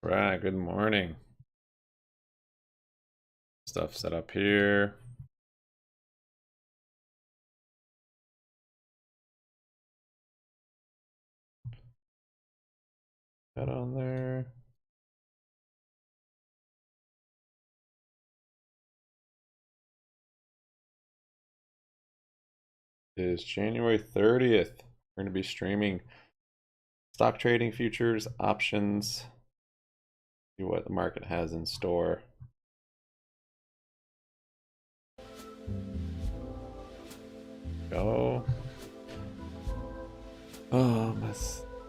Right, good morning. Stuff set up here. That on there. It is January 30th. We're going to be streaming stock trading futures, options, see what the market has in store. Go.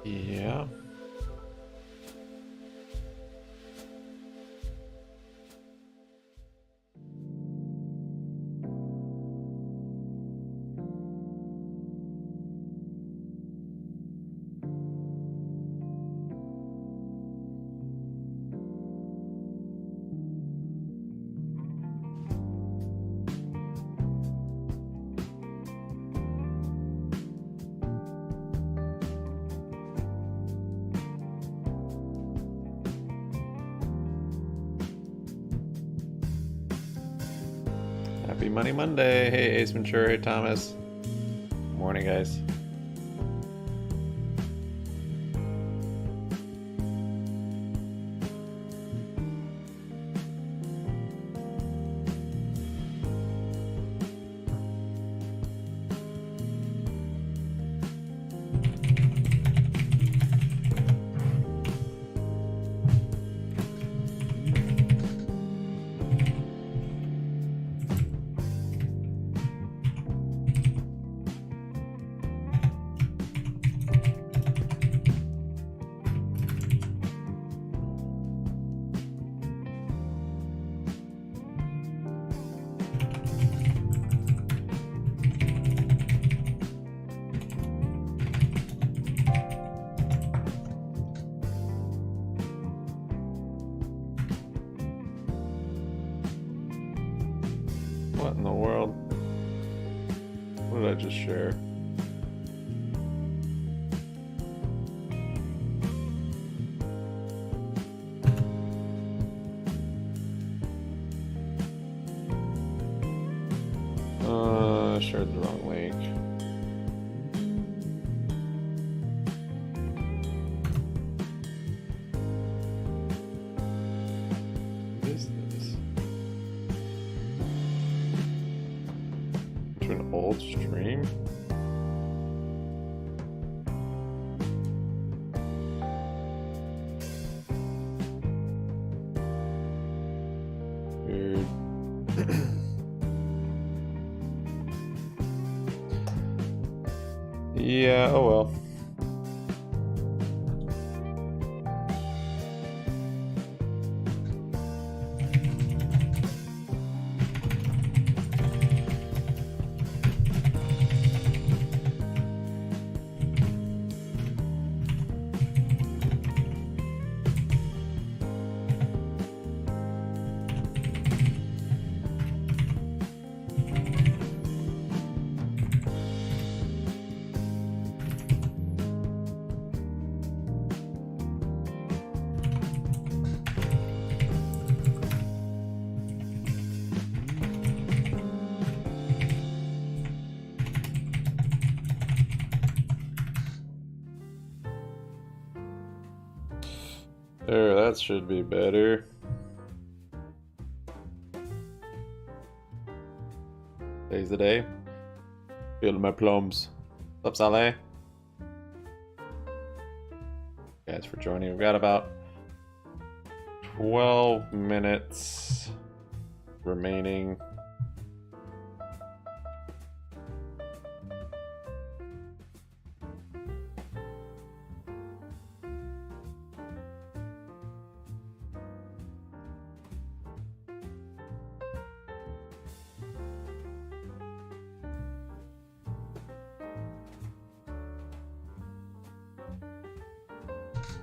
Yeah. Happy Money Monday. Hey, Ace Ventura. Hey, Thomas. Morning, guys. What in the world? What did I just share? I shared the wrong link. What is this? To an old stream? Weird. Yeah, oh well. There, that should be better. Today's the day. Feel my plums. What's up, Saleh? Guys, for joining. We've got about 12 minutes remaining.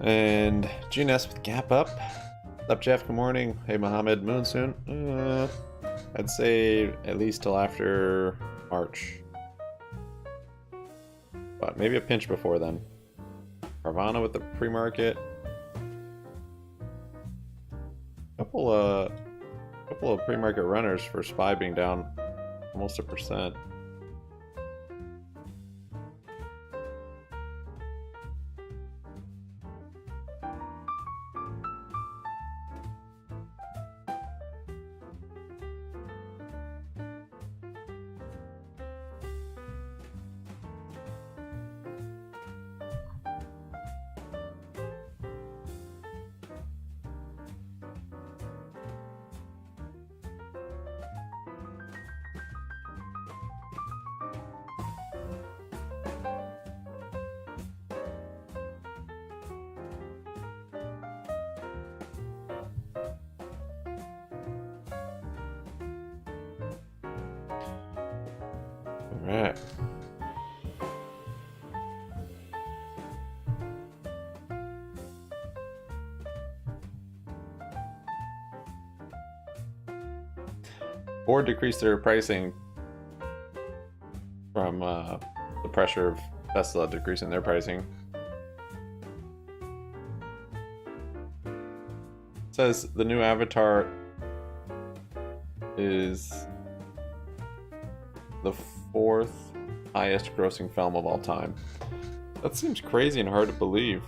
And GNS with gap up. What's up, Jeff? Good morning. Hey, Mohammed. Moon soon? I'd say at least till after March. But maybe a pinch before then. Carvana with the pre-market. couple of pre-market runners for SPY being down almost 1%. Alright. Board decreased their pricing from the pressure of Tesla decreasing their pricing. It says the new avatar is the 4th highest grossing film of all time. That seems crazy and hard to believe.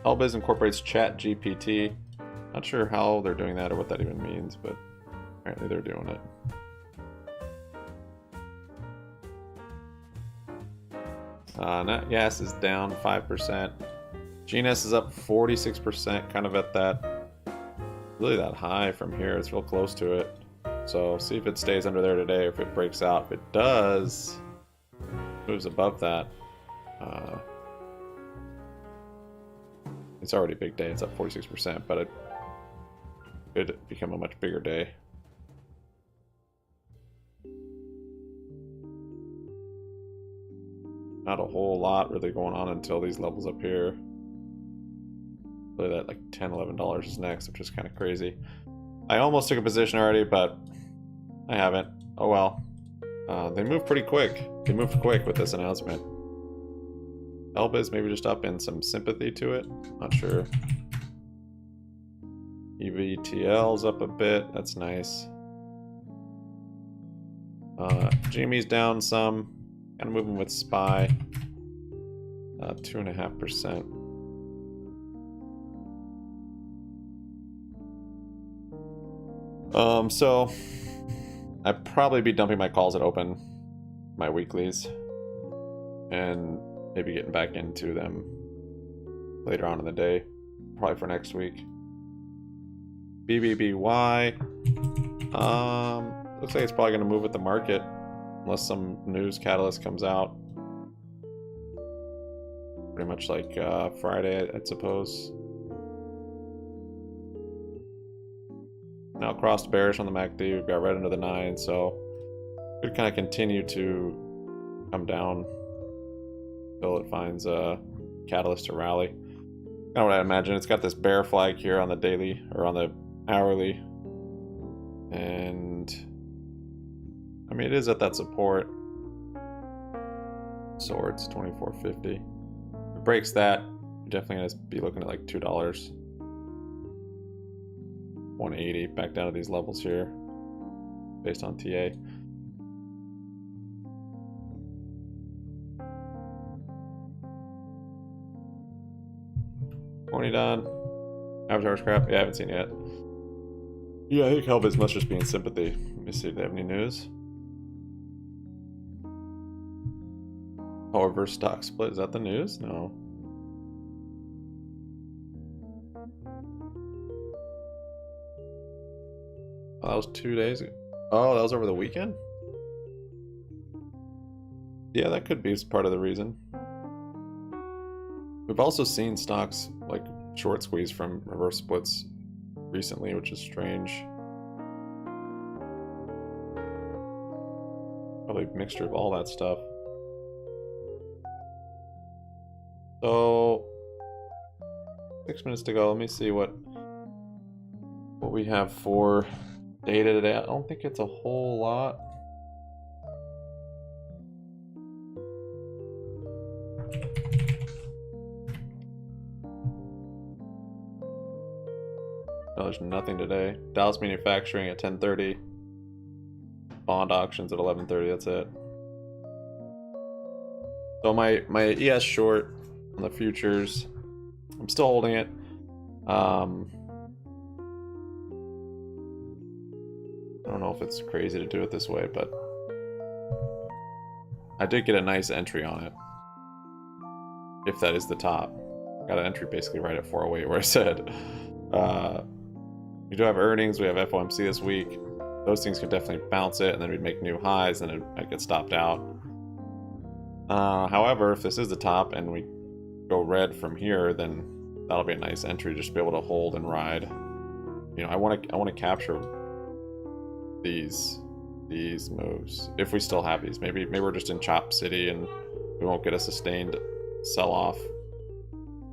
Elbiz incorporates ChatGPT. Not sure how they're doing that or what that even means, but apparently they're doing it. Net gas is down 5%. GNS is up 46%, kind of at that, really that high from here. It's real close to it. So see if it stays under there today, or if it breaks out. If it does, moves above that. It's already a big day. It's up 46%, but it could become a much bigger day. Not a whole lot really going on until these levels up here. Really that like $10, $11 is next, which is kind of crazy. I almost took a position already, but I haven't. Oh well. They moved pretty quick. They moved quick with this announcement. Elbiz maybe just up in some sympathy to it. Not sure. EVTL's up a bit. That's nice. GME's down some. Kind of moving with SPY. 2.5%. So I'd probably be dumping my calls at open, my weeklies, and maybe getting back into them later on in the day, probably for next week. BBBY, looks like it's probably going to move with the market unless some news catalyst comes out. Pretty much like Friday, I suppose. Now crossed bearish on the MACD. We've got red under the 9, so could kind of continue to come down until it finds a catalyst to rally. Kind of what I imagine. It's got this bear flag here on the daily or on the hourly, and I mean it is at that support. Swords 24.50. If it breaks that, you're definitely gonna be looking at like $2. 180 back down to these levels here based on TA. $20 done. Avatar's crap. Yeah, I haven't seen it yet. Yeah, I think Elbiz must just be in sympathy. Let me see if they have any news. Oh, reverse stock split. Is that the news? No. Oh, that was 2 days ago. Oh, that was over the weekend? Yeah, that could be part of the reason. We've also seen stocks like short squeeze from reverse splits recently, which is strange. Probably a mixture of all that stuff. So 6 minutes to go. Let me see what we have for data today. I don't think it's a whole lot. Oh, there's nothing today. Dallas Manufacturing at 10:30. Bond auctions at 11:30. That's it. So my ES short on the futures, I'm still holding it. I don't know if it's crazy to do it this way, but I did get a nice entry on it. If that is the top. Got an entry basically right at 408 where I said. We do have earnings, we have FOMC this week. Those things could definitely bounce it, and then we'd make new highs, and it might get stopped out. However, if this is the top and we go red from here, then that'll be a nice entry just to be able to hold and ride. You know, I want to capture these moves if we still have these. Maybe we're just in Chop City and we won't get a sustained sell-off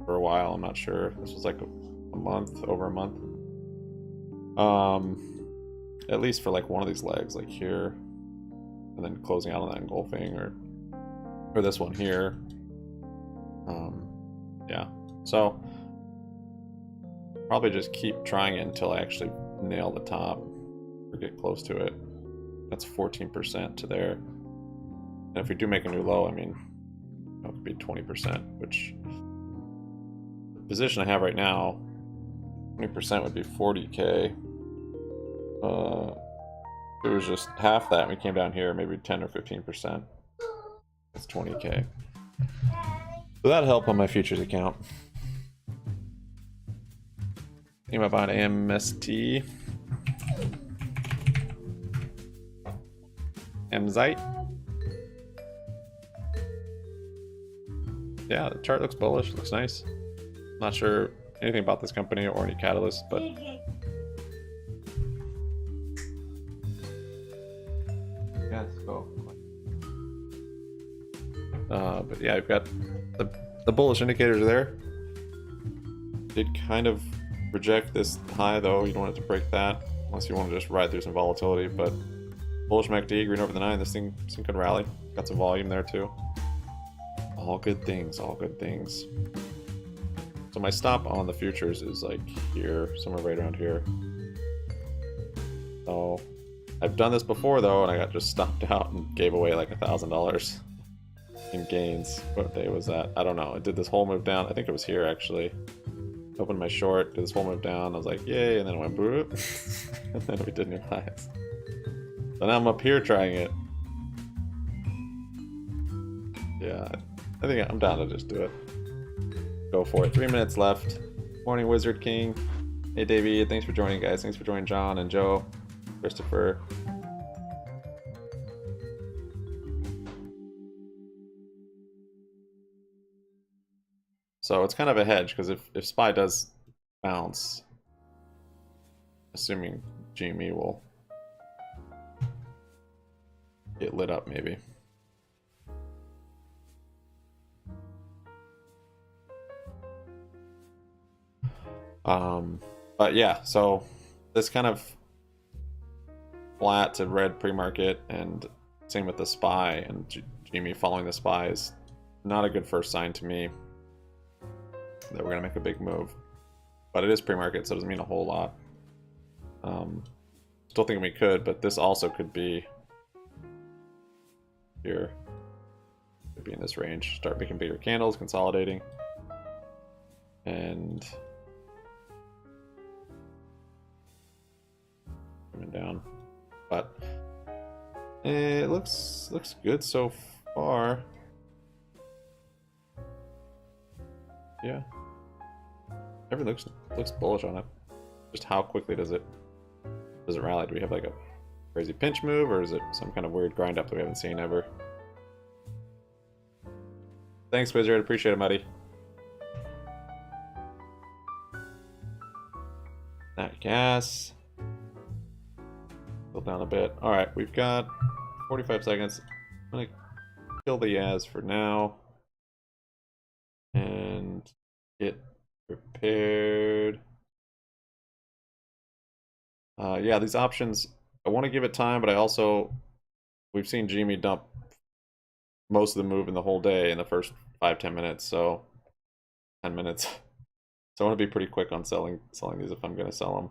for a while. I'm not sure. This was like a month, over a month. At least for like one of these legs, like here, and then closing out on that engulfing, or this one here. Yeah, so probably just keep trying it until I actually nail the top or get close to it. That's 14% to there. And if we do make a new low, I mean, it could be 20%, which the position I have right now, 20% would be 40K. If it was just half that and we came down here, maybe 10 or 15%. That's 20K. So that'd help on my futures account. Think about buying MST. MZite. Yeah, the chart looks bullish, looks nice. Not sure anything about this company or any catalyst, but yeah, let's go. But yeah, we've got the bullish indicators there. Did kind of reject this high though. You don't want it to break that unless you want to just ride through some volatility. But bullish MACD, green over the 9. This thing could rally. Got some volume there too. All good things. All good things. So my stop on the futures is like here, somewhere right around here. So I've done this before though, and I got just stopped out and gave away like $1,000 in gains. What day was that? I don't know. It did this whole move down. I think it was here actually. Opened my short, did this whole move down. I was like, yay, and then it went boop. And then we did new highs. So now I'm up here trying it. Yeah, I think I'm down to just do it. Go for it. 3 minutes left. Morning, Wizard King. Hey, Davey. Thanks for joining, guys. Thanks for joining John and Joe, Christopher. So it's kind of a hedge, because if SPY does bounce, assuming GME will get lit up maybe. But yeah, so this kind of flat to red pre-market, and same with the SPY, and GME following the SPY is not a good first sign to me that we're gonna make a big move. But it is pre-market, so it doesn't mean a whole lot. Still thinking we could, but this also could be here. Could be in this range. Start making bigger candles, consolidating. And coming down. But it looks good so far. Yeah. Everything looks bullish on it. Just how quickly does it rally? Do we have like a crazy pinch move, or is it some kind of weird grind up that we haven't seen ever? Thanks, Wizard. Appreciate it, buddy. That gas. Pull down a bit. Alright, we've got 45 seconds. I'm gonna kill the Yaz for now. And get prepared. Yeah, these options, I want to give it time, but I also, we've seen GME dump most of the move in the whole day in the first 5-10 minutes, so 10 minutes. So I want to be pretty quick on selling these if I'm going to sell them.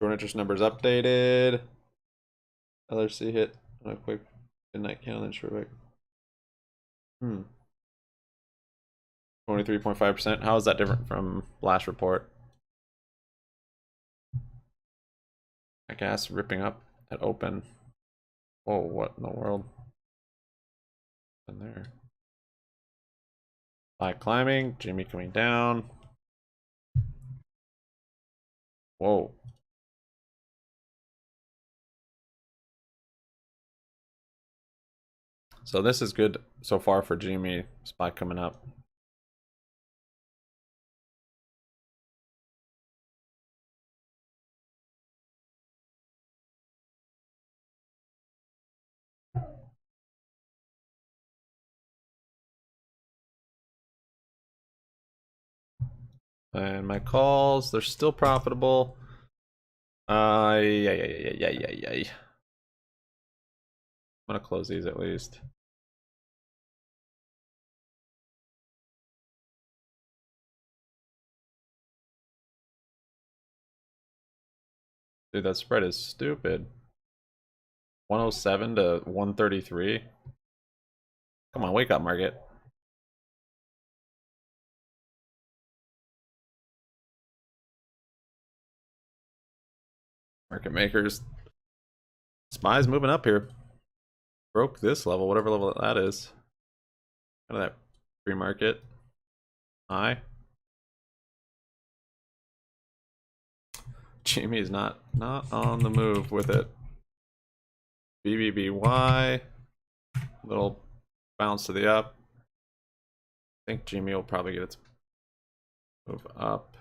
Short interest numbers updated. LRC hit on a quick midnight candle and short back. 23.5%. How is that different from last report? I guess ripping up at open. Whoa, what in the world? In there. Buy climbing, GME coming down. Whoa. So this is good so far for GME. SPY coming up. And my calls, they're still profitable. Yeah. I'm gonna close these at least. Dude, that spread is stupid. 107 to 133. Come on, wake up, market. Market makers. SPY's moving up here. Broke this level, whatever level that is. Kind of that pre-market high. GME is not on the move with it. BBBY, little bounce to the up. I think GME will probably get its move up.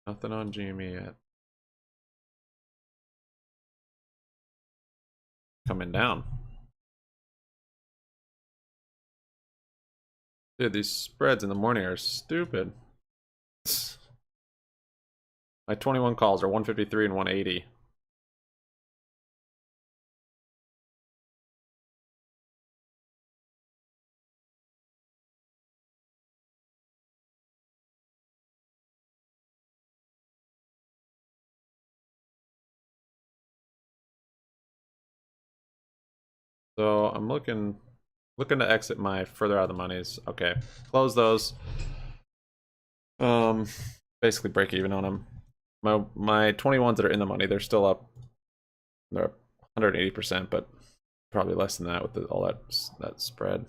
Nothing on GME yet. Coming down. Dude, these spreads in the morning are stupid. My 21 calls are 153 and 180. So I'm looking to exit my further out of the monies. Okay, close those. Basically break even on them. My 21s that are in the money, they're still up. They're up 180%, but probably less than that with all that spread.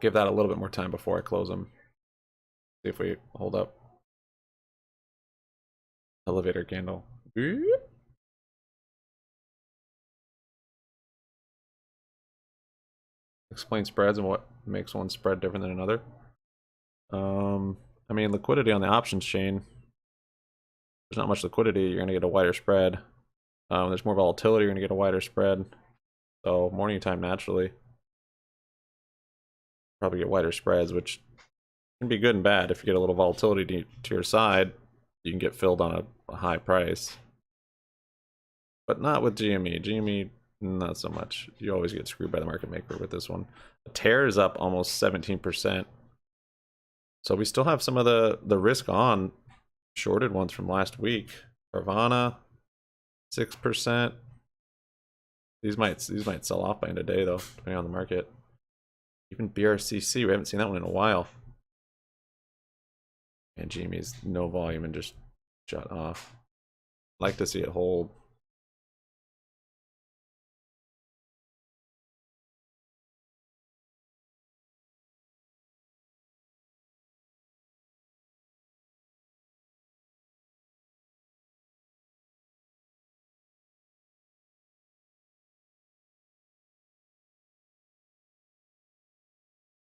Give that a little bit more time before I close them. See if we hold up. Elevator candle. Explain spreads and what makes one spread different than another. I mean, liquidity on the options chain. There's not much liquidity, you're going to get a wider spread. There's more volatility, you're going to get a wider spread. So morning time naturally probably get wider spreads, which can be good and bad. If you get a little volatility to your side, you can get filled on a high price. But not with GME. GME, not so much. You always get screwed by the market maker with this one. The tear is up almost 17%. So we still have some of the risk on shorted ones from last week. Carvana, 6%. These might sell off by end of day though, depending on the market. Even BRCC, we haven't seen that one in a while. And GME's no volume and just shut off. Like to see it hold.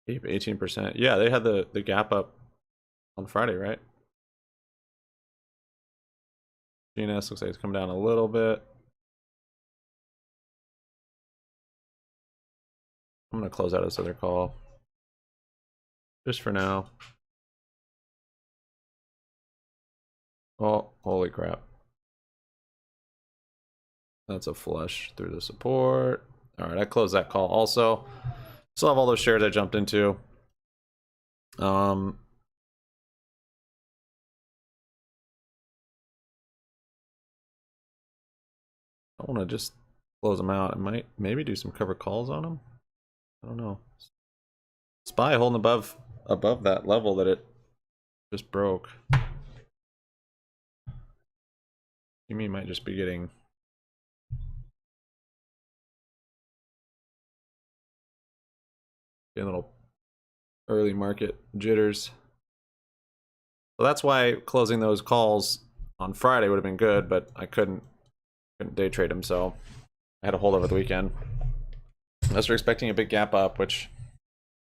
Keep 18%. Yeah, they had the gap up on Friday, right? GNS looks like it's come down a little bit. I'm gonna close out this other call just for now. Oh, holy crap. That's a flush through the support. All right, I closed that call also. Still have all those shares I jumped into. I want to just close them out. I might maybe do some cover calls on them. I don't know. SPY holding above that level that it just broke. GME might just be getting a little early market jitters. So that's why closing those calls on Friday would have been good, but I couldn't day trade them, so I had to hold over the weekend. Unless we're expecting a big gap up, which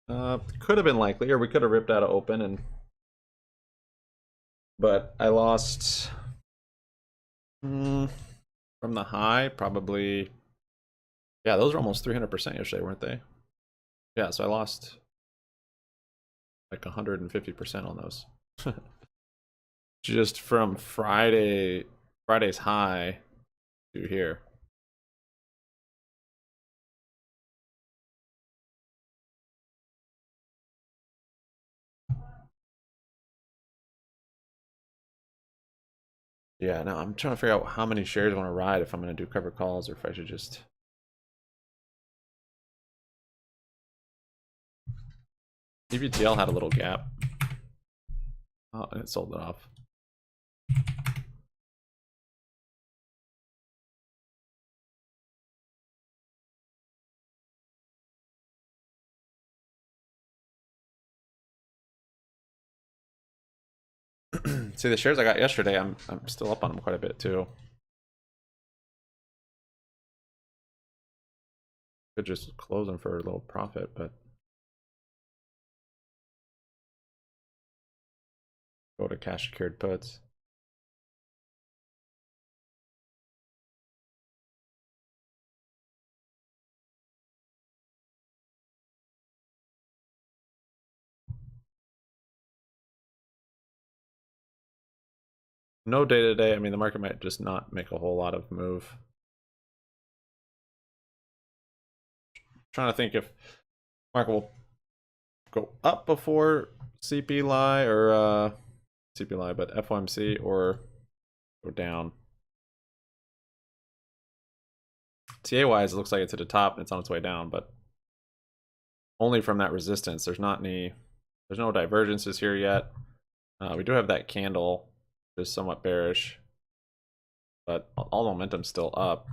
could have been likely, or we could have ripped out of open, but I lost from the high, probably. Yeah, those were almost 300% yesterday, weren't they? Yeah, so I lost like 150% on those. Just from Friday's high to here. Yeah, no, I'm trying to figure out how many shares I want to ride, if I'm going to do cover calls or if I should just. EVTL had a little gap. Oh, and it sold it off. See, the shares I got yesterday, I'm still up on them quite a bit too. Could just close them for a little profit, but go to cash secured puts. No day to day. I mean, the market might just not make a whole lot of move. Trying to think if market will go up before CPI or CPI, but FOMC, or go down. TA wise, it looks like it's at the top and it's on its way down, but only from that resistance. There's no divergences here yet. We do have that candle, which is somewhat bearish, but all the momentum's still up.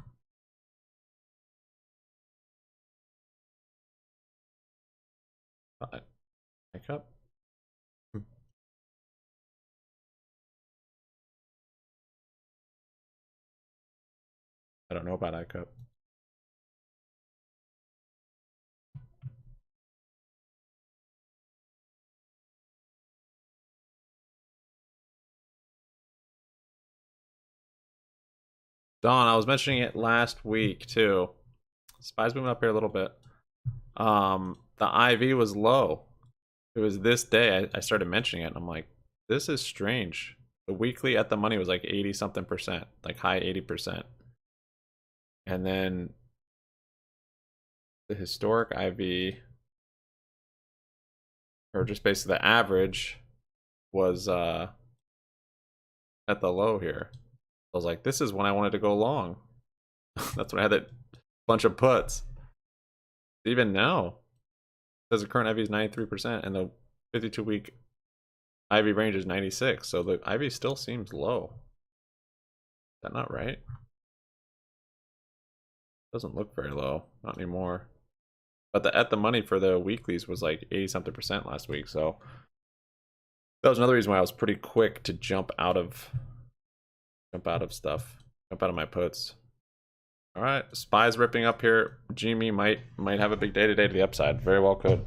Hiccup. I don't know about ICUP. Don, I was mentioning it last week too. SPY's moving up here a little bit. The IV was low. It was this day I started mentioning it, and I'm like, this is strange. The weekly at the money was like 80 something percent, like high 80%. And then the historic IV, or just basically the average, was at the low here. I was like, this is when I wanted to go long. That's when I had that bunch of puts. Even now, says the current IV is 93% and the 52-week IV range is 96. So the IV still seems low. Is that not right? Doesn't look very low. Not anymore. But the at the money for the weeklies was like 80 something percent last week. So that was another reason why I was pretty quick to jump out of stuff. Jump out of my puts. All right, SPY's ripping up here. GME might have a big day today to the upside. Very well could.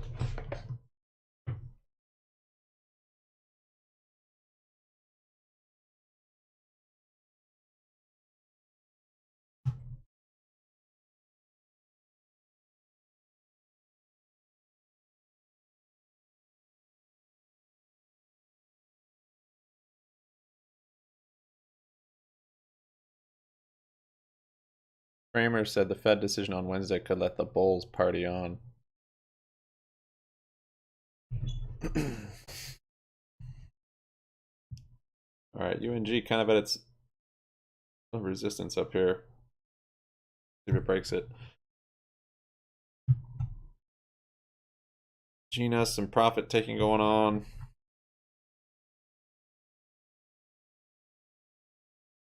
Kramer said the Fed decision on Wednesday could let the bulls party on. Alright, UNG kind of at its resistance up here. See if it breaks it. GNS, some profit taking going on.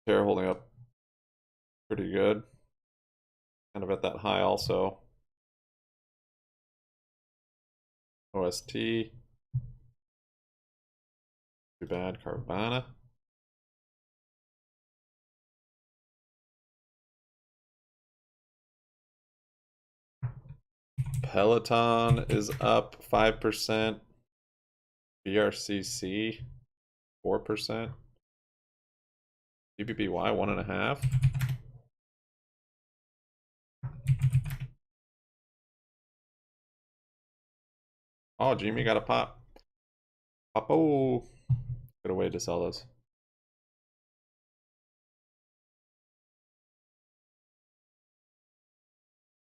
They're holding up pretty good. Kind of at that high also. OST. Too bad. Carvana. Peloton is up 5%. BRCC 4%. BBBY 1.5%. Oh, GME got a pop. Popo. Good way to sell those.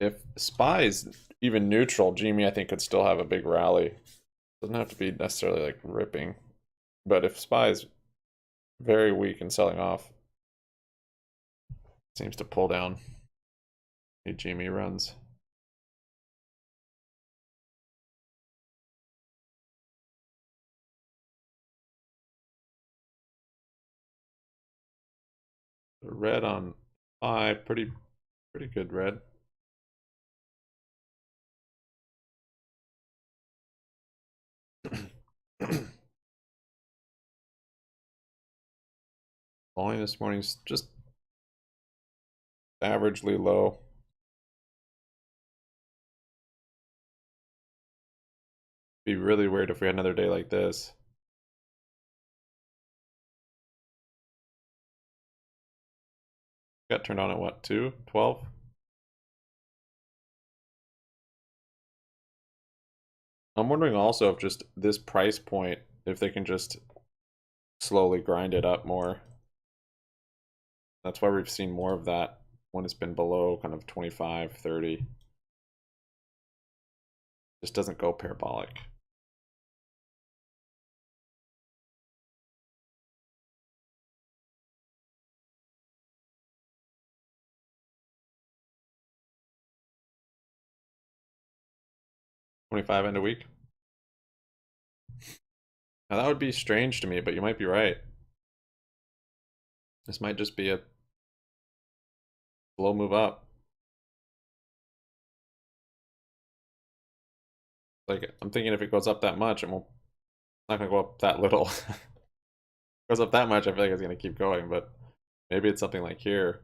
If SPY is even neutral, GME I think could still have a big rally. Doesn't have to be necessarily like ripping. But if SPY is very weak and selling off, seems to pull down. Need GME runs. The red on SPY, pretty good red. Volume this morning's just averagely low. Be really weird if we had another day like this. Got turned on at what, 2:12? I'm wondering also if just this price point, if they can just slowly grind it up more. That's why we've seen more of that when it's been below kind of 25, 30. Just doesn't go parabolic. $25 end a week. Now that would be strange to me, but you might be right. This might just be a slow move up. Like, I'm thinking if it goes up that much, it's not gonna go up that little. If it goes up that much, I feel like it's gonna keep going, but maybe it's something like here.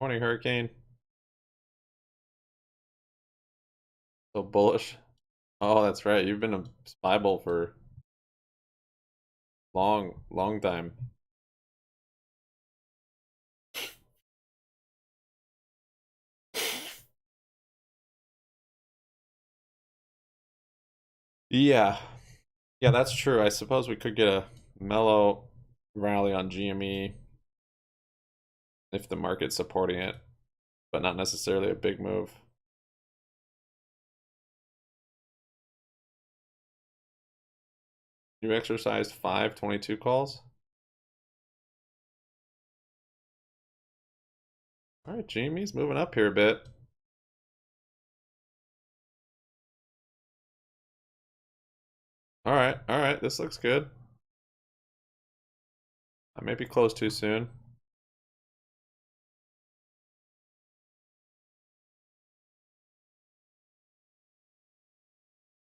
Morning, Hurricane. So bullish. Oh, that's right. You've been a SPY bull for long time. Yeah. Yeah, that's true. I suppose we could get a mellow rally on GME if the market's supporting it, but not necessarily a big move. You exercised 522 calls? All right, GME's moving up here a bit. All right, this looks good. I may be close too soon.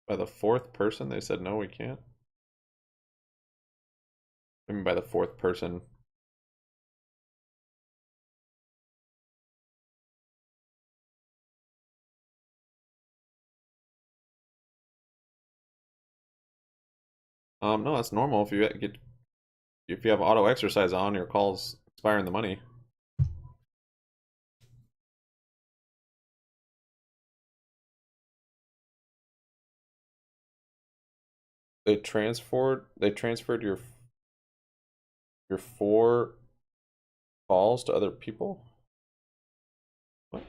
By the fourth person, they said no, we can't. I mean, by the fourth person. No, that's normal. If you have auto exercise on, your calls expire in the money. They transferred your Your 4 calls to other people? What?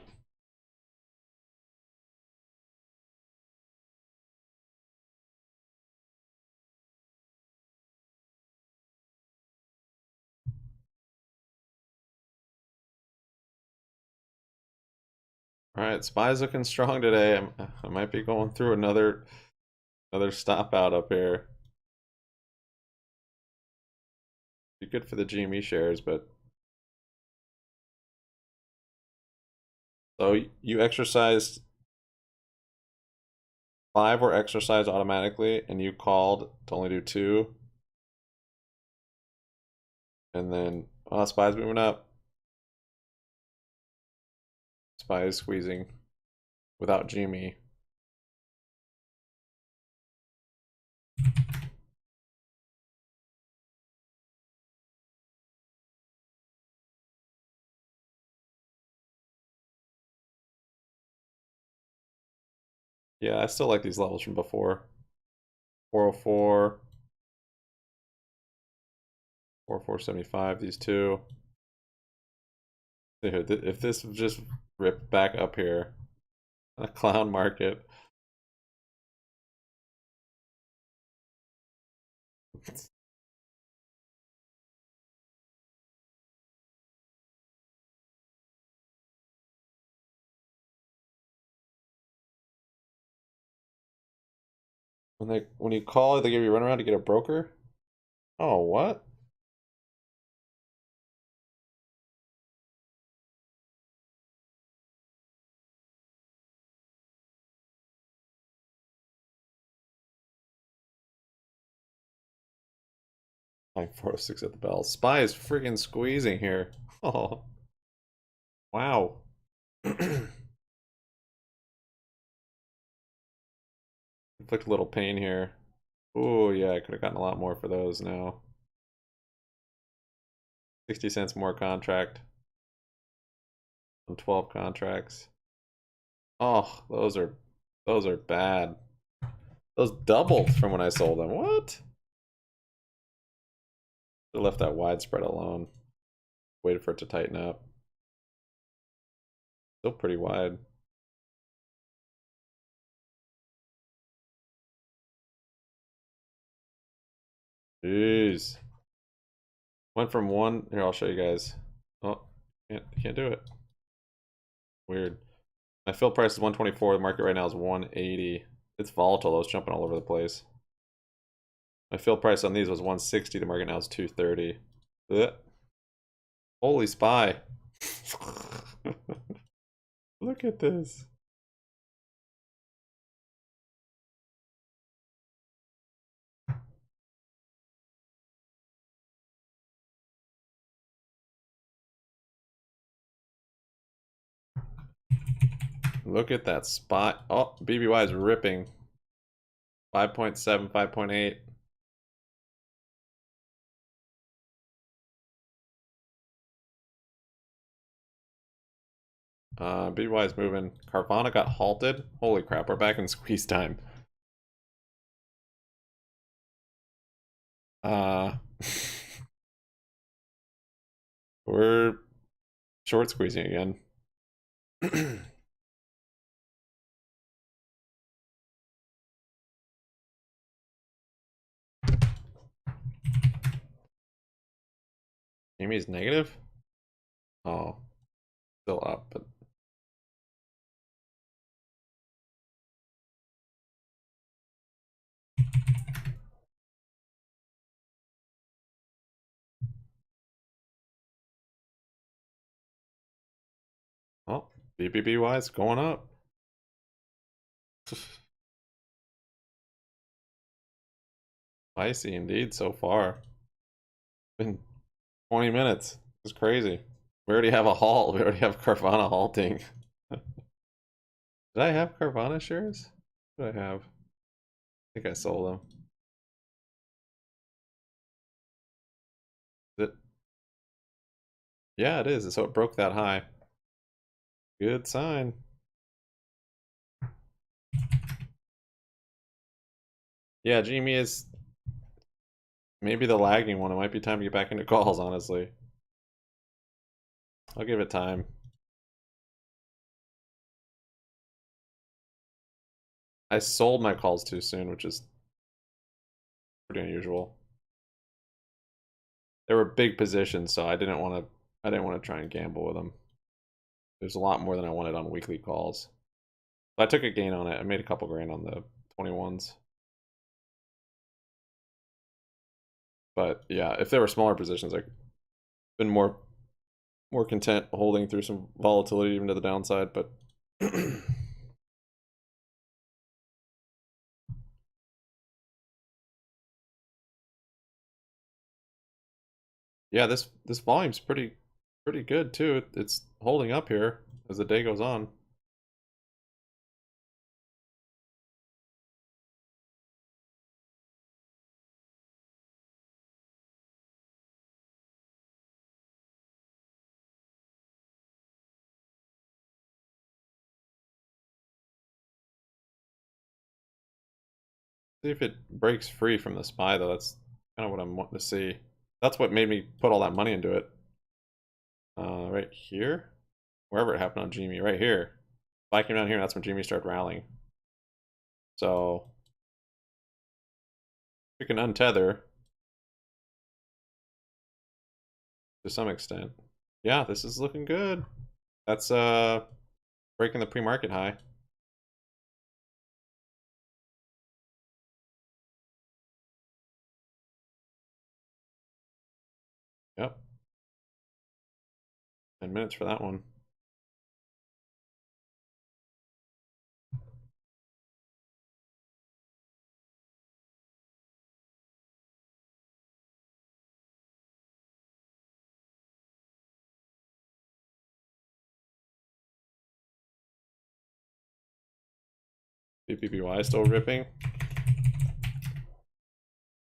Alright, SPY's looking strong today. I might be going through another stop out up here. Be good for the GME shares, but so you exercised 5 were exercised automatically, and you called to only do 2, and then SPY's moving up. SPY is squeezing without GME. Yeah, I still like these levels from before. 404, 4475, these two. If this just ripped back up here, a clown market. When you call, they give you a runaround to get a broker. Oh, what? Like 406 at the bell. SPY is freaking squeezing here. Oh, wow. Inflict a little pain here. Oh, yeah, I could have gotten a lot more for those now. 60 cents more contract on 12 contracts. Oh, those are bad. Those doubled from when I sold them. What? They left that widespread alone. Waited for it to tighten up. Still pretty wide. Jeez. Went from one. Here, I'll show you guys. Oh, can't do it. Weird. My fill price is 124. The market right now is 180. It's volatile though. It's jumping all over the place. My fill price on these was 160. The market now is 230. Ugh. Holy SPY. Look at this. Look at that spot. Oh, BBY is ripping. 5.7, 5.8. BBY is moving. Carvana got halted. Holy crap, we're back in squeeze time. Uh, we're short squeezing again. Amy's negative? Oh, still up, but oh, BBBY is going up. Spicy indeed so far. Been 20 minutes. It's crazy. We already have a halt. We already have Carvana halting. Did I have Carvana shares? What did I have? I think I sold them. Is it? Yeah, it is. So it broke that high. Good sign. Yeah, GME is Maybe the lagging one. It might be time to get back into calls, honestly. I'll give it time. I sold my calls too soon, which is pretty unusual. They were big positions, so I didn't want to try and gamble with them. There's a lot more than I wanted on weekly calls. But I took a gain on it. I made a couple grand on the 21s. But yeah, if there were smaller positions, I've been more content holding through some volatility even to the downside, but yeah, this volume's pretty good too. It's holding up here as the day goes on. See if it breaks free from the SPY though. That's kind of what I'm wanting to see. That's what made me put all that money into it. Right here, wherever it happened on GME, right here. If I came down here, that's when GME started rallying. So we can untether to some extent. Yeah, this is looking good. That's breaking the pre-market high. Yep. 10 minutes for that one. BBBY still ripping.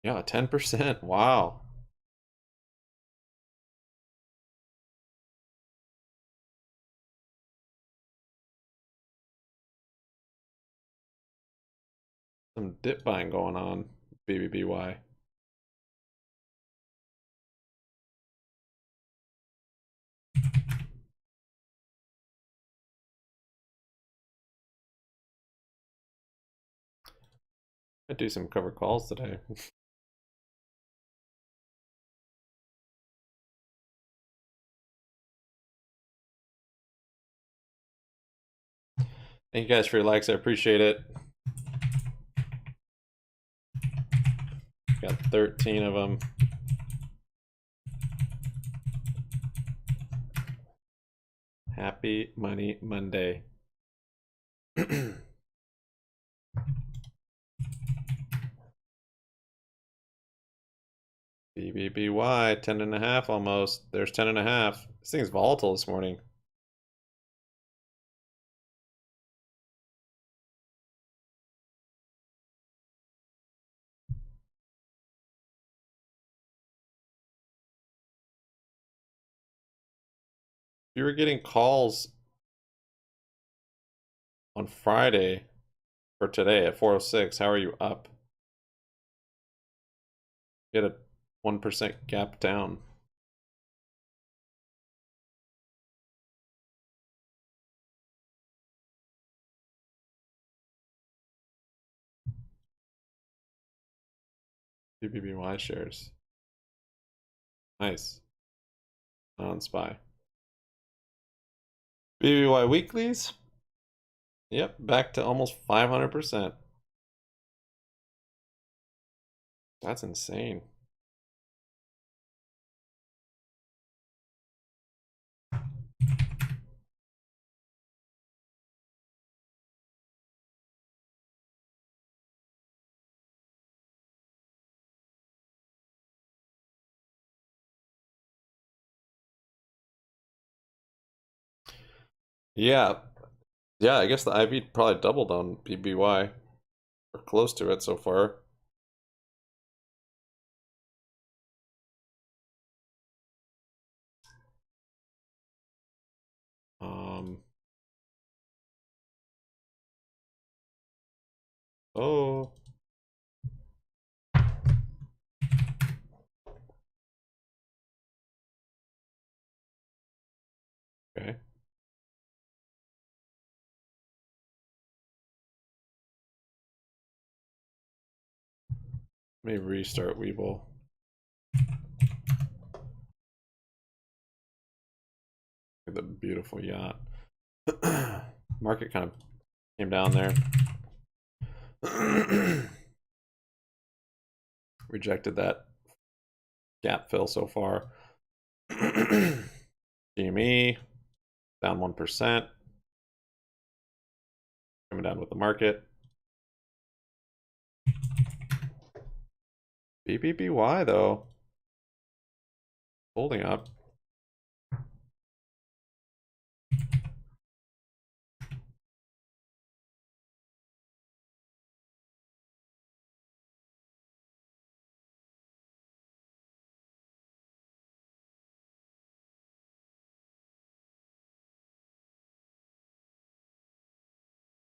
Yeah, 10%. Wow. Some dip buying going on. BBBY. I do some cover calls today. Thank you guys for your likes. I appreciate it. Got 13 of them. Happy Money Monday. BBBY 10.5 almost. There's 10.5. This thing's volatile this morning. If you were getting calls on Friday for today at 4:06, how are you up? Get a 1% gap down. BBBY shares. Nice. On SPY. BBBY weeklies. Yep, back to almost 500%. That's insane. Yeah. Yeah, I guess the IV probably doubled on BBY. Or close to it so far. Oh. Okay. Let me restart Weeble. Look at the beautiful yacht. Market kind of came down there. Rejected that gap fill so far. GME down 1%. Coming down with the market. BBBY though, holding up.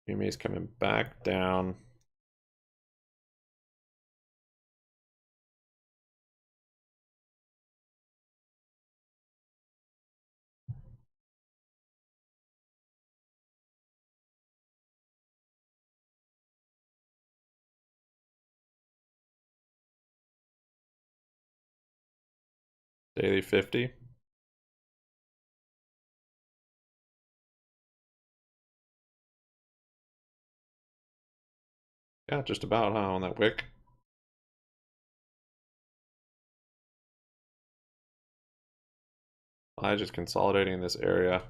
GME is coming back down. Daily 50. Yeah, just about, huh, on that wick. I just consolidating in this area.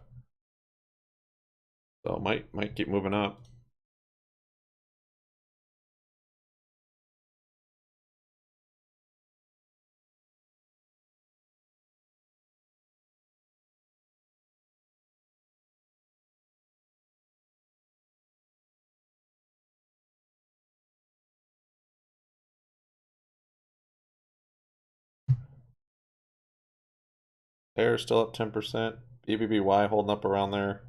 So might keep moving up. They're still up 10%. BBBY holding up around there.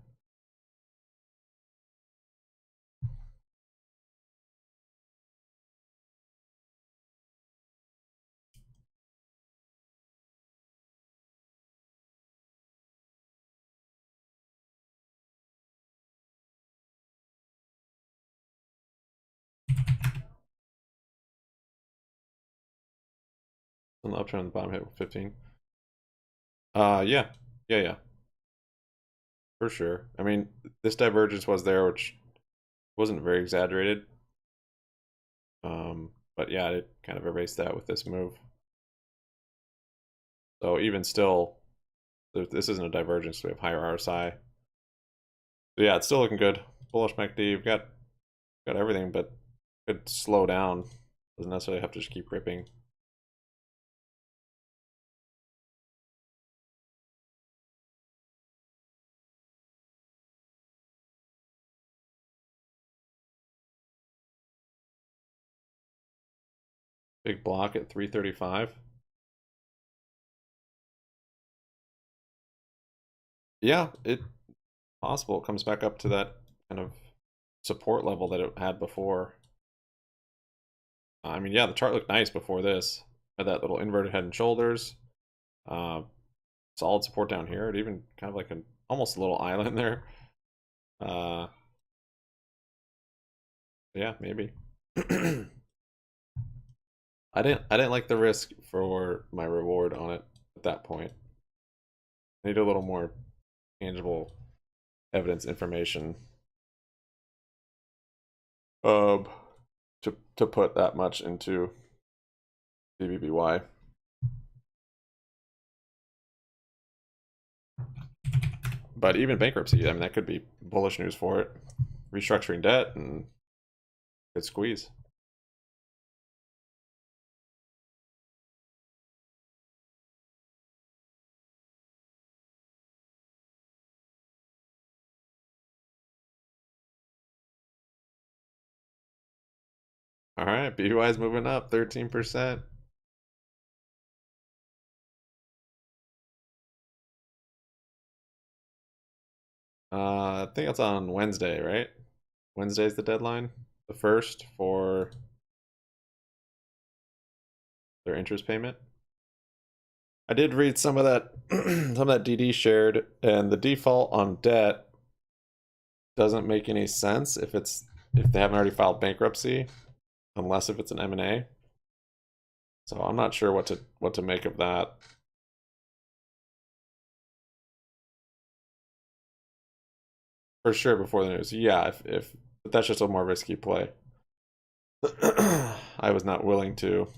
On the uptrend on the bottom hit 15. Yeah. Yeah. For sure. I mean, this divergence was there, which wasn't very exaggerated. But yeah, it kind of erased that with this move. So even still, this isn't a divergence. We have higher RSI. So yeah, it's still looking good. Bullish MACD. We've got everything, but could slow down. Doesn't necessarily have to just keep ripping. Big block at 335. Yeah, it possible it comes back up to that kind of support level that it had before. I mean, yeah, the chart looked nice before this. Had that little inverted head and shoulders. Uh, Solid support down here. It even kind of like an almost a little island there. Yeah, maybe. I didn't like the risk for my reward on it at that point. I need a little more tangible evidence information um to put that much into BBBY. But even bankruptcy, I mean, that could be bullish news for it. Restructuring debt and good squeeze. All right, BBY is moving up 13%. I think it's on Wednesday, right? Wednesday's the deadline, the first for their interest payment. I did read some of that some of that DD shared, and the default on debt doesn't make any sense if they haven't already filed bankruptcy, unless if it's an M&A. So I'm not sure what to make of that. For sure before the news. Yeah, if but that's just a more risky play. I was not willing to.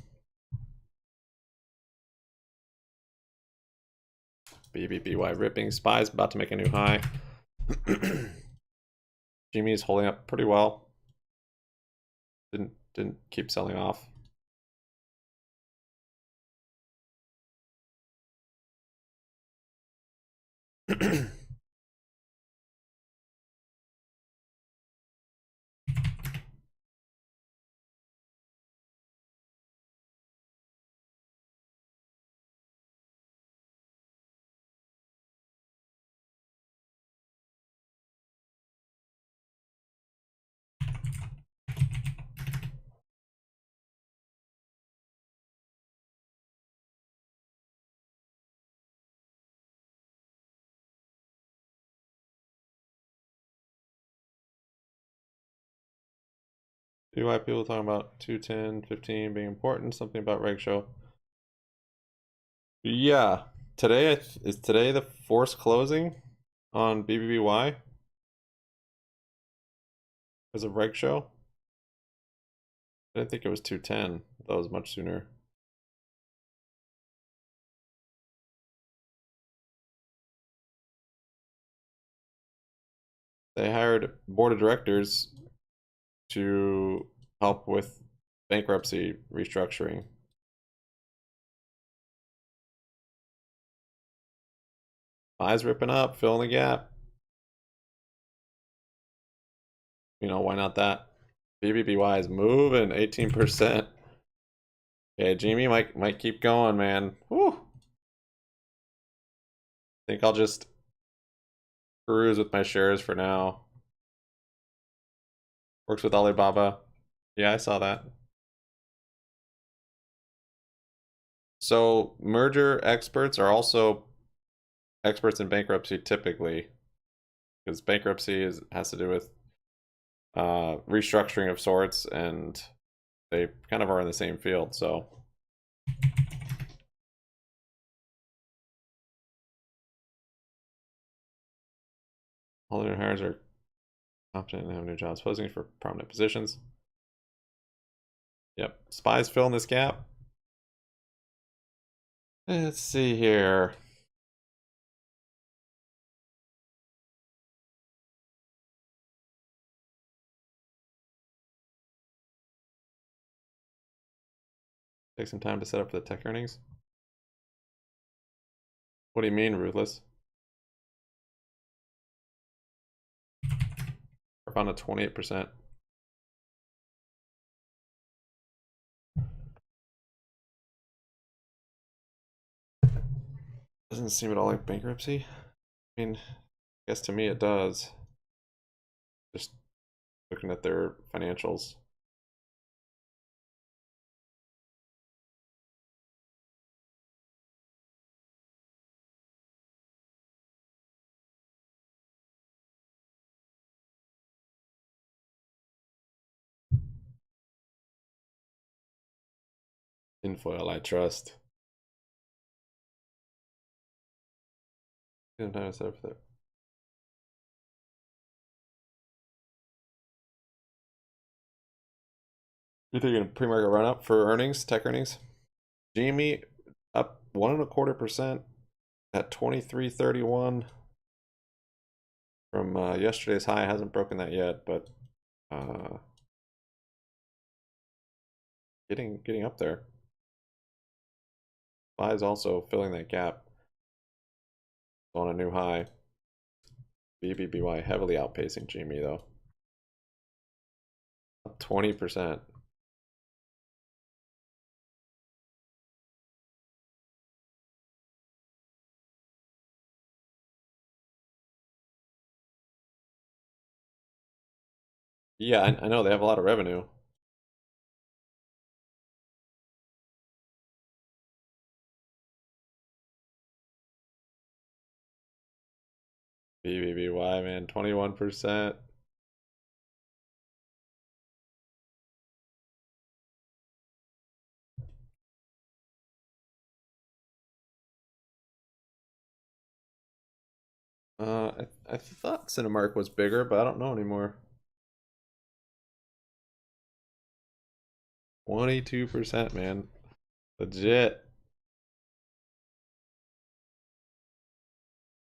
BBBY ripping. SPY's about to make a new high. GME is holding up pretty well. Didn't keep selling off. Do why people talking about 210, 15 being important, something about reg show. Yeah. Today is today the forced closing on BBBY? As a reg show? I didn't think it was 210. That was much sooner. They hired board of directors to help with bankruptcy restructuring. Eyes ripping up, filling the gap. You know, why not that? BBBY is moving 18%. Okay, Jimmy might keep going, man. Woo! Think I'll just cruise with my shares for now. Works with Alibaba. Yeah, I saw that. So merger experts are also experts in bankruptcy typically, because bankruptcy has to do with restructuring of sorts, and they kind of are in the same field. So all the new hires are competent and have new jobs posting for prominent positions. Yep, SPY's filling this gap. Let's see here. Take some time to set up for the tech earnings. What do you mean, ruthless? We're on a 28%. Doesn't seem at all like bankruptcy. I mean, I guess to me it does. Just looking at their financials. Tinfoil, I trust. Sometimes set up for that. You're thinking pre-market run up for earnings, tech earnings? GME up 1.25% at 23.31 from yesterday's high. Hasn't broken that yet, but getting up there. SPY is also filling that gap on a new high. BBBY heavily outpacing GME though. Up 20%. Yeah, I know they have a lot of revenue. BBBY, man, 21%. I thought Cinemark was bigger, but I don't know anymore. 22%, man. Legit.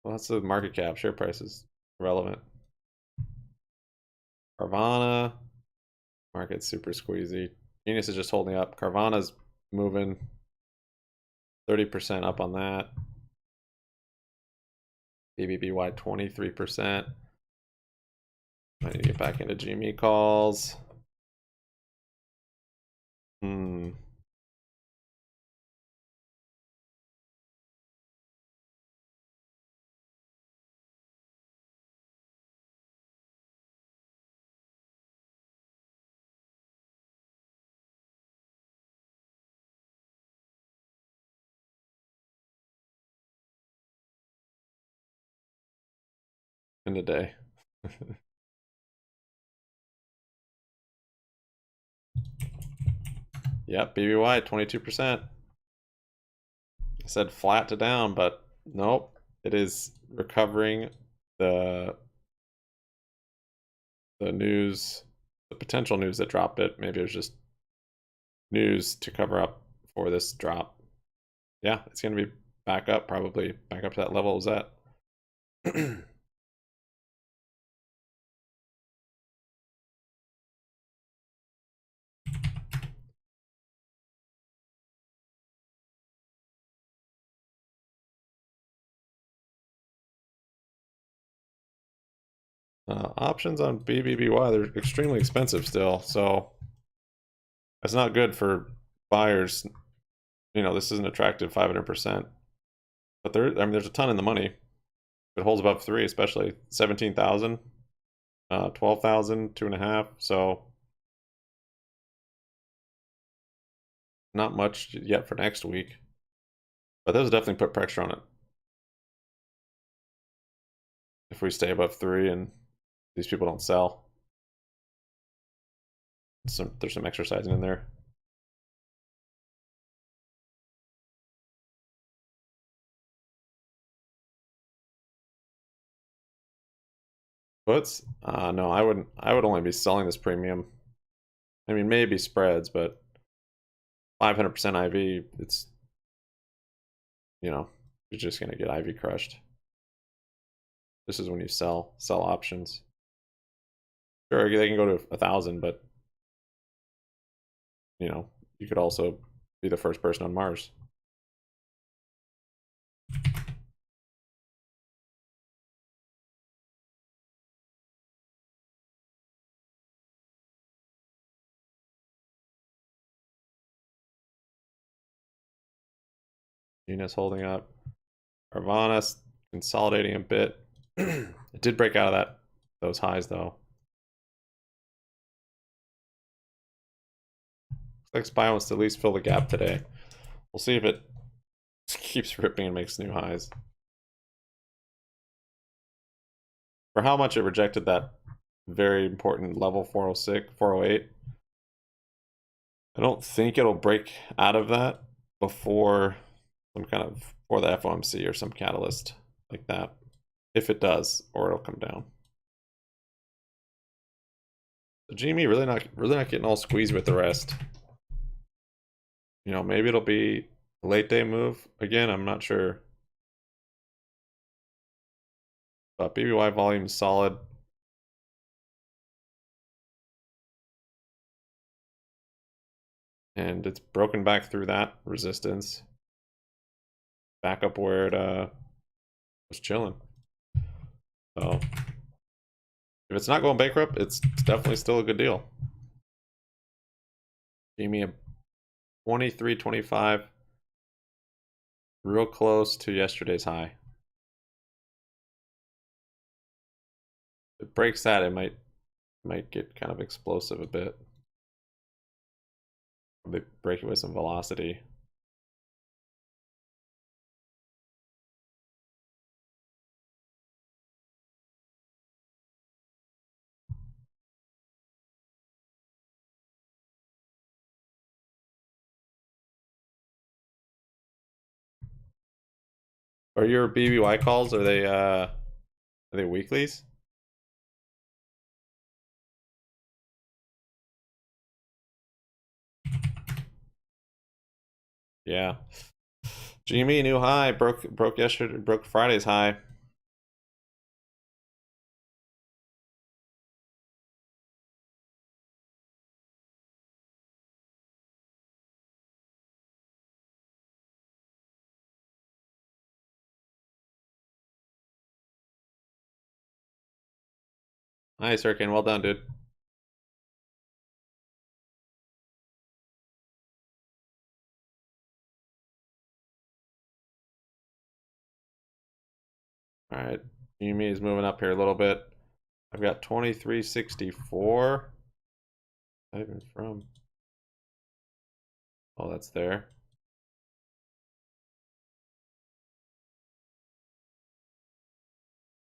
Well, that's the market cap. Share price is relevant. Carvana. Market's super squeezy. GNS is just holding up. Carvana's moving 30% up on that. BBBY 23%. I need to get back into GME calls. End of day. Yep, BBY 22%. I said flat to down, but nope. It is recovering the news, the potential news that dropped it. Maybe it was just news to cover up for this drop. Yeah, it's going to be back up, probably back up to that level it was at. Options on BBBY, they're extremely expensive still, so it's not good for buyers. You know, this isn't attractive 500%, but I mean, there's a ton in the money. It holds above 3, especially 17,000, 12,000, 2.5. So not much yet for next week, but those definitely put pressure on it. If we stay above 3 and these people don't sell, there's some exercising in there. Puts? No, I wouldn't. I would only be selling this premium. I mean, maybe spreads, but 500% IV, it's, you know, you're just gonna get IV crushed. This is when you sell options. Sure, they can go to 1,000, but you know, you could also be the first person on Mars. GNS holding up. Carvana consolidating a bit. It did break out of those highs though. Looks like SPY wants to at least fill the gap today. We'll see if it keeps ripping and makes new highs. For how much it rejected that very important level 406, 408, I don't think it'll break out of that before some kind of, or the FOMC or some catalyst like that. If it does, or it'll come down. The GME really not getting all squeezed with the rest. You know, maybe it'll be a late day move again. I'm not sure, but BBY volume is solid. And it's broken back through that resistance. Back up where it was chilling. So if it's not going bankrupt, it's definitely still a good deal. Give me a 23.25, real close to yesterday's high. If it breaks that, it might get kind of explosive a bit. Probably break it with some velocity. Are your BBY calls, are they weeklies? Yeah. GME new high, broke yesterday, broke Friday's high. Nice, Hurricane. Well done, dude. All right, GME is moving up here a little bit. I've got 2364. Not even from. Oh, that's there.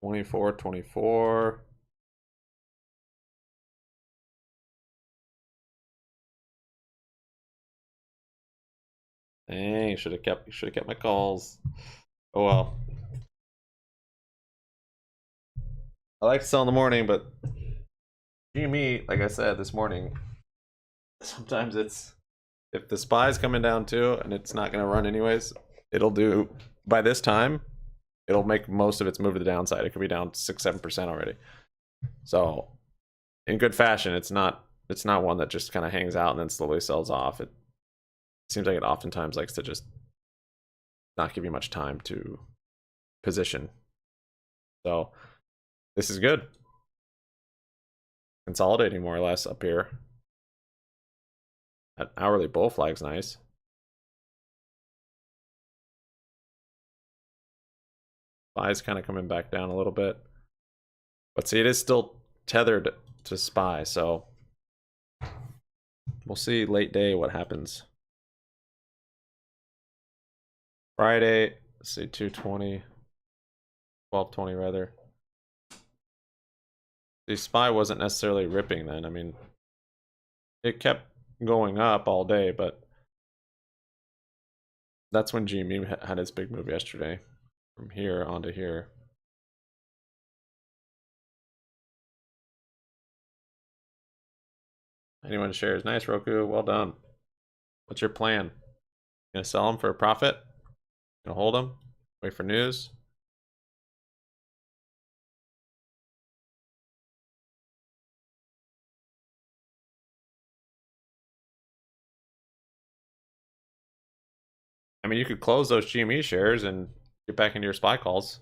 2424. Dang, should have kept my calls. Oh well. I like to sell in the morning, but GME, like I said this morning, sometimes it's if the SPY's coming down too and it's not going to run anyways, it'll do by this time. It'll make most of its move to the downside. It could be down 6-7% already. So, in good fashion, it's not one that just kind of hangs out and then slowly sells off. It seems like it oftentimes likes to just not give you much time to position. So, this is good. Consolidating more or less up here. That hourly bull flag's nice. SPY's kind of coming back down a little bit. But see, it is still tethered to SPY, so we'll see late day what happens. Friday, let's see, 220, 1220 rather. The SPY wasn't necessarily ripping then. I mean, it kept going up all day, but that's when GME had its big move yesterday. From here onto here. Anyone shares? Nice, Roku. Well done. What's your plan? Gonna sell them for a profit? Gonna hold them? Wait for news? I mean, you could close those GME shares and get back into your SPY calls.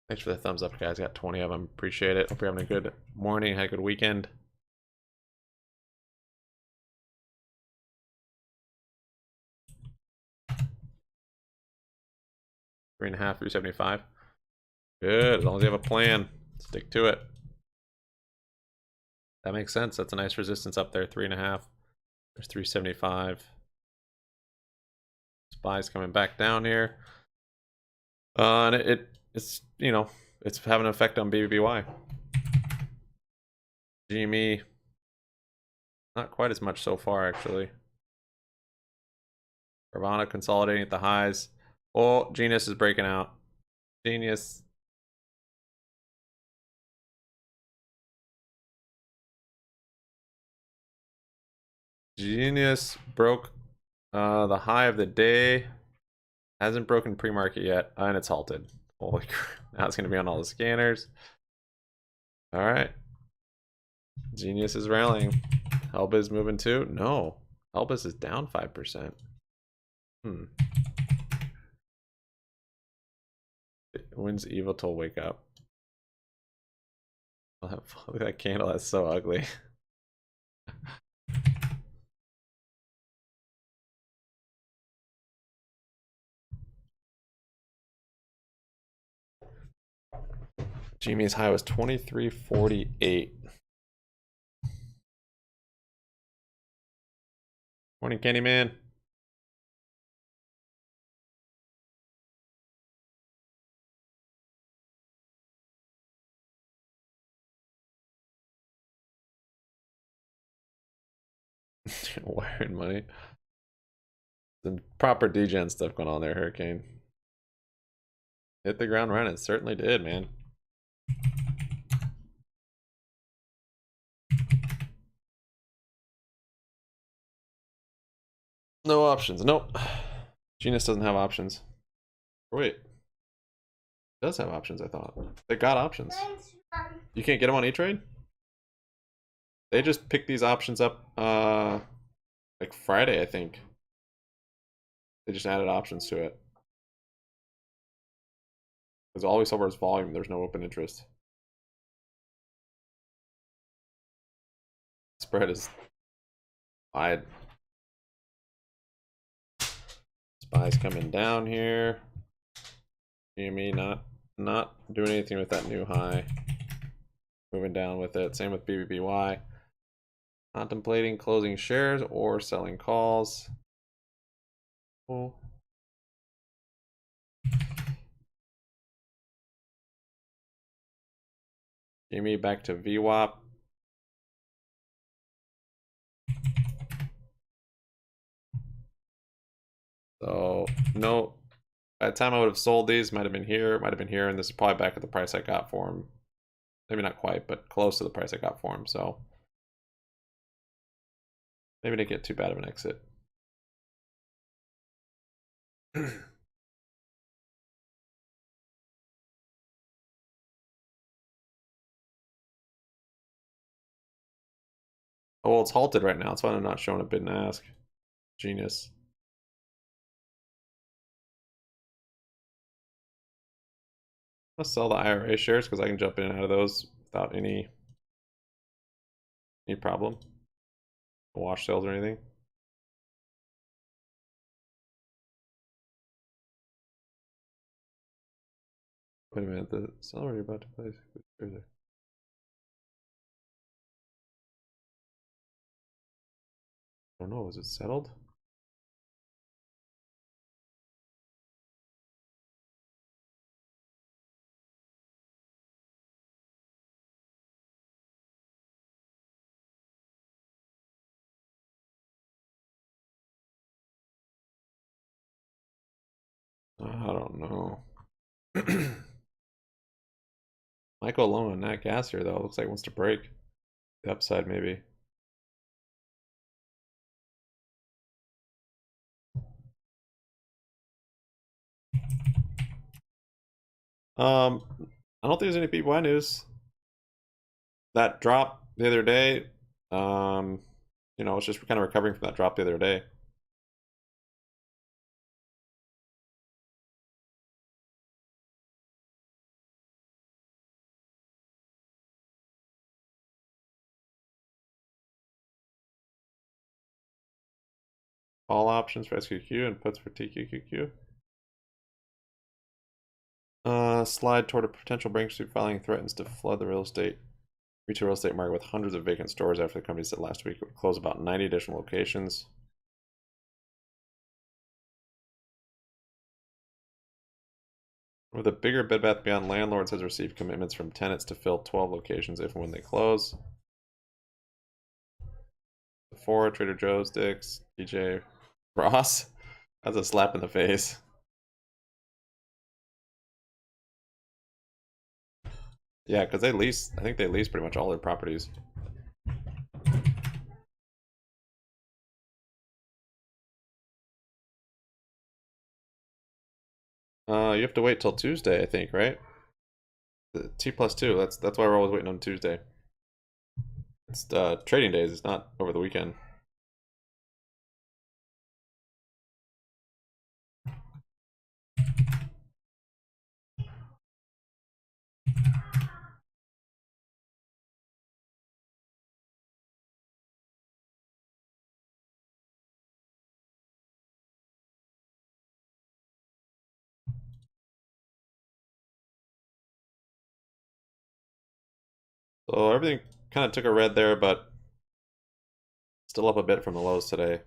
Thanks for the thumbs up, guys. Got 20 of them. Appreciate it. Hope you're having a good morning. Had a good weekend. Three and a half, 375. Good. As long as you have a plan, stick to it. That makes sense. That's a nice resistance up there. 3.5. There's 375. SPY's coming back down here. And it's you know, it's having an effect on BBBY. GME, not quite as much so far actually. Carvana consolidating at the highs. Oh, GNS is breaking out. Genius. Genius broke the high of the day. Hasn't broken pre-market yet, and it's halted. Holy crap. Now it's going to be on all the scanners. All right. Genius is rallying. Helbis moving too? No. Helbis is down 5%. When's Evil Toll wake up? Look at that candle, that's so ugly. GME's high was 2348. Morning, Candyman. Wired money. Some proper degen stuff going on there, Hurricane. Hit the ground running. It certainly did, man. No options. Nope. GNS doesn't have options. Wait. It does have options, I thought. They got options. You can't get them on E-Trade? They just picked these options up like Friday, I think. They just added options to it. Because all we saw was volume, there's no open interest. Spread is wide. SPY's coming down here. GME not doing anything with that new high. Moving down with it. Same with BBBY. Contemplating closing shares or selling calls. Cool. GME back to VWAP. So no, by the time I would have sold these, might have been here, and this is probably back at the price I got for them. Maybe not quite, but close to the price I got for them. So maybe didn't get too bad of an exit. Oh, well, it's halted right now. That's why I'm not showing a bid and ask. Genius. I'll sell the IRA shares because I can jump in and out of those without any problem. No wash sales or anything. Wait a minute, the seller you're about to place. I don't know, was it settled? I don't know. Michael alone on that gas here though. Looks like it wants to break. The upside maybe. I don't think there's any BBY news. That drop the other day, it's just kind of recovering from that drop the other day. All options for SQQ and puts for TQQQ. Slide toward a potential bankruptcy filing threatens to flood the retail real estate market with hundreds of vacant stores after the company said last week it would close about 90 additional locations. With a bigger Bed Bath & Beyond, landlords has received commitments from tenants to fill 12 locations if and when they close. Sephora, Trader Joe's, Dick's, TJ Ross. That's a slap in the face. Yeah, because I think they lease pretty much all their properties. You have to wait till Tuesday, I think, right? The T+2. That's why we're always waiting on Tuesday. It's trading days. It's not over the weekend. So everything kind of took a red there, but still up a bit from the lows today.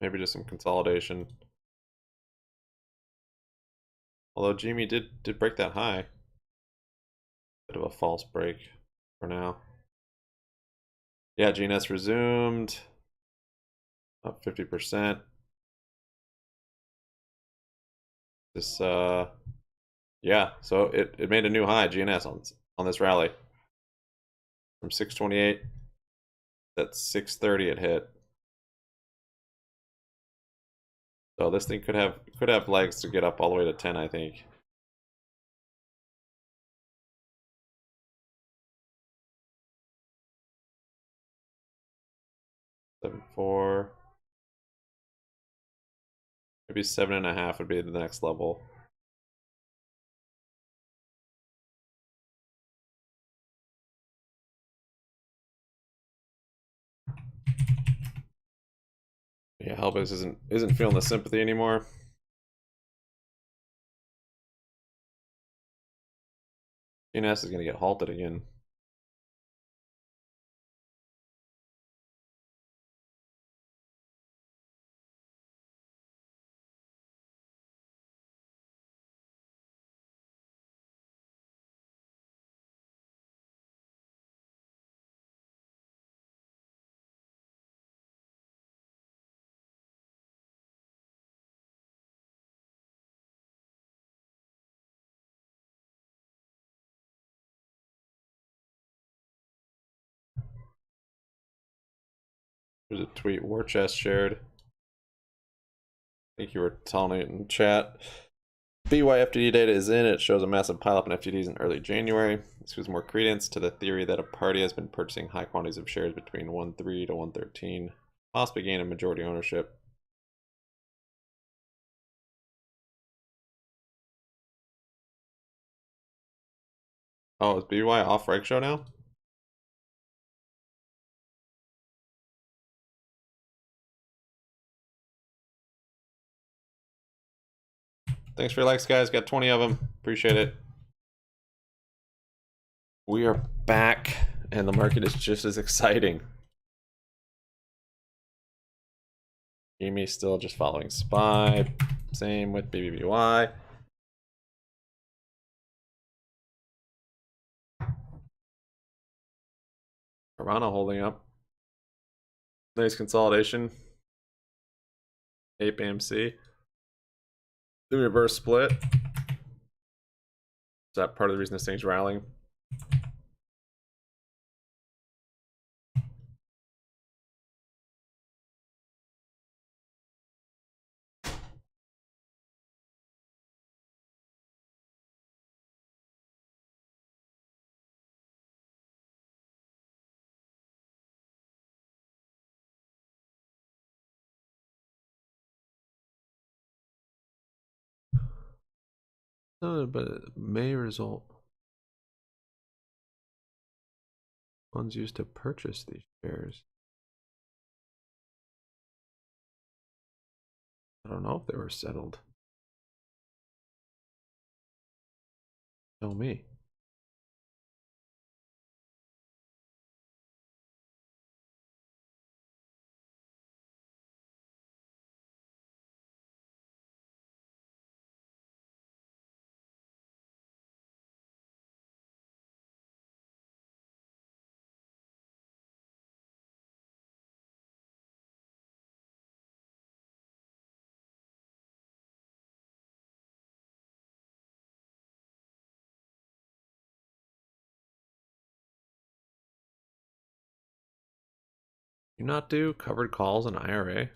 Maybe just some consolidation. Although GME did break that high. Bit of a false break for now. Yeah, GNS resumed. Up 50%. This yeah, so it made a new high, GNS, on this rally. From 628, that's 630 it hit. So this thing could have legs to get up all the way to 10, I think. Seven four. Maybe 7.5 would be the next level. Yeah, Helbix isn't feeling the sympathy anymore. GNS is gonna get halted again. There's a tweet War Chest shared. I think you were telling it in chat. BYFTD data is in. It shows a massive pileup in FTDs in early January. This gives more credence to the theory that a party has been purchasing high quantities of shares between 1.3 to 1.13, possibly gaining majority ownership. Oh, is BBY off reg show now? Thanks for your likes, guys. Got 20 of them. Appreciate it. We are back, and the market is just as exciting. GME still just following SPY. Same with BBBY. Piranha holding up. Nice consolidation. Ape AMC. The reverse split. Is that part of the reason this thing's rallying? No, but it may result. Funds used to purchase these shares. I don't know if they were settled. Tell me. You not do covered calls in IRA?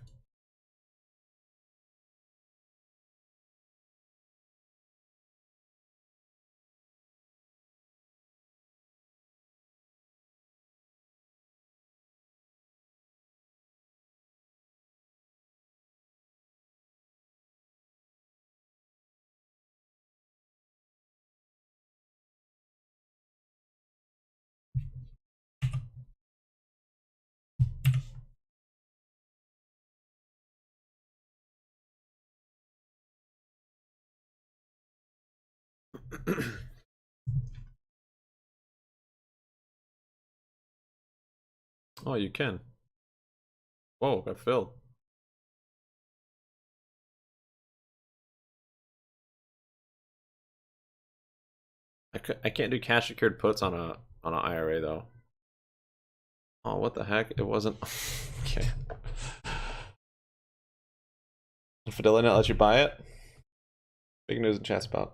Oh, you can. Whoa, got filled. I can't do cash secured puts on an IRA though. Oh, what the heck? It wasn't. Okay. Fidelity not let you buy it? Big news in chat spot.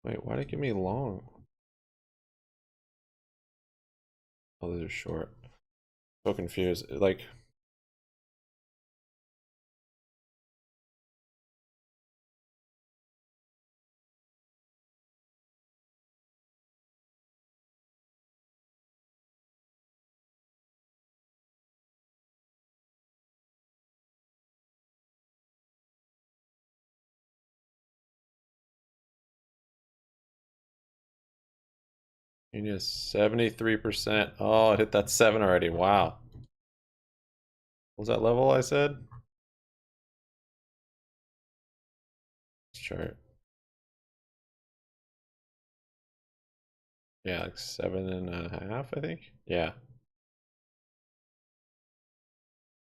Wait, why did it give me long? Oh, these are short. So confused. Like, you need 73%. Oh, I hit that 7 already. Wow. What was that level I said? Chart. Yeah, like 7.5, I think. Yeah.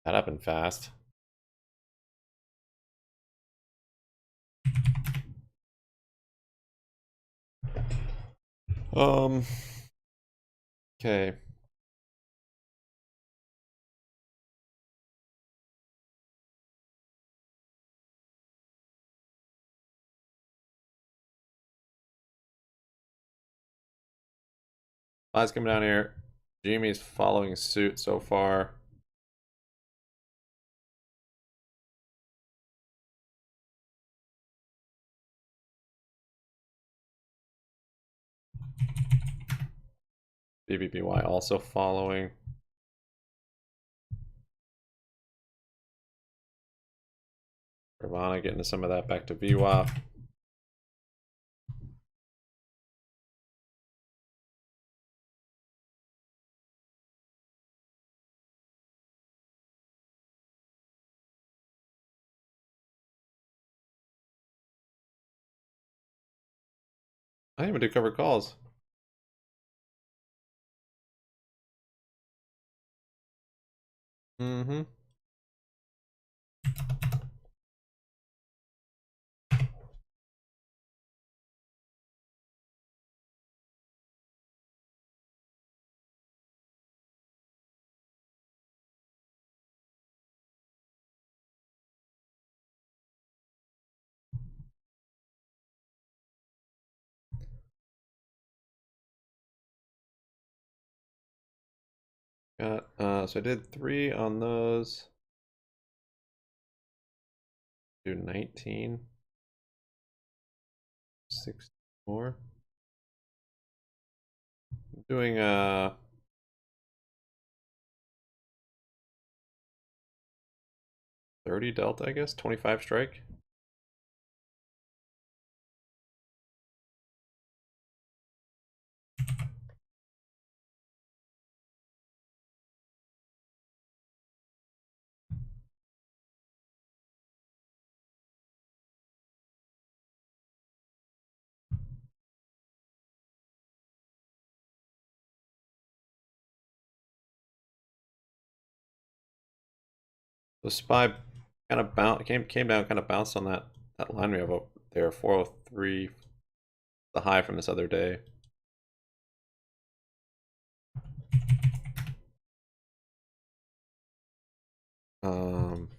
That happened fast. Okay. Lies coming down here. GME's following suit so far. BBBY also following. Nirvana getting some of that back to VWAP. I didn't even do covered calls. Mm-hmm. Got so I did 3 on those. Do 19. 6 more. I'm doing 30 delta, I guess. 25 strike. The SPY kind of came down, kind of bounced on that line we have up there, 403, the high from this other day. Um,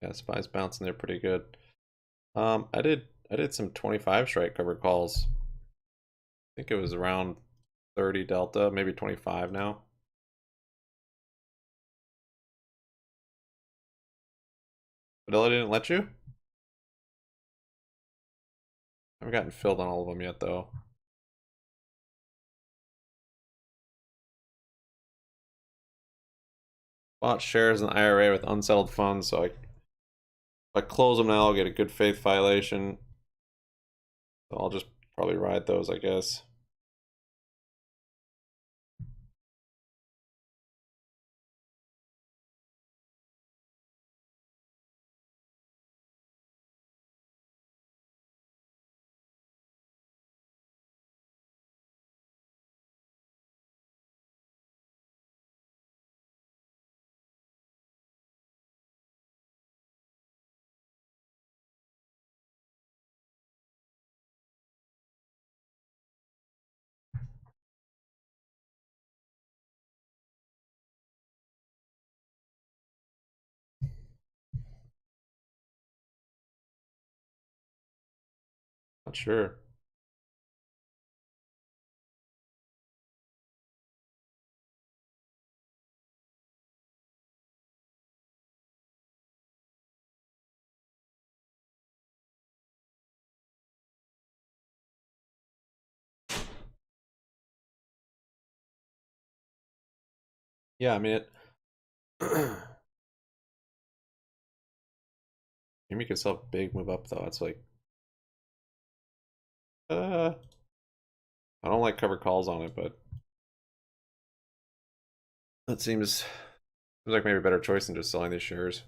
yeah, SPY's bouncing there pretty good. I did some 25 strike covered calls. I think it was around 30 delta, maybe 25 now. Fidelity didn't let you? I haven't gotten filled on all of them yet, though. Bought shares in the IRA with unsettled funds, so if I close them now, I'll get a good faith violation. So I'll just probably ride those, I guess. Not sure. Yeah, I mean it. Maybe you could still have a big move up though. It's like, I don't like covered calls on it, but that seems like maybe a better choice than just selling these shares.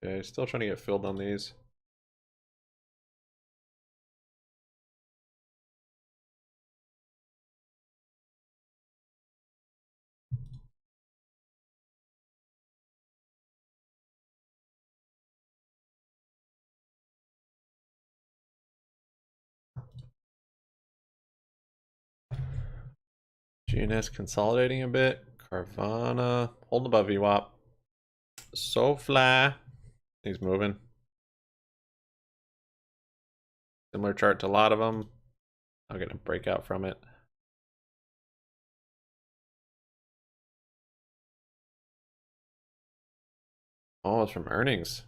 Okay, still trying to get filled on these. GNS consolidating a bit. Carvana holding above VWAP. SoFly. He's moving. Similar chart to a lot of them. I'm gonna break out from it. Oh, it's from earnings.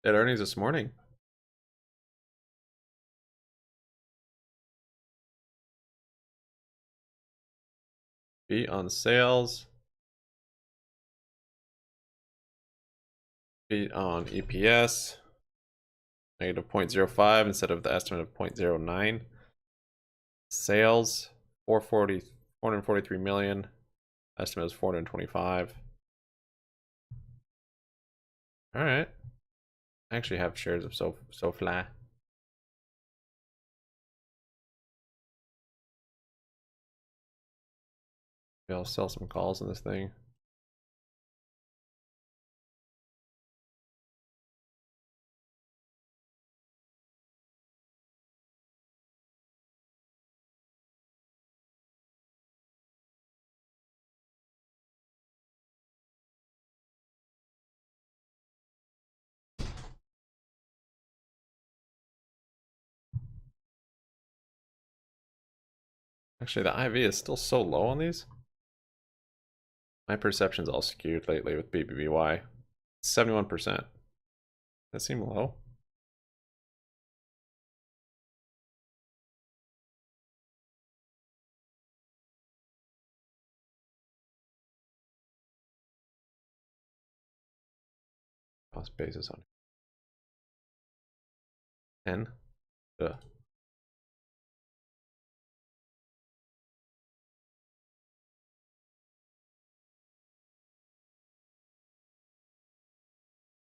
They had earnings this morning. Beat on sales. Beat on EPS. Negative 0.05 instead of the estimate of 0.09. Sales 443 million. Estimate is 425. All right. I actually have shares of SoFly. Maybe I'll sell some calls in this thing. Actually, the IV is still so low on these. My perception's all skewed lately with BBBY. 71%. That seemed low. Cost basis on 10. Ugh.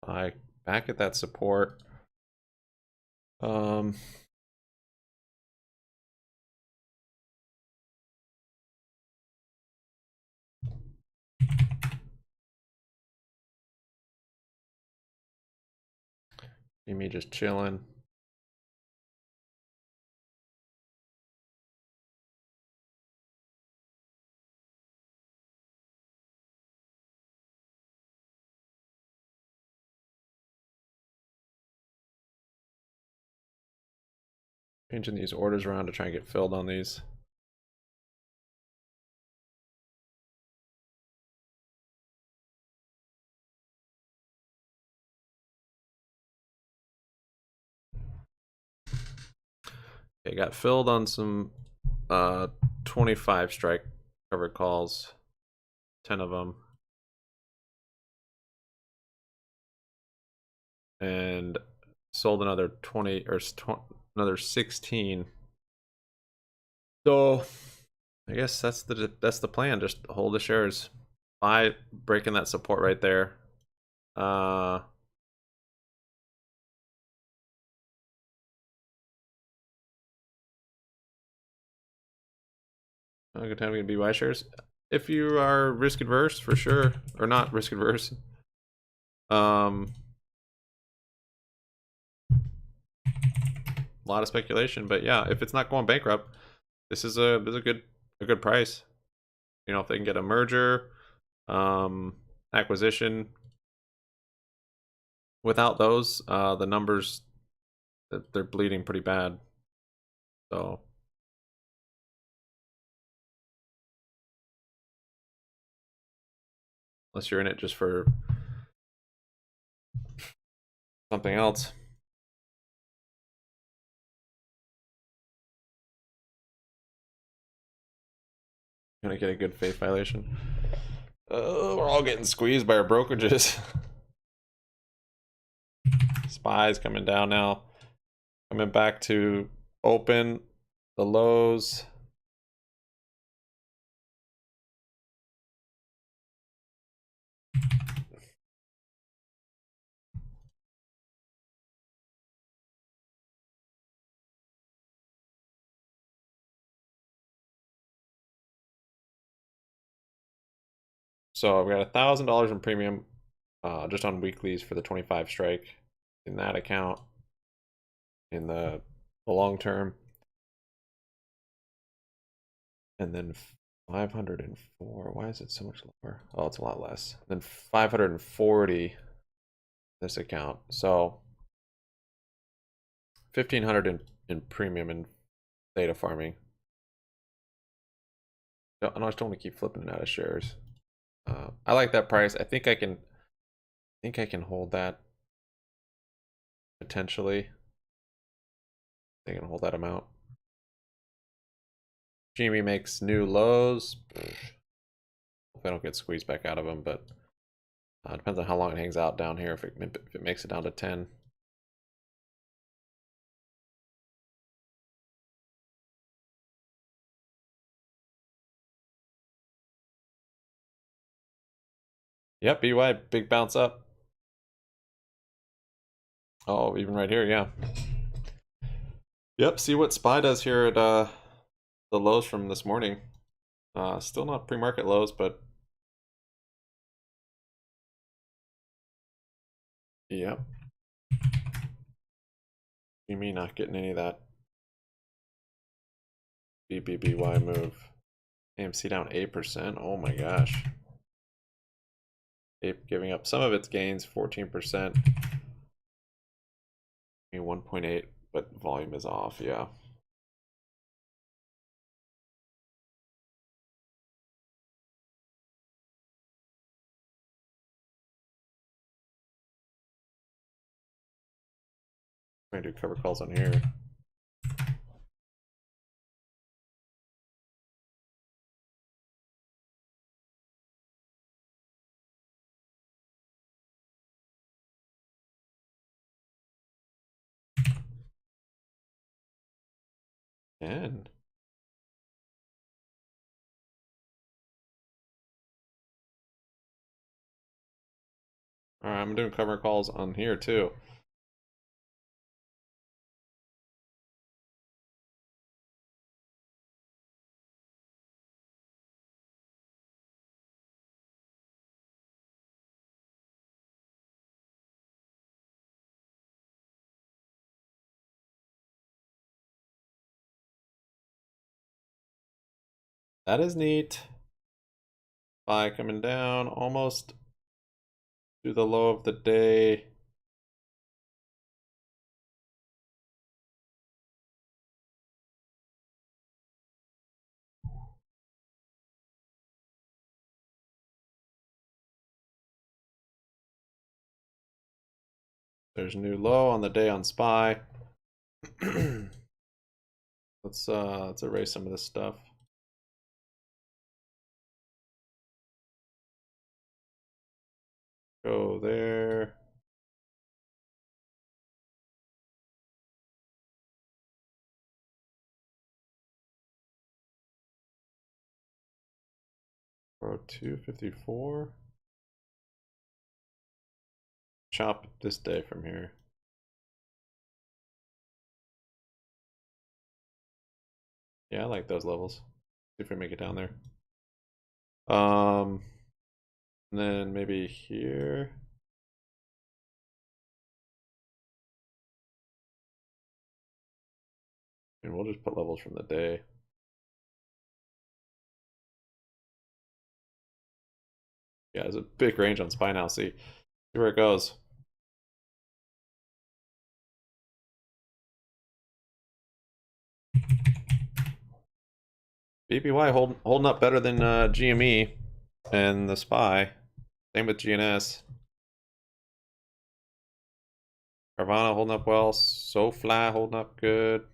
I back at that support. Um, See me just chilling. Changing these orders around to try and get filled on these. Okay, got filled on some 25 strike covered calls, 10 of them. And sold another 20 or another 16. So I guess that's the plan. Just hold the shares. Buy, breaking that support right there. A good time to get BBBY shares. If you are risk adverse, for sure, or not risk adverse. A lot of speculation, but yeah, if it's not going bankrupt, this is a good price. You know, if they can get a merger, acquisition. Without those, the numbers, they're bleeding pretty bad. So unless you're in it just for something else. Gonna get a good faith violation. Oh, we're all getting squeezed by our brokerages. SPY's coming down now. Coming back to open the lows. So I've got $1,000 in premium just on weeklies for the 25 strike in that account in the long term. And then 504. Why is it so much lower? Oh, it's a lot less. Then 540 this account. So 1,500 in premium and data farming. No, I just don't want to keep flipping it out of shares. I like that price. I think I can hold that potentially. I can hold that amount. GME makes new lows. Hope I don't get squeezed back out of them, but depends on how long it hangs out down here. If it makes it down to 10. Yep, BY, big bounce up. Oh, even right here, yeah. Yep, see what SPY does here at the lows from this morning. Still not pre-market lows, but yep. You mean not getting any of that BBBY move. AMC down 8%. Oh my gosh. Ape giving up some of its gains, 14%. 1.8, but volume is off, yeah. I'm gonna do cover calls on here. And all right, I'm doing cover calls on here too. That is neat. SPY coming down almost to the low of the day. There's a new low on the day on SPY. Let's erase some of this stuff. Go there. Pro 254. Chop this day from here. Yeah, I like those levels. See if we make it down there. And then maybe here. And we'll just put levels from the day. Yeah, there's a big range on SPY now. See where it goes. BBY holding up better than GME and the SPY. Same with GNS. Carvana holding up well. SoFi holding up good.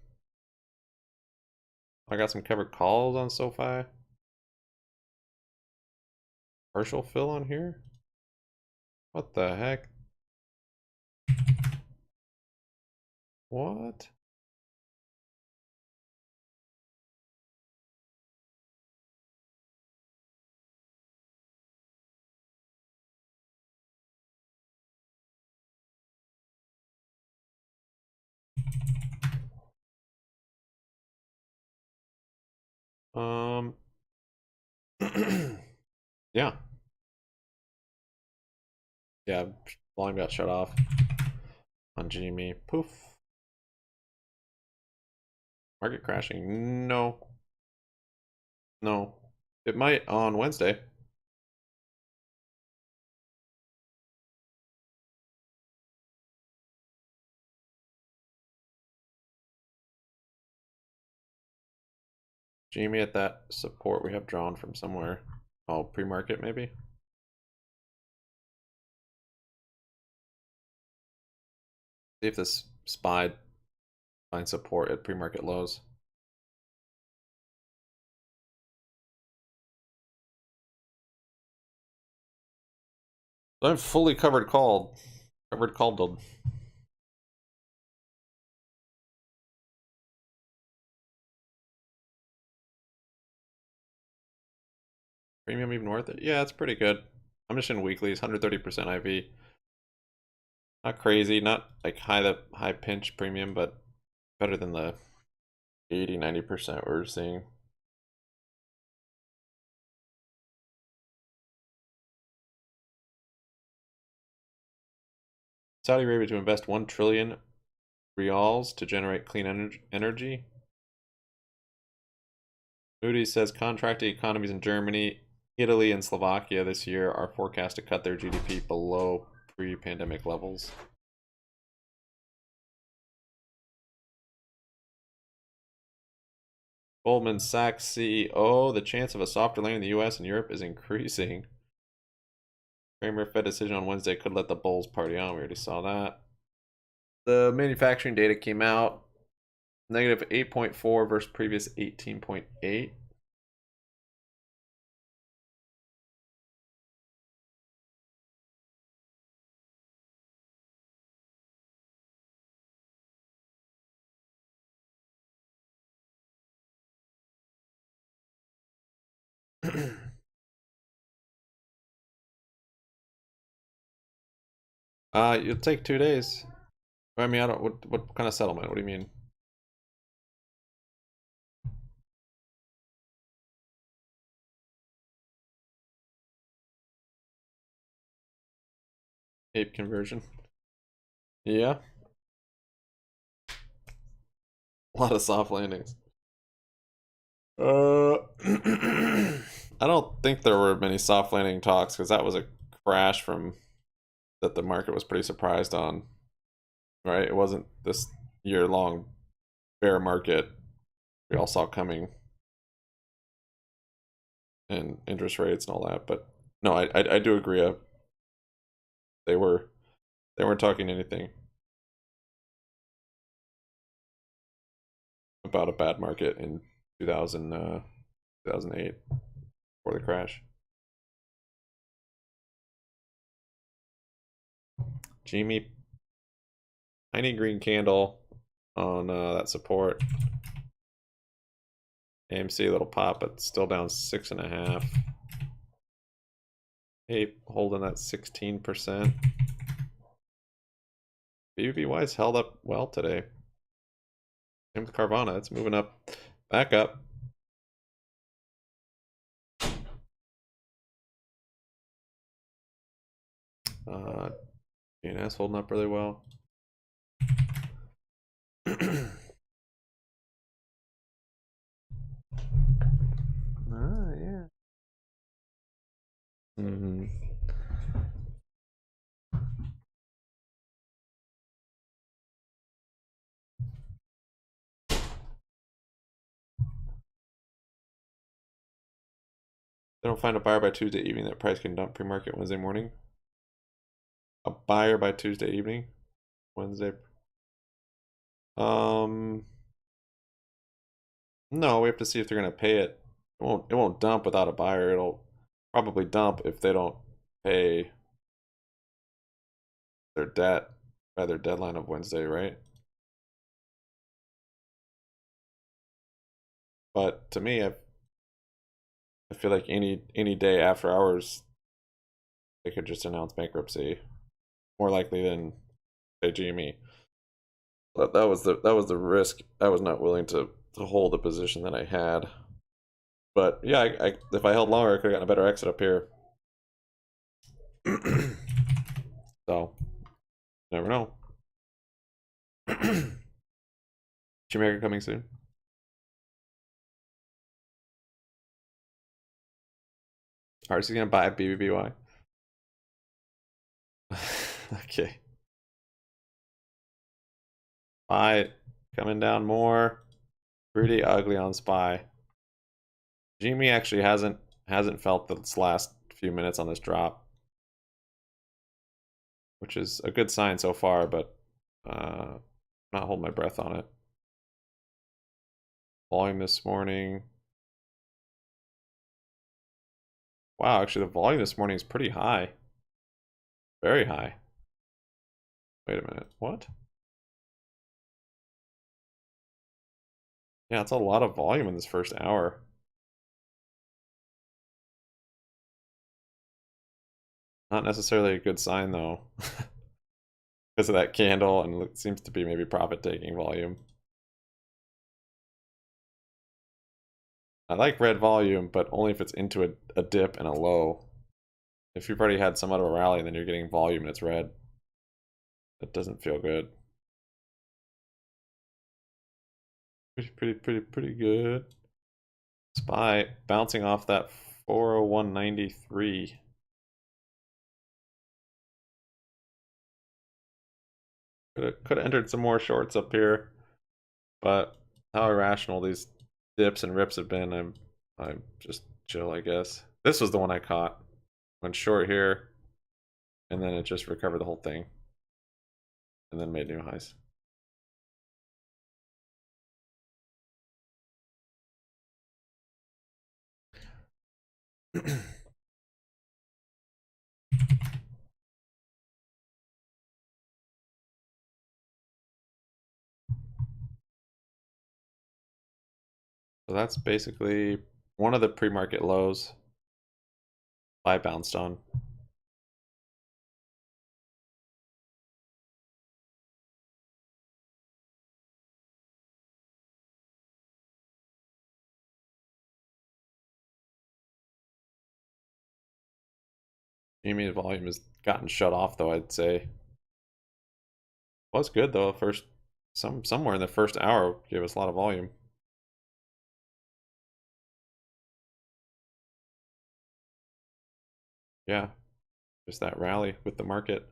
I got some covered calls on SoFi. Partial fill on here? What the heck? What? Yeah. Yeah, volume got shut off on GME. Poof. Market crashing. No. No. It might on Wednesday. GME at that support we have drawn from somewhere. Oh, pre-market maybe? See if this SPY finds support at pre-market lows. I'm fully covered called. Covered called. Premium even worth it? Yeah, it's pretty good. I'm just in weeklies, 130% IV. Not crazy, not like high pinch premium, but better than the 80-90% we're seeing. Saudi Arabia to invest 1 trillion reals to generate clean energy. Moody's says contracting economies in Germany, Italy, and Slovakia this year are forecast to cut their GDP below pre-pandemic levels. Goldman Sachs CEO, the chance of a softer landing in the US and Europe is increasing. Kramer Fed decision on Wednesday could let the bulls party on. We already saw that. The manufacturing data came out. Negative 8.4 versus previous 18.8. It'll take 2 days. I mean, I don't. What kind of settlement? What do you mean? Ape conversion. Yeah. A lot of soft landings. I don't think there were many soft landing talks because that was a crash from that the market was pretty surprised on, right? It wasn't this year-long bear market we all saw coming and interest rates and all that. But no, I do agree. They were they weren't talking anything about a bad market in 2000, 2008 before the crash. GME, tiny green candle on that support. AMC a little pop, but still down 6.5. Hey, holding that 16%. BBBY's held up well today. Same with Carvana, it's moving up, back up. GNS holding up really well. Yeah. Mm-hmm. They don't find a buyer by Tuesday evening, that price can dump pre-market Wednesday morning. A buyer by Tuesday evening, Wednesday. No, we have to see if they're gonna pay it. It won't dump without a buyer. It'll probably dump if they don't pay their debt by their deadline of Wednesday, right? But to me, I feel like any day after hours, they could just announce bankruptcy, more likely than say GME. But that was the risk. I was not willing to hold the position that I had. But yeah, if I held longer, I could have gotten a better exit up here. So, never know. America coming soon. RC gonna buy BBBY. Okay. SPY coming down more. Pretty ugly on SPY. GME actually hasn't felt this last few minutes on this drop, which is a good sign so far, but not hold my breath on it. Volume this morning. Wow, actually the volume this morning is pretty high. Very high. Wait a minute, what? Yeah, it's a lot of volume in this first hour. Not necessarily a good sign though. Because of that candle, and it seems to be maybe profit taking volume. I like red volume, but only if it's into a dip and a low. If you've already had somewhat of a rally, then you're getting volume and it's red. That doesn't feel good. Pretty good. SPY bouncing off that 401.93. Could have entered some more shorts up here, but how irrational these dips and rips have been, I'm just chill, I guess. This was the one I caught. Went short here, and then it just recovered the whole thing, and then made new highs. So that's basically one of the pre-market lows I bounced on. GME volume has gotten shut off though, I'd say. Was good though. Somewhere in the first hour gave us a lot of volume. yeah, just that rally with the market.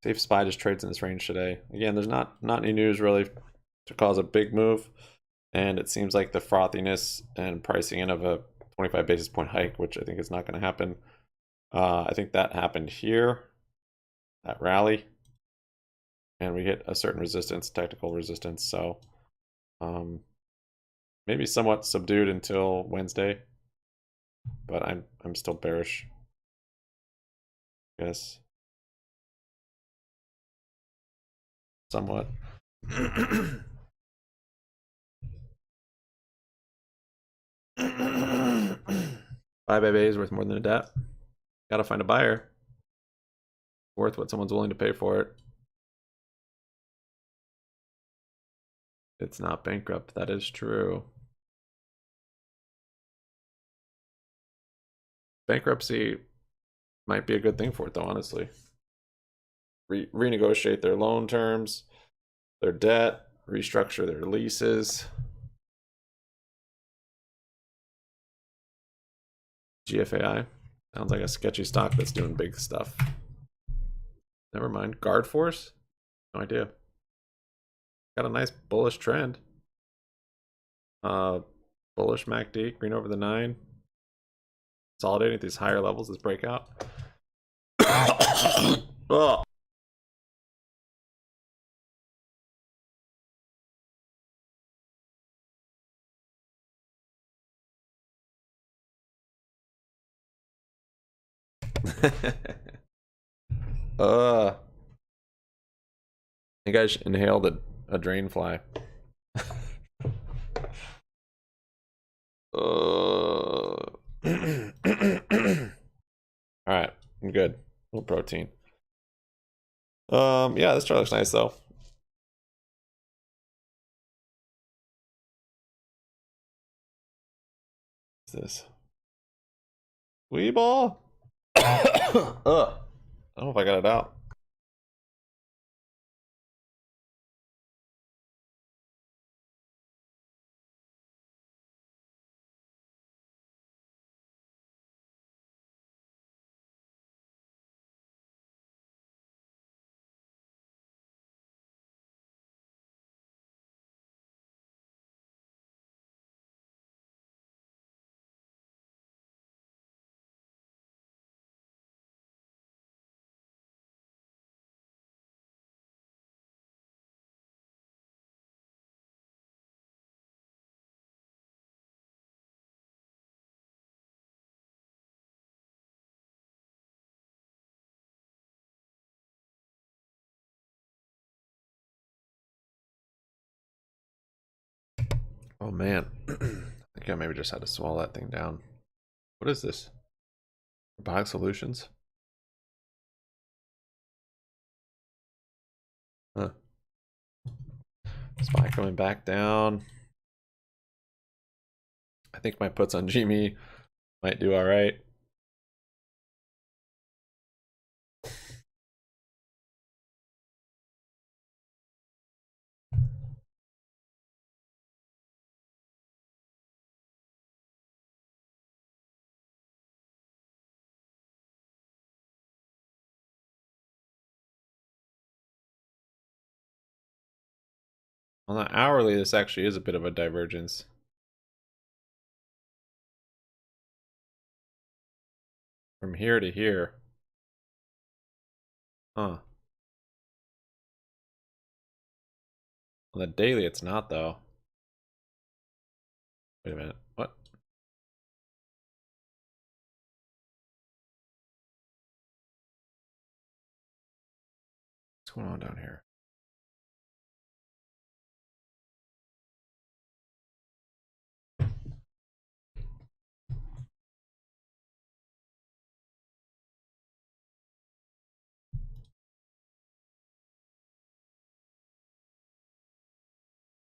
Safe SPY just trades in this range today. Again, there's not any news really to cause a big move, and it seems like the frothiness and pricing in of a 25 basis point hike, which I think is not going to happen. I think that happened here, that rally, and we hit a certain resistance, technical resistance. So maybe somewhat subdued until Wednesday, but I'm still bearish. Yes, somewhat. BBBY is worth more than a DAP. Gotta find a buyer. Worth what someone's willing to pay for it. It's not bankrupt. That is true. Bankruptcy might be a good thing for it, though, honestly. Renegotiate their loan terms, their debt, restructure their leases. GFAI sounds like a sketchy stock that's doing big stuff. Never mind. Guard Force? No idea. Got a nice bullish trend. Bullish MACD, green over the 9. Consolidating at these higher levels, this breakout. Oh. I think I inhaled a drain fly. All right, I'm good. A little protein. Yeah, this chart looks nice though. What's this? Weeball? Ugh. I don't know if I got it out. Oh man. I think I maybe just had to swallow that thing down. What is this? Robotic Solutions? Huh. SPY coming back down. I think my puts on GME might do all right. On the hourly, this actually is a bit of a divergence. From here to here. Huh. On the daily, it's not though. Wait a minute. What? What's going on down here?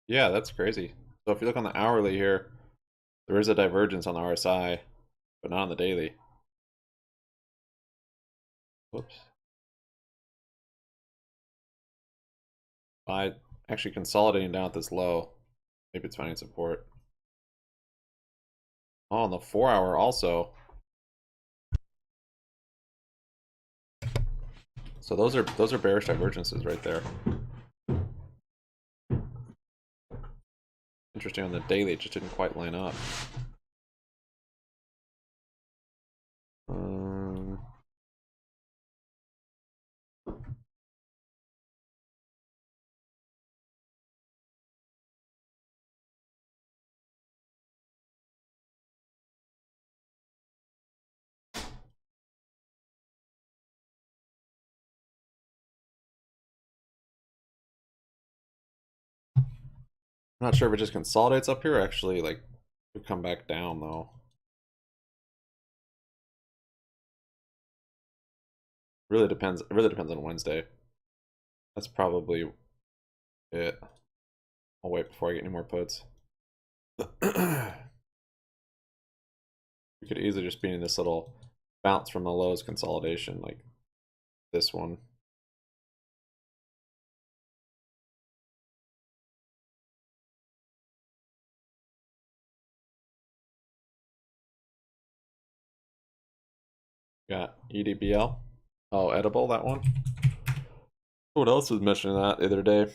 Yeah, that's crazy. So if you look on the hourly here, There is a divergence on the RSI, but not on the daily. Whoops. By actually consolidating down at this low, maybe it's finding support. Oh, on the 4-hour also. So those are bearish divergences right there. Interesting, on the daily, it just didn't quite line up. I'm not sure if it just consolidates up here or actually like would come back down though. Really depends. It really depends on Wednesday. That's probably it. I'll wait before I get any more puts. We could easily just be in this little bounce from the lows consolidation, like this one. Got EDBL. Oh, edible, that one. What else was mentioning that the other day?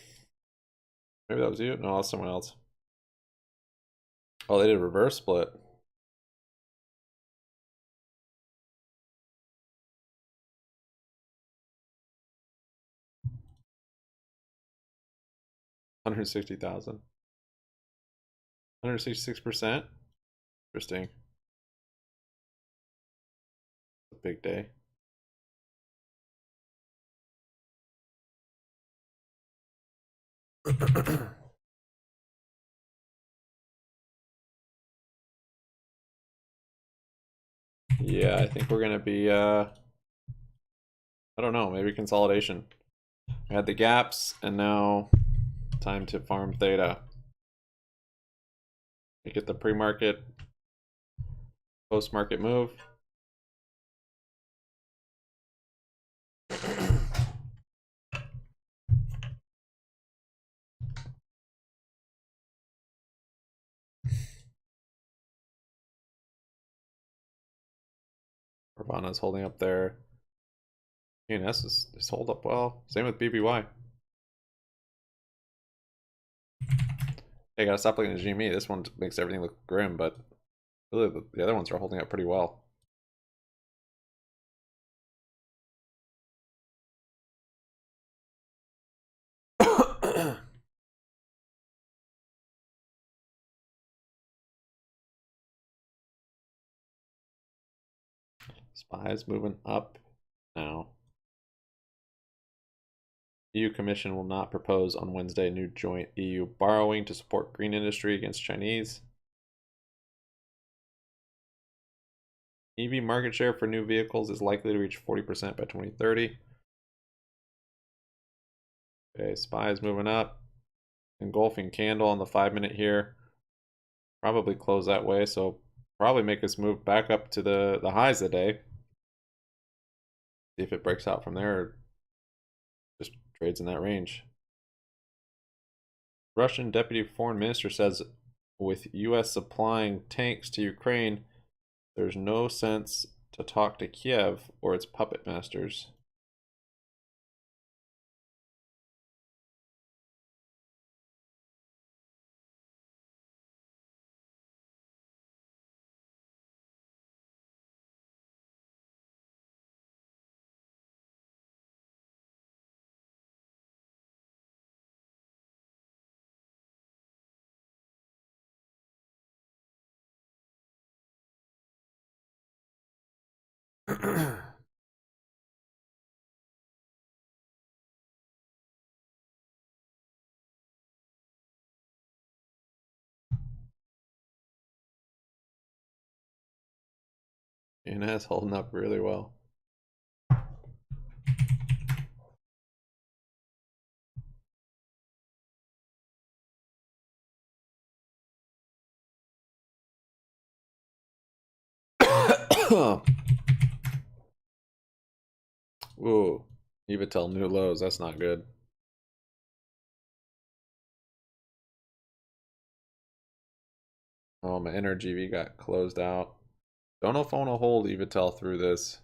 Maybe that was you? No, that was someone else. Oh, they did a reverse split. $160,000. 166%. Interesting. A big day. Yeah, I think we're gonna be I don't know, maybe consolidation. We had the gaps and now time to farm theta. We get the pre-market, post-market move. Ravana's holding up there. GNS is hold up well. Same with BBY. Hey, gotta stop looking at GME. This one makes everything look grim, but really the other ones are holding up pretty well. SPY is moving up now. EU Commission will not propose on Wednesday new joint EU borrowing to support green industry against Chinese. EV market share for new vehicles is likely to reach 40% by 2030. Okay, SPY is moving up. Engulfing candle on the 5-minute here. Probably close that way, so probably make us move back up to the highs of the day. See if it breaks out from there. Just trades in that range. Russian deputy foreign minister says with US supplying tanks to Ukraine, there's no sense to talk to Kiev or its puppet masters. GNS holding up really well. Ooh, Evitel new lows. That's not good. Oh, my energy V got closed out. Don't know if I want to hold Evitel through this.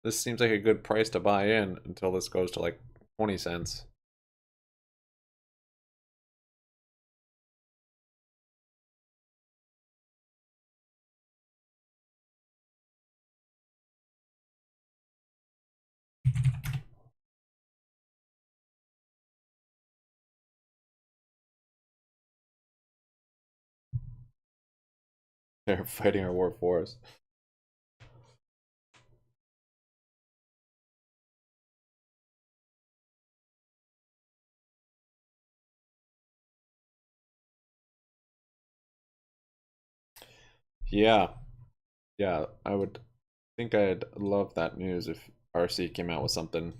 This seems like a good price to buy in until this goes to like 20 cents. They're fighting our war for us. Yeah, yeah, I would think I'd love that news if RC came out with something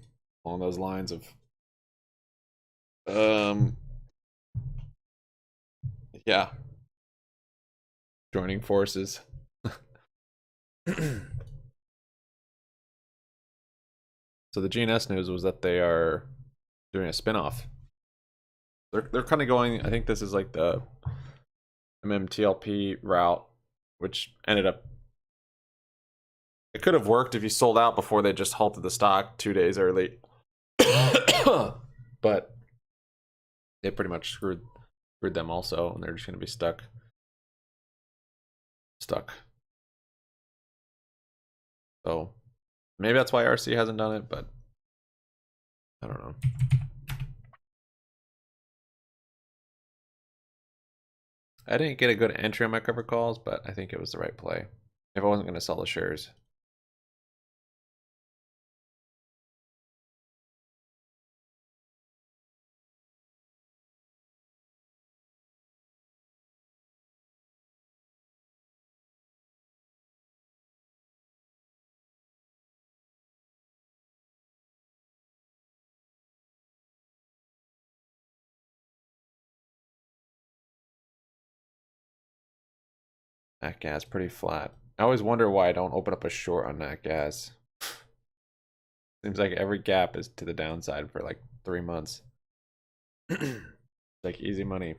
along those lines of um yeah, joining forces. So the GNS news was that they are doing a spin-off. They're kind of going, I think this is like the MMTLP route, which ended up, it could have worked if you sold out before they just halted the stock 2 days early. But they pretty much screwed them also, and they're just going to be stuck. So maybe that's why RC hasn't done it, but I don't know. I didn't get a good entry on my cover calls, but I think it was the right play if I wasn't going to sell the shares. Nat gas pretty flat. I always wonder why I don't open up a short on nat gas. Seems like every gap is to the downside for like 3 months. Like easy money.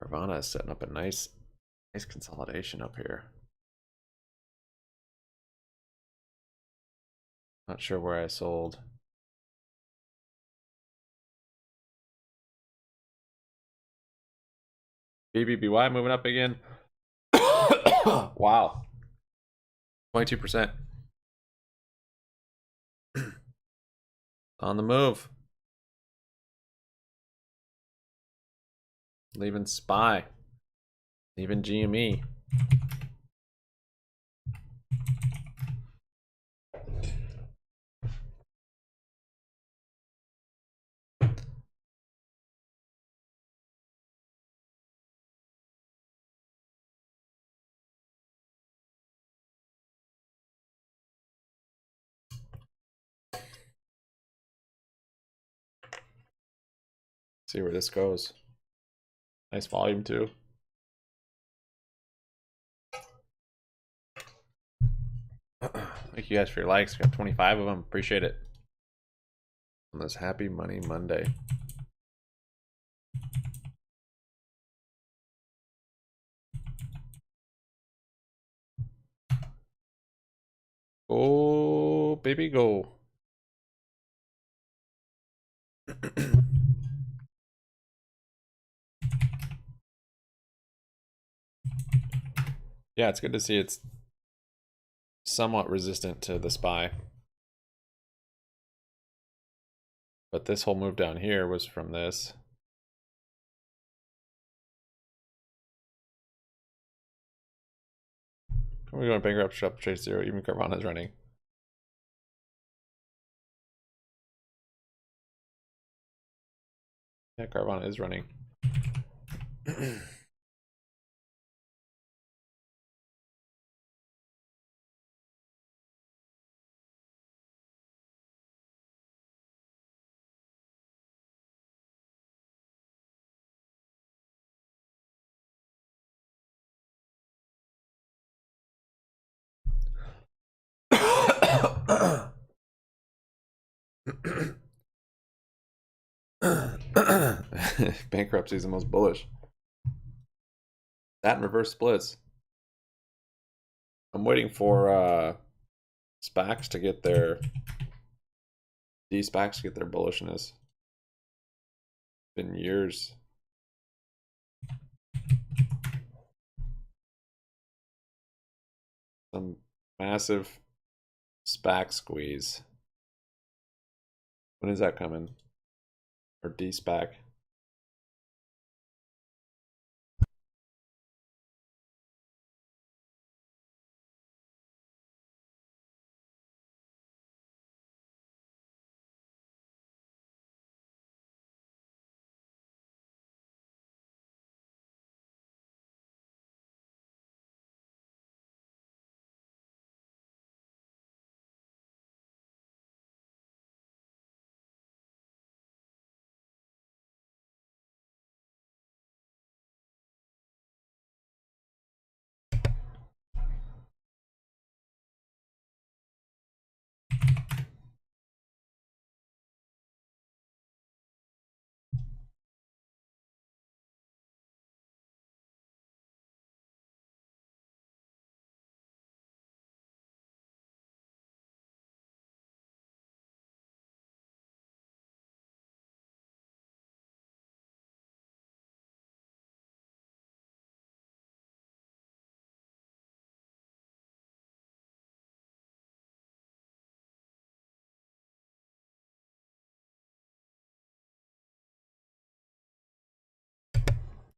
Nirvana is setting up a nice consolidation up here. Not sure where I sold. BBBY moving up again. Wow. 22%. On the move. Leaving SPY. Leaving GME. See where this goes. Nice volume too. Thank you guys for your likes. We got 25 of them. Appreciate it. On this Happy Money Monday. Oh, baby, go. Yeah, it's good to see it's somewhat resistant to the SPY. But this whole move down here was from this. We're going bankrupt, shut up, trade zero. Even Carvana's running. Yeah, Carvana is running. Bankruptcy is the most bullish. That and reverse splits. I'm waiting for SPACs to get their D-SPACs to get their bullishness. Been years. Some massive SPAC squeeze. When is that coming? Or D-SPAC?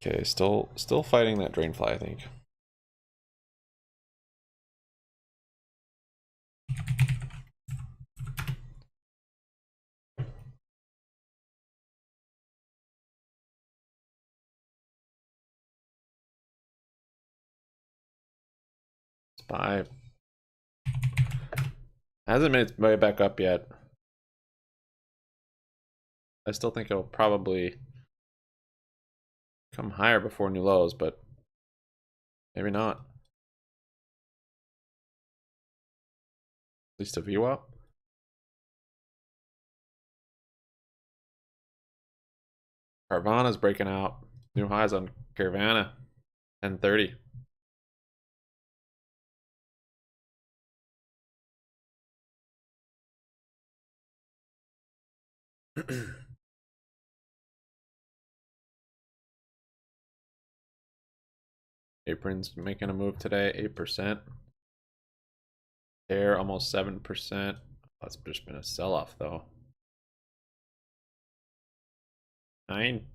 Okay, still fighting that drainfly, I think. SPY hasn't made its way back up yet. I still think it'll probably come higher before new lows, but maybe not. At least a VWAP. Carvana's breaking out. New highs on Carvana. 1030. Apron's making a move today, 8%. Air almost 7%. That's just been a sell-off though. 9's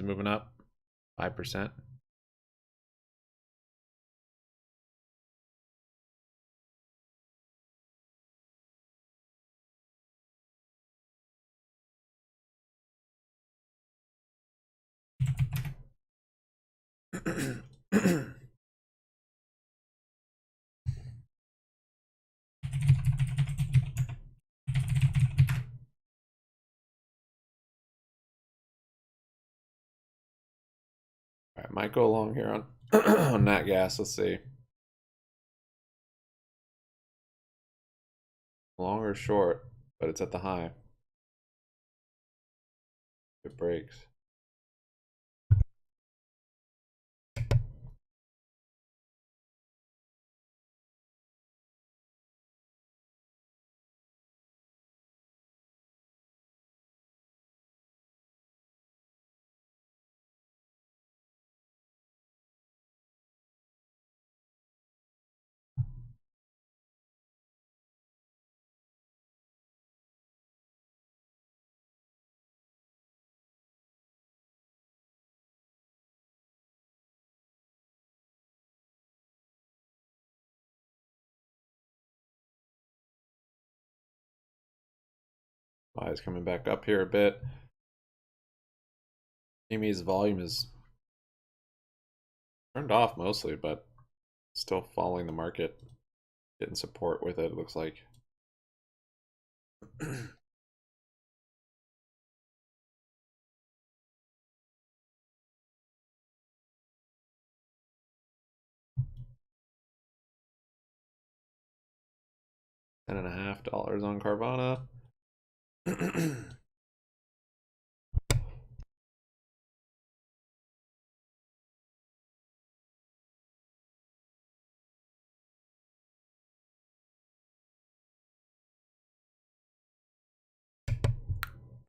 moving up 5%. Alright, might go long here on on nat gas. Let's see. Long or short, but it's at the high. It breaks. Why is coming back up here a bit. GME's volume is turned off mostly, but still following the market, getting support with it, it looks like. $10.50 on Carvana.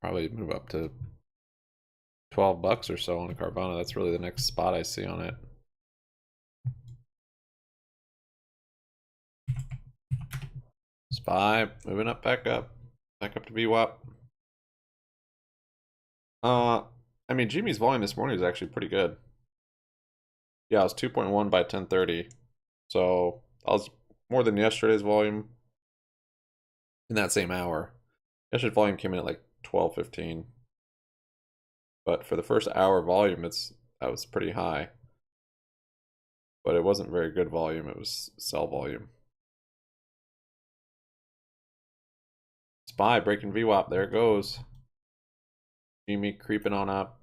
Probably move up to $12 or so on Carvana. That's really the next spot I see on it. SPY moving up, back up to VWAP. I mean, Jimmy's volume this morning is actually pretty good. Yeah, it was 2.1 by 10:30, so I was more than yesterday's volume in that same hour. Yesterday's volume came in at like 12:15, but for the first hour volume, that was pretty high. But it wasn't very good volume. It was sell volume. SPY breaking VWAP. There it goes. Jimmy creeping on up.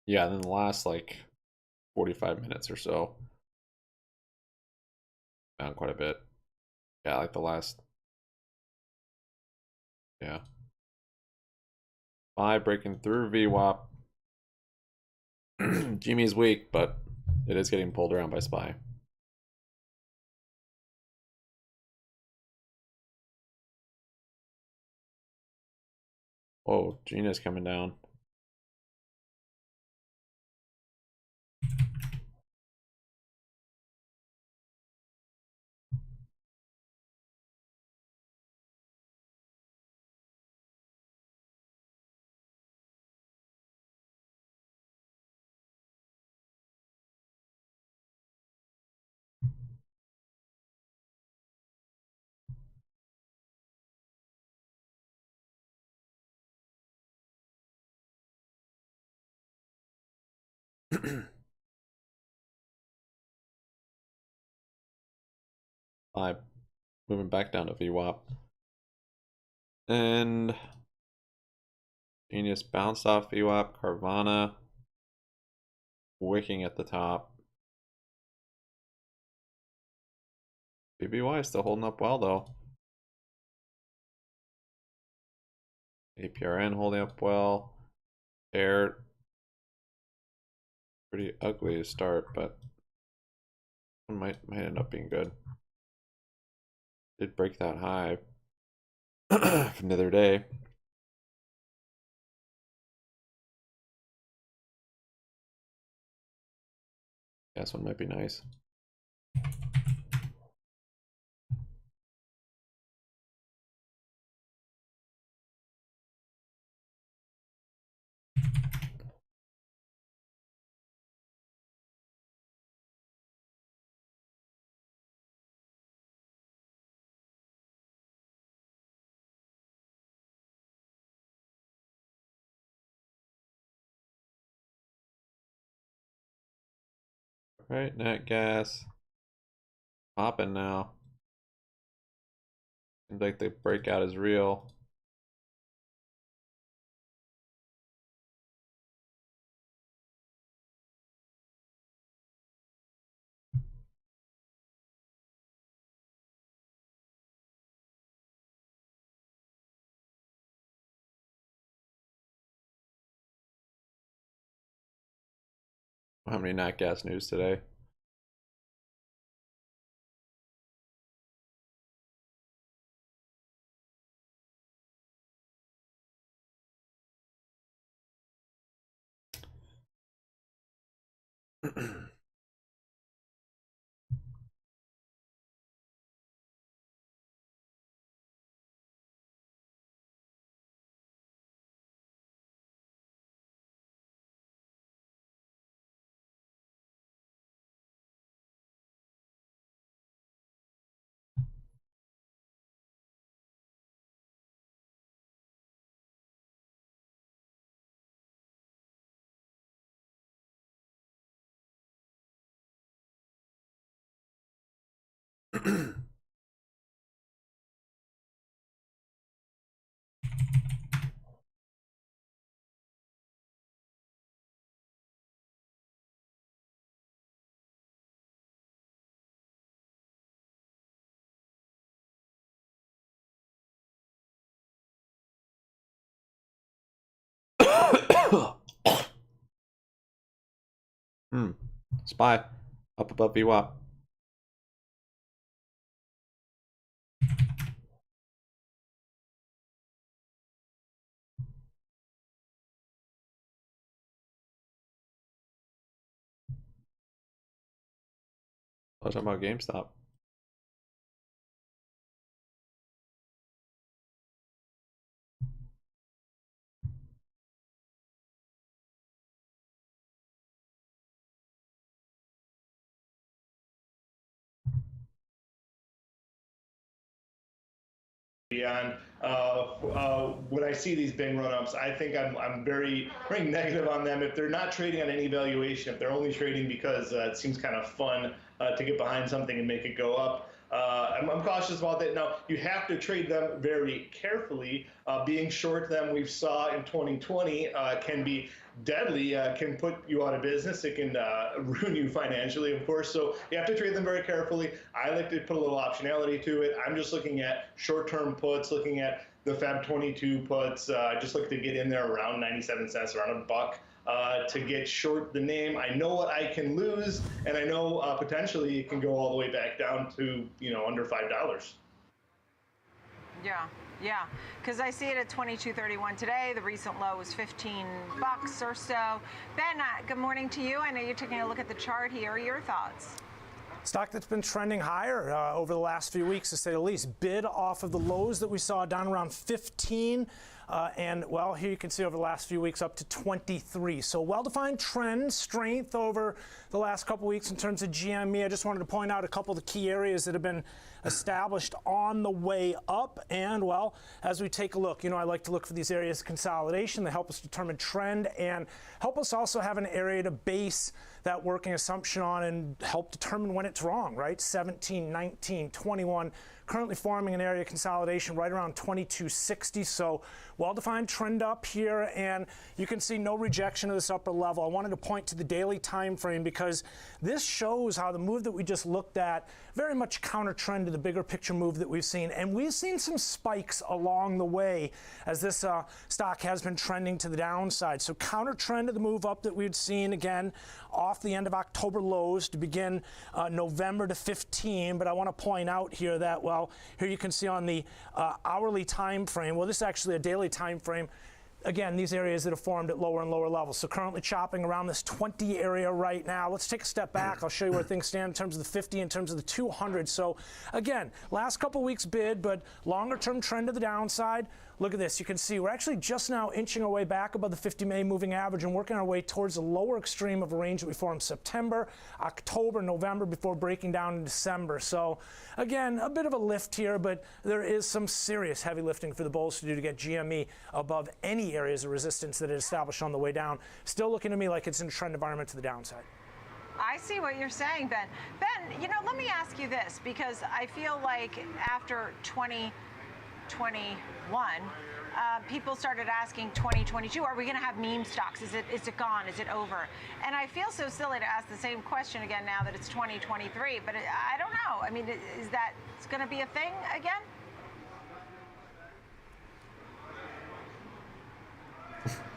Yeah, and then the last like 45 minutes or so, down quite a bit. Yeah, like the last, yeah. SPY breaking through VWAP. Jimmy's weak, but it is getting pulled around by SPY. Oh, GNS coming down. SPY moving back down to VWAP. And Genius bounced off VWAP. Carvana wicking at the top. BBBY still holding up well though. APRN holding up well. Air pretty ugly to start, but one might end up being good. Did break that high from the other day. Yeah, this one might be nice. All right, nat gas popping now. Seems like the breakout is real. How many nat gas news today? SPY up above VWAP. I was talking about GameStop. Beyond when I see these big run-ups, I think I'm very negative on them. If they're not trading on any valuation, if they're only trading because it seems kind of fun to get behind something and make it go up, I'm cautious about that. Now, you have to trade them very carefully. Being short them, we saw in 2020, can be deadly, can put you out of business. It can ruin you financially, of course. So you have to trade them very carefully. I like to put a little optionality to it. I'm just looking at short-term puts, looking at the Feb 22 puts. I just look to get in there around 97 cents, around $1, to get short the name. I know what I can lose, and I know potentially it can go all the way back down to, under $5. Yeah, because I see it at 22.31 today. The recent low was $15 or so. Ben, good morning to you. I know you're taking a look at the chart here. Your thoughts? Stock that's been trending higher over the last few weeks, to say the least. Bid off of the lows that we saw down around 15. And, well, here you can see over the last few weeks up to 23. So well-defined trend, strength over the last couple weeks in terms of GME. I just wanted to point out a couple of the key areas that have been established on the way up. And, well, as we take a look, I like to look for these areas of consolidation. They help us determine trend and help us also have an area to base that working assumption on and help determine when it's wrong, right? 17, 19, 21. Currently forming an area of consolidation right around 2260. So well-defined trend up here, and you can see no rejection of this upper level. I wanted to point to the daily time frame because this shows how the move that we just looked at very much counter trend to the bigger picture move that we've seen. And we've seen some spikes along the way as this stock has been trending to the downside. So counter trend to the move up that we'd seen again off the end of October lows to begin November to 15. But I want to point out here that, well, here you can see on the hourly time frame, well, this is actually a daily time frame. Again, these areas that have formed at lower and lower levels. So currently chopping around this 20 area right now. Let's take a step back. I'll show you where things stand in terms of the 50, in terms of the 200. So again, last couple weeks bid, but longer term trend to the downside. Look at this. You can see we're actually just now inching our way back above the 50-day moving average and working our way towards the lower extreme of a range that we formed September, October, November before breaking down in December. So again, a bit of a lift here, but there is some serious heavy lifting for the bulls to do to get GME above any areas of resistance that it established on the way down. Still looking to me like it's in a trend environment to the downside. I see what you're saying, Ben. Ben, let me ask you this, because I feel like after 2021, people started asking 2022, are we going to have meme stocks? Is it gone? Is it over? And I feel so silly to ask the same question again now that it's 2023, but I don't know. I mean, is that going to be a thing again?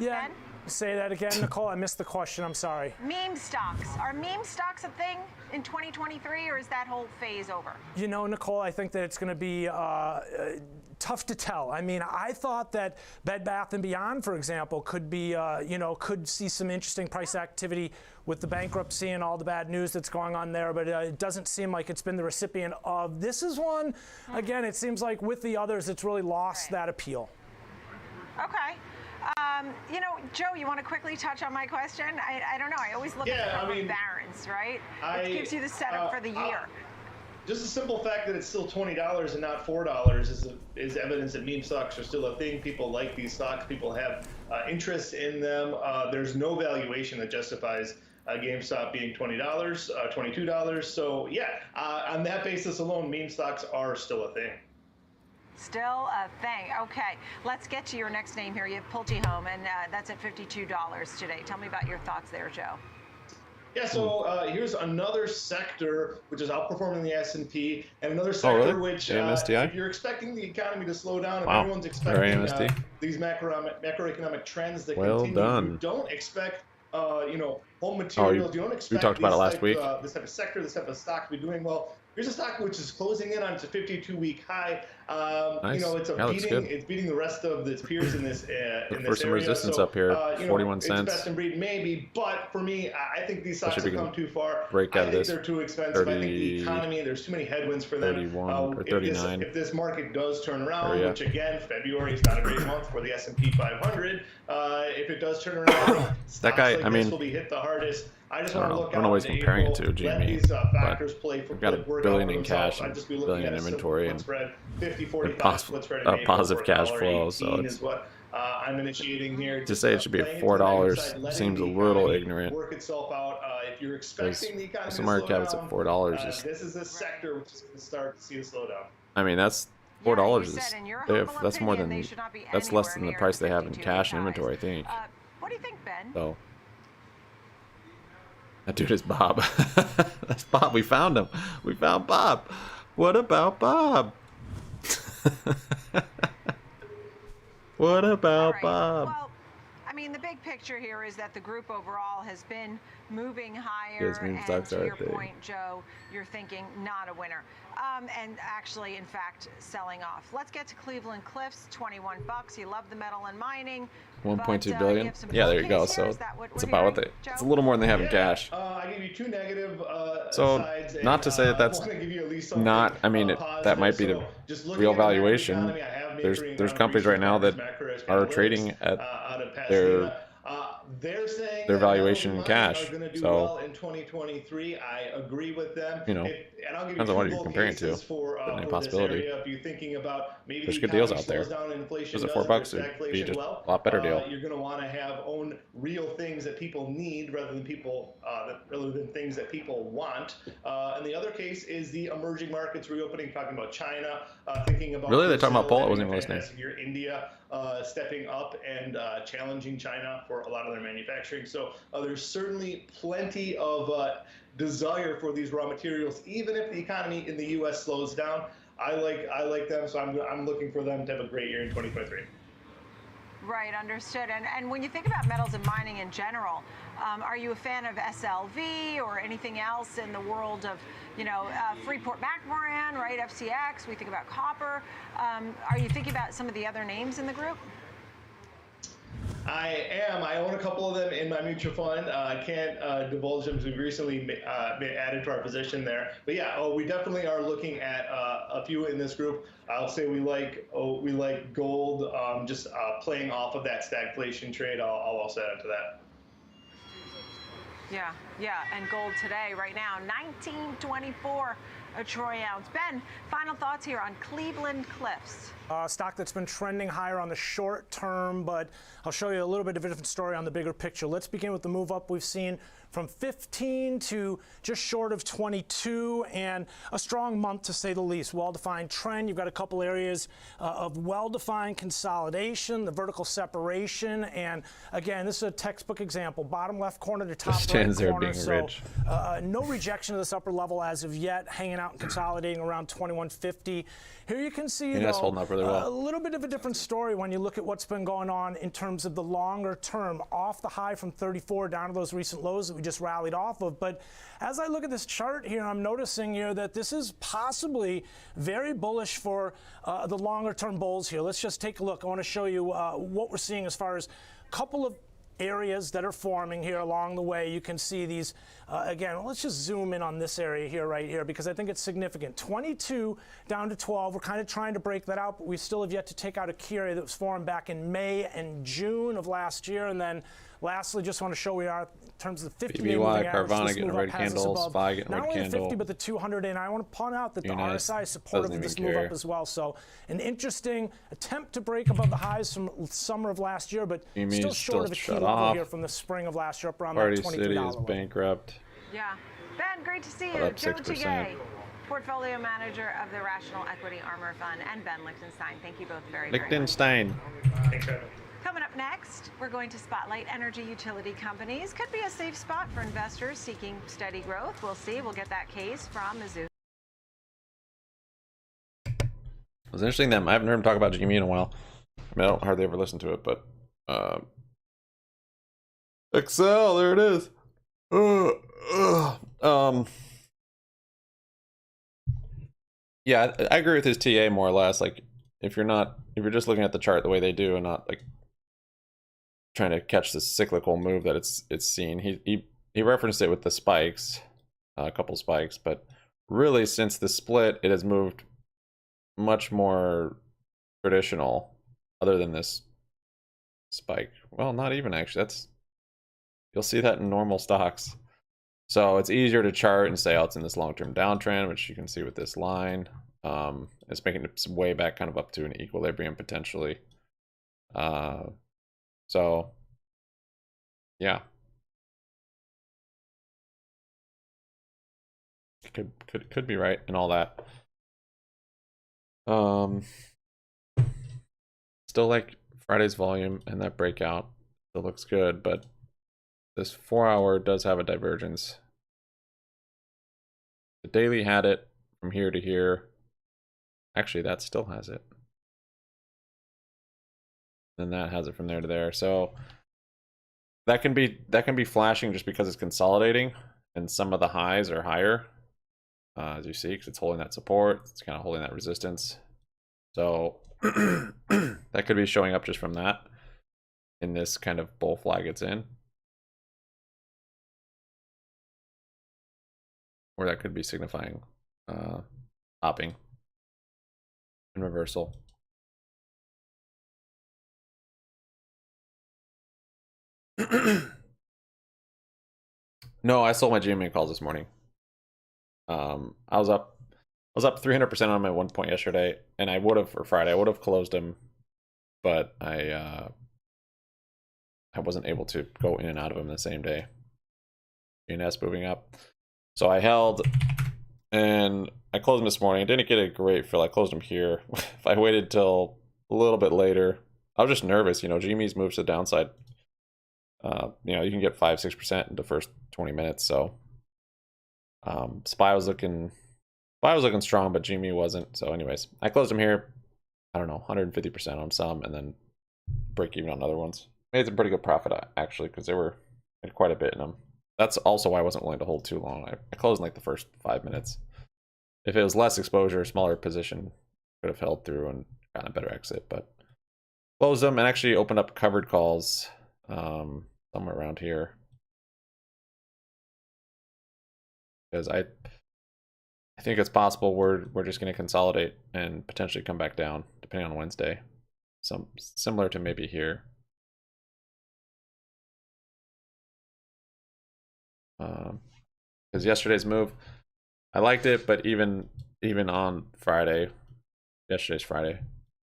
Yeah. Ben? Say that again, Nicole. I missed the question. I'm sorry. Meme stocks. Are meme stocks a thing in 2023, or is that whole phase over? Nicole, I think that it's going to be tough to tell. I mean, I thought that Bed Bath & Beyond, for example, could be, could see some interesting price activity with the bankruptcy and all the bad news that's going on there, but it doesn't seem like it's been the recipient of. This is one, again, it seems like with the others, it's really lost that appeal. Okay. Joe, you want to quickly touch on my question? I don't know. I always look at the barons, right? It gives you the setup for the year. just the simple fact that it's still $20 and not $4 is evidence that meme stocks are still a thing. People like these stocks. People have interest in them. There's no valuation that justifies GameStop being $20, $22. So yeah, on that basis alone, meme stocks are still a thing. Still a thing. Okay, let's get to your next name here. You have Pulte Home, and that's at $52 today. Tell me about your thoughts there, Joe. Yeah, so here's another sector which is outperforming the S&P, and another sector which, if you're expecting the economy to slow down, and everyone's expecting these macroeconomic trends that continue, you don't expect, home materials. You don't expect we talked about it last week. This type of sector, this type of stock to be doing well. Here's a stock which is closing in on its 52-week high. Nice. It's beating the rest of its peers in this in for this some area. resistance up here, 41 cents. It's best in breed, maybe, but for me, I think these stocks have come too far. Break out of this. They're too expensive. I think the economy, there's too many headwinds for them. 31 or 39. If this market does turn around, which again, February is not a great month for the S&P 500. If it does turn around, that guy, like this will be hit the hardest. I just want to look I don't know what he's comparing it to, GME, but we've got $1 billion in cash, $1 billion in inventory, and 50, 40, positive cash flow. So it's what I'm initiating here. To say it should be at $4 seems a little ignorant. Work itself out. If you're expecting the economy to market cap, it's at $4. This is a sector which is going to start to see a slowdown. I mean, that's $4 that's more than that's less than the price they have in cash and inventory, I think. What do you think, Ben? So. That dude is Bob. That's Bob. We found him. We found Bob. What about Bob? What about Bob? Well, I mean, the big picture here is that the group overall has been moving higher. And to your point, Joe, you're thinking not a winner. And actually, in fact, selling off. Let's get to Cleveland Cliffs, $21. You love the metal and mining. 1.2 billion. Yeah, there you go. So it's about what they. It's a little more than they have in cash. I give you two negative sides. Not to say that that's not. I mean, that might be the real valuation. There's companies right now that are trading at they're saying their valuation in cash. Are going to do so well in 2023. I agree with them. And I'll give you what you're comparing to. For any possibility. If you're thinking about maybe there's good deals out there. There's a $4. It'd be just a lot better deal. You're going to want to own real things that people need rather than things that people want. And the other case is the emerging markets reopening. Talking about China, thinking about really they're talking about Poland. I wasn't even listening. Here, India stepping up and challenging China for a lot of their manufacturing. So there's certainly plenty of desire for these raw materials, even if the economy in the U.S. slows down. I like them, so I'm looking for them to have a great year in 2023. Right, understood. And when you think about metals and mining in general, are you a fan of SLV or anything else in the world of, Freeport-McMoRan, right, FCX? We think about copper. Are you thinking about some of the other names in the group? I am. I own a couple of them in my mutual fund. I can't divulge them. We've recently added to our position there. But yeah, we definitely are looking at a few in this group. I'll say we like gold, just playing off of that stagflation trade. I'll also add to that. Yeah, and gold today, right now, $19.24 a troy ounce. Ben, final thoughts here on Cleveland Cliffs. Stock that's been trending higher on the short term, but I'll show you a little bit of a different story on the bigger picture. Let's begin with the move up we've seen from 15 to just short of 22, and a strong month to say the least. Well-defined trend. You've got a couple areas of well-defined consolidation, the vertical separation, and again, this is a textbook example. Bottom left corner to top right corner. So no rejection of this upper level as of yet, hanging out and consolidating around 2150. Here you can see holding up really well. A little bit of a different story when you look at what's been going on in terms of the longer term, off the high from 34 down to those recent lows that we just rallied off of. But as I look at this chart here, I'm noticing here that this is possibly very bullish for the longer term bulls here. Let's just take a look. I want to show you what we're seeing as far as a couple of areas that are forming here along the way. You can see these, again, let's just zoom in on this area here, right here, because I think it's significant. 22 down to 12, we're kind of trying to break that out, but we still have yet to take out a key area that was formed back in May and June of last year. And then lastly, just want to show we are terms of the 50-day BBBY, moving average, Carvana this getting a move up red has us candle, above SPY getting a not red only the 50 candle. but the 200. And I want to point out that the GNS RSI is supportive of doesn't this even move care. up as well. So an interesting attempt to break above the highs from summer of last year, but GME still is short still of a key shut level off. here from the spring of last year, up around Party that $23 City is level. bankrupt. Yeah. Ben, great to see you. Up Joe 6%. Tigay, portfolio manager of the Rational Equity Armor Fund, and Ben Lichtenstein. Thank you both very much. Liechtenstein. Thanks, Evan. Coming up next, we're going to spotlight energy utility companies. Could be a safe spot for investors seeking steady growth. We'll see. We'll get that case from Mizzou. It was interesting that I haven't heard him talk about GME in a while. I mean, I don't hardly ever listen to it, but Excel, there it is. Yeah, I agree with his TA more or less. Like, if you're just looking at the chart the way they do and not like trying to catch this cyclical move that it's seen, he referenced it with the spikes, a couple spikes, but really since the split, it has moved much more traditional, other than this spike. Well, not even actually. You'll see that in normal stocks. So it's easier to chart and say, oh, it's in this long-term downtrend, which you can see with this line. It's making its way back kind of up to an equilibrium potentially. So yeah, could be right and all that. Still like Friday's volume and that breakout still looks good, but this 4-hour does have a divergence. The daily had it from here to here. Actually, that still has it. Then that has it from there to there. So that can be flashing just because it's consolidating and some of the highs are higher, as you see, because it's holding that support. It's kind of holding that resistance. So that could be showing up just from that in this kind of bull flag it's in. Or that could be signifying topping and reversal. No, I sold my GME calls this morning. I was up 300% on my 1 point yesterday, and I would have for Friday. I would have closed them, but I wasn't able to go in and out of them the same day. GNS moving up, so I held, and I closed them this morning. I didn't get a great fill. I closed them here. If I waited till a little bit later, I was just nervous. GME's moves to the downside. You can get 5-6% in the first 20 minutes. So SPY was looking strong, but GME wasn't. So anyways, I closed them here. I don't know, 150% on some, and then break even on other ones. Made some pretty good profit actually, because they had quite a bit in them. That's also why I wasn't willing to hold too long. I closed in like the first 5 minutes. If it was less exposure, smaller position, could have held through and gotten a better exit, but closed them and actually opened up covered calls somewhere around here, because I think it's possible we're just going to consolidate and potentially come back down depending on Wednesday. Some similar to maybe here. Because yesterday's move, I liked it, but even on Friday, yesterday's Friday,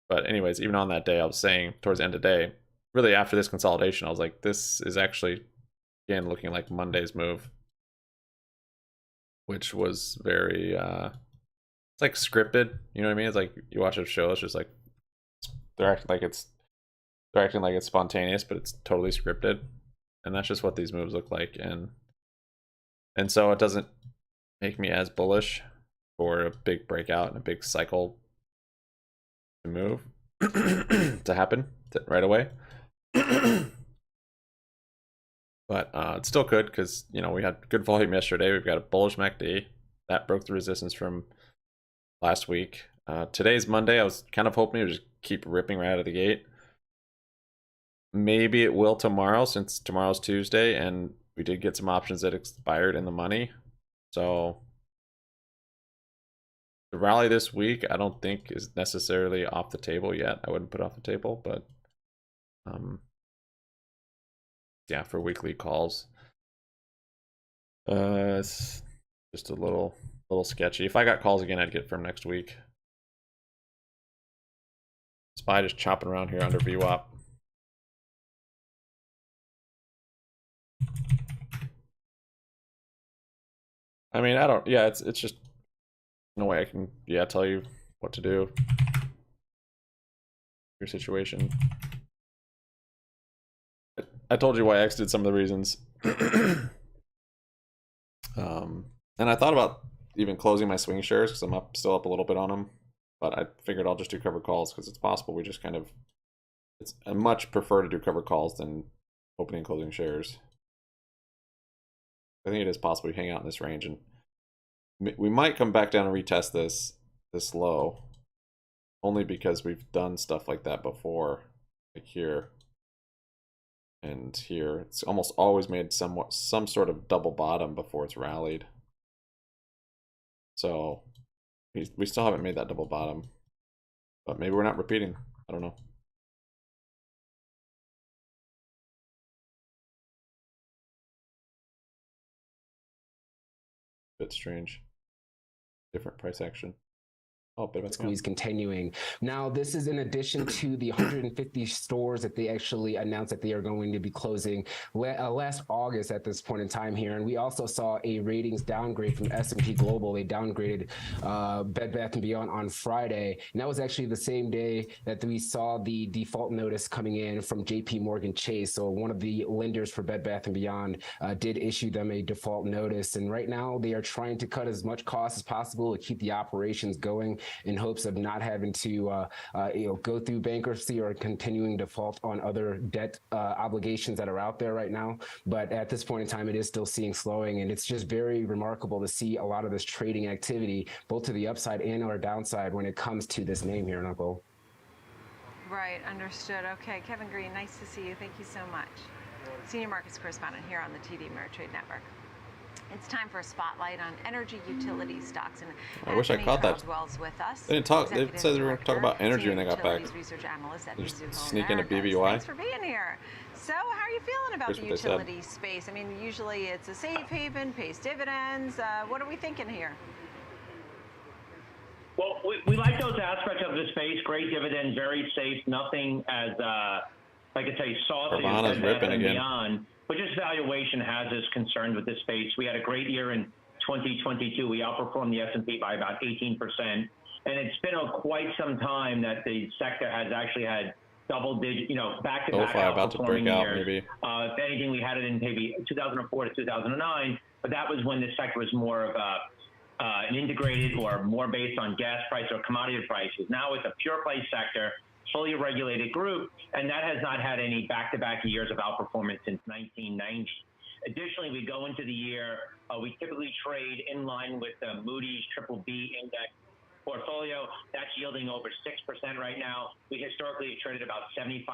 but anyways, even on that day, I was saying towards the end of the day, really after this consolidation, I was like, this is actually again looking like Monday's move, which was very it's like scripted, you know what I mean? It's like you watch a show, it's just like they're acting like it's spontaneous, but it's totally scripted, and that's just what these moves look like. And so it doesn't make me as bullish for a big breakout and a big cycle to move to happen right away. But it's still good because we had good volume yesterday. We've got a bullish MACD that broke the resistance from last week. Today's Monday. I was kind of hoping it would just keep ripping right out of the gate. Maybe it will tomorrow, since tomorrow's Tuesday, and we did get some options that expired in the money. So the rally this week, I don't think is necessarily off the table yet. I wouldn't put it off the table, but yeah, for weekly calls. It's just a little sketchy. If I got calls again, I'd get from next week. SPY just chopping around here under VWAP. I mean, I don't. Yeah, it's just no way I can. Yeah, tell you what to do. Your situation. I told you why I exited some of the reasons. And I thought about even closing my swing shares because I'm still up a little bit on them, but I figured I'll just do covered calls because it's possible we just kind of. I much prefer to do covered calls than opening and closing shares. I think it is possible we hang out in this range, and we might come back down and retest this low, only because we've done stuff like that before, like here and here. It's almost always made some sort of double bottom before it's rallied. So we still haven't made that double bottom, but maybe we're not repeating. I don't know. Bit strange. Different price action. Oh, bit of a squeeze continuing. Now, this is in addition to the 150 stores that they actually announced that they are going to be closing last August at this point in time here. And we also saw a ratings downgrade from S&P Global. They downgraded Bed Bath & Beyond on Friday. And that was actually the same day that we saw the default notice coming in from JP Morgan Chase. So one of the lenders for Bed Bath & Beyond did issue them a default notice. And right now they are trying to cut as much cost as possible to keep the operations going, in hopes of not having to go through bankruptcy or continuing default on other debt obligations that are out there right now. But at this point in time, it is still seeing slowing, and it's just very remarkable to see a lot of this trading activity, both to the upside and or downside when it comes to this name here, Knuckle. Right, understood. Okay, Kevin Green, nice to see you. Thank you so much. Senior Markets Correspondent here on the TD Ameritrade Network. It's time for a spotlight on energy utility stocks. And I wish I caught that. With us, they didn't talk. They said they were going to talk about energy when they got back. Research analyst at just sneak into BBBY. Thanks for being here. So, how are you feeling about the utility space? I mean, usually it's a safe haven, pays dividends. What are we thinking here? Well, we like those aspects of the space. Great dividend, very safe. Nothing as like I say, saucy as Bed Bath & Beyond. But just valuation has us concerned with this space. We had a great year in 2022. We outperformed the S&P by about 18%. And it's been quite some time that the sector has actually had double-digit, back-to-back outperforming years. Maybe. If anything, we had it in maybe 2004 to 2009, but that was when the sector was more of an integrated or more based on gas price or commodity prices. Now it's a pure-play sector, fully regulated group, and that has not had any back-to-back years of outperformance since 1990. Additionally, we go into the year, we typically trade in line with the Moody's BBB index portfolio. That's yielding over 6% right now. We historically have traded about 75%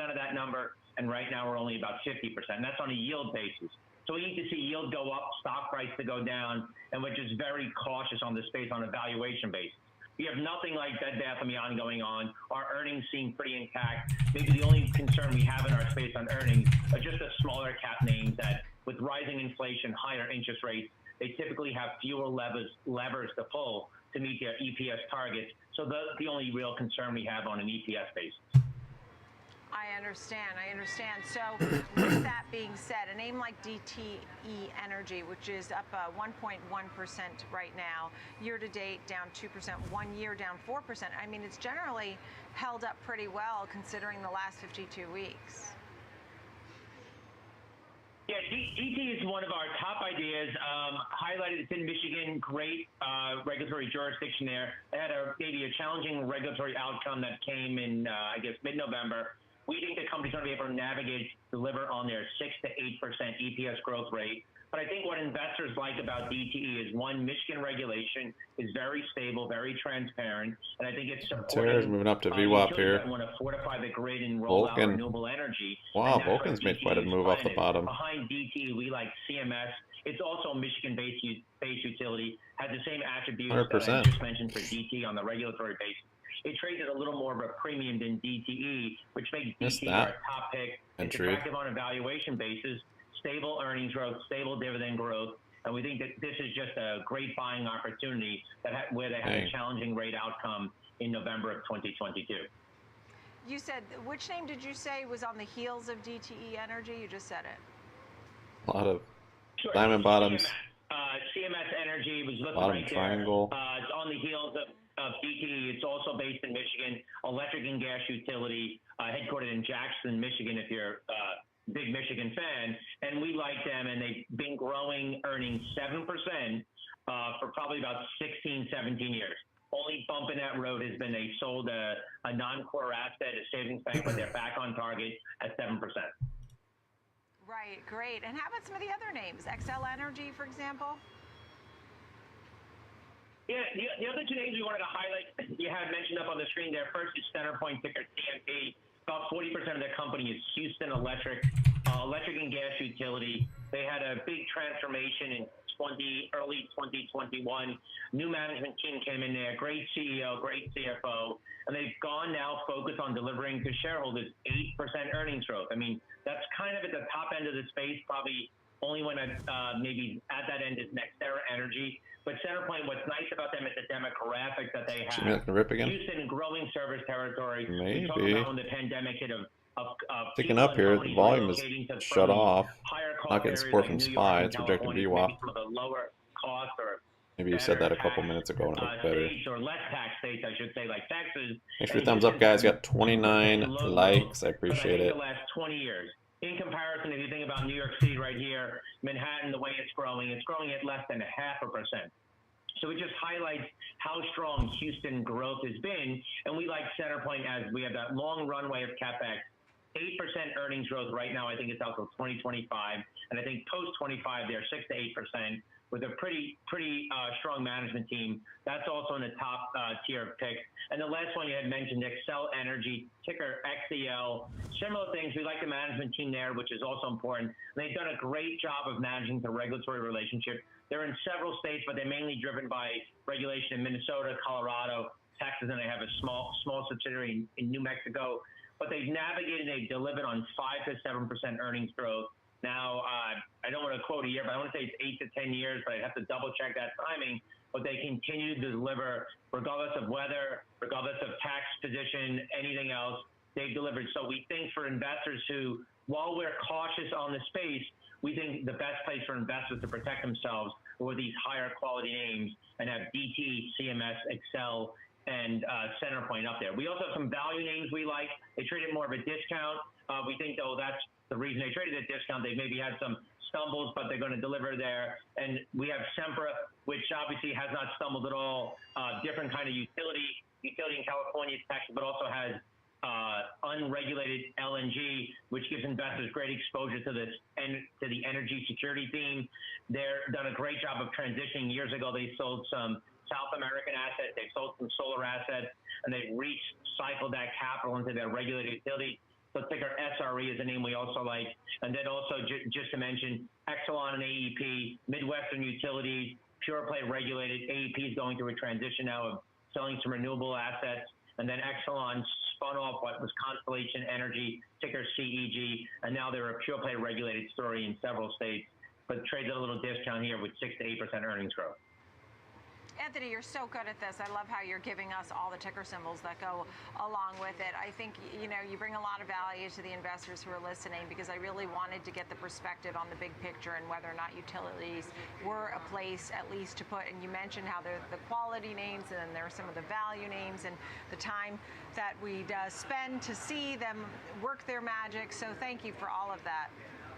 of that number, and right now we're only about 50%. And that's on a yield basis. So we need to see yield go up, stock price to go down, and we're just very cautious on the space on a valuation basis. We have nothing like Bed Bath & Beyond going on. Our earnings seem pretty intact. Maybe the only concern we have in our space on earnings are just the smaller cap names that, with rising inflation, higher interest rates, they typically have fewer levers to pull to meet their EPS targets. So that's the only real concern we have on an EPS basis. I understand. So with that being said, a name like DTE Energy, which is up 1.1% right now, year to date down 2%, 1 year down 4%. I mean, it's generally held up pretty well considering the last 52 weeks. Yeah, DT is one of our top ideas. Highlighted, it's in Michigan, great regulatory jurisdiction there. They had maybe a challenging regulatory outcome that came in, mid-November. We think the company's going to be able to navigate, deliver on their 6 to 8% EPS growth rate. But I think what investors like about DTE is, one, Michigan regulation is very stable, very transparent, and I think it's supporting moving up to VWAP here. That want to fortify the grid and roll out renewable energy. Wow, Vulcan's made quite a move off the bottom. Behind DTE, we like CMS. It's also a Michigan-based utility, has the same attributes 100%. that I just mentioned for DTE on the regulatory basis. It trades at a little more of a premium than DTE, which makes DTE our top pick. It's attractive on a valuation basis, stable earnings growth, stable dividend growth, And we think that this is just a great buying opportunity where they had a challenging rate outcome in November of 2022. You said, which name did you say was on the heels of DTE Energy? You just said it. A lot of diamond bottoms. CMS Energy was looking Bottom right triangle. there. It's on the heels of DTE. It's also based in Michigan, electric and gas utility, headquartered in Jackson, Michigan, if you're a big Michigan fan. And we like them, and they've been growing earnings 7% for probably about 16, 17 years. Only bump in that road has been they sold a non-core asset, a savings bank, but they're back on target at 7%. Right, great. And how about some of the other names? XL Energy, for example? Yeah, the other two names we wanted to highlight, you had mentioned up on the screen there. First is CenterPoint, ticker CMP. About 40% of their company is Houston Electric, electric and gas utility. They had a big transformation in early 2021. New management team came in there, great CEO, great CFO, and they've gone now focused on delivering to shareholders 8% earnings growth. I mean, that's kind of at the top end of the space, probably only one maybe at that end is NextEra Energy. But CenterPoint, what's nice about them is the demographic that they have. Should we rip again? Houston, growing service territory. Maybe. We talked about when the pandemic hit Picking up here, the volume is shut off. Not getting support from SPY. It's rejecting VWAP. Maybe you said that a couple minutes ago and it looked better. States or less tax states, I should say, like Texas. Thanks for the thumbs up, guys. Got 29 likes. I appreciate it. The last 20 years. In comparison, if you think about New York City right here, Manhattan, the way it's growing at less than 0.5%. So it just highlights how strong Houston growth has been. And we like CenterPoint as we have that long runway of CapEx. 8% earnings growth right now. I think it's out till 2025. And I think post 25, they're 6 to 8% with a pretty strong management team. That's also in the top tier of picks. And the last one you had mentioned, Xcel Energy, ticker XEL. Similar things. We like the management team there, which is also important. They've done a great job of managing the regulatory relationship. They're in several states, but they're mainly driven by regulation in Minnesota, Colorado, Texas, and they have a small subsidiary in New Mexico. But they've navigated, they've delivered on 5 to 7% earnings growth. Now, I don't want to quote a year, but I want to say it's 8 to 10 years, but I have to double check that timing. But they continue to deliver regardless of weather, regardless of tax position, anything else, they've delivered. So we think for investors who, while we're cautious on the space, we think the best place for investors to protect themselves are these higher quality names and have DT, CMS, Excel, and CenterPoint up there. We also have some value names we like. They traded more of a discount. We think, though, that's the reason they traded at discount. They maybe had some stumbles, but they're going to deliver there. And we have Sempra, which obviously has not stumbled at all. Different kind of utility in California, Texas, but also has unregulated LNG, which gives investors great exposure to this and to the energy security theme. They're done a great job of transitioning. Years ago, they sold some South American assets, they've sold some solar assets, and they've recycled that capital into their regulated utility. So ticker SRE is a name we also like. And then also, just to mention, Exelon and AEP, Midwestern Utilities, pure play regulated. AEP is going through a transition now of selling some renewable assets. And then Exelon spun off what was Constellation Energy, ticker CEG, and now they're a pure play regulated story in several states, but trades at a little discount here with 6 to 8% earnings growth. Anthony, you're so good at this. I love how you're giving us all the ticker symbols that go along with it. I think, you bring a lot of value to the investors who are listening because I really wanted to get the perspective on the big picture and whether or not utilities were a place at least to put. And you mentioned how they're the quality names and then there are some of the value names and the time that we'd spend to see them work their magic. So thank you for all of that.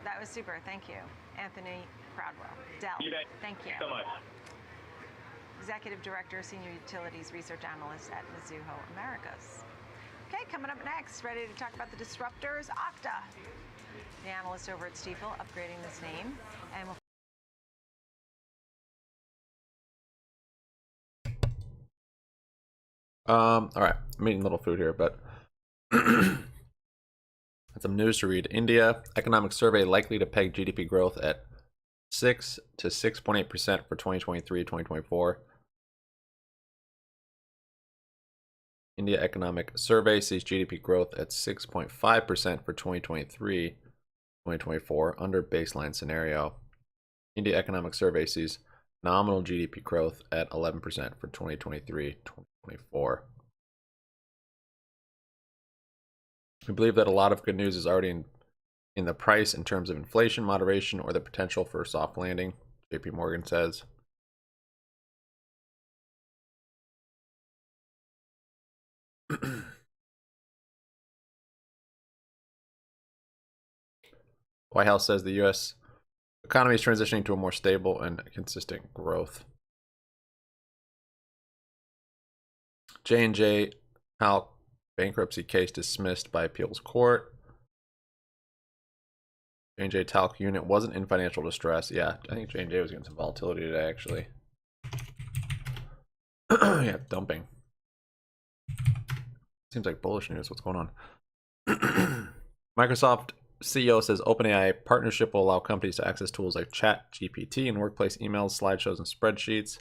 That was super. Thank you. Anthony Proudwell. Dell. Thank you. So much. Executive Director, Senior Utilities Research Analyst at Mizuho Americas. Okay, coming up next, ready to talk about the disruptors, Okta. The analyst over at Stifel, upgrading this name. And we'll all right, I'm eating a little food here, but some news to read. India economic survey likely to peg GDP growth at 6 to 6.8% for 2023-2024. India Economic Survey sees GDP growth at 6.5% for 2023-2024 under baseline scenario. India Economic Survey sees nominal GDP growth at 11% for 2023-2024. We believe that a lot of good news is already in the price in terms of inflation moderation or the potential for a soft landing, JP Morgan says. White House says the U.S. economy is transitioning to a more stable and consistent growth. J&J Talc bankruptcy case dismissed by appeals court. J&J Talc unit wasn't in financial distress. Yeah, I think J&J was getting some volatility today, actually. Yeah, dumping. Seems like bullish news. What's going on? Microsoft CEO says OpenAI partnership will allow companies to access tools like ChatGPT and workplace emails, slideshows, and spreadsheets.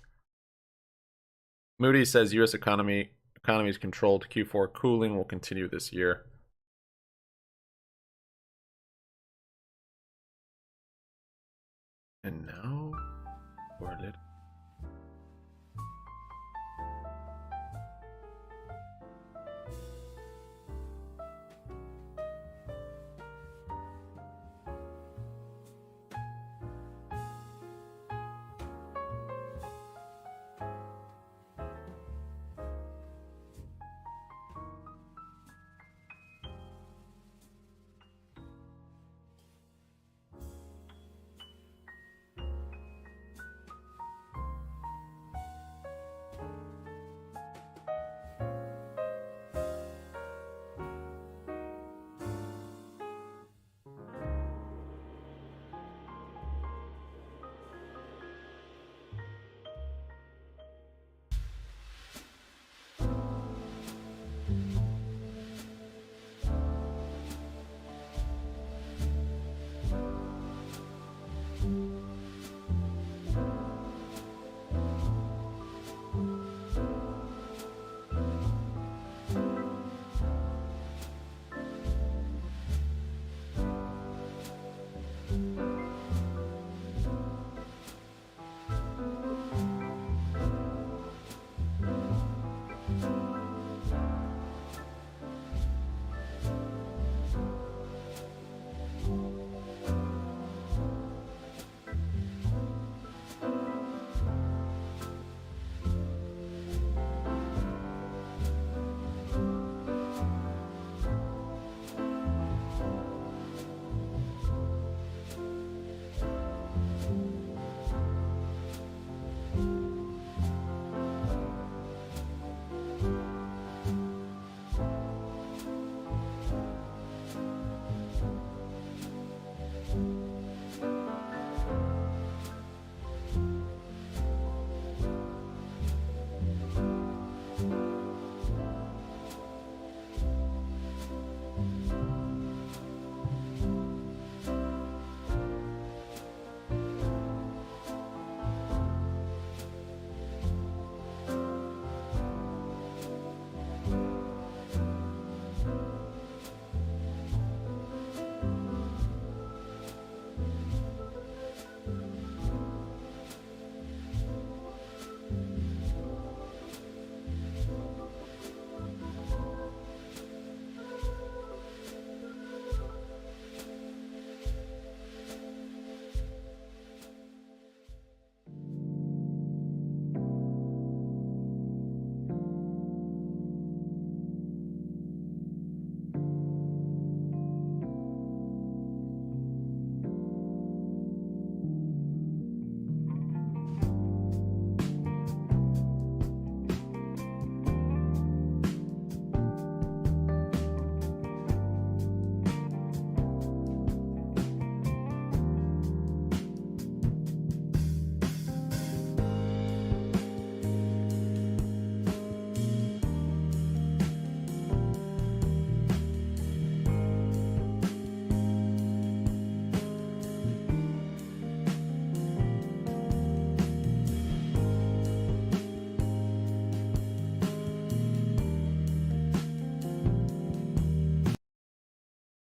Moody's says U.S. economy's controlled Q4 cooling will continue this year. And now we're lit.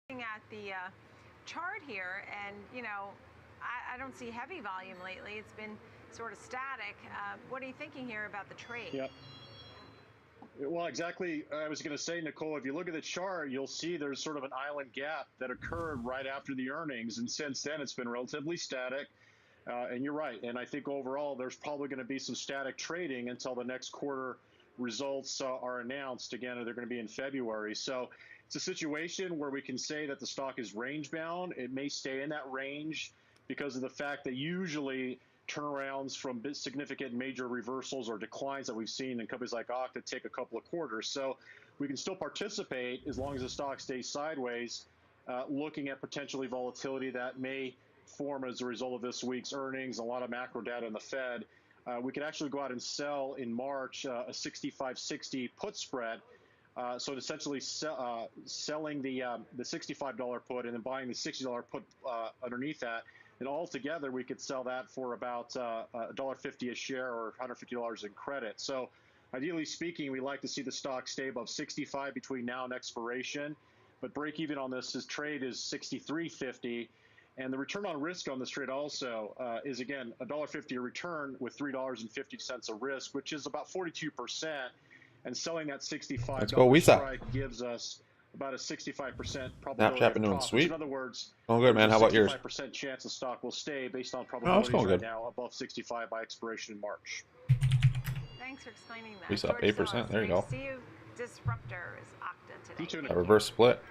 At the chart here, and I don't see heavy volume lately. It's been sort of static. What are you thinking here about the trade? Yeah. Well, exactly. I was going to say, Nicole, if you look at the chart, you'll see there's sort of an island gap that occurred right after the earnings. And since then, it's been relatively static. And you're right. And I think overall, there's probably going to be some static trading until the next quarter results are announced. Again, they're going to be in February. So it's a situation where we can say that the stock is range bound. It may stay in that range because of the fact that usually turnarounds from significant major reversals or declines that we've seen in companies like Okta take a couple of quarters. So we can still participate as long as the stock stays sideways, looking at potentially volatility that may form as a result of this week's earnings, a lot of macro data in the Fed. We could actually go out and sell in March a 65.60 put spread. So essentially selling the $65 put and then buying the $60 put underneath that. And altogether, we could sell that for about $1.50 a share or $150 in credit. So ideally speaking, we like to see the stock stay above 65 between now and expiration. But break even on this trade is 63.50. And the return on risk on this trade also is, again, $1.50 a return with $3.50 of risk, which is about 42%. And selling that $65 strike gives us about a 65% probability Snapchat been of doing profit. sweet. In other words, Oh, good, man. How about yours? 65% chance the stock will stay based on probabilities right now above 65 by expiration in March. Thanks for explaining that. We saw 8%. There you go. See you. Disruptor is Okta today. A reverse split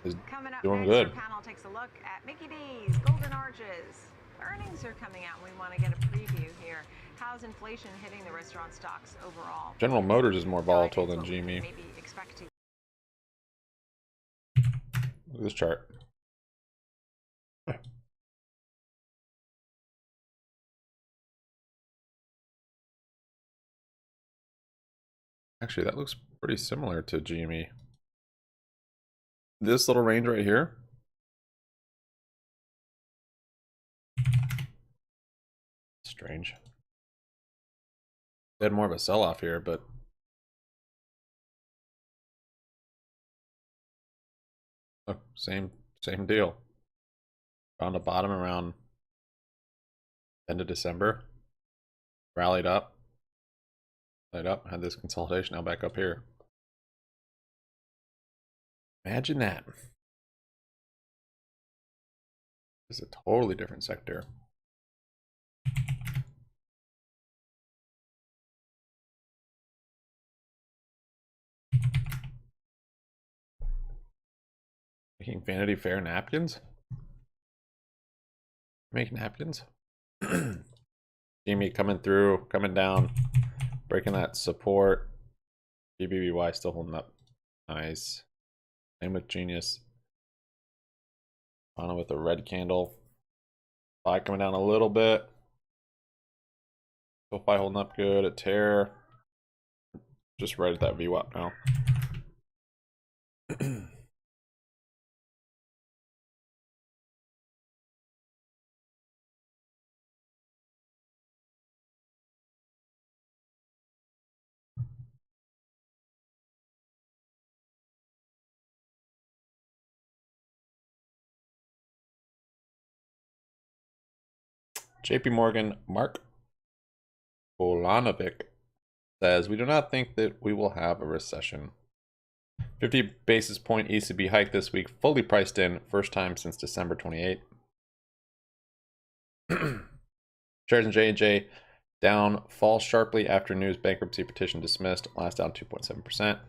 is Coming up doing next, good. Our panel takes a look at Mickey D's Golden Arches. Earnings are coming out, and we want to get a preview here. How's inflation hitting the restaurant stocks overall? General Motors is more volatile than GME. Maybe expect to. Look at this chart. Actually, that looks pretty similar to GME. This little range right here. Strange. They had more of a sell-off here, but oh, same deal. Found a bottom around end of December. Rallied up. Had this consolidation now back up here. Imagine that. It's a totally different sector. Making Vanity Fair napkins? Make napkins? Jimmy coming through, coming down, breaking that support. BBBY still holding up. Nice. Same with Genius. On with a red candle. SPY coming down a little bit. SPY holding up good. A tear. Just right at that VWAP now. JP Morgan, Mark Bolanovic says, we do not think that we will have a recession. 50 basis point ECB hike this week, fully priced in, first time since December 28. Shares in J&J down, fall sharply after news bankruptcy petition dismissed, last down 2.7%.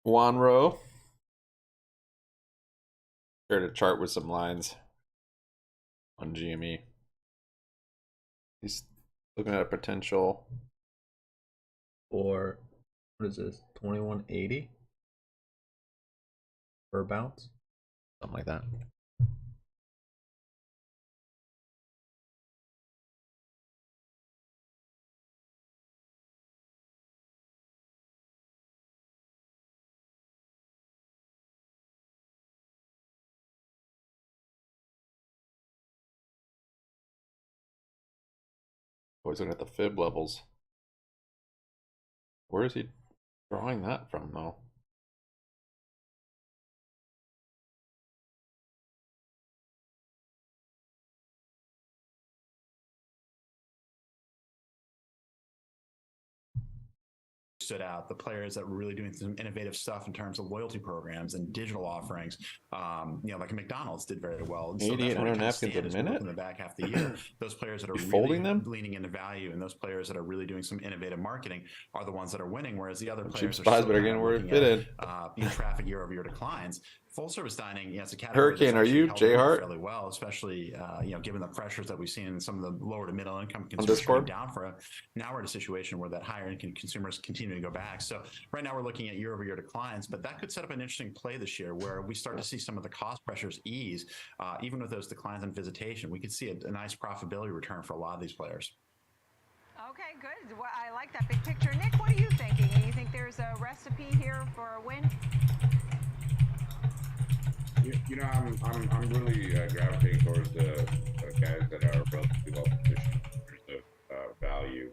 Wanro shared a chart with some lines on GME. He's looking at a potential for, what is this, 2180 per bounce? Something like that. Always looking at the fib levels. Where is he drawing that from, though? Stood out, the players that were really doing some innovative stuff in terms of loyalty programs and digital offerings, you know, like McDonald's did very well. And so that's where we kind of stand as we look in the back half of the year. Those players that are really leaning into value and those players that are really doing some innovative marketing are the ones that are winning, whereas the other players are still better getting where it fitted. Traffic year-over-year declines. Full service dining, it's a category Hurricane, are you Jay Hart? Fairly well, especially you know, given the pressures that we've seen in some of the lower to middle income consumers coming down for it. Now we're in a situation where that higher income consumers continue to go back. So right now we're looking at year-over-year declines, but that could set up an interesting play this year where we start to see some of the cost pressures ease, even with those declines in visitation. We could see a nice profitability return for a lot of these players. Okay, good. Well, I like that big picture. Nick, what are you thinking? You think there's a recipe here for a win? You know, I'm really gravitating towards the guys that are relatively well positioned in terms of value.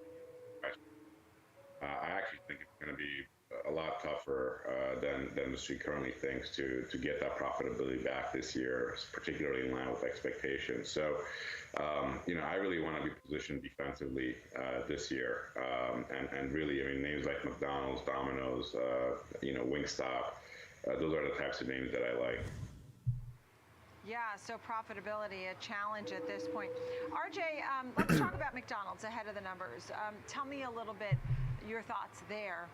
I actually think it's going to be a lot tougher than the street currently thinks to get that profitability back this year, particularly in line with expectations. So, you know, I really want to be positioned defensively this year, and really, I mean, names like McDonald's, Domino's, you know, Wingstop, those are the types of names that I like. Yeah, so profitability, a challenge at this point. RJ, let's talk about McDonald's ahead of the numbers. Tell me a little bit your thoughts there.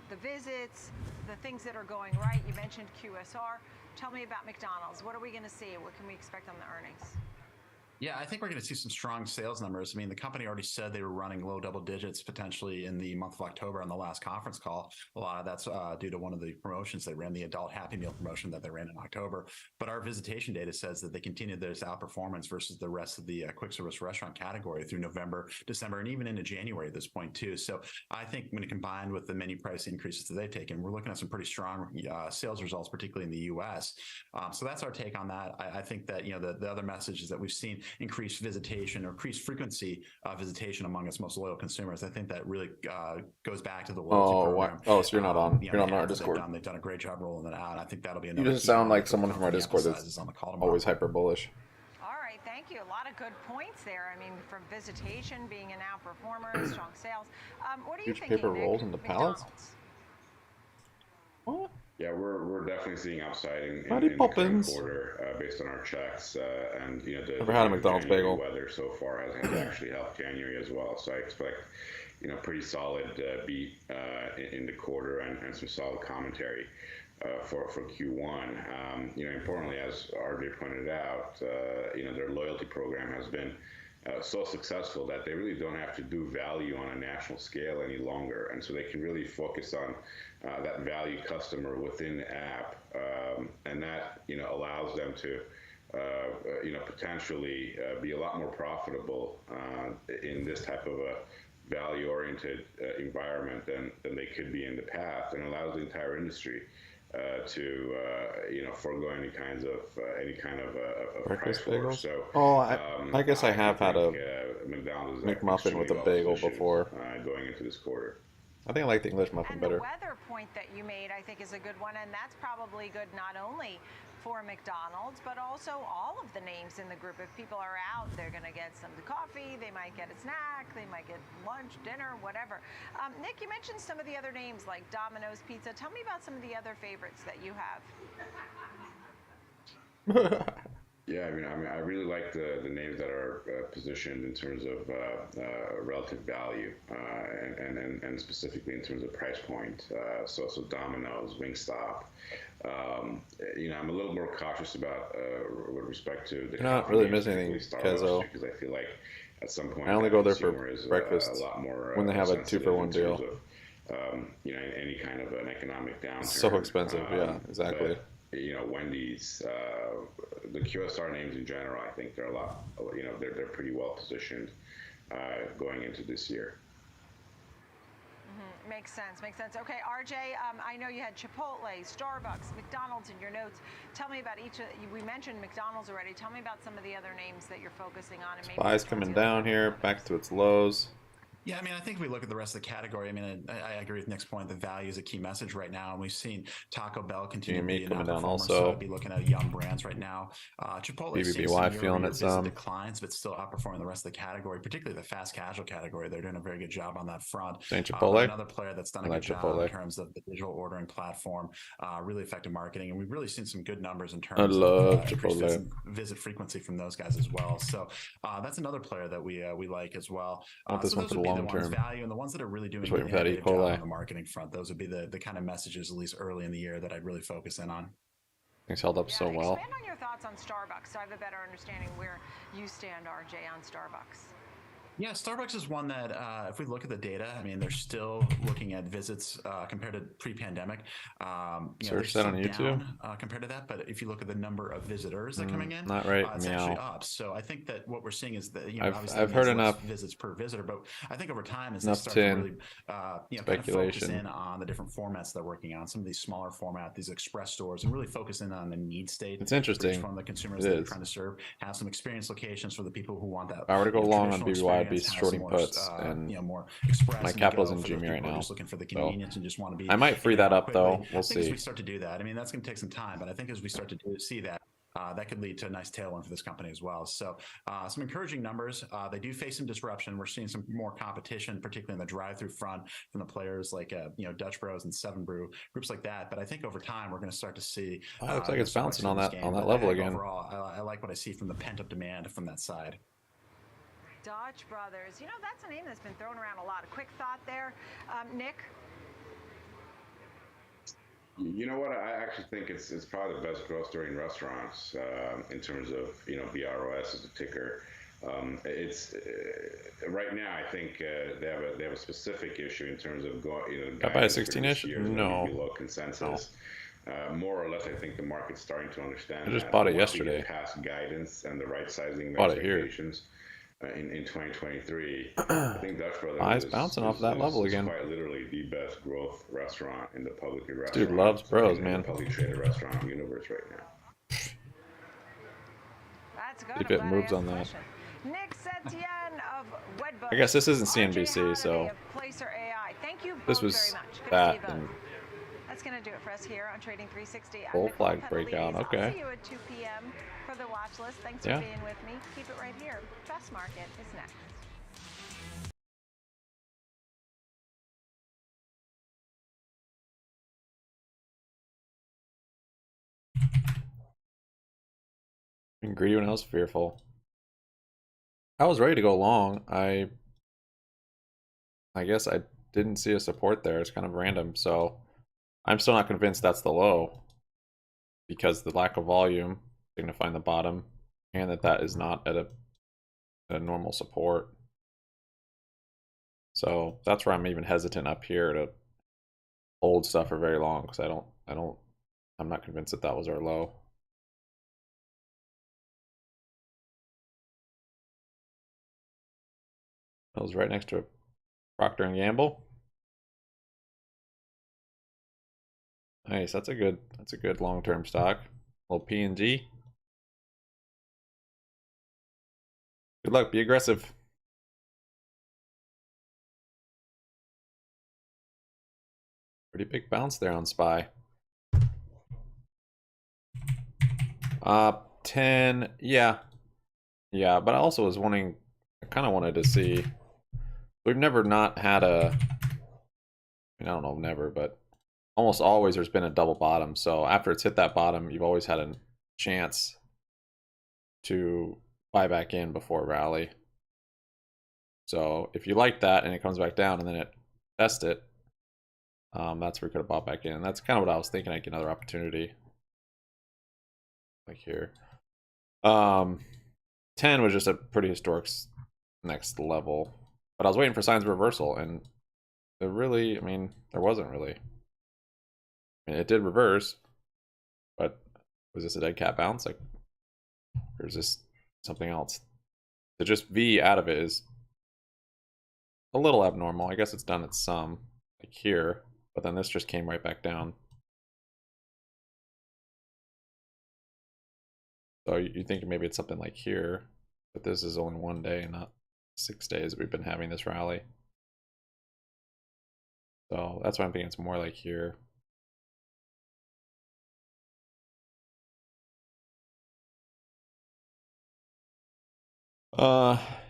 The visits, the things that are going right. You mentioned QSR. Tell me about McDonald's. What are we going to see? What can we expect on the earnings? Yeah, I think we're going to see some strong sales numbers. I mean, the company already said they were running low double digits potentially in the month of October on the last conference call. A lot of that's due to one of the promotions they ran, the adult Happy Meal promotion that they ran in October. But our visitation data says that they continued this outperformance versus the rest of the quick service restaurant category through November, December, and even into January at this point too. So I think when combined with the menu price increases that they've taken, we're looking at some pretty strong sales results, particularly in the U.S. So that's our take on that. I think that, you know, the other message is that we've seen increased visitation or increased frequency of visitation among its most loyal consumers. I think that really goes back to the loyalty program. Oh, so you're not on you're not on our Discord. They've done a great job rolling that out. I think that'll be another. You just sound like someone from our Discord that's always hyper bullish. All right, thank you. A lot of good points there. I mean, from visitation being an outperformer, strong sales. What are you thinking, paper Nick? rolls into pallets? McDonald's? What? Yeah, we're definitely seeing upside in the current quarter based on our checks, and you know, never had a McDonald's bagel. Weather so far has actually helped January as well. So I expect, you know, pretty solid beat in the quarter and some solid commentary for Q1. You know, importantly, as RJ pointed out, you know, their loyalty program has been so successful that they really don't have to do value on a national scale any longer, and so they can really focus on that value customer within the app, and that, you know, allows them to you know, potentially be a lot more profitable in this type of a value-oriented environment than they could be in the past, and allows the entire industry to you know, forego any kind of price war. So, I guess I have had a McDonald's McMuffin with a bagel before. Going into this quarter. I think I like the English muffin better. And the weather point that you made, I think, is a good one, and that's probably good not only for McDonald's, but also all of the names in the group. If people are out, they're going to get some coffee, they might get a snack, they might get lunch, dinner, whatever. Nick, you mentioned some of the other names like Domino's Pizza. Tell me about some of the other favorites that you have. Yeah, I really like the names that are positioned in terms of relative value, and specifically in terms of price point. So Domino's, Wingstop. You know, I'm a little more cautious about with respect to the. You're not really missing anything, Kezo. Because I feel like at some point I only go there for breakfast a lot more, when they have a 2-for-1 deal. You know, any kind of an economic downturn. It's so expensive. Yeah, exactly. But, you know, Wendy's, the QSR names in general, I think they're a lot, you know, they're pretty well positioned going into this year. Mm-hmm. Makes sense, makes sense. Okay, RJ, I know you had Chipotle, Starbucks, McDonald's in your notes. Tell me about each of, we mentioned McDonald's already. Tell me about some of the other names that you're focusing on. And maybe SPY's coming down here, back to its lows. Yeah, I mean, I think if we look at the rest of the category, I mean, I agree with Nick's point that value is a key message right now. And we've seen Taco Bell continue to GME be an coming down outperformer. also. So I'd be looking at Yum Brands right now. Chipotle is seeing BBBY some feeling it some. declines, but still outperforming the rest of the category, particularly the fast casual category. They're doing a very good job on that front. Saying Chipotle? Another player that's done a good job in terms of the digital ordering platform, really effective marketing. And we've really seen some good numbers in terms of increased visit frequency from those guys as well. So that's another player that we like as well. I want this one for the long term. Value and the ones that are really doing an innovative job on the marketing front. Those would be the kind of messages, at least early in the year, that I'd really focus in on. Things held up so well. Expand on your thoughts on Starbucks so I have a better understanding where you stand, RJ, on Starbucks. Yeah, Starbucks is one that, if we look at the data, I mean, they're still looking at visits compared to pre-pandemic. Search that on YouTube compared to that, but if you look at the number of visitors that are coming in, not right. It's actually up. So I think that what we're seeing is that I've heard enough visits per visitor, but I think over time as they start to really kind of focus in on the different formats they're working on, some of these smaller format, these express stores, and really focus in on the need state. It's interesting. From the consumers that they're trying to serve, have some experience locations for the people who want that. If I were to go long on BBY, I'd be shorting puts, and more express. My capital's in GME right now. Just looking for the convenience and just want to be. I might free that up though. We'll see. As we start to do that, I mean, that's going to take some time, but I think as we start to see that. That could lead to a nice tailwind for this company as well. So some encouraging numbers. They do face some disruption. We're seeing some more competition, particularly in the drive-through front from the players like Dutch Bros and Seven Brew, groups like that. But I think over time we're going to start to see. It looks like it's bouncing on that level again. Overall, I like what I see from the pent-up demand from that side. Dutch Brothers, that's a name that's been thrown around a lot. A quick thought there, Nick. You know what? I actually think it's probably the best growth story in restaurants in terms of BROS as a ticker. It's right now. I think they have a specific issue in terms of going. Got by a 16-ish? No. Below consensus. No. More or less, I think the market's starting to understand. I just bought it yesterday. Past guidance and the right sizing of bought expectations. In 2023, I think Dutch Brothers is bouncing off that level again. Quite literally the best growth restaurant in the publicly Dude loves bros, man. Publicly traded restaurant universe right now. That's good. If it moves on that. Nick Setien of Wedbush. I guess this isn't CNBC, so Thank you this was that. And that's going to do it for us here on Trading 360. Bull flag breakout. Okay. I'll see you at 2 p.m. for the watch list. Thanks for being with me. Keep it right here. Best Market is next. Being greedy when I was fearful. I was ready to go long. I guess I didn't see a support there. It's kind of random. So I'm still not convinced that's the low, because the lack of volume signifying the bottom, and that is not at a normal support. So that's where I'm even hesitant up here to hold stuff for very long, because I'm not convinced that was our low. That was right next to a Procter & Gamble. Nice, that's a good long-term stock. A little P&G. Good luck, be aggressive. Pretty big bounce there on SPY. 10, yeah. Yeah, but I also was wanting, I kind of wanted to see, we've never not had a, I don't know, never, but almost always there's been a double bottom. So after it's hit that bottom, you've always had a chance to buy back in before rally. So if you like that and it comes back down and then it tests it, that's where you could have bought back in. That's kind of what I was thinking. I get another opportunity like here. 10 was just a pretty historic next level, but I was waiting for signs of reversal, and there really, I mean, there wasn't really. I mean, it did reverse, but was this a dead cat bounce? Like, or is this something else? To just V out of it is a little abnormal. I guess it's done its sum, like here, but then this just came right back down. So you think maybe it's something like here, but this is only one day, not 6 days that we've been having this rally. So that's why I'm thinking it's more like here.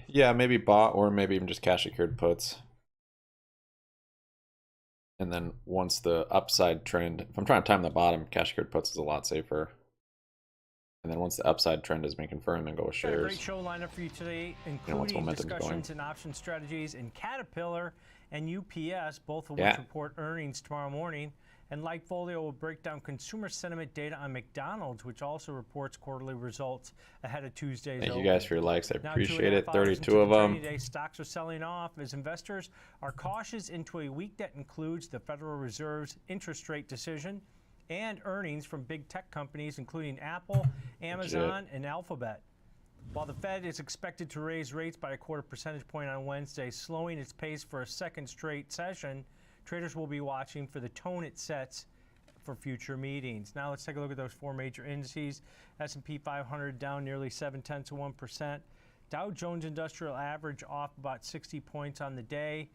Yeah, maybe bought or maybe even just cash secured puts. And then once the upside trend, if I'm trying to time the bottom, cash secured puts is a lot safer. And then once the upside trend has been confirmed, then go with shares. Got a great show lineup for you today, including discussions and option strategies in Caterpillar and UPS, both of which report earnings tomorrow morning. And like Folio will break down consumer sentiment data on McDonald's, which also reports quarterly results ahead of Tuesday's Thank open. you guys for your likes. I appreciate it. 32 of them. Today, stocks are selling off as investors are cautious into a week that includes the Federal Reserve's interest rate decision and earnings from big tech companies, including Apple, Amazon, and Alphabet. While the Fed is expected to raise rates by a quarter percentage point on Wednesday, slowing its pace for a second straight session, traders will be watching for the tone it sets for future meetings. Now let's take a look at those four major indices. S&P 500 down nearly 0.7%. Dow Jones Industrial Average off about 60 points on the day.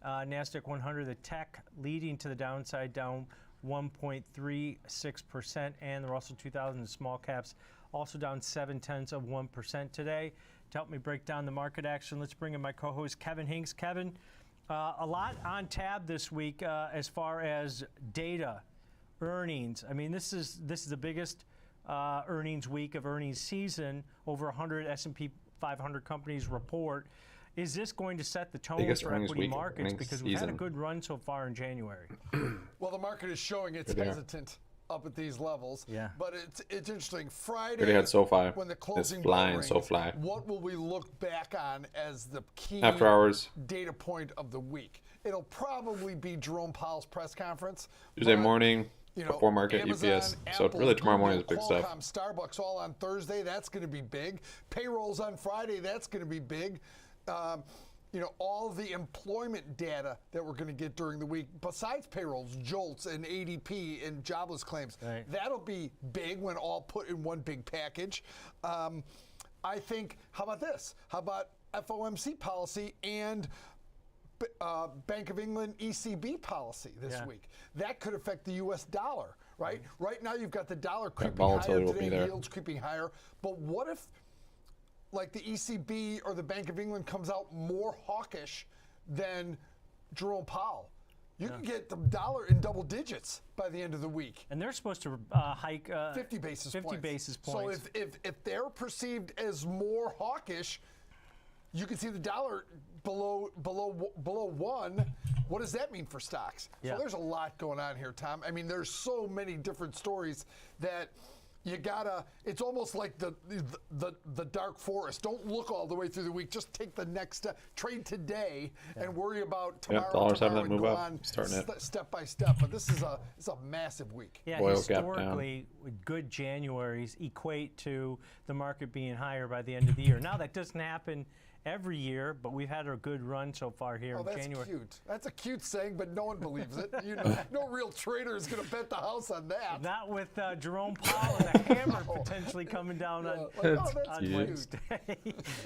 NASDAQ 100, the tech leading to the downside, down 1.36%, and the Russell 2000 small caps also down 0.7% today. To help me break down the market action, let's bring in my co-host Kevin Hinks. Kevin, a lot on tab this week as far as data, earnings. I mean, this is the biggest earnings week of earnings season. Over 100 S&P 500 companies report. Is this going to set the tone for equity markets? Because we've had a good run so far in January. Well, the market is showing it's hesitant up at these levels. Yeah. But it's interesting. Friday, already had SoFi. when the closing it's flying, rings, SoFi. what will we look back on as the key after hours data point of the week? It'll probably be Jerome Powell's press conference. Tuesday morning. Before market, Amazon, UPS. Apple, So really tomorrow morning is big Qualcomm, stuff. Starbucks all on Thursday. That's going to be big. Payrolls on Friday. That's going to be big. All the employment data that we're going to get during the week, besides payrolls, JOLTS and ADP and jobless claims, that'll be big when all put in one big package. I think, how about this? How about FOMC policy and Bank of England ECB policy this week? That could affect the U.S. dollar, right? Right now you've got the dollar creeping higher today, yields creeping higher. But what if, like, the ECB or the Bank of England comes out more hawkish than Jerome Powell? You can get the dollar in double digits by the end of the week. And they're supposed to hike 50 basis points. So if they're perceived as more hawkish, you can see the dollar below one. What does that mean for stocks? So there's a lot going on here, Tom. I mean, there's so many different stories that you gotta. It's almost like the dark forest. Don't look all the way through the week. Just take the next step. Trade today and worry about tomorrow. Dollars having that and move go up. on Starting it step by step. But this is a massive week. Yeah, Oil historically, good Januaries equate to the market being higher by the end of the year. Now that doesn't happen every year, but we've had a good run so far here in January. That's cute. That's a cute saying, but no one believes it. No real trader is going to bet the house on that. Not with Jerome Powell and a hammer potentially coming down on Wednesday.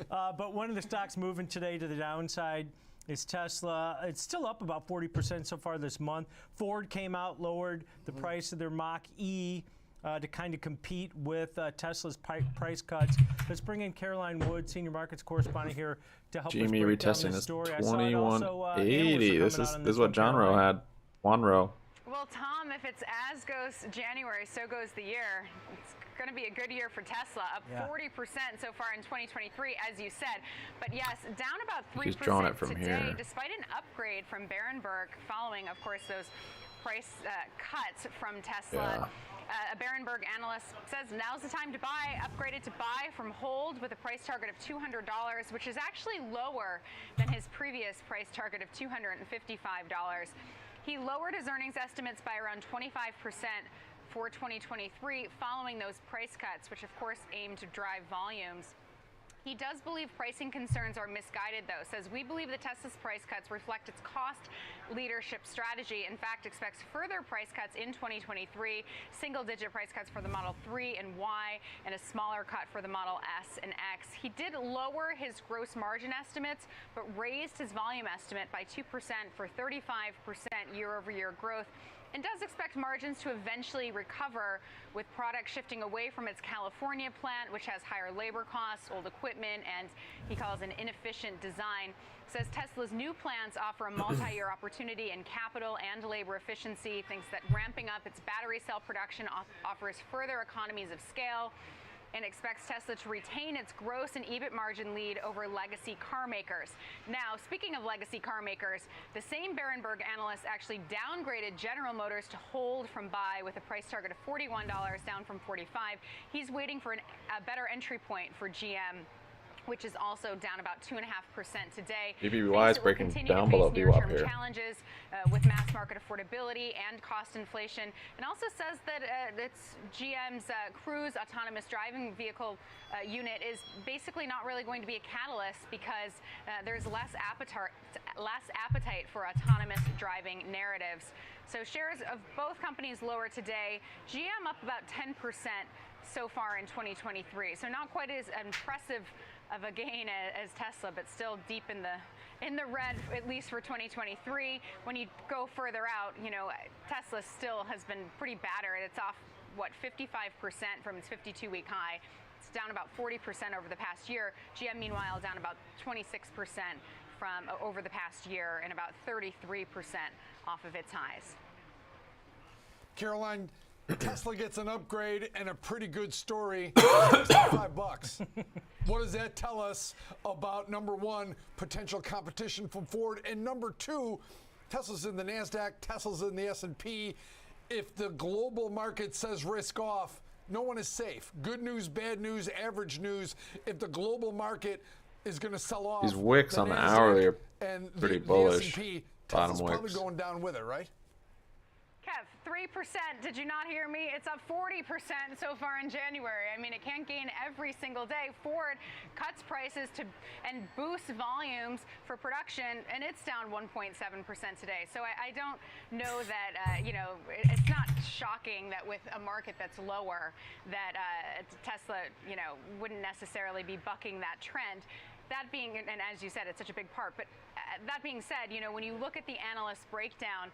But one of the stocks moving today to the downside is Tesla. It's still up about 40% so far this month. Ford came out, lowered the price of their Mach-E to kind of compete with Tesla's price cuts. Let's bring in Caroline Wood, senior markets correspondent here, to help us break GME down retesting this is story. 2180. This is what John Rowe had. Juan Rowe. Well, Tom, if it's as goes January, so goes the year. It's going to be a good year for Tesla, up 40% so far in 2023, as you said. But yes, down about 3% today, despite an upgrade from Berenberg following, of course, those price cuts from Tesla. A Berenberg analyst says now's the time to buy, upgraded to buy from hold with a price target of $200, which is actually lower than his previous price target of $255. He lowered his earnings estimates by around 25% for 2023 following those price cuts, which of course aim to drive volumes. He does believe pricing concerns are misguided, though. Says, we believe that Tesla's price cuts reflect its cost leadership strategy. In fact, expects further price cuts in 2023, single-digit price cuts for the Model 3 and Y, and a smaller cut for the Model S and X. He did lower his gross margin estimates, but raised his volume estimate by 2% for 35% year-over-year growth, and does expect margins to eventually recover, with product shifting away from its California plant, which has higher labor costs, old equipment, and he calls an inefficient design. Says Tesla's new plants offer a multi-year opportunity in capital and labor efficiency. Thinks that ramping up its battery cell production offers further economies of scale, and expects Tesla to retain its gross and EBIT margin lead over legacy car makers. Now, speaking of legacy car makers, the same Berenberg analyst actually downgraded General Motors to hold from buy, with a price target of $41, down from $45. He's waiting for a better entry point for GM, which is also down about 2.5% today. BBBY is breaking down below VWAP here. Challenges with mass market affordability and cost inflation, and also says that it's GM's Cruise autonomous driving vehicle unit is basically not really going to be a catalyst, because there's less appetite for autonomous driving narratives. So shares of both companies lower today. GM up about 10% so far in 2023. So not quite as impressive of a gain as Tesla, but still deep in the red, at least for 2023. When you go further out, you know, Tesla still has been pretty battered. It's off, what, 55% from its 52-week high. It's down about 40% over the past year. GM, meanwhile, down about 26% from over the past year, and about 33% off of its highs. Caroline, Tesla gets an upgrade and a pretty good story. $5. What does that tell us about, number one, potential competition from Ford, and number two, Tesla's in the NASDAQ, Tesla's in the S&P. If the global market says risk off, no one is safe. Good news, bad news, average news. If the global market is going to sell off, these wicks on the hourly are pretty bullish. The S&P, Bottom Tesla's probably wicks going down with it, right? Kev, 3%. Did you not hear me? It's up 40% so far in January. I mean, it can't gain every single day. Ford cuts prices and boosts volumes for production, and it's down 1.7% today. So I don't know that, you know, it's not shocking that with a market that's lower that Tesla, you know, wouldn't necessarily be bucking that trend. That being, and as you said, it's such a big part, but that being said, you know, when you look at the analyst breakdown,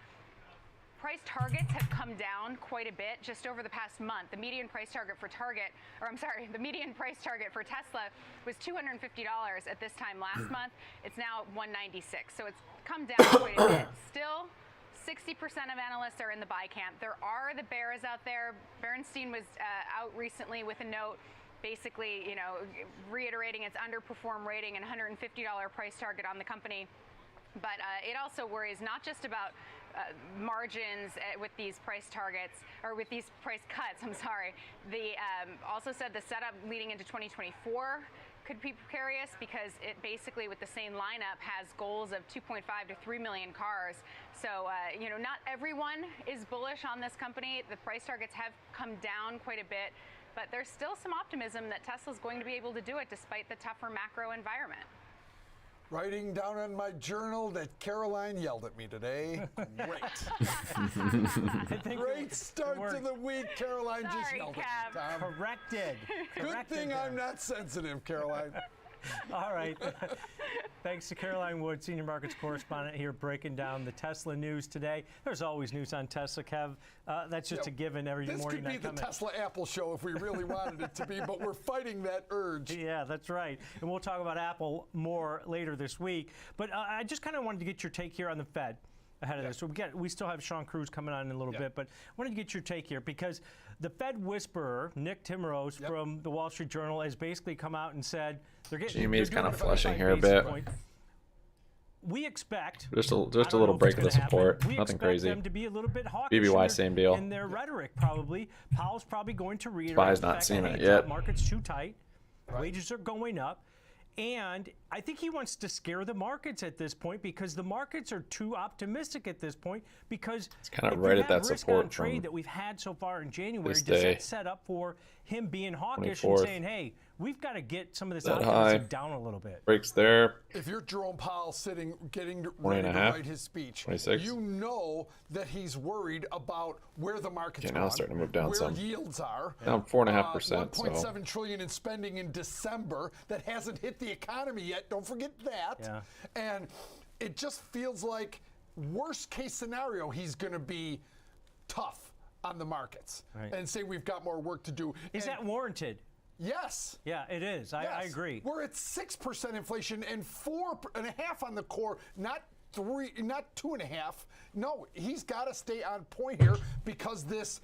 price targets have come down quite a bit just over the past month. The median price target for the median price target for Tesla was $250 at this time last month. It's now $196, so it's come down quite a bit. Still, 60% of analysts are in the buy camp. There are the bears out there. Bernstein was out recently with a note, basically, you know, reiterating its underperform rating and $150 price target on the company. But it also worries not just about margins with these price targets, or with these price cuts, I'm sorry. The also said the setup leading into 2024 could be precarious, because it basically, with the same lineup, has goals of 2.5 to 3 million cars. So, you know, not everyone is bullish on this company. The price targets have come down quite a bit, but there's still some optimism that Tesla's going to be able to do it despite the tougher macro environment. Writing down in my journal that Caroline yelled at me today. Great. Great start to the week. Caroline just yelled at me, Tom. Corrected. Good thing I'm not sensitive, Caroline. All right. Thanks to Caroline Wood, senior markets correspondent here, breaking down the Tesla news today. There's always news on Tesla, Kev. That's just a given every morning. This could be the Tesla Apple show if we really wanted it to be, but we're fighting that urge. Yeah, that's right. And we'll talk about Apple more later this week. But I just kind of wanted to get your take here on the Fed ahead of this. So we still have Sean Cruz coming on in a little bit, but I wanted to get your take here, because the Fed whisperer, Nick Timrose from the Wall Street Journal, has basically come out and said they're getting GME is kind of flushing here a bit. We expect just a little break of the support, nothing crazy. Them to be a little bit hawkish BBY, same deal. In their rhetoric, probably. Powell's probably going to reiterate SPY's the not fact seeing that it yet. Market's too tight, wages are going up, and I think he wants to scare the markets at this point because the markets are too optimistic at this point because it's kind of right at that support trade that we've had so far in January. Does that set up for him being hawkish 24th. And saying, hey, we've got to get some of this optimism down a little bit. Breaks there. If you're Jerome Powell getting ready to write his speech, 26. you know that he's worried about where the market's now it's starting to move down where some. yields are. Down 4.5%. $1.7 trillion in spending in December that hasn't hit the economy yet. Don't forget that. Yeah. And it just feels like worst case scenario, he's going to be tough on the markets and say we've got more work to do. Is that warranted? Yes. Yeah, it is. I agree. We're at 6% inflation and 4.5 on the core, not 3, not 2.5. No, he's got to stay on point here because this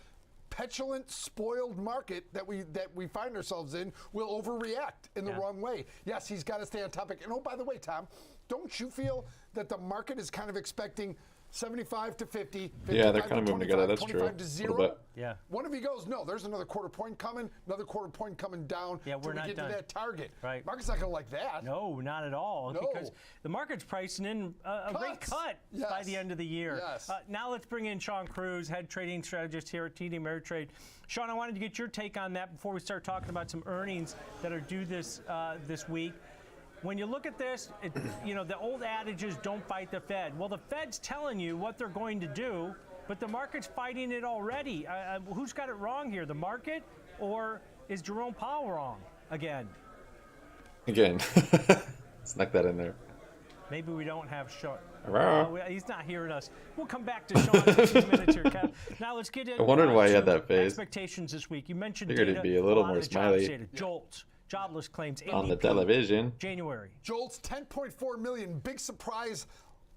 petulant, spoiled market that we find ourselves in will overreact in the wrong way. Yes, he's got to stay on topic. And oh, by the way, Tom, don't you feel that the market is kind of expecting 75 to 50, 55 yeah, they're kind of moving 25, together. That's 25 true. to 0. A little bit. Yeah. One of you goes, no, there's another quarter point coming, another quarter point coming down. Yeah, we're not get done. to that target. Right. Market's not going to like that. No, not at all. No. Because the market's pricing in a rate cut by the end of the year. Yes. Now let's bring in Sean Cruz, head trading strategist here at TD Ameritrade. Sean, I wanted to get your take on that before we start talking about some earnings that are due this week. When you look at this, the old adage is don't fight the Fed. Well, the Fed's telling you what they're going to do, but the market's fighting it already. Who's got it wrong here, the market, or is Jerome Powell wrong again? Again. Snuck that in there. Maybe we don't have Sean. He's not hearing us. We'll come back to Sean in a few minutes here, Kev. Now let's get into I wondered why he had that phase. Expectations this week. You mentioned Figured data, it'd be a little lot more of the smiley. jobs data, jolts, jobless claims, On the ADP, television. January. Jolts, 10.4 million. Big surprise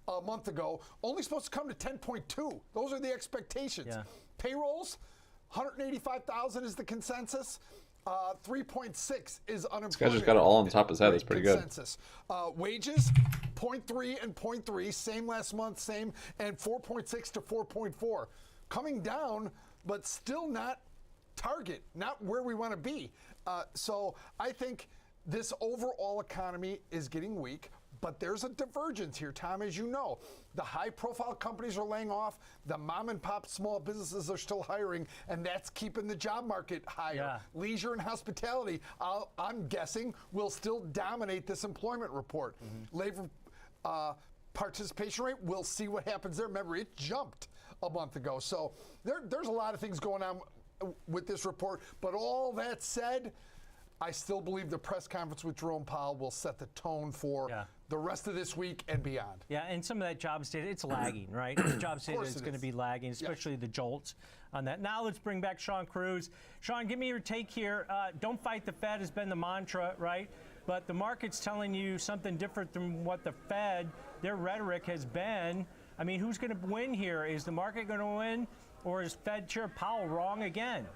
a month ago. Only supposed to come to 10.2. Those are the expectations. Yeah. Payrolls, 185,000 is the consensus. 3.6 is unemployment. This guy just got it all on top of his head. That's pretty consensus. Wages, 0.3 and 0.3. Same last month, same. And 4.6 to 4.4. Coming down, but still not target, not where we want to be. So I think this overall economy is getting weak, but there's a divergence here, Tom, as you know. The high-profile companies are laying off. The mom-and-pop small businesses are still hiring, and that's keeping the job market higher. Yeah. Leisure and hospitality, I'm guessing, will still dominate this employment report. Labor participation rate, we'll see what happens there. Remember, it jumped a month ago. So there's a lot of things going on with this report, but all that said, I still believe the press conference with Jerome Powell will set the tone for the rest of this week and beyond. Yeah, and some of that jobs data, it's lagging, right? The jobs data is going to be lagging, especially the jolts on that. Now let's bring back Sean Cruz. Sean, give me your take here. Don't fight the Fed has been the mantra, right? But the market's telling you something different than what the Fed, their rhetoric has been. I mean, who's going to win here? Is the market going to win? Or is Fed Chair Powell wrong again?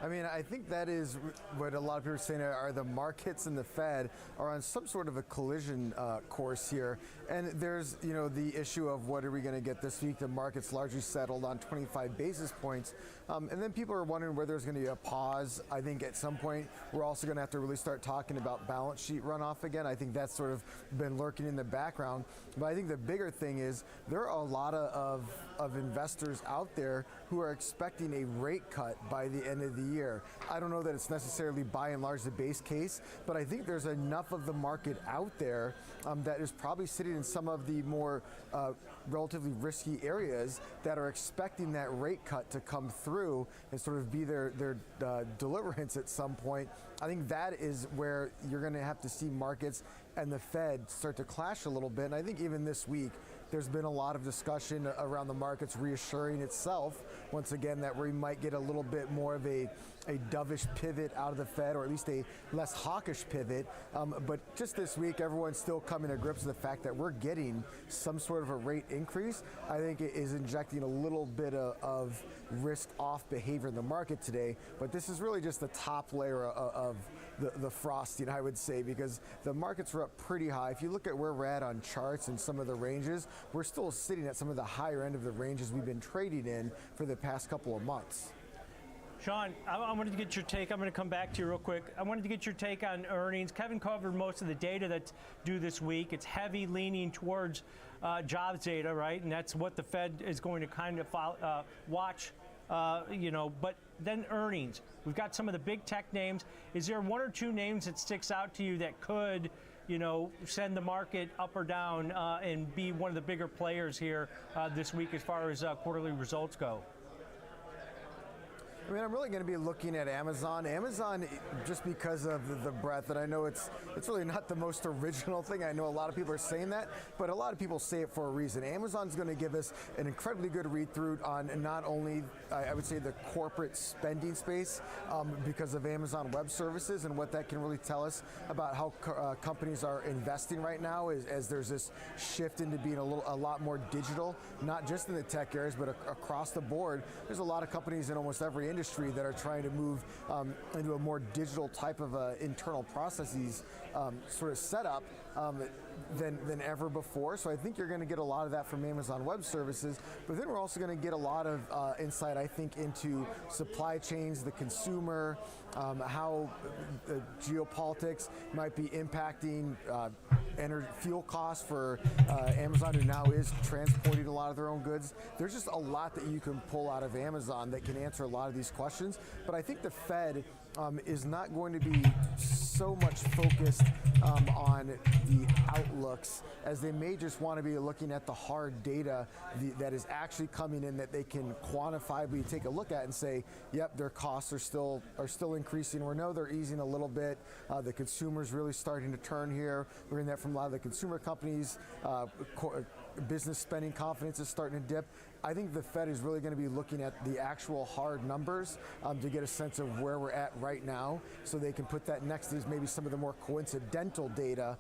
I mean, I think that is what a lot of people are saying are the markets and the Fed are on some sort of a collision course here. And there's, the issue of what are we going to get this week? The market's largely settled on 25 basis points. And then people are wondering whether there's going to be a pause. I think at some point we're also going to have to really start talking about balance sheet runoff again. I think that's sort of been lurking in the background. But I think the bigger thing is there are a lot of investors out there who are expecting a rate cut by the end of the year. I don't know that it's necessarily by and large the base case, but I think there's enough of the market out there that is probably sitting in some of the more relatively risky areas that are expecting that rate cut to come through and sort of be their deliverance at some point. I think that is where you're going to have to see markets and the Fed start to clash a little bit. And I think even this week, there's been a lot of discussion around the markets reassuring itself, once again, that we might get a little bit more of a dovish pivot out of the Fed, or at least a less hawkish pivot. But just this week, everyone's still coming to grips with the fact that we're getting some sort of a rate increase. I think it is injecting a little bit of risk-off behavior in the market today. But this is really just the top layer of the frosting, I would say, because the markets were up pretty high. If you look at where we're at on charts and some of the ranges, we're still sitting at some of the higher end of the ranges we've been trading in for the past couple of months. Sean, I wanted to get your take. I'm going to come back to you real quick. I wanted to get your take on earnings. Kevin covered most of the data that's due this week. It's heavy leaning towards jobs data, right? And that's what the Fed is going to kind of watch, you know. But then earnings. We've got some of the big tech names. Is there one or two names that sticks out to you that could, you know, send the market up or down and be one of the bigger players here this week as far as quarterly results go? I mean, I'm really going to be looking at Amazon. Amazon, just because of the breadth, and I know it's really not the most original thing. I know a lot of people are saying that, but a lot of people say it for a reason. Amazon's going to give us an incredibly good read-through on not only, I would say, the corporate spending space because of Amazon Web Services and what that can really tell us about how companies are investing right now as there's this shift into being a lot more digital, not just in the tech areas, but across the board. There's a lot of companies in almost every industry that are trying to move into a more digital type of internal processes sort of setup than ever before. So I think you're going to get a lot of that from Amazon Web Services, but then we're also going to get a lot of insight, I think, into supply chains, the consumer, how geopolitics might be impacting fuel costs for Amazon, who now is transporting a lot of their own goods. There's just a lot that you can pull out of Amazon that can answer a lot of these questions. But I think the Fed is not going to be so much focused on the outlooks, as they may just want to be looking at the hard data that is actually coming in, that they can quantifiably take a look at and say, yep, their costs are still increasing, or no, they're easing a little bit. The consumer's really starting to turn here. We're hearing that from a lot of the consumer companies. Business spending confidence is starting to dip. I think the Fed is really going to be looking at the actual hard numbers to get a sense of where we're at right now, so they can put that next to maybe some of the more coincidental data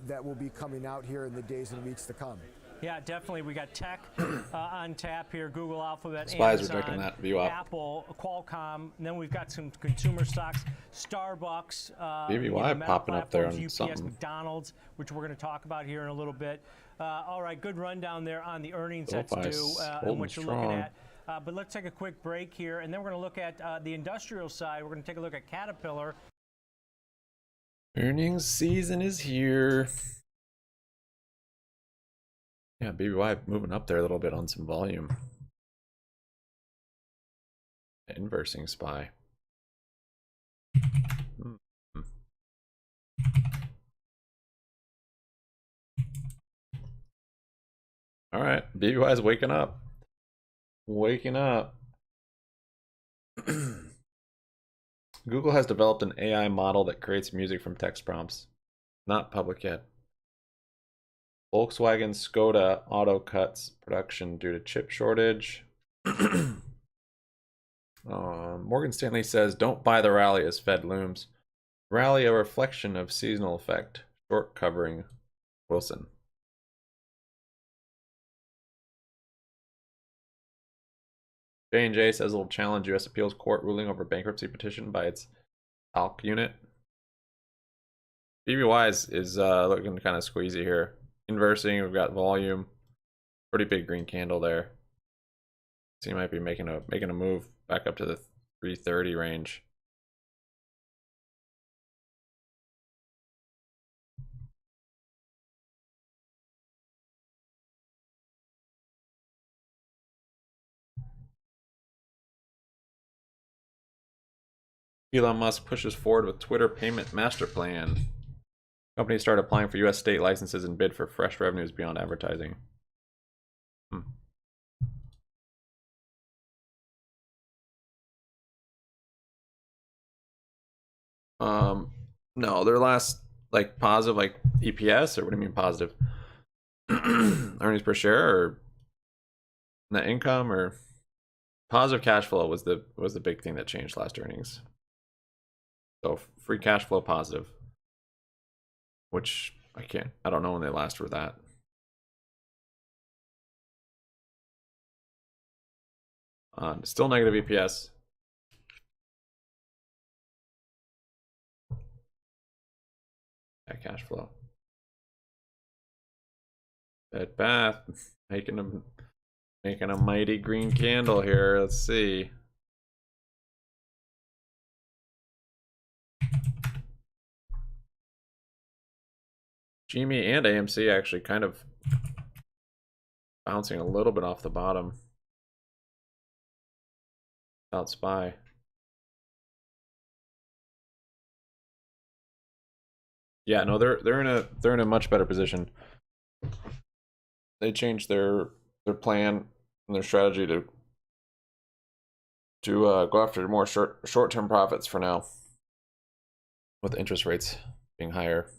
that will be coming out here in the days and weeks to come. Yeah, definitely. We got tech on tap here: Google, Alphabet, SPY's Amazon, rejecting that view up. Apple, Qualcomm. And then we've got some consumer stocks: Starbucks, BBBY popping up there on UPS, something. McDonald's, which we're going to talk about here in a little bit. All right, good rundown there on the earnings that's due and what you're looking at. But let's take a quick break here, and then we're going to look at the industrial side. We're going to take a look at Caterpillar. Earnings season is here. Yeah, BBY moving up there a little bit on some volume. Inversing SPY. All right, BBY is waking up. Waking up. Google has developed an AI model that creates music from text prompts. Not public yet. Volkswagen Skoda auto cuts production due to chip shortage. Morgan Stanley says, don't buy the rally as Fed looms. Rally a reflection of seasonal effect. Short covering Wilson. J&J says it will challenge U.S. appeals court ruling over bankruptcy petition by its ALC unit. BBY is looking kind of squeezy here. Inversing, we've got volume. Pretty big green candle there. So you might be making a move back up to the 330 range. Elon Musk pushes forward with Twitter payment master plan. Companies start applying for U.S. state licenses and bid for fresh revenues beyond advertising. No, their last positive EPS, or what do you mean positive? Earnings per share or net income, or positive cash flow was the big thing that changed last earnings. So free cash flow positive, which I don't know when they last were that. Still negative EPS. That cash flow. Bed Bath making a mighty green candle here. Let's see. GME and AMC actually kind of bouncing a little bit off the bottom. Without SPY. Yeah, no, they're in a much better position. They changed their plan and their strategy to go after more short-term profits for now, with interest rates being higher.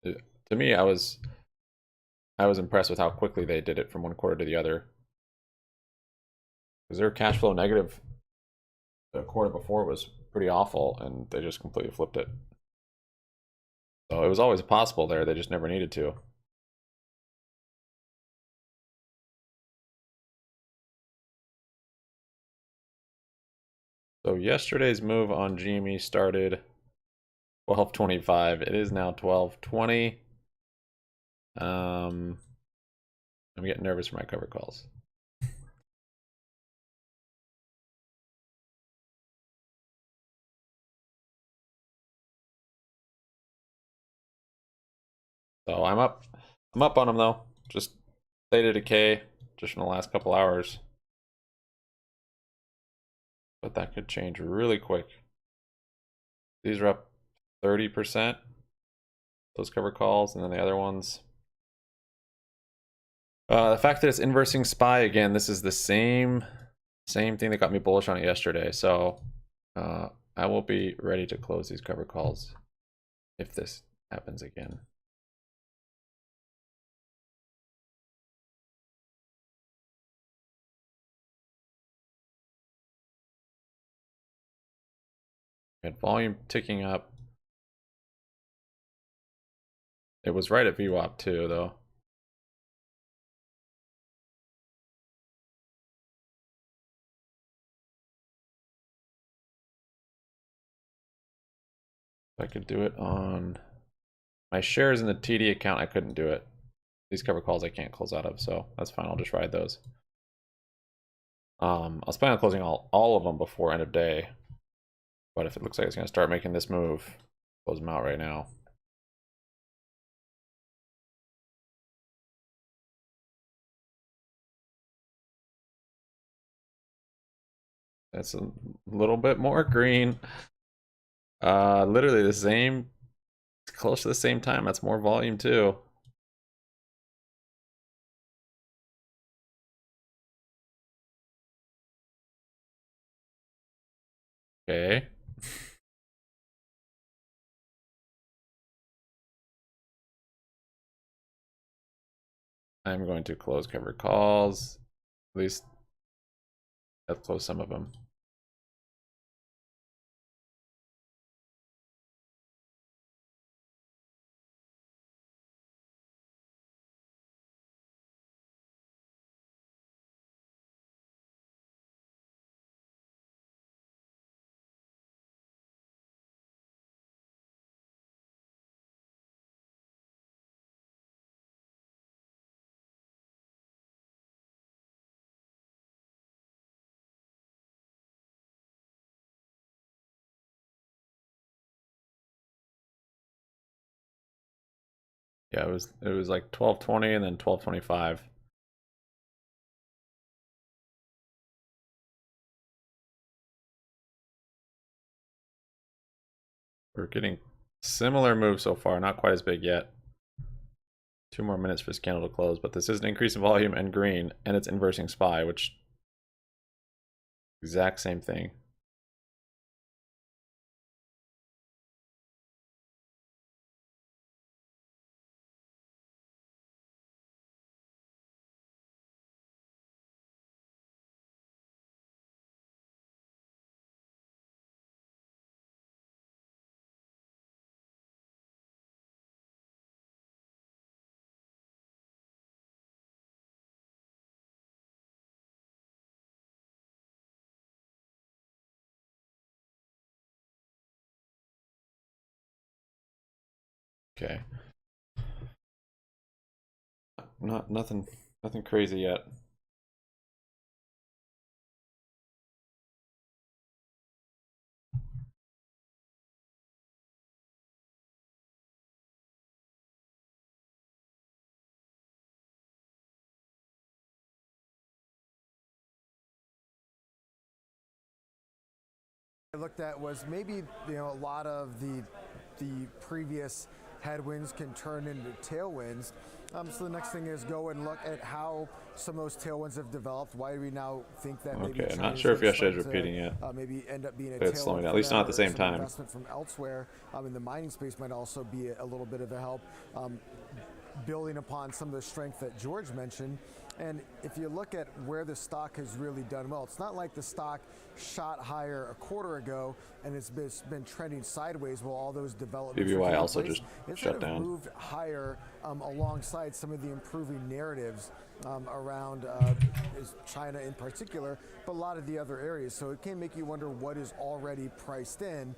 To me, I was impressed with how quickly they did it from one quarter to the other. Because their cash flow negative the quarter before was pretty awful, and they just completely flipped it. So it was always possible there, they just never needed to. So yesterday's move on GME started 12.25. It is now 12.20. I'm getting nervous for my cover calls. So I'm up on them though. Just theta decay just in the last couple hours. But that could change really quick. These are up 30%. Those cover calls, and then the other ones. The fact that it's inversing SPY again, this is the same thing that got me bullish on it yesterday. So I will be ready to close these cover calls if this happens again. And volume ticking up. It was right at VWAP too, though. If I could do it on my shares in the TD account, I couldn't do it. These cover calls I can't close out of, so that's fine. I'll just ride those. I was planning on closing all of them before end of day, but if it looks like it's going to start making this move, close them out right now. That's a little bit more green. Literally the same, close to the same time. That's more volume too. Okay. I'm going to close cover calls. At least let's close some of them. Yeah, it was like 12.20 and then 12.25. We're getting similar moves so far, not quite as big yet. 2 more minutes for this candle to close, but this is an increase in volume and green, and it's inversing SPY, which exact same thing. Okay. Nothing crazy yet. looked at was maybe a lot of the previous headwinds can turn into tailwinds. So the next thing is go and look at how some of those tailwinds have developed. Why do we now think that maybe Okay, I'm not China's sure if starting yesterday's repeating it. maybe end up being a But it's slowing tailwind down, at for least them, not at the or same some time. investment from elsewhere in the mining space might also be a little bit of a help. Building upon some of the strength that George mentioned. And if you look at where the stock has really done well, it's not like the stock shot higher a quarter ago and it's been trending sideways while all those developments BBY are also taking just place. It's shut kind of down. moved higher alongside some of the improving narratives around China in particular, but a lot of the other areas. So it can make you wonder what is already priced in.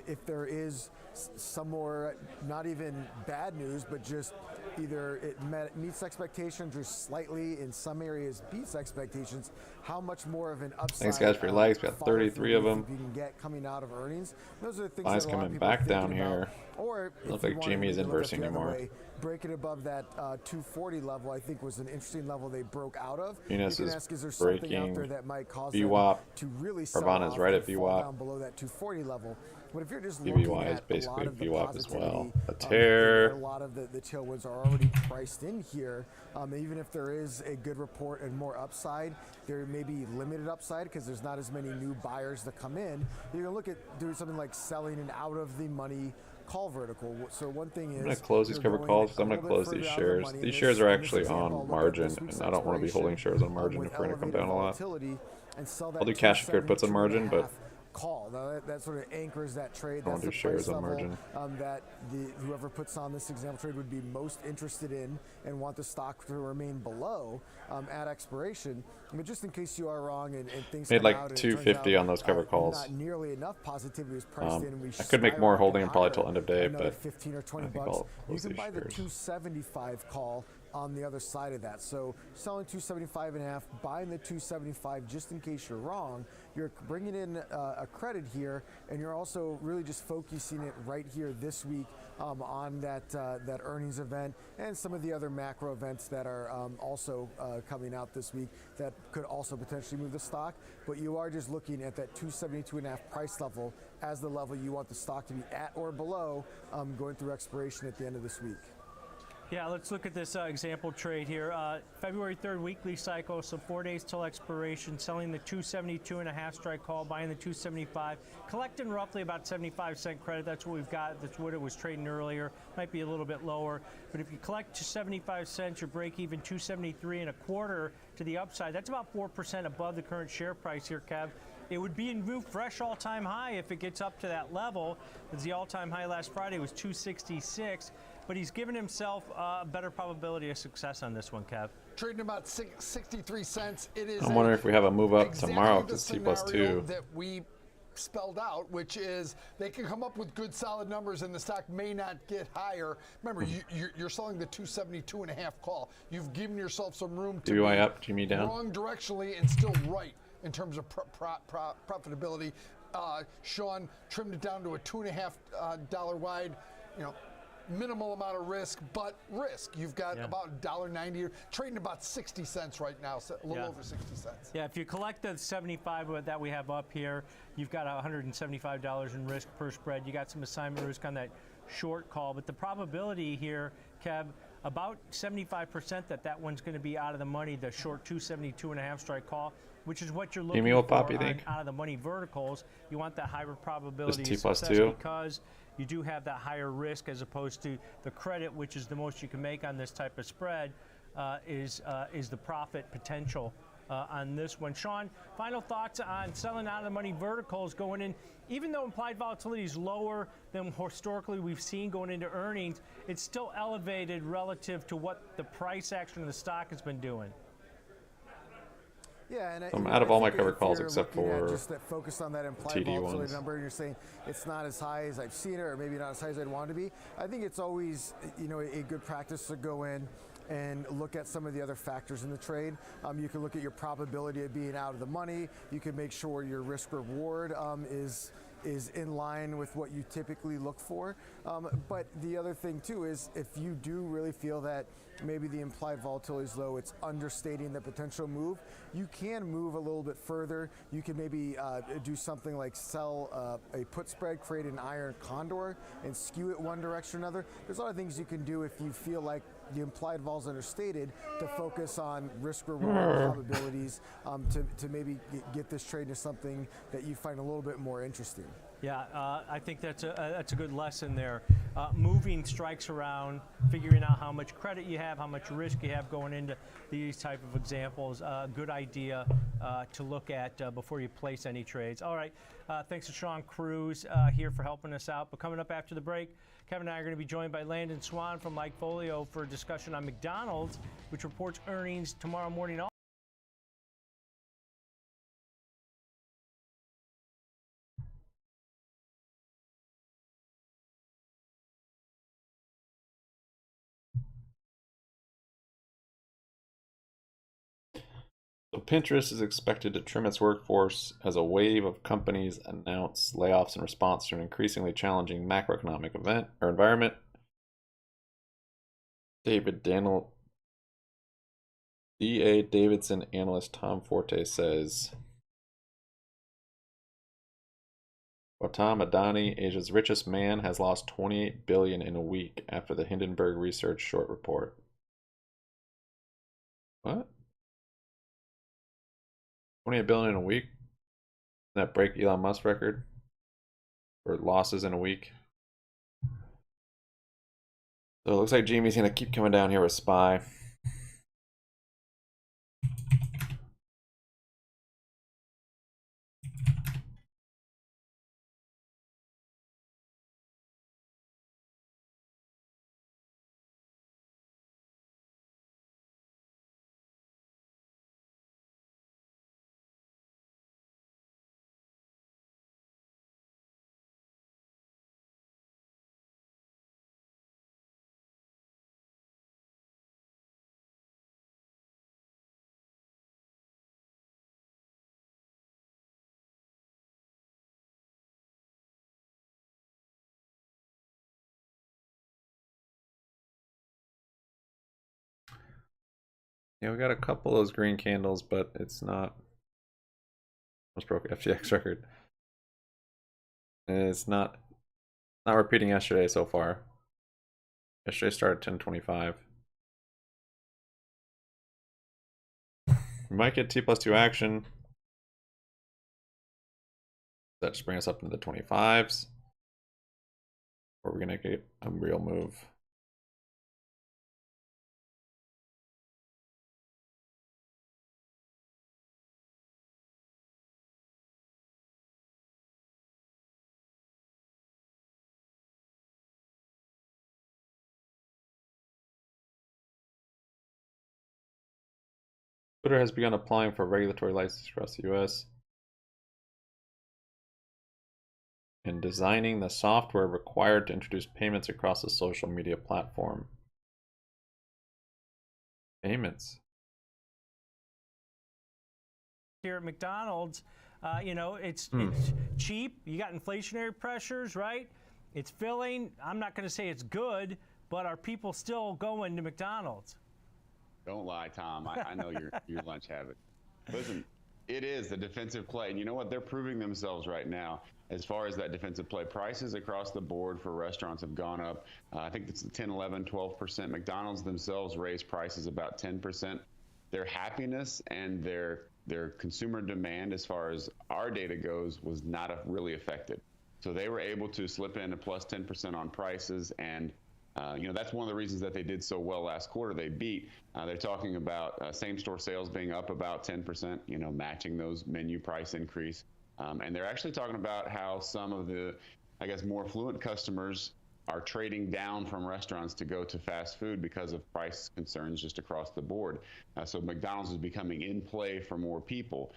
If there is some more, not even bad news, but just either it meets expectations or slightly in some areas beats expectations, how much more of an upside? Thanks guys for your likes. We got 33 of them. You can get coming out of earnings. Those are the things Mine's that a lot of coming people are back down thinking about. here. Or Look if you like wanted GME is to look inversing the other anymore. way, breaking above that 240 level, I think was an interesting level they broke out of. GNS you can is ask, is there something out breaking there that might cause VWAP. them to really sell Carvana's off right and at fall VWAP. down below that 240 level? But if you're just looking BBY is at a basically lot of the VWAP as well. positivity, A and tear. a lot of the tailwinds are already priced in here. Even if there is a good report and more upside, there may be limited upside because there's not as many new buyers that come in. You can look at doing something like selling an out of the money call vertical. So one thing is, I'm going to close these covered calls because I'm going to close these shares. These shares are actually on margin, and I don't want to be holding shares on margin if we're going to come down a lot. I'll do cash secured puts on margin, but call. Now that sort of anchors that trade. I don't That's do the shares price on level margin. that whoever puts on this example trade would be most interested in and want the stock to remain below at expiration. But just in case you are wrong and things made come like out and 250 on those cover calls. Not nearly enough positivity was priced in. And we I could make more holding them probably higher, till end of day, another but 15 or 20 I think bucks. I'll You close can these buy the shares. 275 call on the other side of that. So selling 275.5, buying the 275 just in case you're wrong. You're bringing in a credit here, and you're also really just focusing it right here this week on that earnings event and some of the other macro events that are also coming out this week that could also potentially move the stock. But you are just looking at that 272.5 price level as the level you want the stock to be at or below going through expiration at the end of this week. Yeah, let's look at this example trade here. February 3rd weekly cycle, so 4 days till expiration, selling the 272.5 strike call, buying the 275, collecting roughly about 75-cent credit. That's what we've got. That's what it was trading earlier. Might be a little bit lower, but if you collect to 75 cents, your break even 273.25 to the upside. That's about 4% above the current share price here, Kev. It would be a new fresh all-time high if it gets up to that level, because the all-time high last Friday was 266. But he's given himself a better probability of success on this one, Kev. Trading about 63 cents. It is. I'm wondering if we have a move up exactly tomorrow the to T+2. scenario that we spelled out, which is they can come up with good solid numbers and the stock may not get higher. Remember, you're selling the 272.5 call. You've given yourself some room to BBY be up, GME down. wrong directionally and still right in terms of profitability. Sean trimmed it down to a $2.5 wide, minimal amount of risk, but risk. You've got about $1.90, trading about 60 cents right now, so a little over 60 cents. Yeah, if you collect the 75 that we have up here, you've got $175 in risk per spread. You got some assignment risk on that short call, but the probability here, Kev, about 75% that one's going to be out of the money, the short 272.5 strike call, which is what you're looking Amy will for pop, you on think? out of the money verticals. You want that higher probability Just of success T+2? because you do have that higher risk as opposed to the credit, which is the most you can make on this type of spread, is the profit potential on this one. Sean, final thoughts on selling out of the money verticals going in. Even though implied volatility is lower than historically we've seen going into earnings, it's still elevated relative to what the price action of the stock has been doing. Yeah, and I'm out of all my covered if calls you're except looking at for just that focus on that implied TD volatility ones. number, and you're saying it's not as high as I've seen it, or maybe not as high as I'd want it to be. I think it's always, a good practice to go in and look at some of the other factors in the trade. You can look at your probability of being out of the money. You can make sure your risk reward is is in line with what you typically look for. But the other thing too is if you do really feel that maybe the implied volatility is low, it's understating the potential move, you can move a little bit further. You can maybe do something like sell a put spread, create an iron condor, and skew it one direction or another. There's a lot of things you can do if you feel like the implied vol is understated to focus on risk reward probabilities to maybe get this trade into something that you find a little bit more interesting. Yeah, I think that's a good lesson there. Moving strikes around, figuring out how much credit you have, how much risk you have going into these type of examples. Good idea to look at before you place any trades. All right, thanks to Sean Cruz here for helping us out. But coming up after the break, Kevin and I are going to be joined by Landon Swan from Folio for a discussion on McDonald's, which reports earnings tomorrow morning. So Pinterest is expected to trim its workforce as a wave of companies announce layoffs in response to an increasingly challenging macroeconomic environment. D.A. Davidson analyst Tom Forte says, Gautam Adani, Asia's richest man, has lost $28 billion in a week after the Hindenburg Research short report. What? 28 billion in a week? Doesn't that break Elon Musk's record for losses in a week? So it looks like GME's gonna keep coming down here with SPY. Yeah, we got a couple of those green candles, but it's not. Almost broke FTX record. It's not repeating yesterday so far. Yesterday started 10:25. We might get T+2 action. That just bring us up into the 25s. Or we're gonna get a real move. Twitter has begun applying for regulatory license across the US and designing the software required to introduce payments across the social media platform. Payments. Here at McDonald's, you know, it's cheap. You got inflationary pressures, right? It's filling. I'm not going to say it's good, but are people still going to McDonald's? Don't lie, Tom. I know your lunch habit. Listen, it is the defensive play. And you know what? They're proving themselves right now as far as that defensive play. Prices across the board for restaurants have gone up. I think it's 10, 11, 12%. McDonald's themselves raised prices about 10%. Their happiness and their consumer demand, as far as our data goes, was not really affected. So they were able to slip in a plus 10% on prices, and you know, that's one of the reasons that they did so well last quarter. They beat. They're talking about same-store sales being up about 10%, you know, matching those menu price increase. And they're actually talking about how some of the, I guess, more affluent customers are trading down from restaurants to go to fast food because of price concerns just across the board. So McDonald's is becoming in play for more people.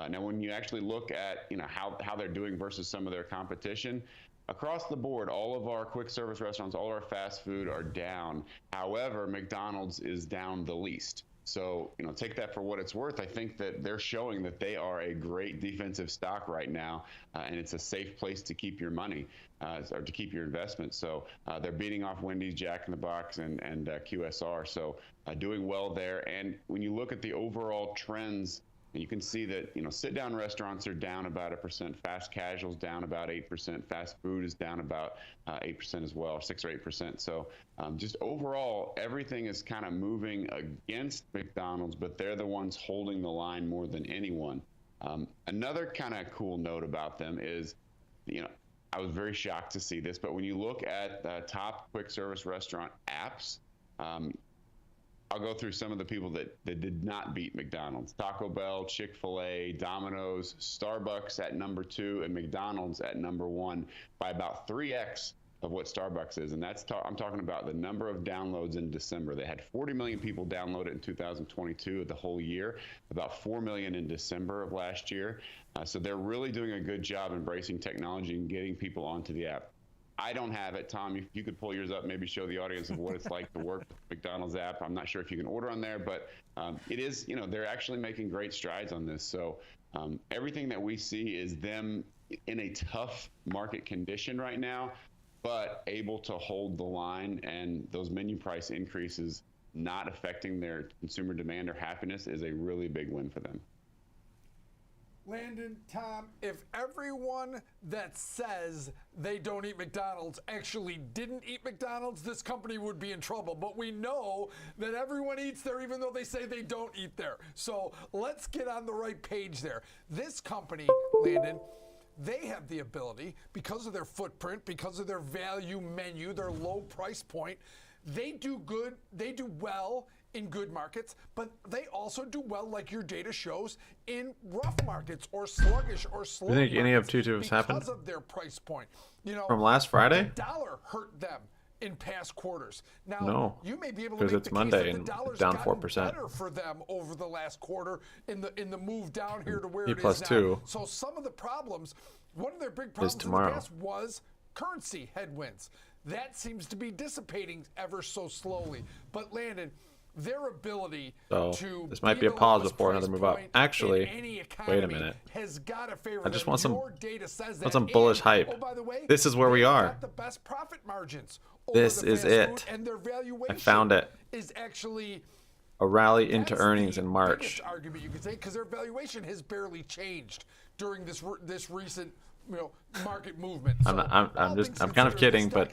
Now, when you actually look at, you know, how they're doing versus some of their competition, across the board, all of our quick service restaurants, all our fast food are down. However, McDonald's is down the least. So, take that for what it's worth. I think that they're showing that they are a great defensive stock right now, and it's a safe place to keep your money or to keep your investment. So they're beating off Wendy's, Jack in the Box, and QSR. So doing well there. And when you look at the overall trends, you can see that, sit-down restaurants are down about 1%, fast casuals down about 8%, fast food is down about 8% as well, 6 or 8%. So just overall, everything is kind of moving against McDonald's, but they're the ones holding the line more than anyone. Another kind of cool note about them is, I was very shocked to see this, but when you look at the top quick service restaurant apps, I'll go through some of the people that did not beat McDonald's. Taco Bell, Chick-fil-A, Domino's, Starbucks at number 2, and McDonald's at number 1 by about 3x of what Starbucks is. And I'm talking about the number of downloads in December. They had 40 million people download it in 2022, the whole year, about 4 million in December of last year. So they're really doing a good job embracing technology and getting people onto the app. I don't have it. Tom, you could pull yours up, maybe show the audience of what it's like to work with McDonald's app. I'm not sure if you can order on there, but it is, they're actually making great strides on this. So everything that we see is them in a tough market condition right now, but able to hold the line, and those menu price increases not affecting their consumer demand or happiness is a really big win for them. Landon, Tom, if everyone that says they don't eat McDonald's actually didn't eat McDonald's, this company would be in trouble. But we know that everyone eats there even though they say they don't eat there. So let's get on the right page there. This company, Landon, they have the ability, because of their footprint, because of their value menu, their low price point, they do well in good markets, but they also do well, like your data shows, in rough markets or sluggish or slow. You think any of two has happened? Because of their price point. From last Friday? The dollar hurt them in past quarters. Now, no, you may be able to make it's the Monday case that and the dollar's down gotten 4%. better for them over the last quarter in the move down here to where E it plus is 2 now. So some of the problems, one of their big problems in tomorrow. the past was currency headwinds. That seems to be dissipating ever so slowly. But Landon, their ability to this might be a pause before another move up. Actually, wait a minute. Has got to favor I just them. want some, Your data says that. some bullish hype. Oh, by the way, this is where we are. got the best profit margins. This is it. And their valuation I found it. Is actually a rally into earnings in March. Argument you could say, because their valuation has barely changed during this recent market movement. I'm kind of kidding, but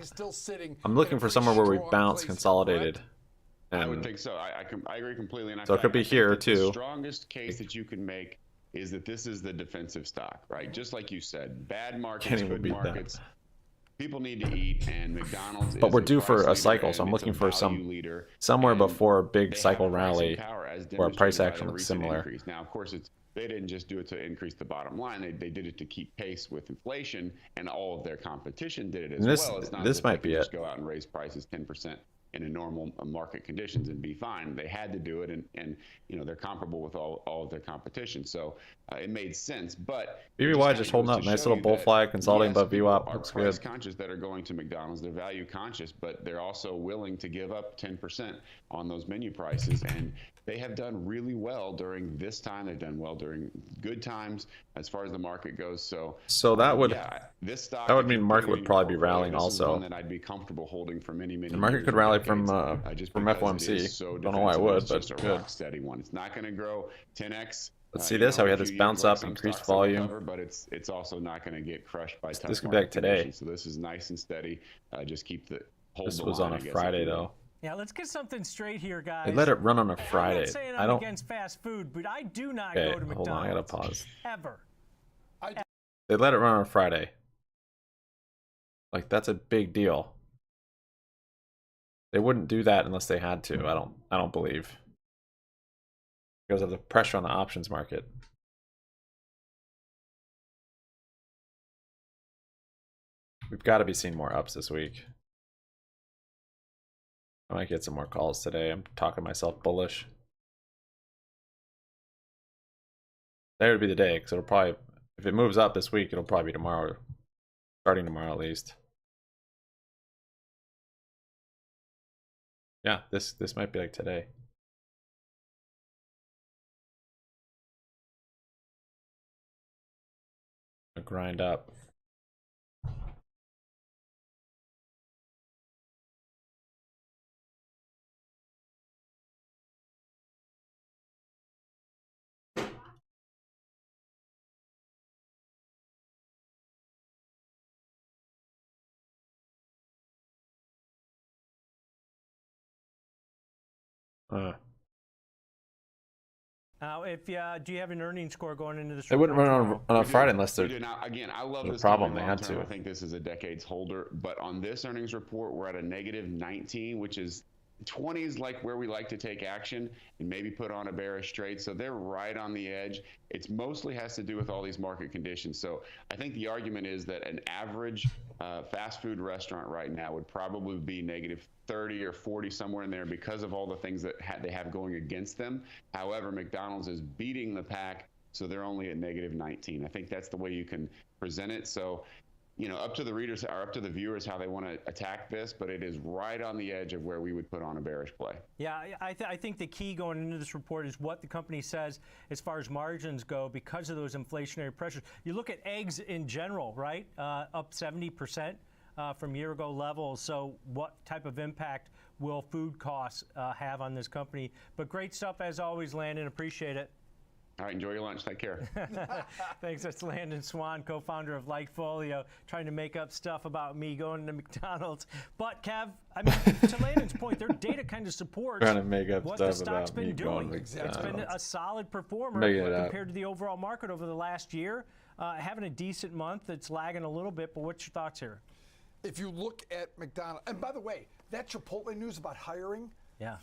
I'm looking for somewhere where we bounce consolidated. I would think so. I agree completely. And so it could be here too. The strongest case that you can make is that this is the defensive stock, right? Just like you said, bad markets, good markets. People need to eat, and McDonald's. But we're due for a cycle, so I'm looking for somewhere before a big cycle rally where price action looks similar. Now, of course, they didn't just do it to increase the bottom line. They did it to keep pace with inflation, and all of their competition did it as well. It's not this might be it. Just go out and raise prices 10% in a normal market conditions and be fine. They had to do it, and they're comparable with all of their competition. So it made sense. But BBBY just holding up, nice little bull flag, consolidating above VWAP. Looks good. Price conscious that are going to McDonald's. They're value conscious, but they're also willing to give up 10% on those menu prices. And they have done really well during this time. They've done well during good times as far as the market goes. So that would this stock, that would mean market would probably be rallying also. One that I'd be comfortable holding for many the market could rally from FOMC. So don't know why it would, it's but just a good. Rock steady one. It's not going to grow 10x. Let's see this. How we had this bounce up, increased volume. But it's also not going to get crushed by tough this could be like today. Conditions. So this is nice and steady. Just keep the hold. This was on a Friday though. Yeah, let's get something straight here, guys. They let it run on a Friday. I'm not saying I'm against fast food, but I do not go to McDonald's. Hold on, I gotta pause. Ever. They let it run on a Friday. Like, that's a big deal. They wouldn't do that unless they had to. I don't believe. Because of the pressure on the options market. We've got to be seeing more ups this week. I might get some more calls today. I'm talking myself bullish. Today would be the day, because it'll probably, if it moves up this week, it'll probably be tomorrow. Starting tomorrow at least. Yeah, this might be like today. grind up. If do you have an earnings score going into this? They wouldn't run on a Friday unless We they're. do. Now, again, I love this problem. company They long had term. to. I think this is a decades holder. But on this earnings report, we're at a negative 19, which is 20 is like where we like to take action and maybe put on a bearish trade. So they're right on the edge. It mostly has to do with all these market conditions. So I think the argument is that an average fast food restaurant right now would probably be negative 30 or 40, somewhere in there, because of all the things that they have going against them. However, McDonald's is beating the pack, so they're only at negative 19. I think that's the way you can present it. So, you know, up to the readers or up to the viewers how they want to attack this, but it is right on the edge of where we would put on a bearish play. Yeah, I think the key going into this report is what the company says as far as margins go because of those inflationary pressures. You look at eggs in general, right? Up 70%. From year-ago levels. So what type of impact will food costs have on this company? But great stuff as always, Landon. Appreciate it. All right, enjoy your lunch. Take care. Thanks. That's Landon Swan, co-founder of Lightfolio, trying to make up stuff about me going to McDonald's. But Kev, I mean, to Landon's point, their data kind of supports Trying to make up what stuff the stock's about been me doing. going It's been a solid performer compared to the overall market over the last year. Having a decent month, it's lagging a little bit. But what's your thoughts here? If you look at McDonald's, and by the way, that Chipotle news about hiring,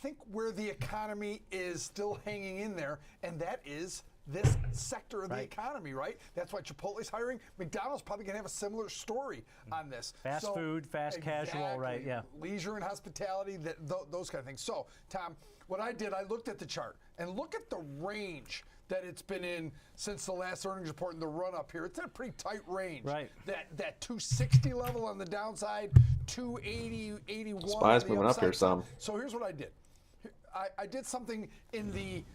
think where the economy is still hanging in there, and that is this sector of the economy, right? That's why Chipotle's hiring. McDonald's probably going to have a similar story on this. Fast food, fast casual, right? Yeah. Leisure and hospitality, those kind of things. So, Tom, what I did, I looked at the chart, and look at the range that it's been in since the last earnings report and the run up here. It's in a pretty tight range. Right. That 260 level on the downside, 280, 81. SPY's moving up here some. So here's what I did. I did something in the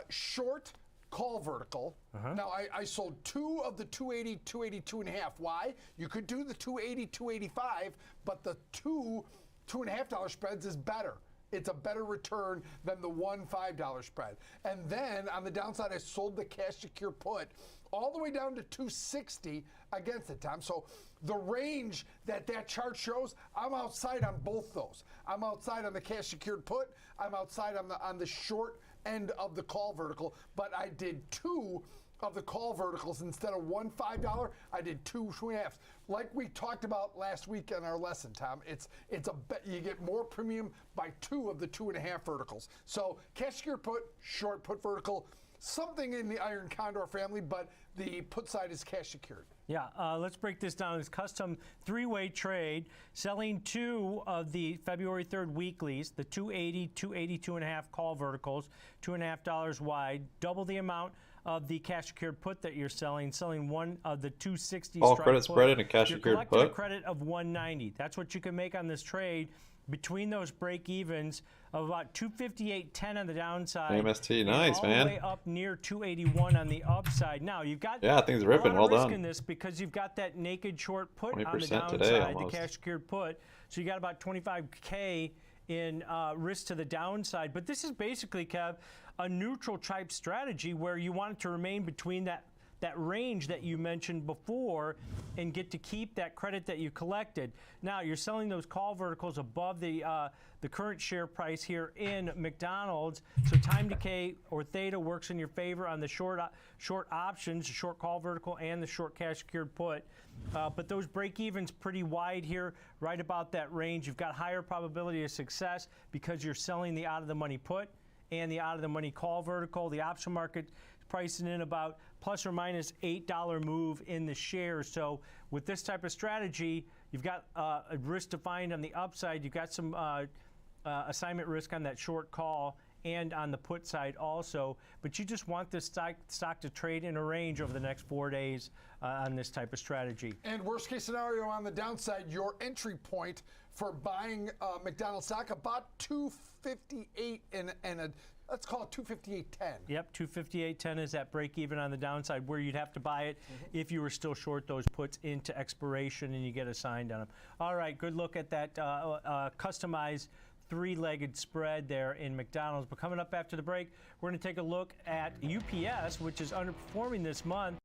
short call vertical. Now I sold 2 of the 280, 282.5. Why? You could do the 280, 285, but the $2.5 spreads is better. It's a better return than the $1 spread. And then on the downside, I sold the cash secure put all the way down to 260 against it, Tom. So the range that chart shows, I'm outside on both those. I'm outside on the cash secured put. I'm outside on the short end of the call vertical. But I did 2 of the call verticals instead of $1 $5. I did 2 2.5s. Like we talked about last week in our lesson, Tom, it's a bet you get more premium by 2 of the 2.5 verticals. So cash secure put, short put vertical, something in the iron condor family, but the put side is cash secured. Yeah, let's break this down. It's custom 3-way trade, selling 2 of the February 3rd weeklies, the 280, 282.5 call verticals, $2.5 wide, double the amount of the cash secured put that you're selling 1 of the 260 all strike credit put. spread and a cash you're secured collecting put. a credit of 190. That's what you can make on this trade between those break evens of about 258.10 on the downside. AMST, nice, all man. the way up near 281 on the upside. Now you've got things ripping. a Well lot of risk done. in this because you've got that naked short put on the 20% downside, today, the almost. cash secured put. So you got about 25K in risk to the downside. But this is basically, Kev, a neutral type strategy where you want it to remain between that range that you mentioned before and get to keep that credit that you collected. Now you're selling those call verticals above the current share price here in McDonald's. So time decay or theta works in your favor on the short options, short call vertical and the short cash secured put. But those break evens pretty wide here, right about that range. You've got higher probability of success because you're selling the out of the money put and the out of the money call vertical. The option market pricing in about plus or minus $8 move in the shares. So with this type of strategy, you've got a risk defined on the upside. You've got some assignment risk on that short call and on the put side also. But you just want this stock to trade in a range over the next 4 days on this type of strategy. And worst case scenario on the downside, your entry point for buying McDonald's stock about 258 and let's call it 258.10. Yep, 258.10 is that break even on the downside where you'd have to buy it if you were still short those puts into expiration and you get assigned on them. All right, good look at that customized three-legged spread there in McDonald's. But coming up after the break, we're going to take a look at UPS, which is underperforming this month.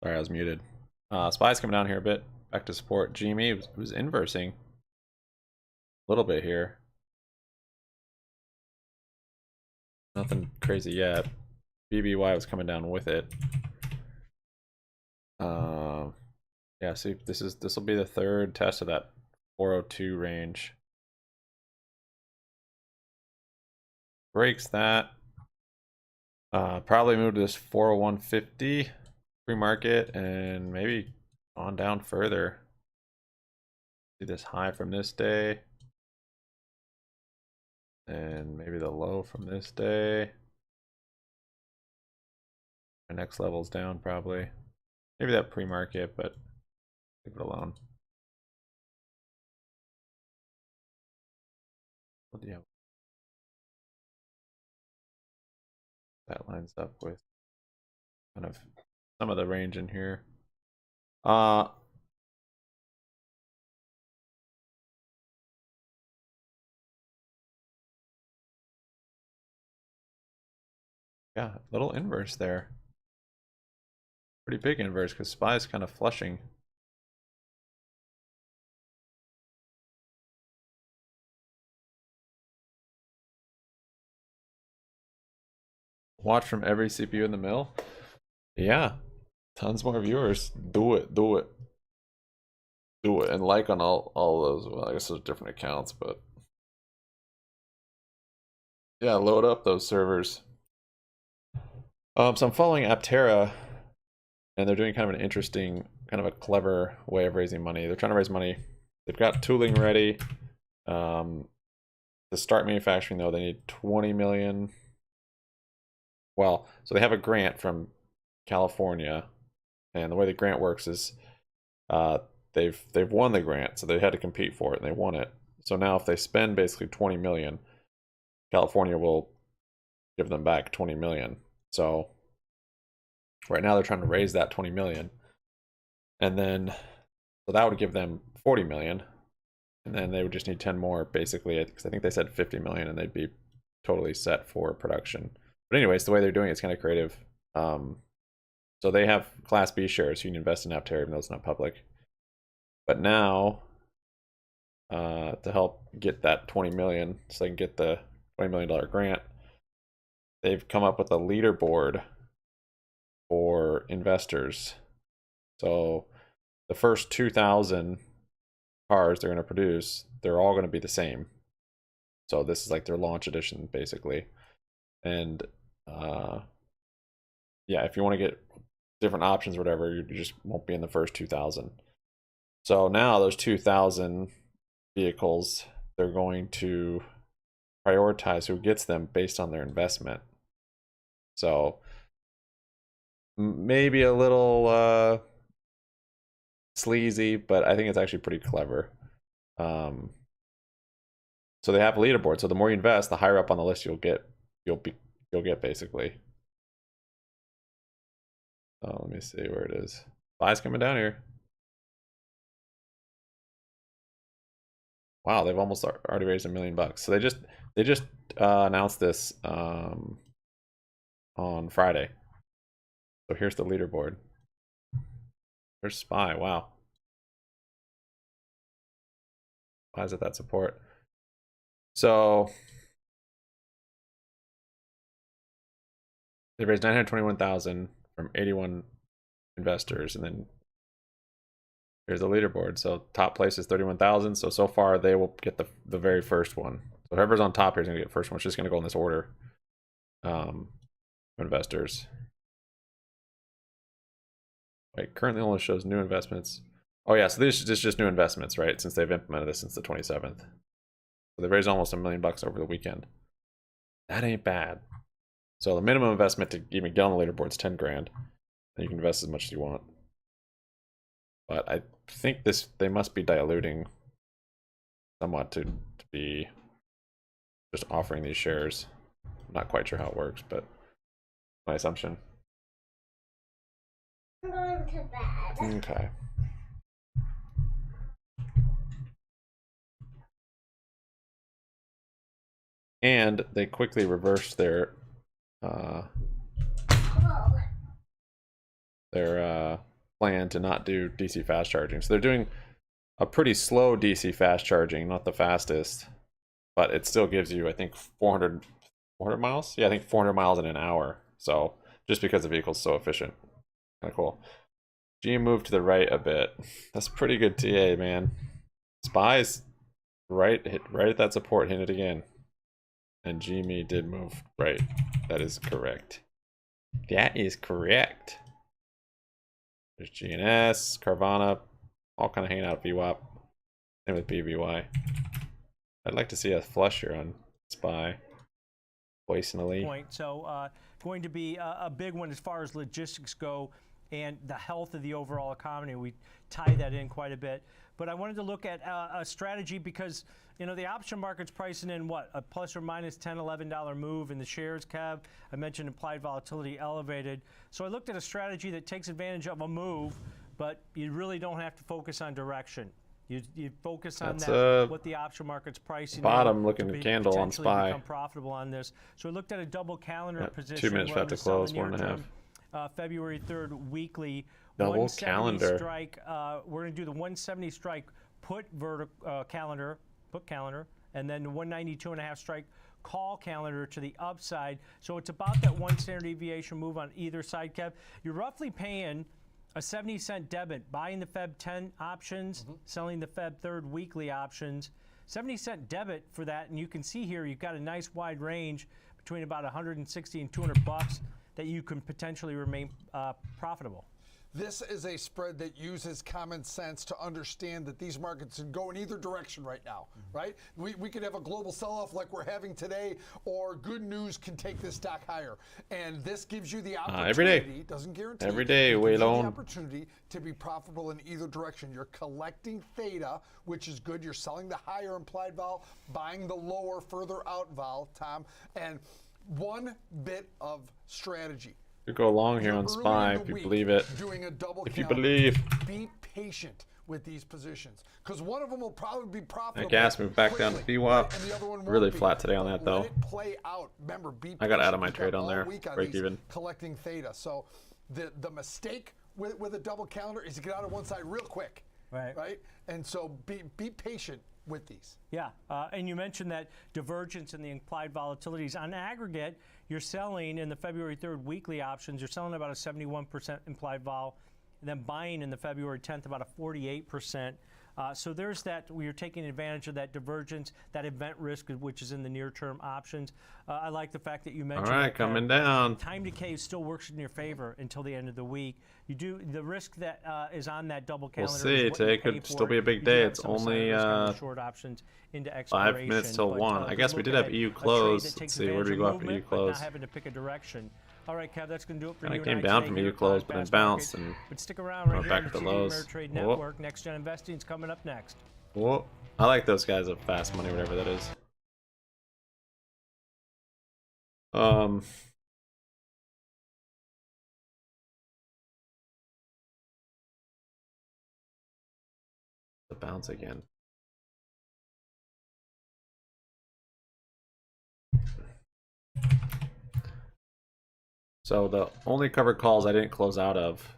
Sorry, I was muted. SPY's coming down here a bit. Back to support. GME was inversing a little bit here. Nothing crazy yet. BBBY was coming down with it. Yeah, see, this will be the third test of that 402 range. Breaks that. Probably move to this 401.50 pre-market and maybe on down further. See this high from this day. And maybe the low from this day. My next level's down probably. Maybe that pre-market, but leave it alone. What do you have? That lines up with kind of some of the range in here. Yeah, little inverse there. Pretty big inverse because SPY is kind of flushing. Watch from every CPU in the mill. Yeah, tons more viewers. Do it, do it, do it, and like on all those. Well, I guess those different accounts, but yeah, load up those servers. So I'm following Aptera, and they're doing kind of an interesting, kind of a clever way of raising money. They're trying to raise money. They've got tooling ready. To start manufacturing, though, they need 20 million. Well, so they have a grant from California, and the way the grant works is they've won the grant, so they had to compete for it, and they won it. So now if they spend basically 20 million, California will give them back 20 million. So right now they're trying to raise that 20 million, and then so that would give them 40 million. And then they would just need 10 more, basically, because I think they said 50 million, and they'd be totally set for production. But anyways, the way they're doing it's kind of creative. So they have Class B shares, so you can invest in Aptera, even though it's not public. But now, to help get that 20 million, so they can get the $20 million grant, they've come up with a leaderboard for investors. So the first 2,000 cars they're going to produce, they're all going to be the same. So this is like their launch edition, basically. And yeah, if you want to get different options or whatever, you just won't be in the first 2,000. So now those 2,000 vehicles, they're going to prioritize who gets them based on their investment. So maybe a little sleazy, but I think it's actually pretty clever. So they have a leaderboard. So the more you invest, the higher up on the list you'll get. You'll get basically. Oh, let me see where it is. SPY's coming down here. Wow, they've almost already raised $1 million. So they just announced this on Friday. So here's the leaderboard. There's SPY. Wow. Why is it that support? So they raised 921,000 from 81 investors, and then here's the leaderboard. So top place is 31,000. So far they will get the very first one. So whoever's on top here is gonna get first one. It's just gonna go in this order. Investors. Wait, currently only shows new investments. Oh yeah, so this is just new investments, right? Since they've implemented this since the 27th. So they've raised almost $1 million over the weekend. That ain't bad. So the minimum investment to even get on the leaderboard is 10 grand. And you can invest as much as you want. But I think they must be diluting somewhat to be just offering these shares. I'm not quite sure how it works, but my assumption. I'm going to bed. Okay. And they quickly reversed their plan to not do DC fast charging. So they're doing a pretty slow DC fast charging, not the fastest, but it still gives you, I think, 400 miles? Yeah, I think 400 miles in an hour. So just because the vehicle's so efficient. Kind of cool. GM moved to the right a bit. That's pretty good TA, man. SPY's hit right at that support, hit it again. And GME did move right. That is correct. That is correct. There's GNS, Carvana, all kind of hanging out VWAP. Same with BBBY. I'd like to see a flush here on SPY. Personally. So going to be a big one as far as logistics go and the health of the overall economy. We tie that in quite a bit. But I wanted to look at a strategy because, you know, the option market's pricing in what? A plus or minus $10, $11 move in the shares, Kev. I mentioned implied volatility elevated. So I looked at a strategy that takes advantage of a move, but you really don't have to focus on direction. You focus on what the option market's pricing. Bottom looking candle on SPY. Become profitable on this. So we looked at a double calendar position. 2 minutes left to close, 1.5. February 3rd weekly. Double calendar. Strike. We're going to do the 170 strike put calendar, and then the 192.5 strike call calendar to the upside. So it's about that 1 standard deviation move on either side, Kev. You're roughly paying a 70-cent debit, buying the Feb 10 options, selling the Feb 3rd weekly options. 70-cent debit for that, and you can see here you've got a nice wide range between about 160 and 200 bucks that you can potentially remain profitable. This is a spread that uses common sense to understand that these markets can go in either direction right now, right? We could have a global sell-off like we're having today, or good news can take this stock higher. And this gives you the opportunity, every day. Doesn't guarantee. Every day, wait on. The opportunity to be profitable in either direction. You're collecting theta, which is good. You're selling the higher implied vol, buying the lower, further out vol, Tom. And one bit of strategy. You go long here on SPY if you believe it. Doing a double if you believe. Be patient with these positions because one of them will probably be profitable. That gas moved back down to VWAP. and the other one won't Really be. flat today on that, Let though. it play out. Remember, be I got out patient. of my We've trade got on all there. week on Break these even. collecting theta. So the mistake with a double calendar is to get out of one side real quick. Right. And so be patient with these. Yeah, and you mentioned that divergence in the implied volatilities. On aggregate, you're selling in the February 3rd weekly options, you're selling about a 71% implied vol, and then buying in the February 10th about a 48%. So there's that, we are taking advantage of that divergence, that event risk, which is in the near-term options. I like the fact that you mentioned. All right, that, coming down. Time decay still works in your favor until the end of the week. You do the risk that is on that double calendar. We'll see. Today could still be a big day. It's only short options into 5 minutes till 1. I guess we did have EU close. Let's see, where do we go after EU close? Not having to pick a direction. All right, Kev, that's going to do it for Kind you. of came down from EU close, but then bounced and but stick around right went here back on to the the lows. Ameritrade Network. Next Gen Investing is coming up next. Whoa. I like those guys at Fast Money, whatever that is. The bounce again. So the only covered calls I didn't close out of,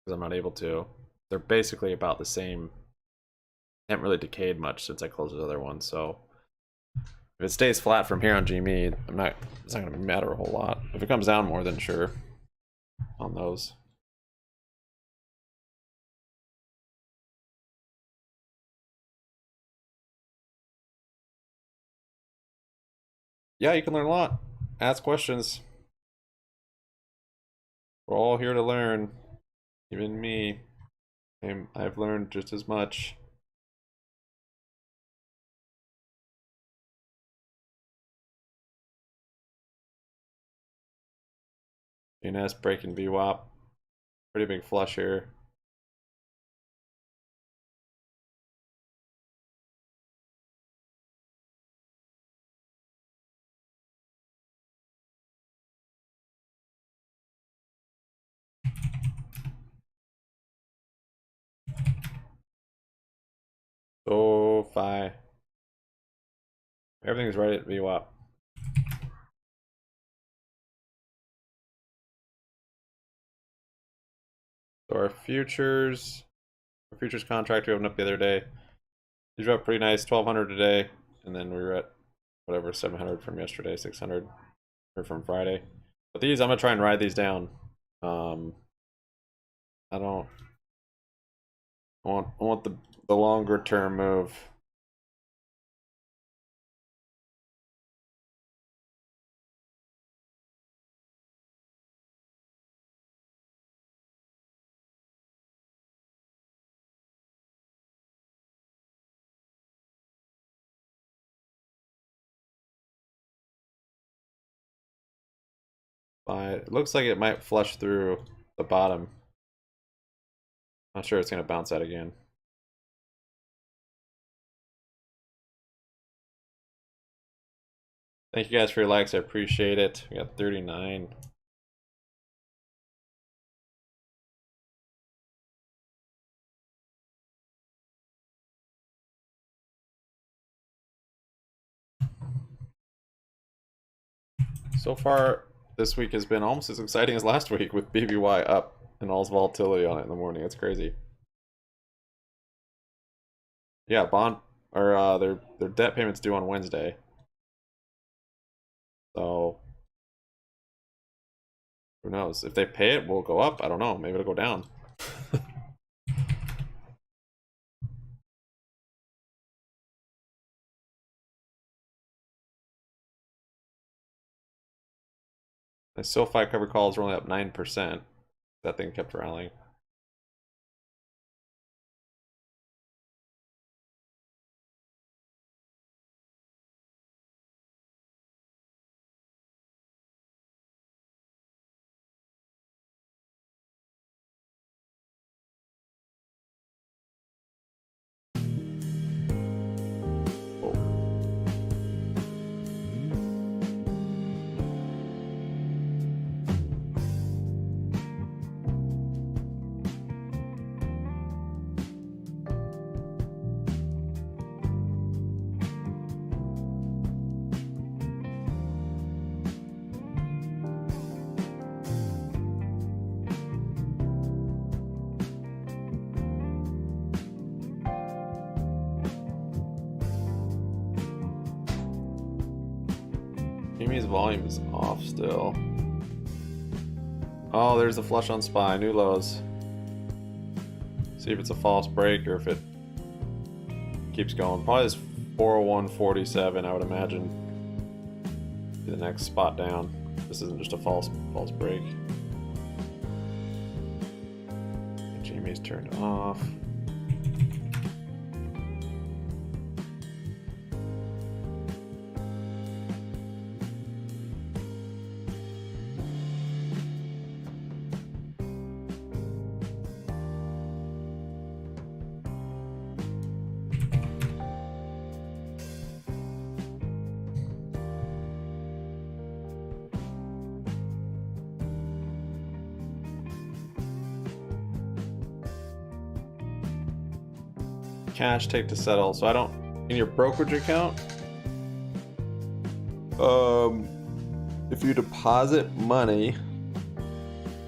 because I'm not able to, they're basically about the same. Haven't really decayed much since I closed the other one, so if it stays flat from here on GME, it's not gonna matter a whole lot. If it comes down more, then sure on those. Yeah, you can learn a lot. Ask questions. We're all here to learn. Even me. I've learned just as much. GNS breaking VWAP. Pretty big flush here. So fi. Everything's right at VWAP. So our futures contract we opened up the other day. These were up pretty nice, 1,200 today, and then we were at whatever 700 from yesterday, 600 or from Friday. But these, I'm gonna try and ride these down. I want the longer term move. It looks like it might flush through the bottom. Not sure it's gonna bounce out again. Thank you guys for your likes. I appreciate it. We got 39. So far, this week has been almost as exciting as last week with BBY up and all's volatility on it in the morning. It's crazy. Yeah, bond or their debt payments due on Wednesday. So who knows? If they pay it, we'll go up. I don't know. Maybe it'll go down. The SoFi cover calls were only up 9%. That thing kept rallying. GME's volume is off still. Oh, there's the flush on SPY, new lows. See if it's a false break or if it keeps going. Probably this 401.47, I would imagine, be the next spot down. This isn't just a false break. GME's turned off. Cash take to settle. So I don't, in your brokerage account, if you deposit money,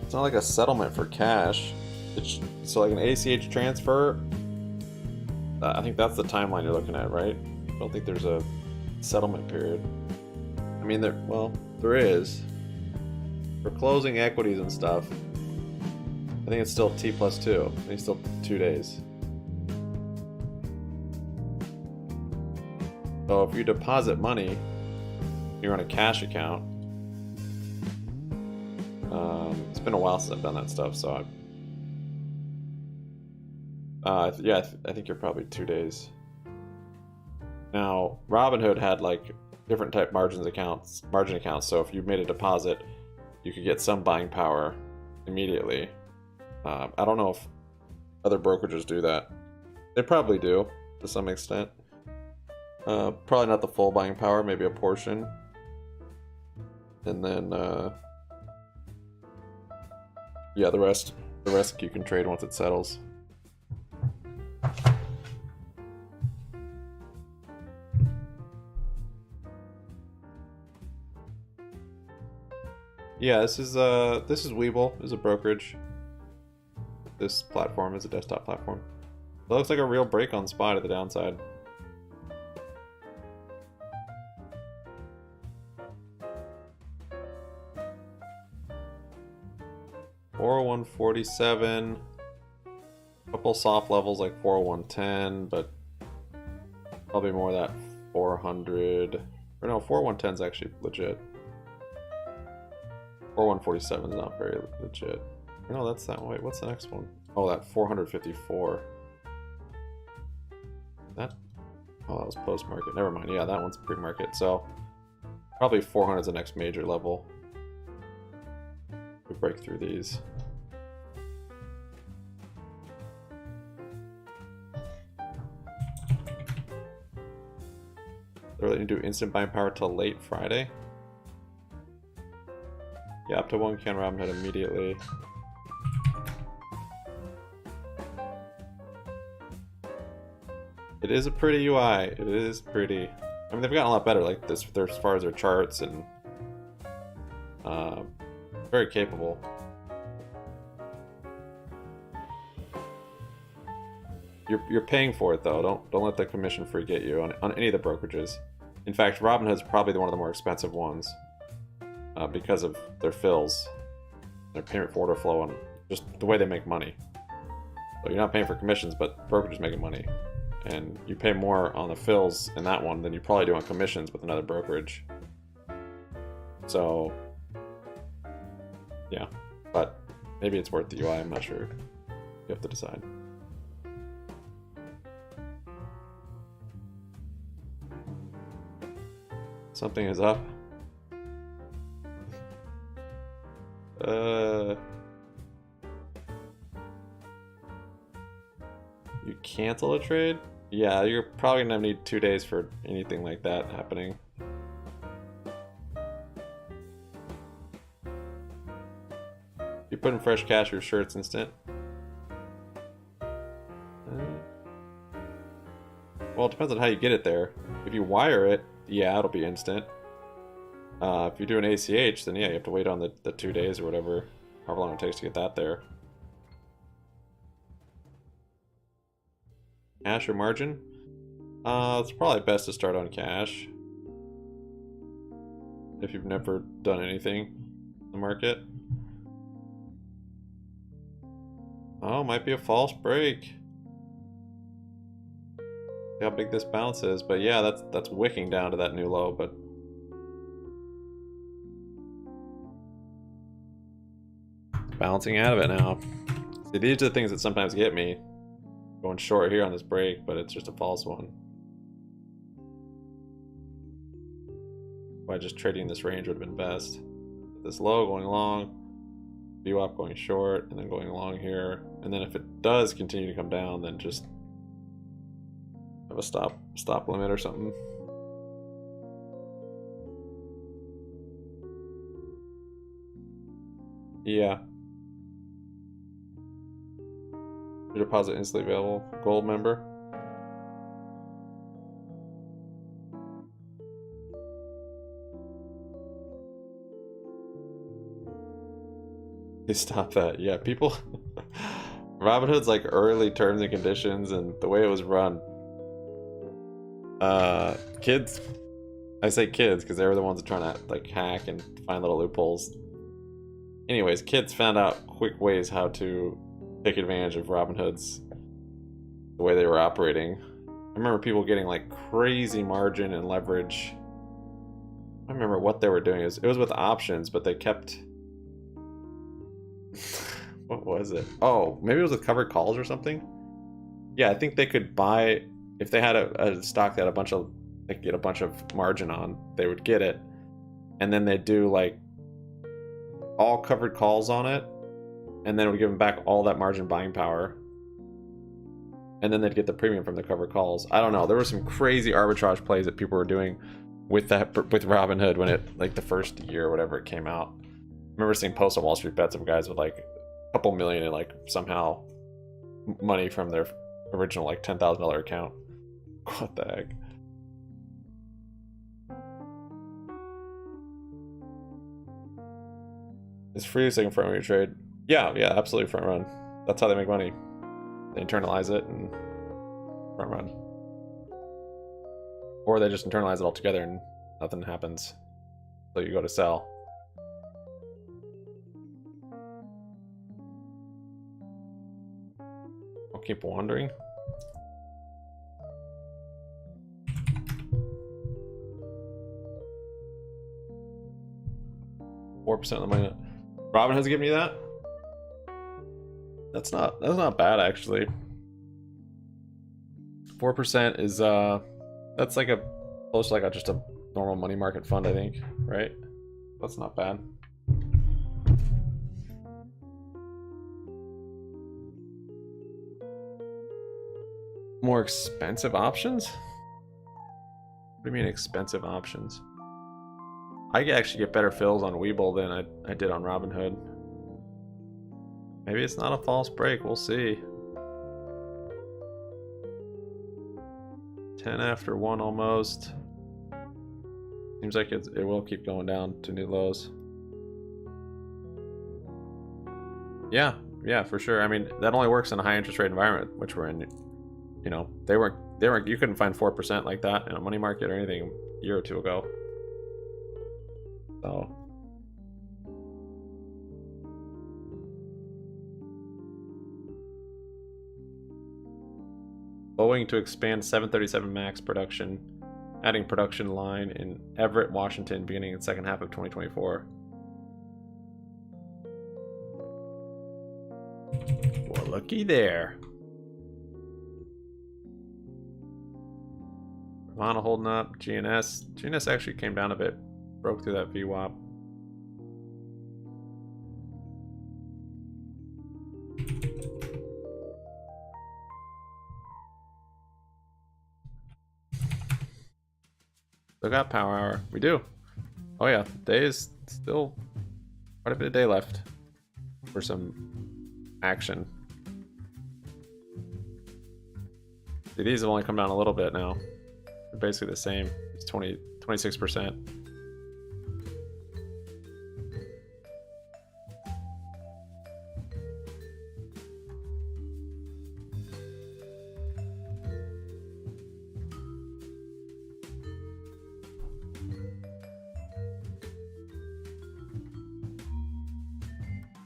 it's not like a settlement for cash. It's so like an ACH transfer. I think that's the timeline you're looking at, right? I don't think there's a settlement period. I mean, there is for closing equities and stuff. I think it's still T+2. I think it's still 2 days. So if you deposit money, you're on a cash account. It's been a while since I've done that stuff, so I think you're probably 2 days. Now, Robinhood had like different type margin accounts. So if you made a deposit, you could get some buying power immediately. I don't know if other brokerages do that. They probably do to some extent. Probably not the full buying power, maybe a portion. And then, yeah, the rest you can trade once it settles. Yeah, this is Webull, is a brokerage. This platform is a desktop platform. It looks like a real break on SPY to the downside. $401.47. Couple soft levels like 401.10, but probably more that 400. Or no, 401.10 is actually legit. 401.47 is not very legit. No, that's that. Wait, what's the next one? Oh, that 454. That. Oh, that was post market. Never mind. Yeah, that one's pre market. So probably 400 is the next major level. We break through these. They're letting you do instant buying power till late Friday. Yeah, up to 1 can Robinhood immediately. It is a pretty UI. It is pretty. I mean, they've gotten a lot better, like this, as far as their charts and very capable. You're paying for it though. Don't let the commission free get you on any of the brokerages. In fact, Robinhood's probably one of the more expensive ones because of their fills, their payment for order flow, and just the way they make money. So you're not paying for commissions, but brokerage is making money, and you pay more on the fills in that one than you probably do on commissions with another brokerage. So yeah, but maybe it's worth the UI. I'm not sure. You have to decide. Something is up. You cancel a trade? Yeah, you're probably gonna need 2 days for anything like that happening. You put in fresh cash, you're sure it's instant? Well, it depends on how you get it there. If you wire it, yeah, it'll be instant. If you do an ACH, then yeah, you have to wait on the 2 days or whatever, however long it takes to get that there. Cash or margin? It's probably best to start on cash. if you've never done anything in the market. Oh, might be a false break. See how big this bounce is, but yeah, that's wicking down to that new low, but bouncing out of it now. See, these are the things that sometimes get me. Going short here on this break, but it's just a false one. Why just trading this range would have been best. This low going long, VWAP going short, and then going long here. And then if it does continue to come down, then just have a stop limit or something. Yeah. Your deposit instantly available. Gold member. They stop that. Yeah, people. Robinhood's like early terms and conditions and the way it was run. Kids. I say kids because they were the ones that trying to like hack and find little loopholes. Anyways, kids found out quick ways how to take advantage of Robinhood's the way they were operating. I remember people getting like crazy margin and leverage. I don't remember what they were doing. It was with options, but they kept. What was it? Oh, maybe it was with covered calls or something. Yeah, I think they could buy if they had a stock that had a bunch of they could get a bunch of margin on. They would get it, and then they'd do like all covered calls on it, and then it would give them back all that margin buying power, and then they'd get the premium from the covered calls. I don't know. There were some crazy arbitrage plays that people were doing with Robinhood when it like the first year or whatever it came out. I remember seeing posts on Wall Street Bets of guys with like a couple million and like somehow money from their original like $10,000 account. What the heck? It's free so you can front run your trade. Yeah, absolutely front run. That's how they make money. They internalize it and front run. Or they just internalize it all together and nothing happens. So you go to sell. I'll keep wandering. $4% of the money. Robinhood's giving you that? That's not bad actually. 4% is that's like close to like just a normal money market fund, I think, right? That's not bad. More expensive options? What do you mean expensive options? I actually get better fills on Webull than I did on Robinhood. Maybe it's not a false break, we'll see. 10 after 1 almost. Seems like it will keep going down to new lows. Yeah, for sure. I mean, that only works in a high interest rate environment, which we're in. You know, they weren't you couldn't find 4% like that in a money market or anything a year or two ago. So Boeing to expand 737 MAX production, adding production line in Everett, Washington, beginning in the second half of 2024. Well, looky there. Ravana holding up. GNS actually came down a bit, broke through that VWAP. Still got power hour. We do. Oh yeah, day is still quite a bit of day left for some action. See, these have only come down a little bit now. They're basically the same. It's 26%.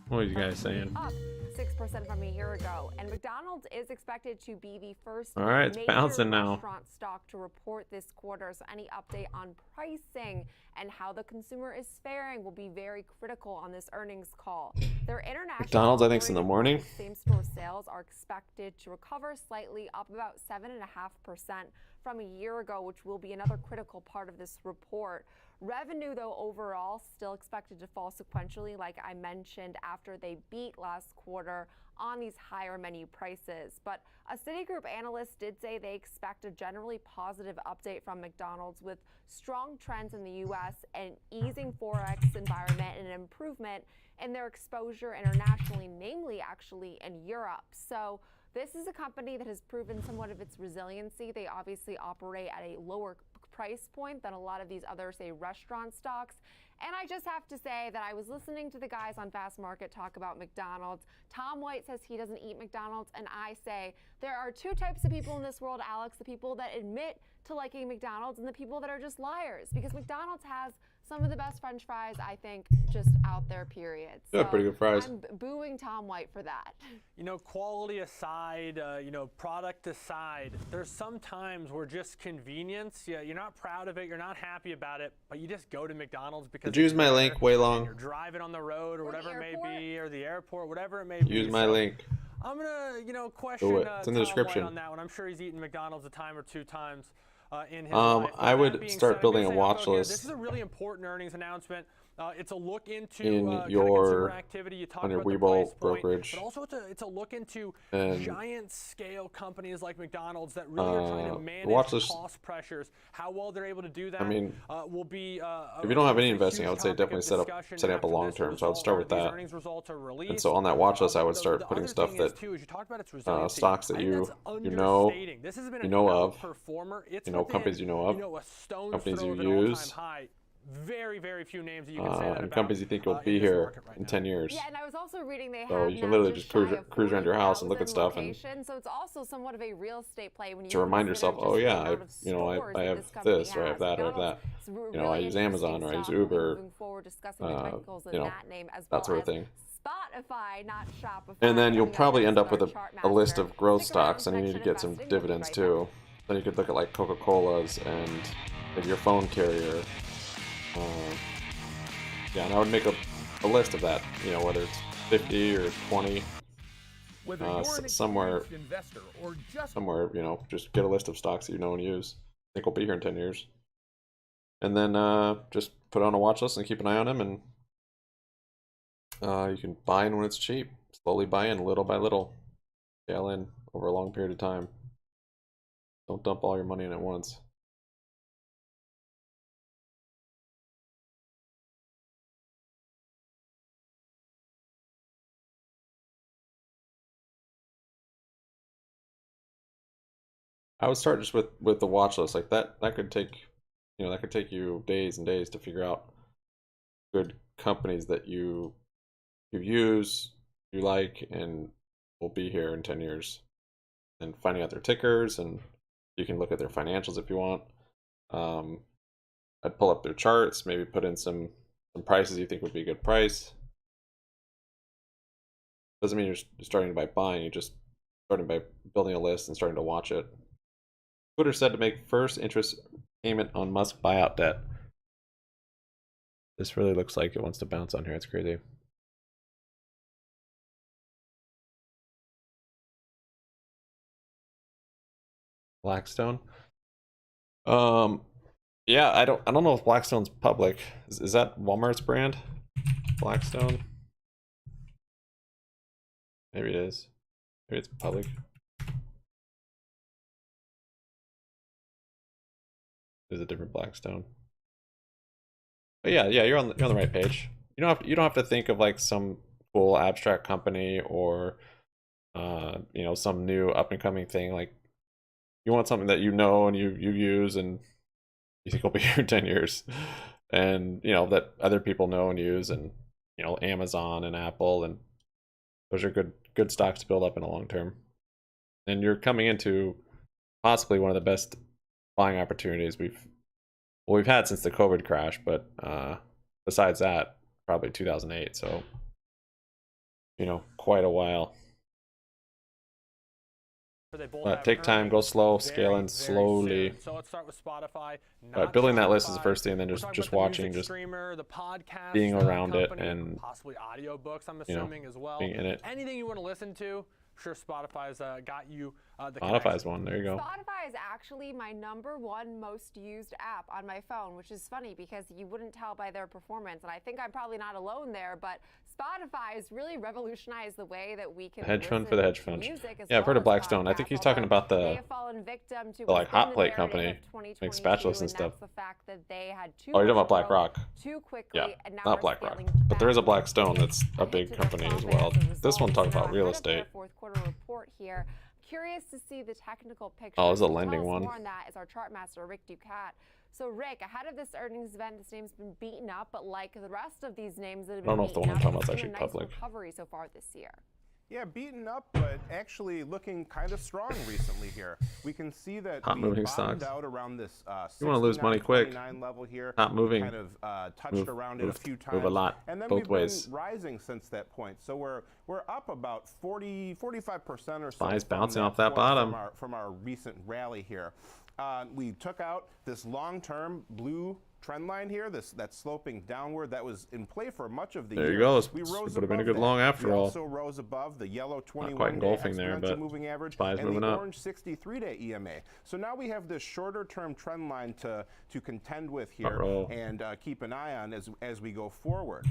What are you guys saying? Up 6% from a year ago, and McDonald's is expected to be the first All right, it's major bouncing now. restaurant stock to report this quarter. So any update on pricing and how the consumer is faring will be very critical on this earnings call. Their international McDonald's, I think, is in the morning. Same-store sales are expected to recover slightly, up about 7.5% from a year ago, which will be another critical part of this report. Revenue, though, overall still expected to fall sequentially, like I mentioned, after they beat last quarter on these higher menu prices. But a Citigroup analyst did say they expect a generally positive update from McDonald's, with strong trends in the U.S., an easing Forex environment, and an improvement in their exposure internationally, namely actually in Europe. So this is a company that has proven somewhat of its resiliency. They obviously operate at a lower price point than a lot of these other, say, restaurant stocks. And I just have to say that I was listening to the guys on Fast Market talk about McDonald's. Tom White says he doesn't eat McDonald's, and I say there are two types of people in this world, Alex: the people that admit to liking McDonald's and the people that are just liars, because McDonald's has some of the best French fries, I think, just out there, period. Yeah, pretty good fries. I'm booing Tom White for that. You know, quality aside, you know, product aside, there's some times where just convenience, you're not proud of it, you're not happy about it, but you just go to McDonald's because Use my link, way long. You're driving on the road or whatever it may be, or the airport, whatever it may be. Use my link. I'm gonna, you know, question Do it. It's in the Tom description. White on that one. I'm sure he's eaten McDonald's a time or two times in his life. I would start building a watch list. This is a really important earnings announcement. It's a look into your consumer activity. You talked on your about the Webull price point, brokerage, but also it's a look into and giant scale companies like McDonald's that really are trying to manage watch list, cost pressures. How well they're able to do that. I mean, will be if you don't have any investing, I would say definitely setting up a long term. So I would start with that. And so on that watch list, I would start putting stuff that stocks that you know of, companies you know of, companies you use. Very, very few names that you can say that and about, companies you think will be here in 10 years. Yeah, and I was also reading they have so you can literally just cruise around your house and look at stuff, and so it's also somewhat of a real estate play when you to remind yourself, oh yeah, I have this, or I have that, or I have that. You know, I use Amazon, or I use Uber, you know, that sort of thing. Spotify, not Shopify. And then you'll probably end up with a list of growth stocks, and you need to get some dividends too. Then you could look at like Coca-Cola's and maybe your phone carrier. Yeah, and I would make a list of that, you know, whether it's 50 or 20, somewhere, you know, just get a list of stocks that you know and use. I think will be here in 10 years. And then just put it on a watch list and keep an eye on them, and you can buy in when it's cheap. Slowly buy in, little by little. Scale in over a long period of time. Don't dump all your money in at once. I would start just with the watch list like that. That could take, you know, that could take you days and days to figure out good companies that you use, you like, and will be here in 10 years. And finding out their tickers, and you can look at their financials if you want. I'd pull up their charts, maybe put in some prices you think would be a good price. Doesn't mean you're starting by buying, you're just starting by building a list and starting to watch it. Twitter said to make first interest payment on Musk buyout debt. This really looks like it wants to bounce on here. It's crazy. Blackstone. Yeah, I don't know if Blackstone's public. Is that Walmart's brand? Blackstone. Maybe it is. Maybe it's public. There's a different Blackstone. But yeah, you're on the right page. You don't have to think of like some cool abstract company or you know, some new up and coming thing. Like, you want something that you know and you use and you think will be here in 10 years, and you know that other people know and use, and you know, Amazon and Apple, and those are good stocks to build up in a long term. And you're coming into possibly one of the best buying opportunities we've had since the COVID crash, but besides that, probably 2008. So you know, quite a while. They both But have take time, go slow, very, scale in very slowly. soon. So let's start with Spotify. But building that list is the first thing, and then just watching, just streamer, the podcast, being around it, company, and possibly audiobooks, I'm you know, assuming as well. being in it. Anything you want to listen to, sure Spotify's got you the Spotify's connection. one. There you go. Spotify is actually my #1 most used app on my phone, which is funny because you wouldn't tell by their performance. And I think I'm probably not alone there, but Spotify has really revolutionized the way that we can Hedge fund for the hedge fund. Music as Yeah, I've heard well of as Blackstone. I think he's talking about they the have fallen victim to like hot plate company, like spatulas and stuff. The fact that they had too Oh, you're talking much about Black growth Rock. too quickly, Yeah, and now not we're Black Rock. scaling But there is a back. Blackstone that's a big company as well. This one talks about real estate. Fourth quarter report here. Curious to see the technical picture. Oh, it's a To lending tell us one. More on that is our chart master, Rick Ducat. So, Rick, ahead of this earnings event, this name's been beaten up, but like the rest of these names that have been I don't know if the one I'm talking about is actually public. Recovery so far this year. Yeah, beaten up, but actually looking kind of strong recently here. We can see that Hot we moving bottomed stocks. out around this You want to lose money quick. 69.29 level here. Not moving. Kind of touched around it a few times. Move a lot, and then both we've ways. been rising since that point. So we're up about 45% or so. SPY's from bouncing off that point bottom. From our recent rally here. We took out this long-term blue trend line here, that sloping downward that was in play for much of the year. There you go. We It rose would have been a above good that. long after we all. also rose above the yellow 21-day quite engulfing there, exponential but moving average SPY's and moving the up. orange 63-day EMA. So now we have this shorter-term trend line to contend with here and keep an eye on as we go forward.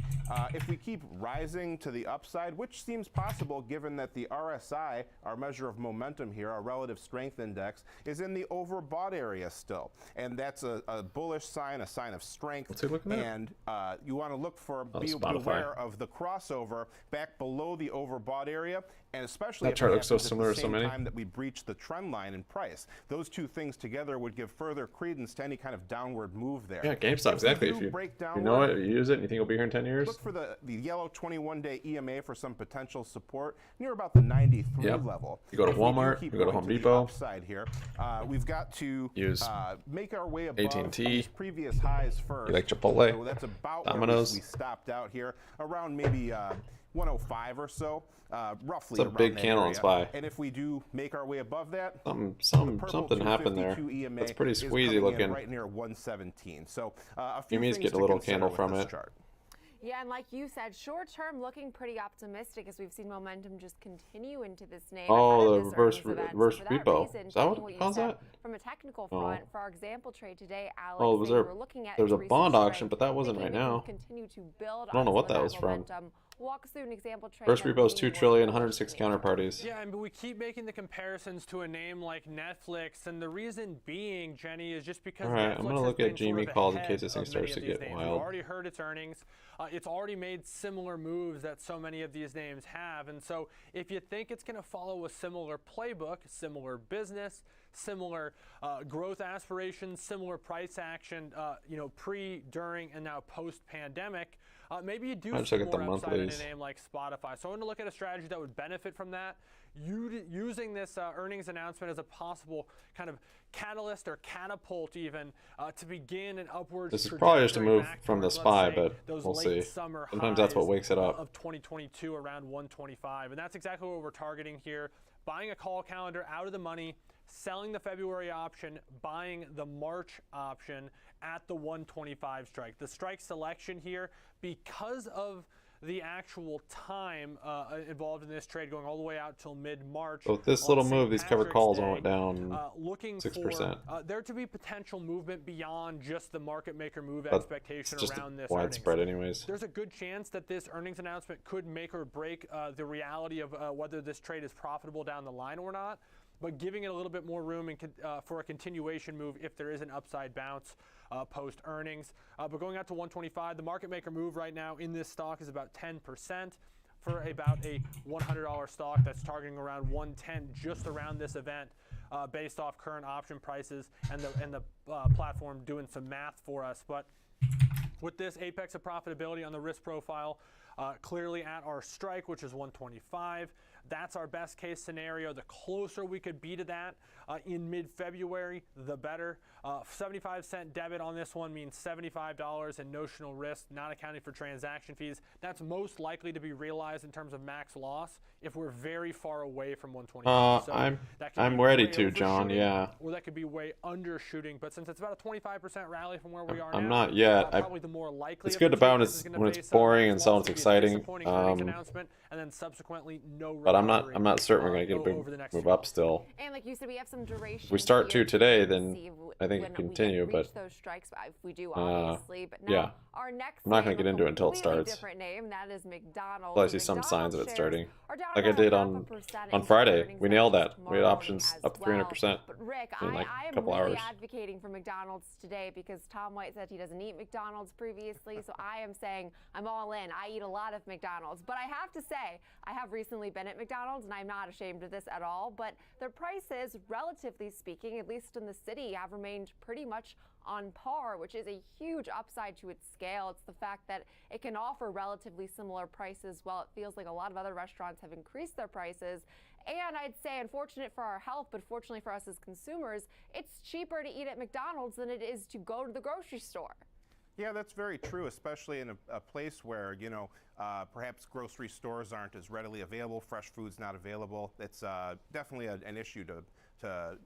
If we keep rising to the upside, which seems possible given that the RSI, our measure of momentum here, our relative strength index, is in the overbought area still. And that's a bullish sign, a sign of strength. What's he looking at? And you want to look for, be Spotify. aware of the crossover back below the overbought area, and especially That if chart it looks so happens at similar the to so same many. time that we breach the trend line in price. Those two things together would give further credence to any kind of downward move there. Yeah, GameStop, exactly. If you know it, you use it, and you think it'll be here in 10 years. Look for the yellow 21-day EMA for some potential support near about the 93 Yep. level. You go to If we do Walmart, keep you go to going Home the Depot. upside here, we've got to Use make our way above AT&T. these previous highs first. You like Chipotle, So that's about Domino's. where we stopped out here, around maybe 105 or so, roughly. It's a around big that candle on area. SPY. And if we do make our way above that, Something happened there. EMA That's pretty is squeezy coming in looking. right near 117. So a few You mean things get a to little consider candle with from this it. chart. Yeah, and like you said, short term looking pretty optimistic as we've seen momentum just continue into this name. Oh, ahead the of this reverse earnings event. reverse So for that repo. reason, Is that what taking it you calls said that? From a technical Oh. front, for our example trade today, Alex, Oh, was they there? were looking at There was a its bond recent auction, but that wasn't strength, right thinking we now. can continue to build I don't know on what some of that was from. momentum. Walk us through an example trade. First that repo is we 2 were trillion, looking at. 106 counterparties. Yeah, but we keep making the comparisons to a name like Netflix, and the reason being, Jenny, is just because All right, Netflix I'm gonna has look been at GME sort of calls in ahead case this thing of starts many to of these get names. wild. We've already heard its earnings. It's already made similar moves that so many of these names have, and so if you think it's going to follow a similar playbook, similar business, similar growth aspirations, similar price action, pre, during, and now post-pandemic, maybe you do I just see look at the more upside in a monthlies. name like Spotify. So I want to look at a strategy that would benefit from that, using this earnings announcement as a possible kind of catalyst or catapult even to begin an upward This is probably just a trajectory move back from the towards, SPY, let's say, but those we'll late see. summer Sometimes that's what highs, wakes it up. of 2022 around 125, and that's exactly what we're targeting here. Buying a call calendar out of the money, selling the February option, buying the March option at the 125 strike. The strike selection here, because of the actual time involved in this trade going all the way out till mid-March. So with this on little St. move, these covered Patrick's calls Day, all went down looking 6%. for there to be potential movement beyond just the market maker move But expectation it's just around this widespread earnings. anyways. There's a good chance that this earnings announcement could make or break the reality of whether this trade is profitable down the line or not, but giving it a little bit more room and for a continuation move if there is an upside bounce post earnings. But going out to 125, the market maker move right now in this stock is about 10% for about a $100 stock that's targeting around 110 just around this event based off current option prices and the platform doing some math for us. But with this apex of profitability on the risk profile, clearly at our strike, which is 125. That's our best case scenario. The closer we could be to that in mid-February, the better. 75-cent debit on this one means $75 in notional risk, not accounting for transaction fees. That's most likely to be realized in terms of max loss if we're very far away from 125. So I'm ready to, John. Yeah. Or that could be way undershooting. But since it's about a 25% rally from where we are I'm now, not yet. probably the more likely. It's good to bounce when it's boring and so it's exciting. And then subsequently no. But I'm not certain we're going to get a big move up still. And like you said, we have some duration. If we start to today, then I think it can continue. But those strikes, if we do, obviously. But now yeah, our next I'm not going to get into it until it starts. Different name, that is McDonald's. Well, I see some signs of it starting. Like I did on Friday. We nailed that. We had options up 300%. But Rick, in like I a couple am really hours. advocating for McDonald's today because Tom White said he doesn't eat McDonald's previously. So I am saying I'm all in. I eat a lot of McDonald's. But I have to say, I have recently been at McDonald's, and I'm not ashamed of this at all. But their prices, relatively speaking, at least in the city, have remained pretty much on par, which is a huge upside to its scale. It's the fact that it can offer relatively similar prices while it feels like a lot of other restaurants have increased their prices. And I'd say, unfortunate for our health, but fortunately for us as consumers, it's cheaper to eat at McDonald's than it is to go to the grocery store. Yeah, that's very true, especially in a place where, you know, perhaps grocery stores aren't as readily available, fresh food's not available. It's definitely an issue to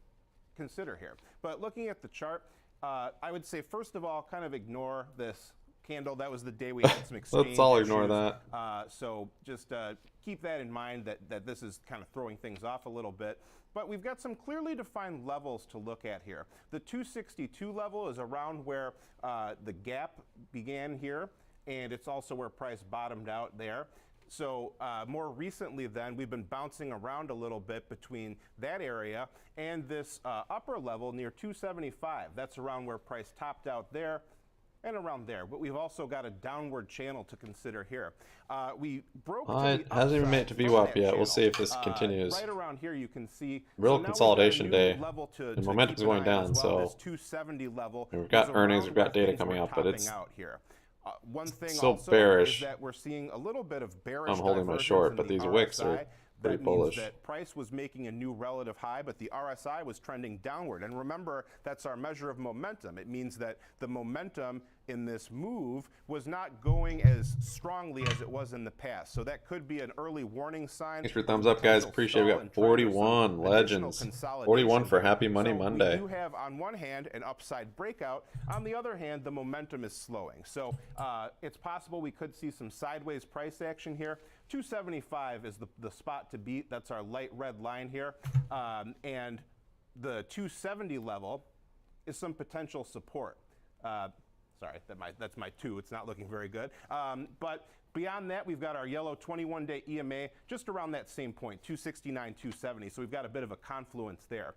consider here. But looking at the chart, I would say, first of all, kind of ignore this candle. That was the day we had some exchange Let's all issues. ignore that. So just keep that in mind that this is kind of throwing things off a little bit. But we've got some clearly defined levels to look at here. The 262 level is around where the gap began here, and it's also where price bottomed out there. So more recently then, we've been bouncing around a little bit between that area and this upper level near 275. That's around where price topped out there and around there. But we've also got a downward channel to consider here. We broke it hasn't even made it to VWAP yet. We'll see if this continues. Right around here you can see real so consolidation day. The momentum's going down, down, so 270 level. we've got earnings, we've got data coming out, but it's out here. One thing still also bearish. is that we're seeing a little bit of bearish. I'm holding my short, but these wicks are pretty bullish. That price was making a new relative high, but the RSI was trending downward. And remember, that's our measure of momentum. It means that the momentum in this move was not going as strongly as it was in the past. So that could be an early warning sign. Thanks for thumbs up, guys. Appreciate it. We got 41 legends. 41 for Happy Money Monday. We do have, on one hand, an upside breakout. On the other hand, the momentum is slowing. So it's possible we could see some sideways price action here. 275 is the spot to beat. That's our light red line here. And the 270 level is some potential support. Sorry, that's my 2. It's not looking very good. But beyond that, we've got our yellow 21-day EMA just around that same point, 269, 270. So we've got a bit of a confluence there.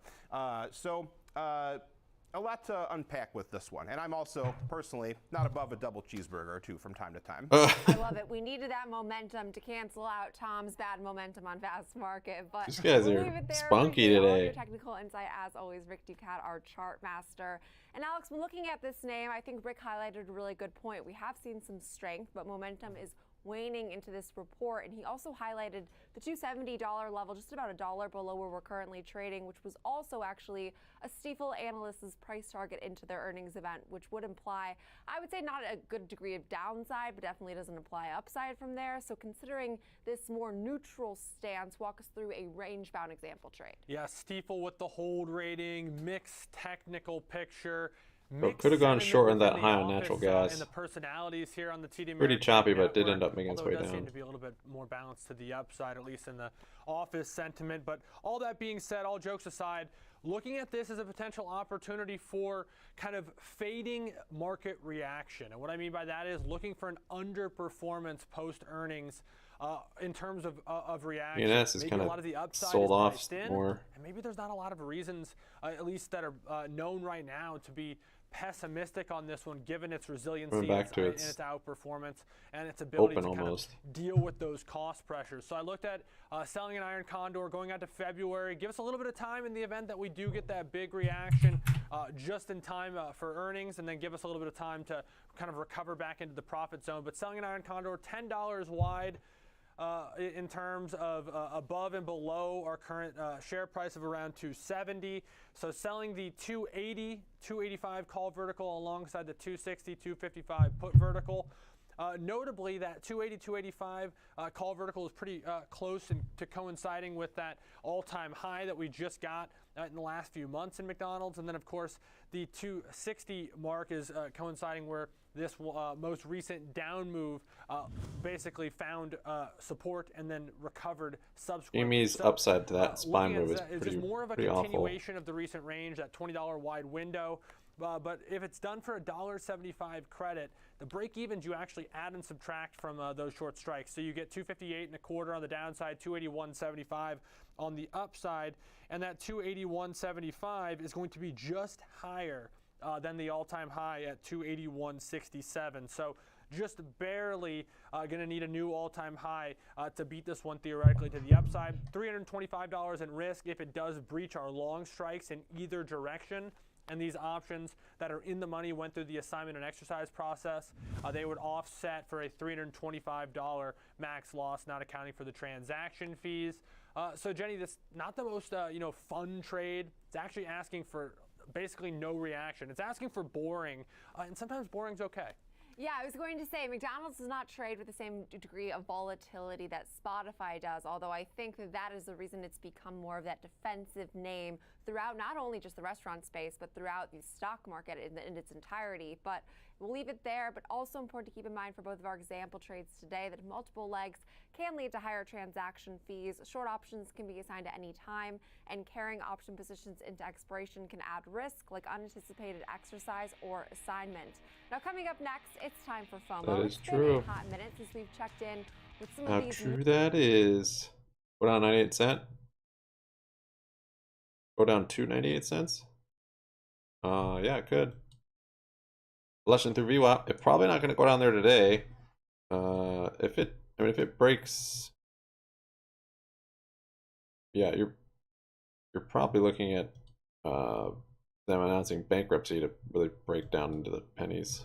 A lot to unpack with this one. And I'm also, personally, not above a double cheeseburger or two from time to time. I love it. We needed that momentum to cancel out Tom's bad momentum on Fast Market. But these guys we'll are spunky today. Your technical insight, as always, Rick Ducat, our chart master. And Alex, when looking at this name, I think Rick highlighted a really good point. We have seen some strength, but momentum is waning into this report. And he also highlighted the $270 level, just about $1 below where we're currently trading, which was also actually a Stifel analyst's price target into their earnings event, which would imply, I would say, not a good degree of downside, but definitely doesn't imply upside from there. So considering this more neutral stance, walk us through a range-bound example trade. Yeah, Stifel with the hold rating, mixed technical picture. Could have gone short on that high on natural gas. And the personalities here on the TD pretty choppy, but did end up making its way down. It does down. seem to be a little bit more balanced to the upside, at least in the office sentiment. But all that being said, all jokes aside, looking at this as a potential opportunity for kind of fading market reaction. And what I mean by that is looking for an underperformance post-earnings in terms of reaction. GNS is kind of sold off more. And maybe there's not a lot of reasons, at least that are known right now, to be pessimistic on this one, given its resiliency and its outperformance and its ability to kind of deal with those cost pressures. So I looked at selling an iron condor going out to February. Give us a little bit of time in the event that we do get that big reaction just in time for earnings, and then give us a little bit of time to kind of recover back into the profit zone. But selling an iron condor $10 wide in terms of above and below our current share price of around 270. So selling the 280, 285 call vertical alongside the 260, 255 put vertical. Notably, that 280, 285 call vertical is pretty close to coinciding with that all-time high that we just got in the last few months in McDonald's. And then, of course, the 260 mark is coinciding where this most recent down move basically found support and then recovered subsequently. GME's upside to that SPY move is pretty, just more of a continuation of the recent range, that $20 wide window. But if it's done for $1.75 credit, the break evens you actually add and subtract from those short strikes. So you get 258.25 on the downside, 281.75 on the upside, and that 281.75 is going to be just higher than the all-time high at 281.67. So just barely going to need a new all-time high to beat this one theoretically to the upside. $325 in risk if it does breach our long strikes in either direction. And these options that are in the money went through the assignment and exercise process. They would offset for a $325 max loss, not accounting for the transaction fees. So Jenny, this not the most fun trade. It's actually asking for basically no reaction. It's asking for boring, and sometimes boring's okay. Yeah, I was going to say McDonald's does not trade with the same degree of volatility that Spotify does, although I think that is the reason it's become more of that defensive name throughout not only just the restaurant space, but throughout the stock market in its entirety. But we'll leave it there, but also important to keep in mind for both of our example trades today that multiple legs can lead to higher transaction fees. Short options can be assigned at any time, and carrying option positions into expiration can add risk, like unanticipated exercise or assignment. Now, coming up next, it's time for FOMO. That is it's true. been a hot minute since we've checked in with some How of these. true that is. Go down 98 cents. Go down to 98 cents. Yeah, it could. Blushing through VWAP. It's probably not going to go down there today. If it breaks, yeah, you're probably looking at them announcing bankruptcy to really break down into the pennies.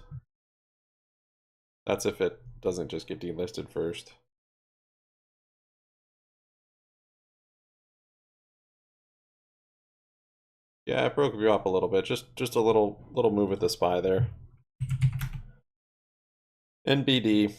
That's if it doesn't just get delisted first. Yeah, it broke you up a little bit. Just a little move with the SPY there. NBD.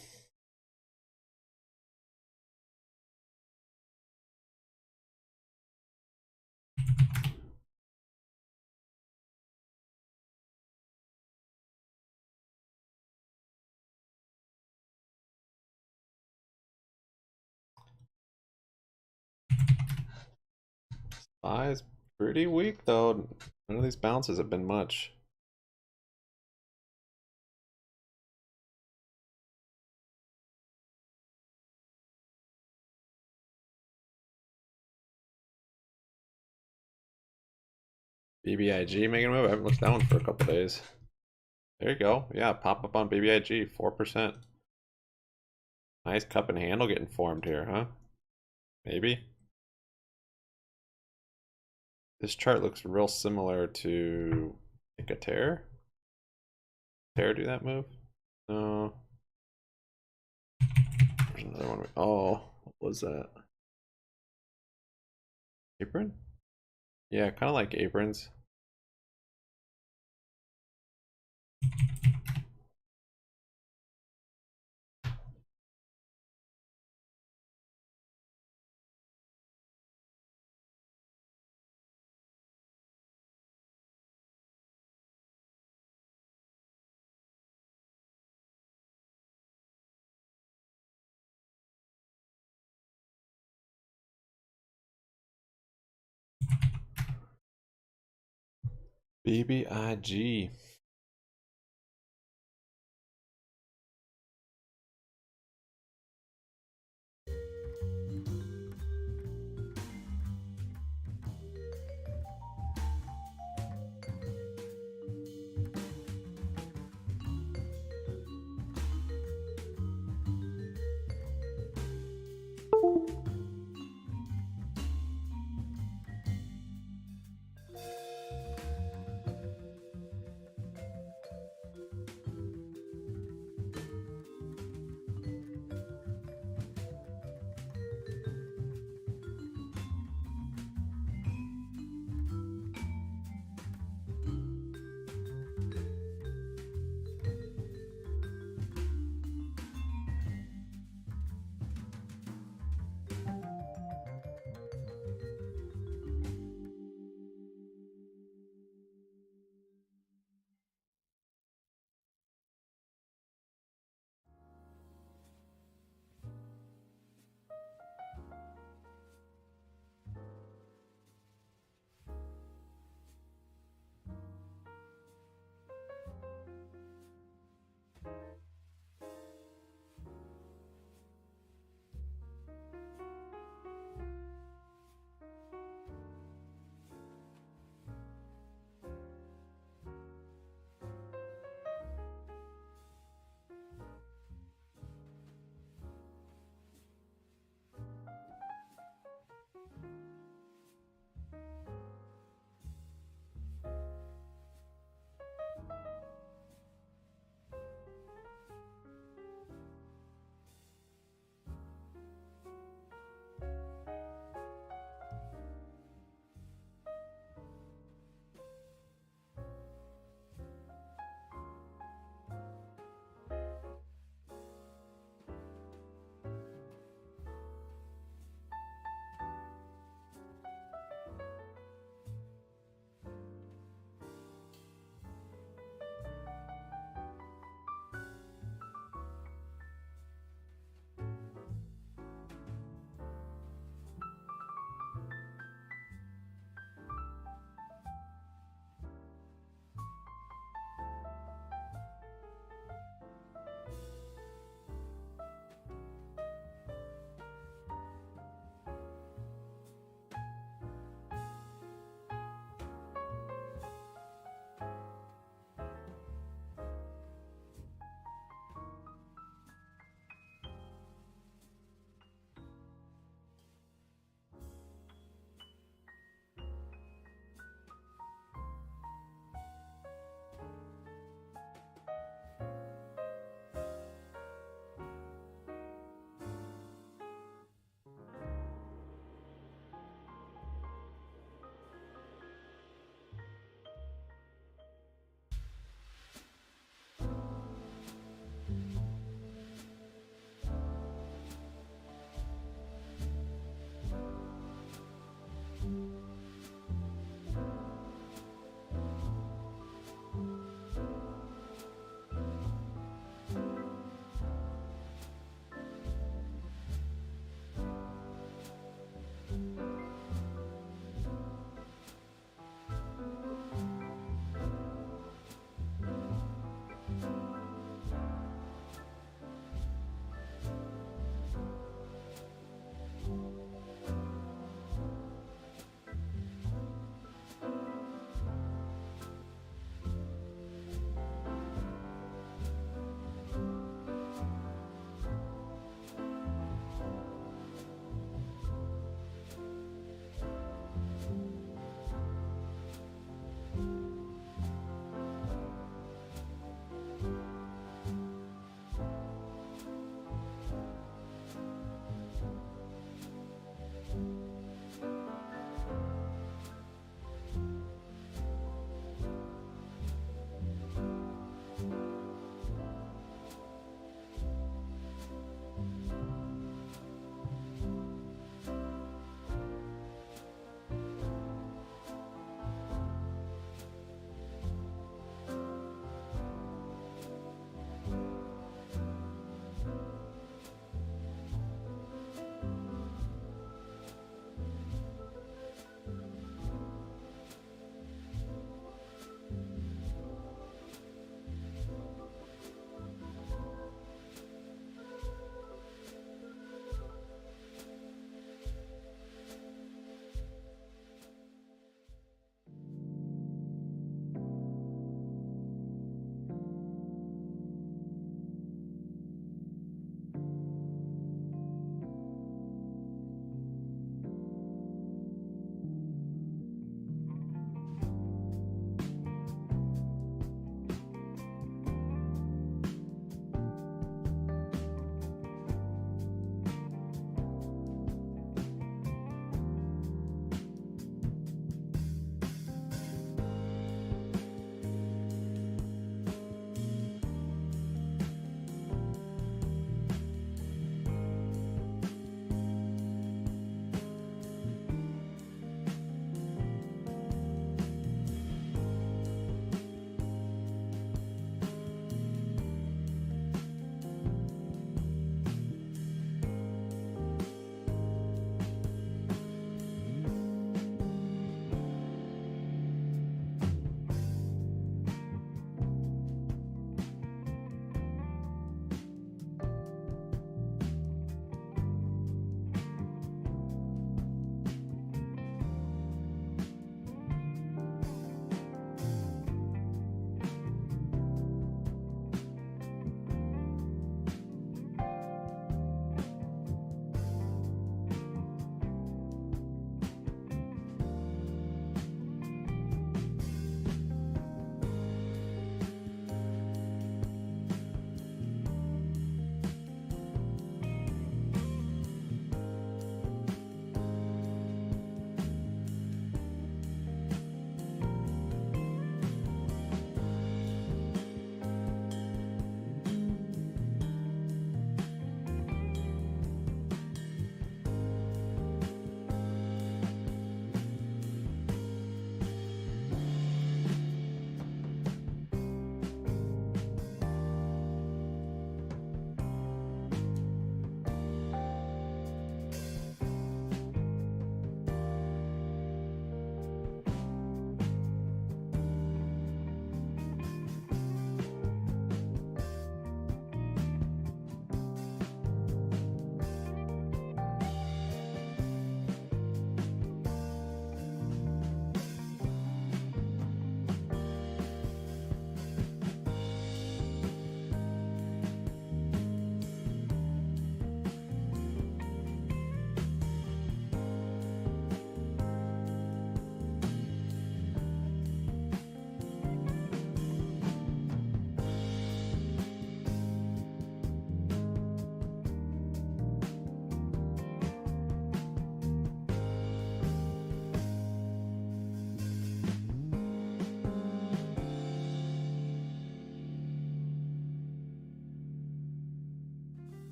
SPY is pretty weak though. None of these bounces have been much. BBIG making a move. I haven't looked at that one for a couple days. There you go. Yeah, pop up on BBIG, 4%. Nice cup and handle getting formed here, huh? Maybe. This chart looks real similar to a Tear. Tear do that move? No. There's another one. Oh, what was that? Apron? Yeah, kind of like aprons. BBIG.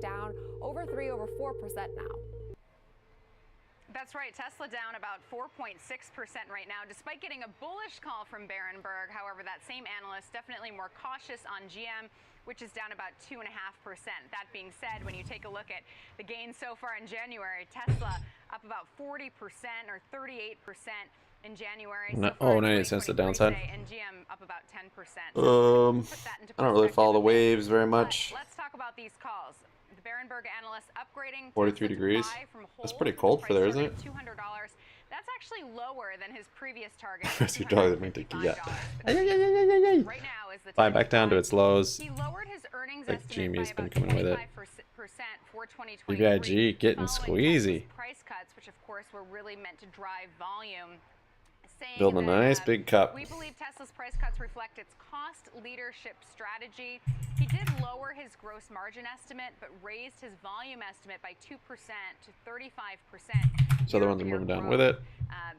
Down over 4% now. That's right. Tesla down about 4.6% right now, despite getting a bullish call from Berenberg. However, that same analyst definitely more cautious on GM, which is down about 2.5%. That being said, when you take a look at the gains so far in January, Tesla up about 40% or 38% in January. No, oh, 98 cents to downside. And GM up about 10%. I don't really follow the waves very much. Let's talk about these calls. The Berenberg analyst upgrading 43 degrees. That's pretty cold for there, isn't it? $200. That's actually lower than his previous target. That's your dog that made the key. Right now is the Buy back down to its lows. He lowered his earnings Like estimate GME's by been about coming with it. 25% for 2023. BBBY getting squeezy. Price cuts, which of course were really meant to drive volume. Building a nice big cup. We believe Tesla's price cuts reflect its cost leadership strategy. He did lower his gross margin estimate, but raised his volume estimate by 2% to 35%. So the ones are moving down with it.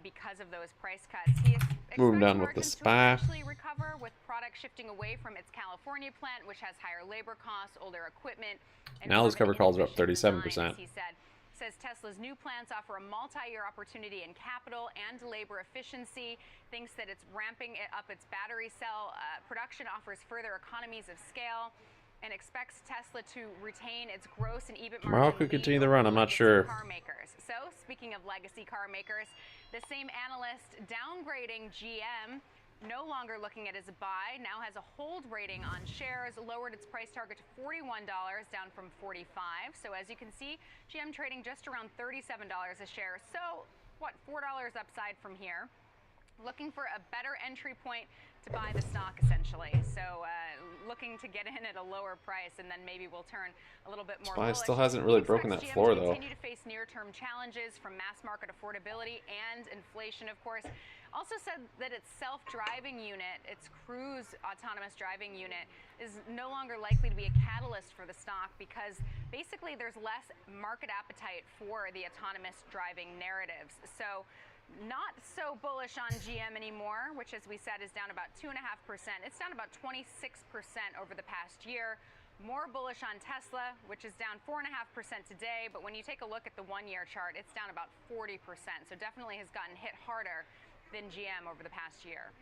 Because of those price cuts, he moving down with the SPY. Recover with product shifting away from its California plant, which has higher labor costs, older equipment. And now those cover calls are up 37%. He says Tesla's new plants offer a multi-year opportunity in capital and labor efficiency. Thinks that it's ramping up its battery cell production, offers further economies of scale, and expects Tesla to retain its gross and EBIT margin. Tomorrow could continue the run. I'm not sure. Car makers. So speaking of legacy car makers, the same analyst downgrading GM. No longer looking at as a buy, now has a hold rating on shares, lowered its price target to $41, down from $45. So as you can see, GM trading just around $37 a share. So what, $4 upside from here. Looking for a better entry point to buy the stock, essentially. So looking to get in at a lower price, and then maybe we'll turn a little bit more bullish. Still hasn't really broken that floor, though. Continue to face near-term challenges from mass market affordability and inflation, of course. Also said that its self-driving unit, its Cruise autonomous driving unit, is no longer likely to be a catalyst for the stock because basically there's less market appetite for the autonomous driving narratives. So not so bullish on GM anymore, which, as we said, is down about 2.5%. It's down about 26% over the past year. More bullish on Tesla, which is down 4.5% today. But when you take a look at the one-year chart, it's down about 40%. So definitely has gotten hit harder than GM over the past year.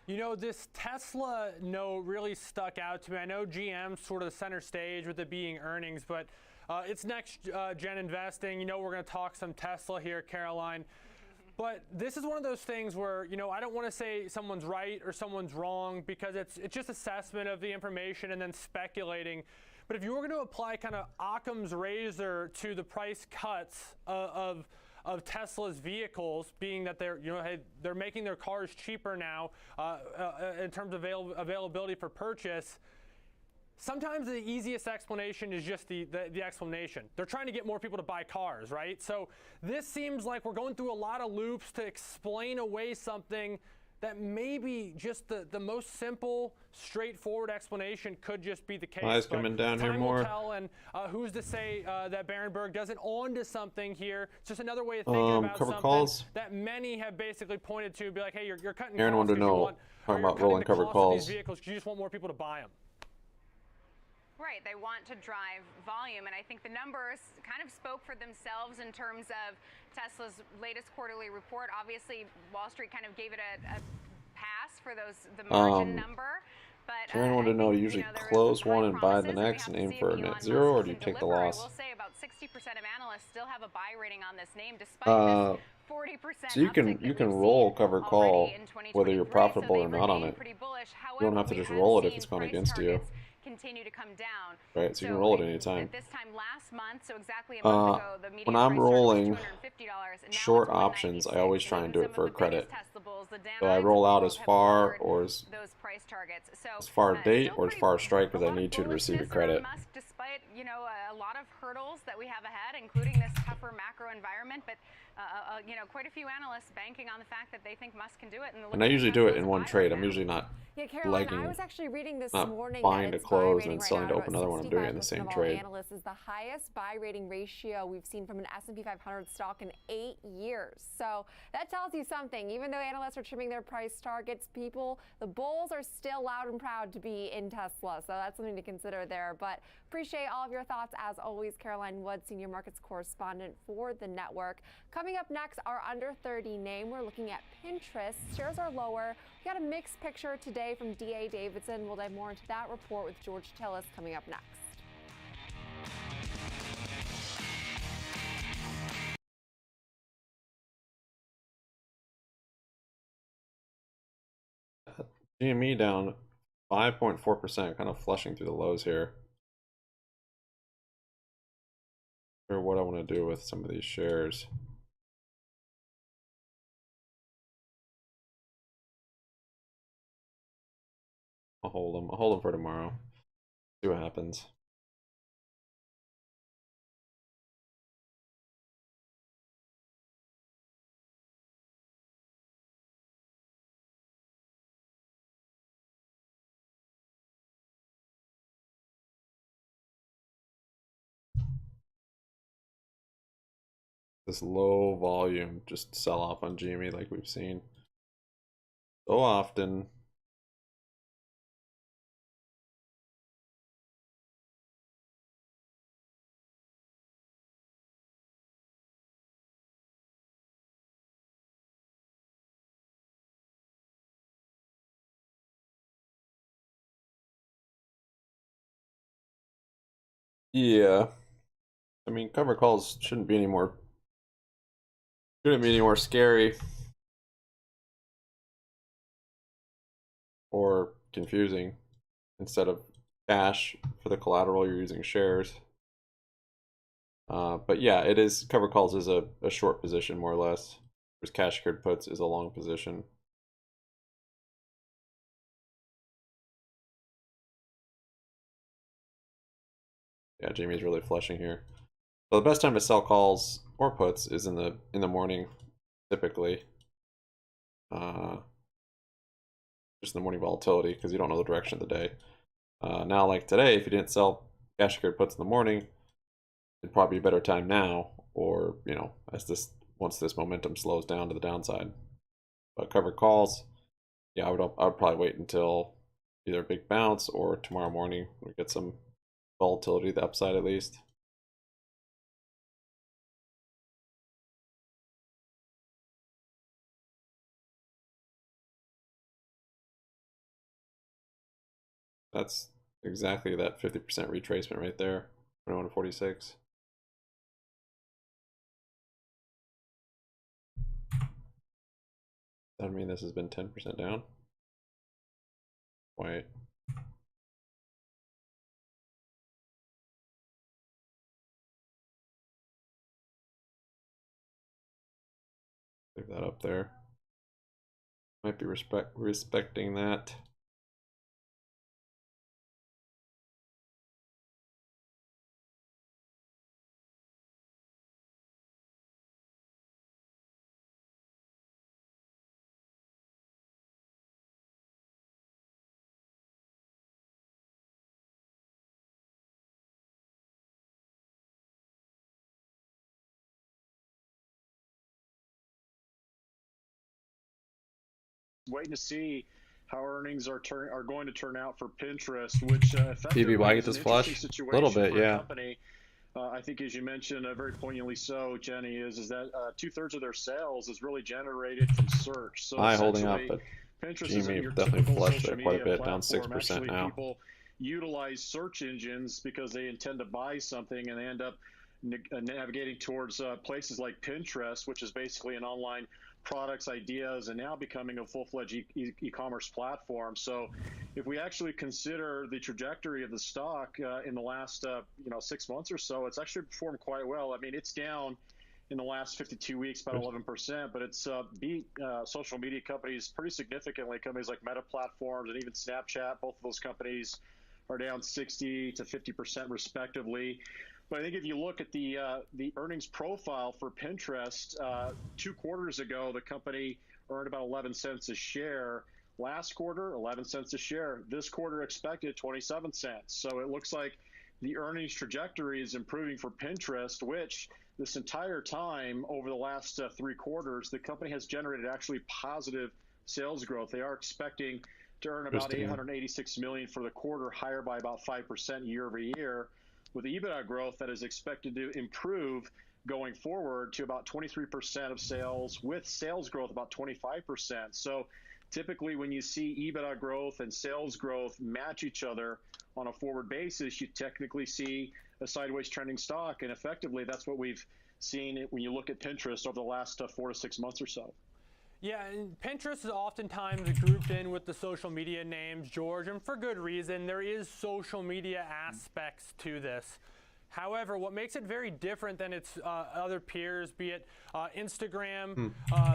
You know, this Tesla note really stuck out to me. I know GM's sort of the center stage with it being earnings, but it's next gen investing. You know, we're going to talk some Tesla here, Caroline. But this is one of those things where, you know, I don't want to say someone's right or someone's wrong because it's just assessment of the information and then speculating. But if you were going to apply kind of Occam's razor to the price cuts of Tesla's vehicles, being that they're, you know, hey, they're making their cars cheaper now in terms of availability for purchase, sometimes the easiest explanation is just the explanation. They're trying to get more people to buy cars, right? So this seems like we're going through a lot of loops to explain away something that maybe just the most simple, straightforward explanation could just be the case. Eyes coming down here more. Time will tell, and who's to say that Berenberg doesn't on to something here? It's just another way of thinking about cover something calls. that many have basically pointed to, be like, hey, you're cutting Aaron costs wanted to 'cause you know, want, talking or about you're rolling cutting the cover cost of calls. these vehicles 'cause you just want more people to buy them. Right, they want to drive volume, and I think the numbers kind of spoke for themselves in terms of Tesla's latest quarterly report. Obviously, Wall Street kind of gave it a pass for the margin number. But Aaron wanted to know, usually close one and buy the next and aim for a net zero, or do you take the loss? I will say about 60% of analysts still have a buy rating on this name, despite this 40% so you can roll cover call whether you're profitable or not on it. You don't have to just roll it if it's gone against you. Continue to come down. Right, so you can roll it anytime. At this time last month, so exactly a month ago, the median when I'm price target was rolling $250, and now short it's options, I always try and do it for a credit. Tesla bulls, the So I roll out as far or as those price targets. So far date or as far strike as I need to receive a credit. Musk, despite a lot of hurdles that we have ahead, including this tougher macro environment, but quite a few analysts banking on the fact that they think Musk can do it. And I usually do it in one trade. I'm usually not Caroline, I was actually reading this morning buying that to its close buy and then rating selling right to now open another one. I'm doing it in the same of all trade. Analysts is the highest buy rating ratio we've seen from an S&P 500 stock in 8 years. So that tells you something. Even though analysts are trimming their price targets, the bulls are still loud and proud to be in Tesla. So that's something to consider there. But appreciate all of your thoughts as always. Caroline Wood, senior markets correspondent for the network. Coming up next, our under 30 name. We're looking at Pinterest. Shares are lower. We got a mixed picture today from D.A. Davidson. We'll dive more into that report with George Tillis coming up next. GME down 5.4%, kind of flushing through the lows here. Or what I want to do with some of these shares. I'll hold them. I'll hold them for tomorrow. See what happens. This low volume just sell off on GME like we've seen so often. Yeah, I mean, cover calls shouldn't be any more scary or confusing. Instead of cash for the collateral, you're using shares. But yeah, it is, cover calls is a short position more or less, whereas cash secured puts is a long position. Yeah, Jamie's really flushing here. So the best time to sell calls or puts is in the morning, typically. Just in the morning volatility, because you don't know the direction of the day. Now, like today, if you didn't sell cash secured puts in the morning, it'd probably be a better time now, or once this momentum slows down to the downside. But covered calls, yeah, I would probably wait until either a big bounce or tomorrow morning we get some volatility to the upside at least. That's exactly that 50% retracement right there, 21.46. Does that mean this has been 10% down? Wait. Leave that up there. Might be respecting that. waiting to see how earnings are going to turn out for Pinterest, which effectively BBBY is get an this interesting flush? situation A little bit, for a yeah. company. I think, as you mentioned, very poignantly so, Jenny, is that 2/3 of their sales is really generated from search. So Holding up, essentially, but Pinterest isn't GME your definitely typical flushed social there quite a media bit, down platform. 6% Actually, now. people utilize search engines because they intend to buy something, and they end up navigating towards places like Pinterest, which is basically an online products, ideas, and now becoming a full-fledged e-commerce platform. So if we actually consider the trajectory of the stock in the last 6 months or so, it's actually performed quite well. I mean, it's down in the last 52 weeks about 11%, but it's beat social media companies pretty significantly. Companies like Meta Platforms and even Snapchat, both of those companies are down 60 to 50% respectively. But I think if you look at the earnings profile for Pinterest, 2 quarters ago, the company earned about 11 cents a share. Last quarter, 11 cents a share. This quarter expected 27 cents. So it looks like the earnings trajectory is improving for Pinterest, which this entire time over the last 3 quarters, the company has generated actually positive sales growth. They are expecting to earn about $886 million for the quarter, higher by about 5% year over year, with EBITDA growth that is expected to improve going forward to about 23% of sales, with sales growth about 25%. So typically when you see EBITDA growth and sales growth match each other on a forward basis, you technically see a sideways trending stock. And effectively, that's what we've seen when you look at Pinterest over the last 4 to 6 months or so. Yeah, and Pinterest is oftentimes grouped in with the social media names, George, and for good reason. There is social media aspects to this. However, what makes it very different than its other peers, be it Instagram,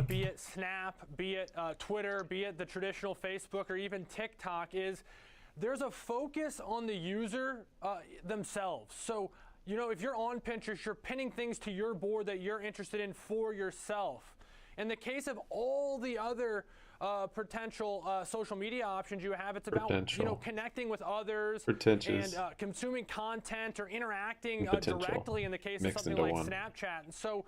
be it Snap, be it Twitter, be it the traditional Facebook, or even TikTok, is there's a focus on the user themselves. So, you know, if you're on Pinterest, you're pinning things to your board that you're interested in for yourself. In the case of all the other potential social media options you have, it's about connecting with others and consuming content or interacting directly in the case of something like Snapchat. And so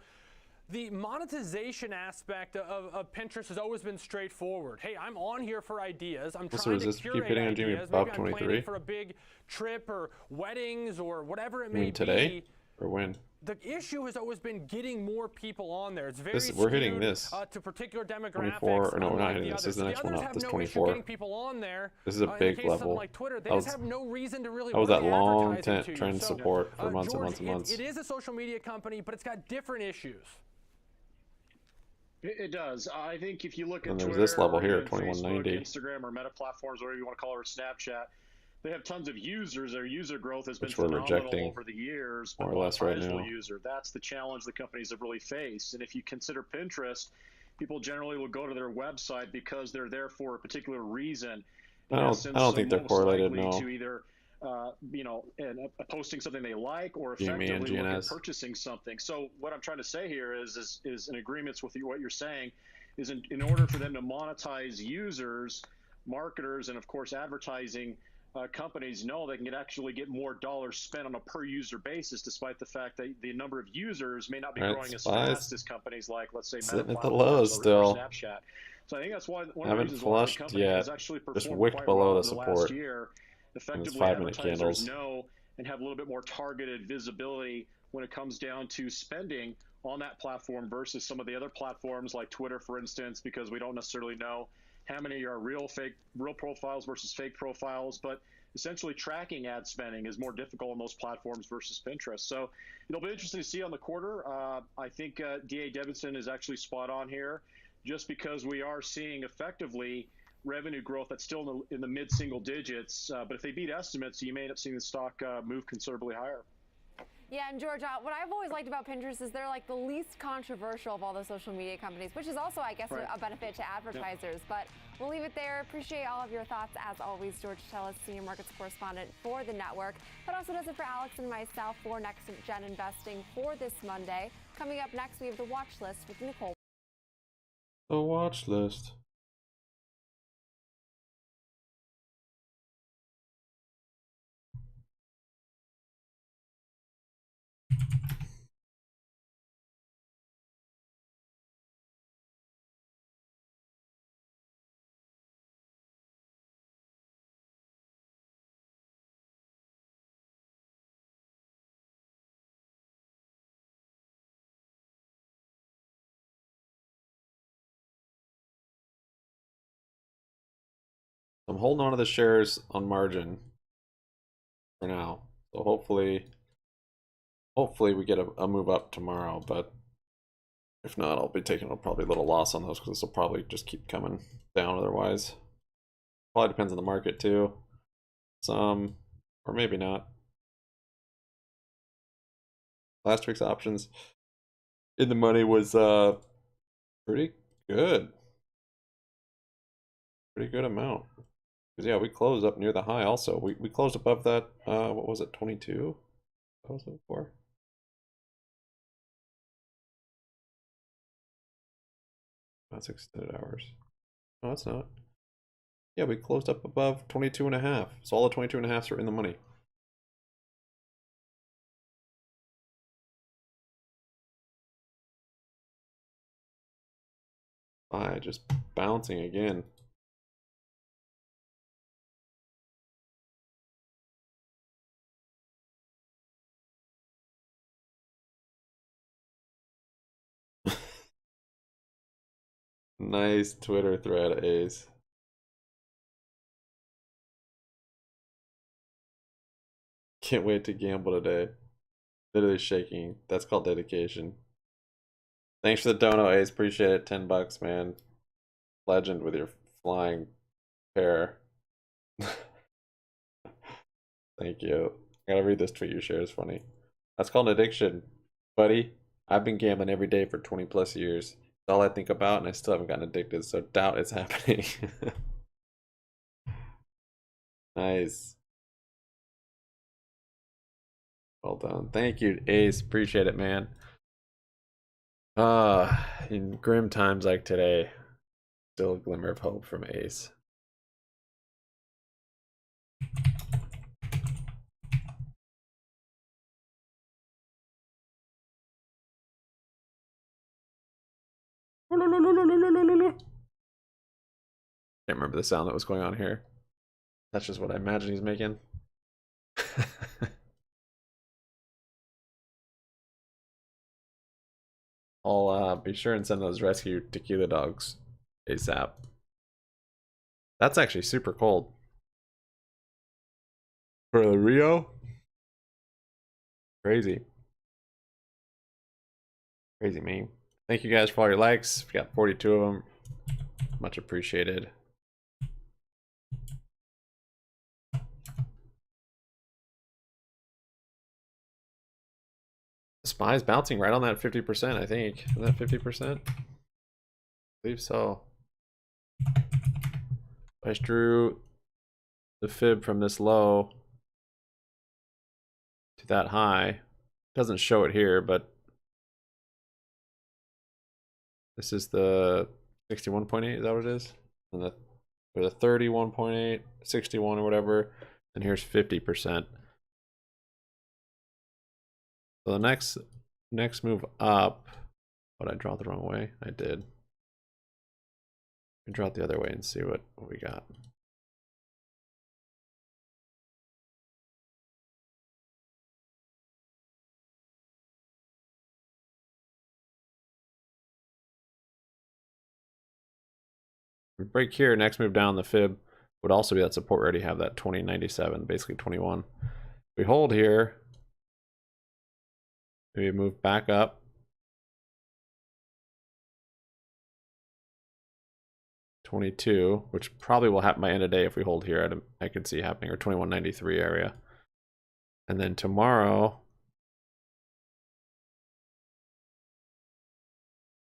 the monetization aspect of Pinterest has always been straightforward. Hey, I'm on here for ideas. I'm trying to curate ideas. Maybe I'm planning for a big trip or weddings or whatever it may be. Today or when? The issue has always been getting more people on there. It's very we're hitting this to particular demographics. 24, or no, we're not hitting this. This is the next one up. This 24. Getting people on there. This is a big level. Like Twitter, they just have no reason to really. That was that long trend support for months George, and months and months. It is a social media company, but it's got different issues. It does. I think if you look at and there's Twitter, this level here, Facebook, 2190, Instagram, or Meta Platforms, whatever you want to call it, or Snapchat, they have tons of users. Their user growth has been phenomenal over the years, but more or less right now. User. That's the challenge the companies have really faced. And if you consider Pinterest, people generally will go to their website because they're there for a particular reason. I don't think they're correlated. No. To either posting something they like, or effectively GME and GNS. Purchasing something. So what I'm trying to say here is in agreement with what you're saying, is in order for them to monetize users, marketers, and of course advertising companies know they can actually get more dollars spent on a per user basis, despite the fact that the number of users may not be growing as fast as companies like, let's say, Meta at the lows still. Snapchat. So I think that's why one of the reasons why the company has actually performed just wicked below the support. Last year. Effectively, 5-minute advertisers candles. know and have a little bit more targeted visibility when it comes down to spending on that platform versus some of the other platforms like Twitter, for instance, because we don't necessarily know how many are real profiles versus fake profiles, but essentially tracking ad spending is more difficult on those platforms versus Pinterest. So it'll be interesting to see on the quarter. I think D.A. Davidson is actually spot on here, just because we are seeing effectively revenue growth that's still in the mid-single digits. But if they beat estimates, you may end up seeing the stock move considerably higher. Yeah, and George, what I've always liked about Pinterest is they're like the least controversial of all the social media companies, which is also, I guess, a benefit to advertisers. Yeah. But we'll leave it there. Appreciate all of your thoughts, as always. George Tellis, Senior Markets Correspondent for the network. That also does it for Alex and myself for Next Gen Investing for this Monday. Coming up next, we have the Watch List with Nicole. The Watch List. I'm holding on to the shares on margin for now. So hopefully we get a move up tomorrow, but if not, I'll be taking probably a little loss on those because this will probably just keep coming down otherwise. Probably depends on the market too. Some, or maybe not. Last week's options in the money was pretty good. Pretty good amount. Because yeah, we closed up near the high also. We closed above that, what was it, 22? What was it for? That's extended hours. No, that's not. Yeah, we closed up above 22.5. So all the 22.5s are in the money. Just bouncing again. Nice Twitter thread, Ace. Can't wait to gamble today. Literally shaking. That's called dedication. Thanks for the dono, Ace. Appreciate it. $10, man. Legend with your flying pair. Thank you. I gotta read this tweet you share. It's funny. That's called an addiction, buddy. I've been gambling every day for 20 plus years. It's all I think about, and I still haven't gotten addicted, so doubt it's happening. Nice. Well done. Thank you, Ace. Appreciate it, man. In grim times like today, still a glimmer of hope from Ace. Can't remember the sound that was going on here. That's just what I imagine he's making. I'll be sure and send those rescue tequila dogs ASAP. That's actually super cold. For the Rio? Crazy. Crazy meme. Thank you guys for all your likes. We got 42 of them. Much appreciated. SPY's bouncing right on that 50%, I think. Isn't that 50%? I believe so. I just drew the fib from this low to that high. Doesn't show it here, but this is the 61.8, is that what it is? And the 31.8, 61 or whatever. And here's 50%. So the next move up, but I draw it the wrong way. I did. I draw it the other way and see what we got. We break here, next move down, the fib would also be that support. We already have that 2097, basically 21. We hold here. Maybe move back up. $22, which probably will happen by end of day if we hold here. I could see happening, or 2193 area. And then tomorrow,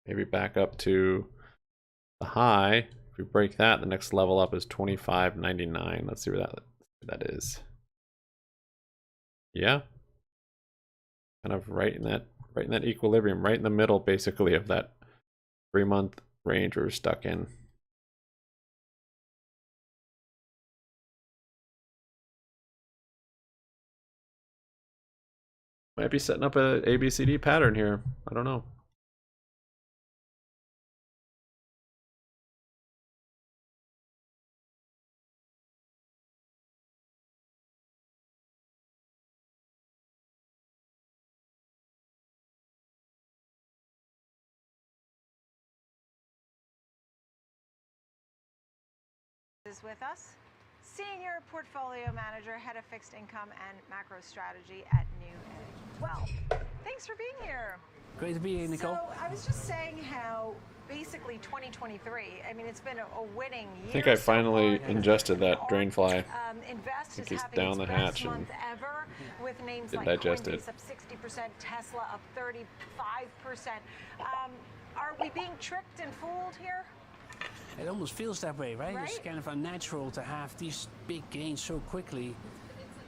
maybe back up to the high. If we break that, the next level up is 25.99. Let's see where that is. Yeah. Kind of right in that equilibrium, right in the middle basically of that 3-month range we're stuck in. Might be setting up a ABCD pattern here. I don't know. is with us, Senior Portfolio Manager, Head of Fixed Income and Macro Strategy at New Edge. Well, thanks for being here. Great to be here, Nicole. So I was just saying how basically 2023, I mean, it's been a winning year. I think I finally ingested that drainfly. Invest I think is he's having down its the best hatch and month ever, with names didn't like digest Coinbase it. up 60%, Tesla up 35%. Are we being tricked and fooled here? It almost feels that way, right? It's kind of unnatural to have these big gains so quickly.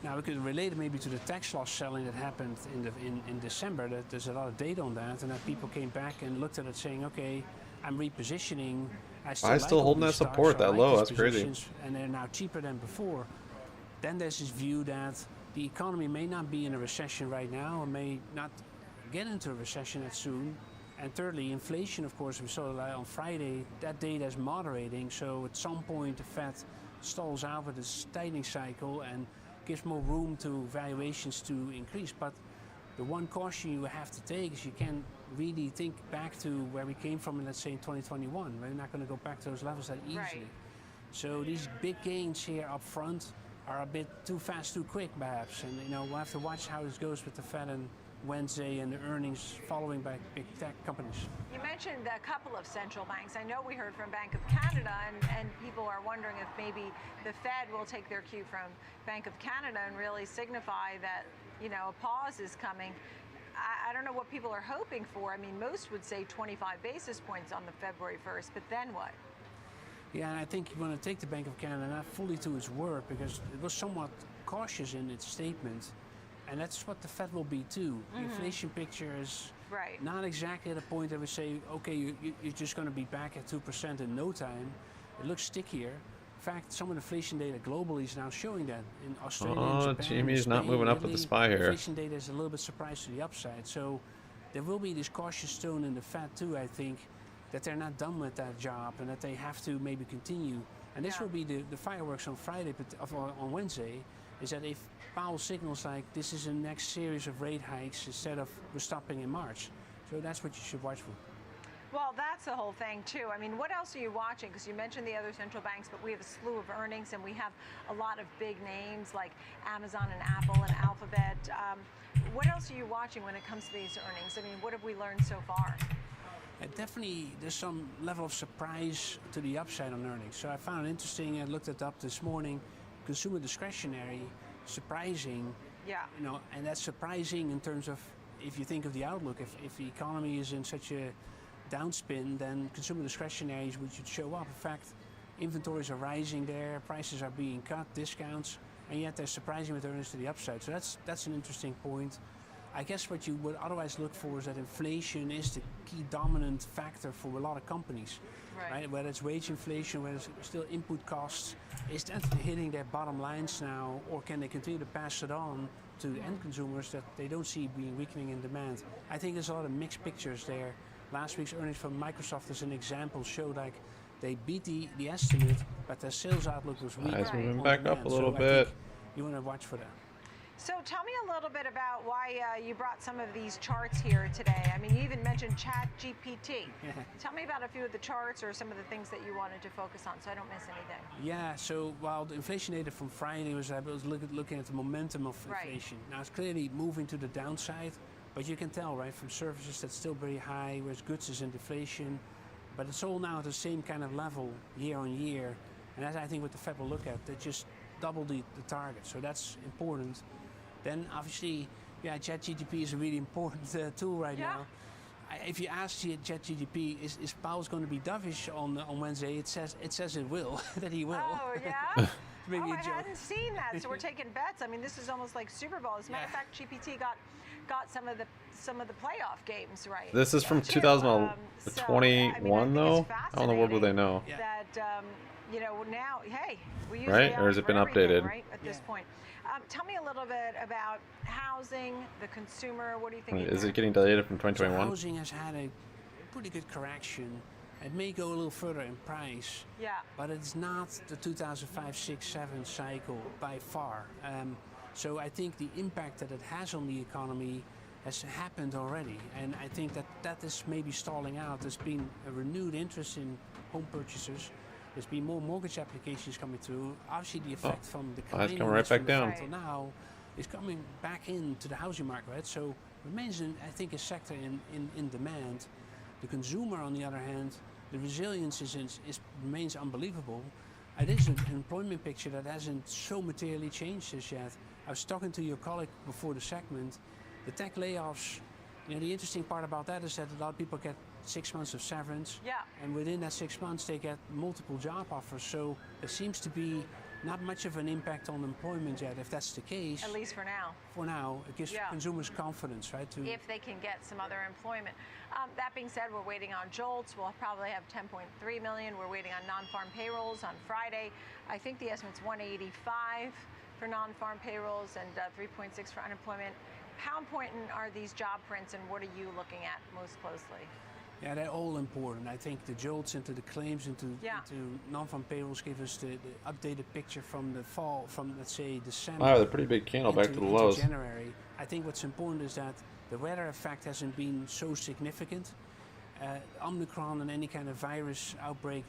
Now, we could relate it maybe to the tax loss selling that happened in December. That there's a lot of data on that, and that people came back and looked at it saying, okay, I'm repositioning. I still still all holding these that stocks, support I that like low. these That's crazy. positions, and they're now cheaper than before. Then there's this view that the economy may not be in a recession right now, or may not get into a recession that soon. And thirdly, inflation, of course, we saw on Friday, that data is moderating. So at some point, the Fed stalls out with its tightening cycle and gives more room to valuations to increase. But the one caution you have to take is you can't really think back to where we came from, let's say in 2021. We're not going to go back to those levels that easily. Right. So these big gains here up front are a bit too fast, too quick, perhaps. And we'll have to watch how this goes with the Fed on Wednesday and the earnings following by big tech companies. You mentioned a couple of central banks. I know we heard from Bank of Canada, and people are wondering if maybe the Fed will take their cue from Bank of Canada and really signify that, a pause is coming. I don't know what people are hoping for. I mean, most would say 25 basis points on the February 1st, but then what? Yeah, and I think you want to take the Bank of Canada not fully to its word, because it was somewhat cautious in its statement. And that's what the Fed will be too. The inflation picture is not exactly at a point that we say, okay, you're just going to be back at 2% in no time. It looks stickier. In fact, some of the inflation data globally is now showing that. In Australia, and Japan, GME is not moving up with the SPY here. Inflation data is a little bit surprised to the upside. So there will be this cautious tone in the Fed too, I think, that they're not done with that job and that they have to maybe continue. And this will be the fireworks on Friday, but on Wednesday, is that if Powell signals like this is the next series of rate hikes instead of we're stopping in March. So that's what you should watch for. Well, that's the whole thing too. I mean, what else are you watching? Because you mentioned the other central banks, but we have a slew of earnings, and we have a lot of big names like Amazon and Apple and Alphabet. What else are you watching when it comes to these earnings? I mean, what have we learned so far? Definitely, there's some level of surprise to the upside on earnings. So I found it interesting. I looked it up this morning. Consumer discretionary, surprising. Yeah. And that's surprising in terms of if you think of the outlook. If the economy is in such a downspin, then consumer discretionary should show up. In fact, inventories are rising there, prices are being cut, discounts, and yet they're surprising with earnings to the upside. So that's an interesting point. I guess what you would otherwise look for is that inflation is the key dominant factor for a lot of companies. Right? Whether it's wage inflation, whether it's still input costs, is that hitting their bottom lines now, or can they continue to pass it on to the end consumers that they don't see being weakening in demand? I think there's a lot of mixed pictures there. Last week's earnings from Microsoft as an example showed like they beat the estimate, but their sales outlook was weak. It's moving back up a little bit. You want to watch for that. So tell me a little bit about why you brought some of these charts here today. I mean, you even mentioned ChatGPT. Tell me about a few of the charts or some of the things that you wanted to focus on so I don't miss anything. Yeah, so while the inflation data from Friday was looking at the momentum of inflation. Now it's clearly moving to the downside, but you can tell, right, from services that's still very high, whereas goods is in deflation. But it's all now at the same kind of level year on year. And as I think what the Fed will look at, they just double the target. So that's important. Then obviously, ChatGPT is a really important tool right now. If you ask ChatGPT, is Powell's going to be dovish on Wednesday? It says it will, that he will. Oh yeah. Maybe I hadn't seen that. So we're taking bets. I mean, this is almost like Super Bowl. As a matter of fact, GPT got some of the playoff games right. This is from 2021 though. How in the world will they know? That now, hey, we use right, AI or has it been updated? Right at this point. Tell me a little bit about housing, the consumer. What do you think? Is it getting delayed from 2021? So housing has had a pretty good correction. It may go a little further in price, but it's not the 2005, 6, 7 cycle by far. So I think the impact that it has on the economy has happened already, and I think that is maybe stalling out. There's been a renewed interest in home purchases, There's been more mortgage applications coming through. Obviously, the effect from the it's coming right back down. until now is coming back into the housing market, right? So remains, I think, a sector in demand. The consumer, on the other hand, the resilience remains unbelievable. It is an employment picture that hasn't so materially changed as yet. I was talking to your colleague before the segment. The tech layoffs, you know, the interesting part about that is that a lot of people get 6 months of severance. Yeah. And within that 6 months, they get multiple job offers. So there seems to be not much of an impact on employment yet. If that's the case, At least for now. for now, it gives consumers confidence, right? If they can get some other employment. That being said, we're waiting on JOLTS. We'll probably have 10.3 million. We're waiting on non-farm payrolls on Friday. I think the estimate's 185 for non-farm payrolls and 3.6 for unemployment. How important are these job prints, and what are you looking at most closely? Yeah, they're all important. I think the jolts into the claims into non-farm payrolls give us the updated picture from the fall, from let's say December. Wow, the pretty big candle back to the lows. January. I think what's important is that the weather effect hasn't been so significant. Omicron and any kind of virus outbreak,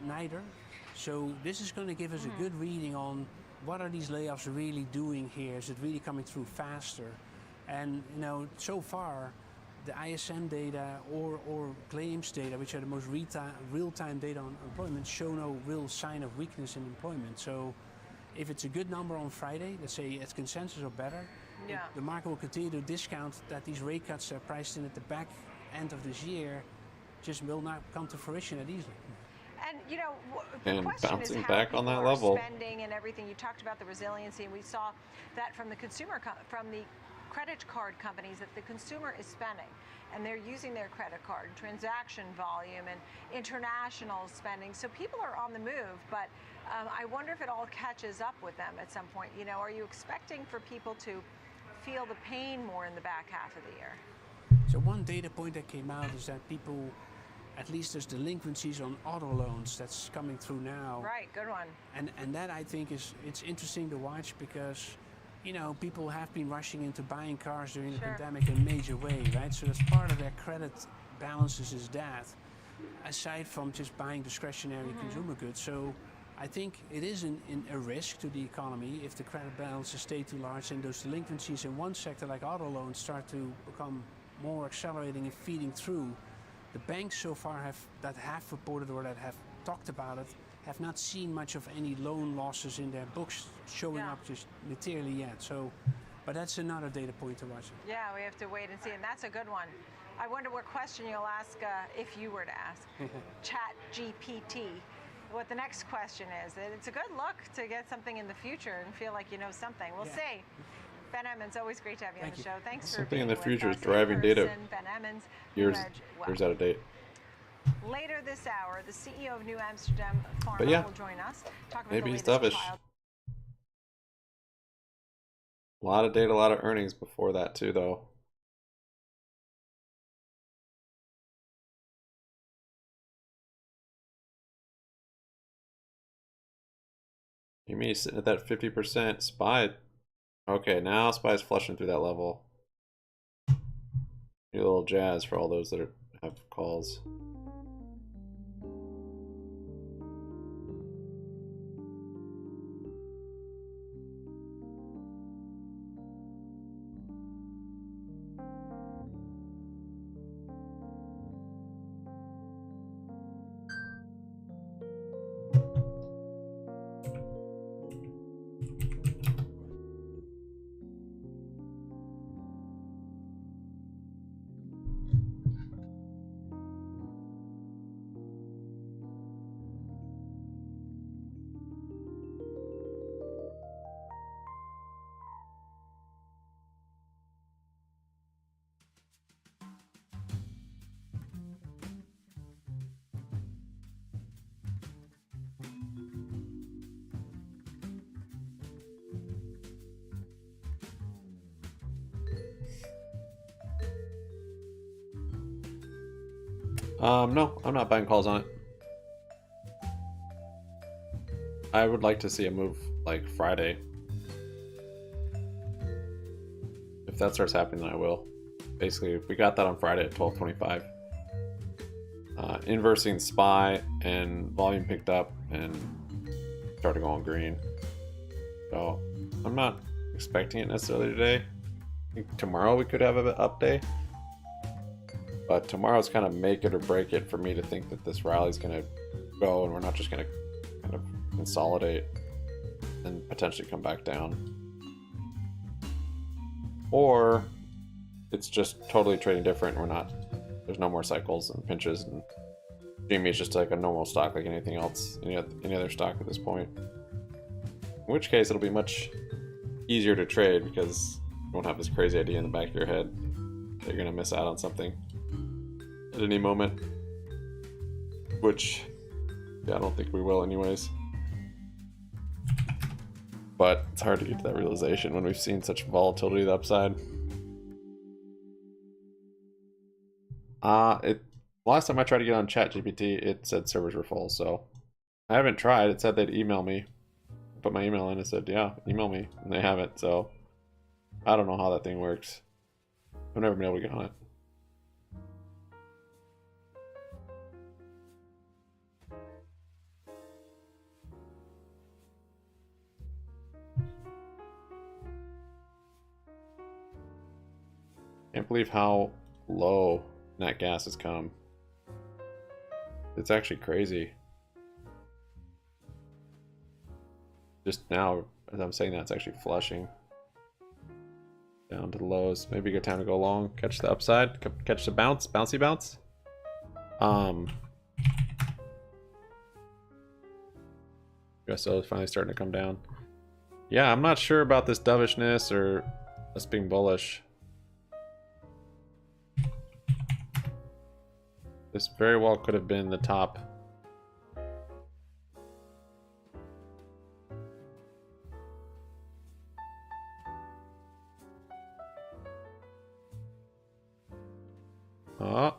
neither. So this is going to give us a good reading on what are these layoffs really doing here. Is it really coming through faster? And you know, so far, the ISM data or claims data, which are the most real-time data on employment, show no real sign of weakness in employment. So if it's a good number on Friday, let's say it's consensus or better, the market will continue to discount that these rate cuts are priced in at the back end of this year just will not come to fruition that easily. And you know, the question bouncing is how back on people that are level. spending and everything. You talked about the resiliency, and we saw that from the from the credit card companies, that the consumer is spending, and they're using their credit card, transaction volume, and international spending. So people are on the move, but I wonder if it all catches up with them at some point. You know, are you expecting for people to feel the pain more in the back half of the year? So one data point that came out is that people, at least there's delinquencies on auto loans that's coming through now. Right, good one. And that I think it's interesting to watch because, you know, people have been rushing into buying cars during the pandemic in a major way, right? So that's part of their credit balances is that, aside from just buying discretionary consumer goods. So I think it is a risk to the economy if the credit balances stay too large and those delinquencies in one sector like auto loans start to become more accelerating and feeding through. The banks so far have reported or that have talked about it have not seen much of any loan losses in their books showing up just materially yet. So, but that's another data point to watch. Yeah, we have to wait and see, and that's a good one. I wonder what question you'll ask if you were to ask Chat GPT. What the next question is. It's a good look to get something in the future and feel like you know something. We'll see. Ben Emmons, always great to have you on the show. Thanks for Something being in the with future us is driving data Ben Emmons, years out of date. Later this hour, the CEO of New Amsterdam Pharma will join us. Talk about Maybe the he's latest dovish. trial. A lot of data, a lot of earnings before that too, though. GME sitting at that 50%. SPY. Okay, now SPY's flushing through that level. Need a little jazz for all those that have calls. No, I'm not buying calls on it. I would like to see a move like Friday. If that starts happening, then I will. Basically, we got that on Friday at 12:25. Inversing SPY and volume picked up. and started going green. So I'm not expecting it necessarily today. I think tomorrow we could have an up day. But tomorrow's kind of make it or break it for me to think that this rally is going to go and we're not just going to kind of consolidate and potentially come back down. Or it's just totally trading different. There's no more cycles and pinches, and GME is just like a normal stock like anything else, any other stock at this point. In which case it'll be much easier to trade because you won't have this crazy idea in the back of your head that you're going to miss out on something at any moment, which I don't think we will anyways. But it's hard to get to that realization when we've seen such volatility to the upside. Last time I tried to get on ChatGPT, it said servers were full, so I haven't tried. It said they'd email me. I put my email in and said, yeah, email me, and they haven't, so I don't know how that thing works. I've never been able to get on it. Can't believe how low nat gas has come. It's actually crazy. Just now, as I'm saying that, it's actually flushing down to the lows. Maybe a good time to go long, catch the upside, catch the bouncy bounce. Guess so. It's finally starting to come down. Yeah, I'm not sure about this dovishness or us being bullish. This very well could have been the top. Oh.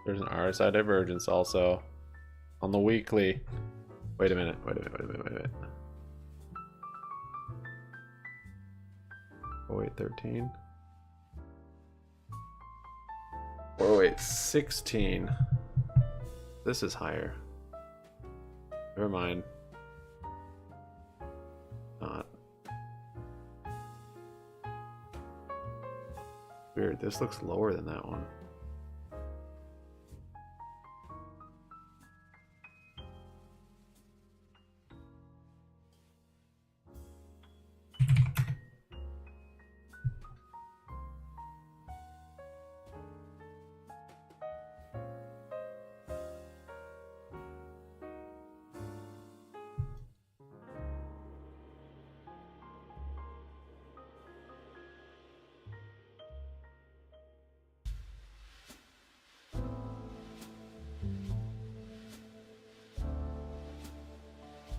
There's an RSI divergence also on the weekly. Wait a minute. 0813. 16. This is higher. Never mind. Not. Weird. This looks lower than that one.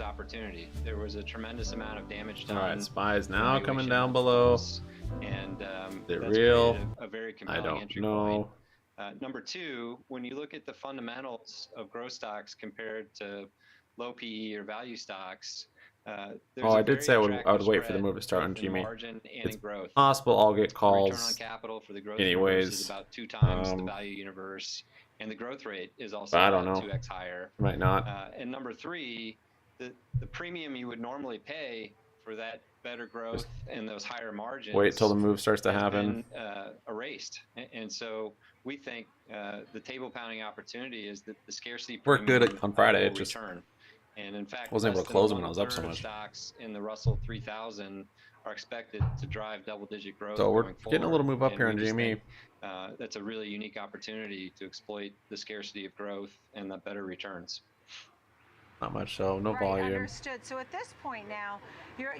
Opportunity. There was a tremendous amount of damage done. All right, SPY is now coming down below. And they're real. A very compelling I don't entry know. point. Number two, when you look at the fundamentals of growth stocks compared to low PE or value stocks, I did say I would wait for the move to start on GME. It's possible I'll get calls. Return on capital for the growth anyways. Universe is about 2 times the value universe, and the growth rate is also I about don't know. 2x higher. Might not. And number three, the premium you would normally pay for that better growth and those higher margins. Wait till the move starts to happen. Erased, and so we think the table pounding opportunity is that the scarcity. Worked good on Friday. It just return. And in fact, wasn't able to close them when I was up so much. Stocks in the Russell 3000 are expected to drive double-digit growth. So we're getting a little move up here on GME. That's a really unique opportunity to exploit the scarcity of growth and the better returns. Not much, so no right, volume. Understood. So at this point now,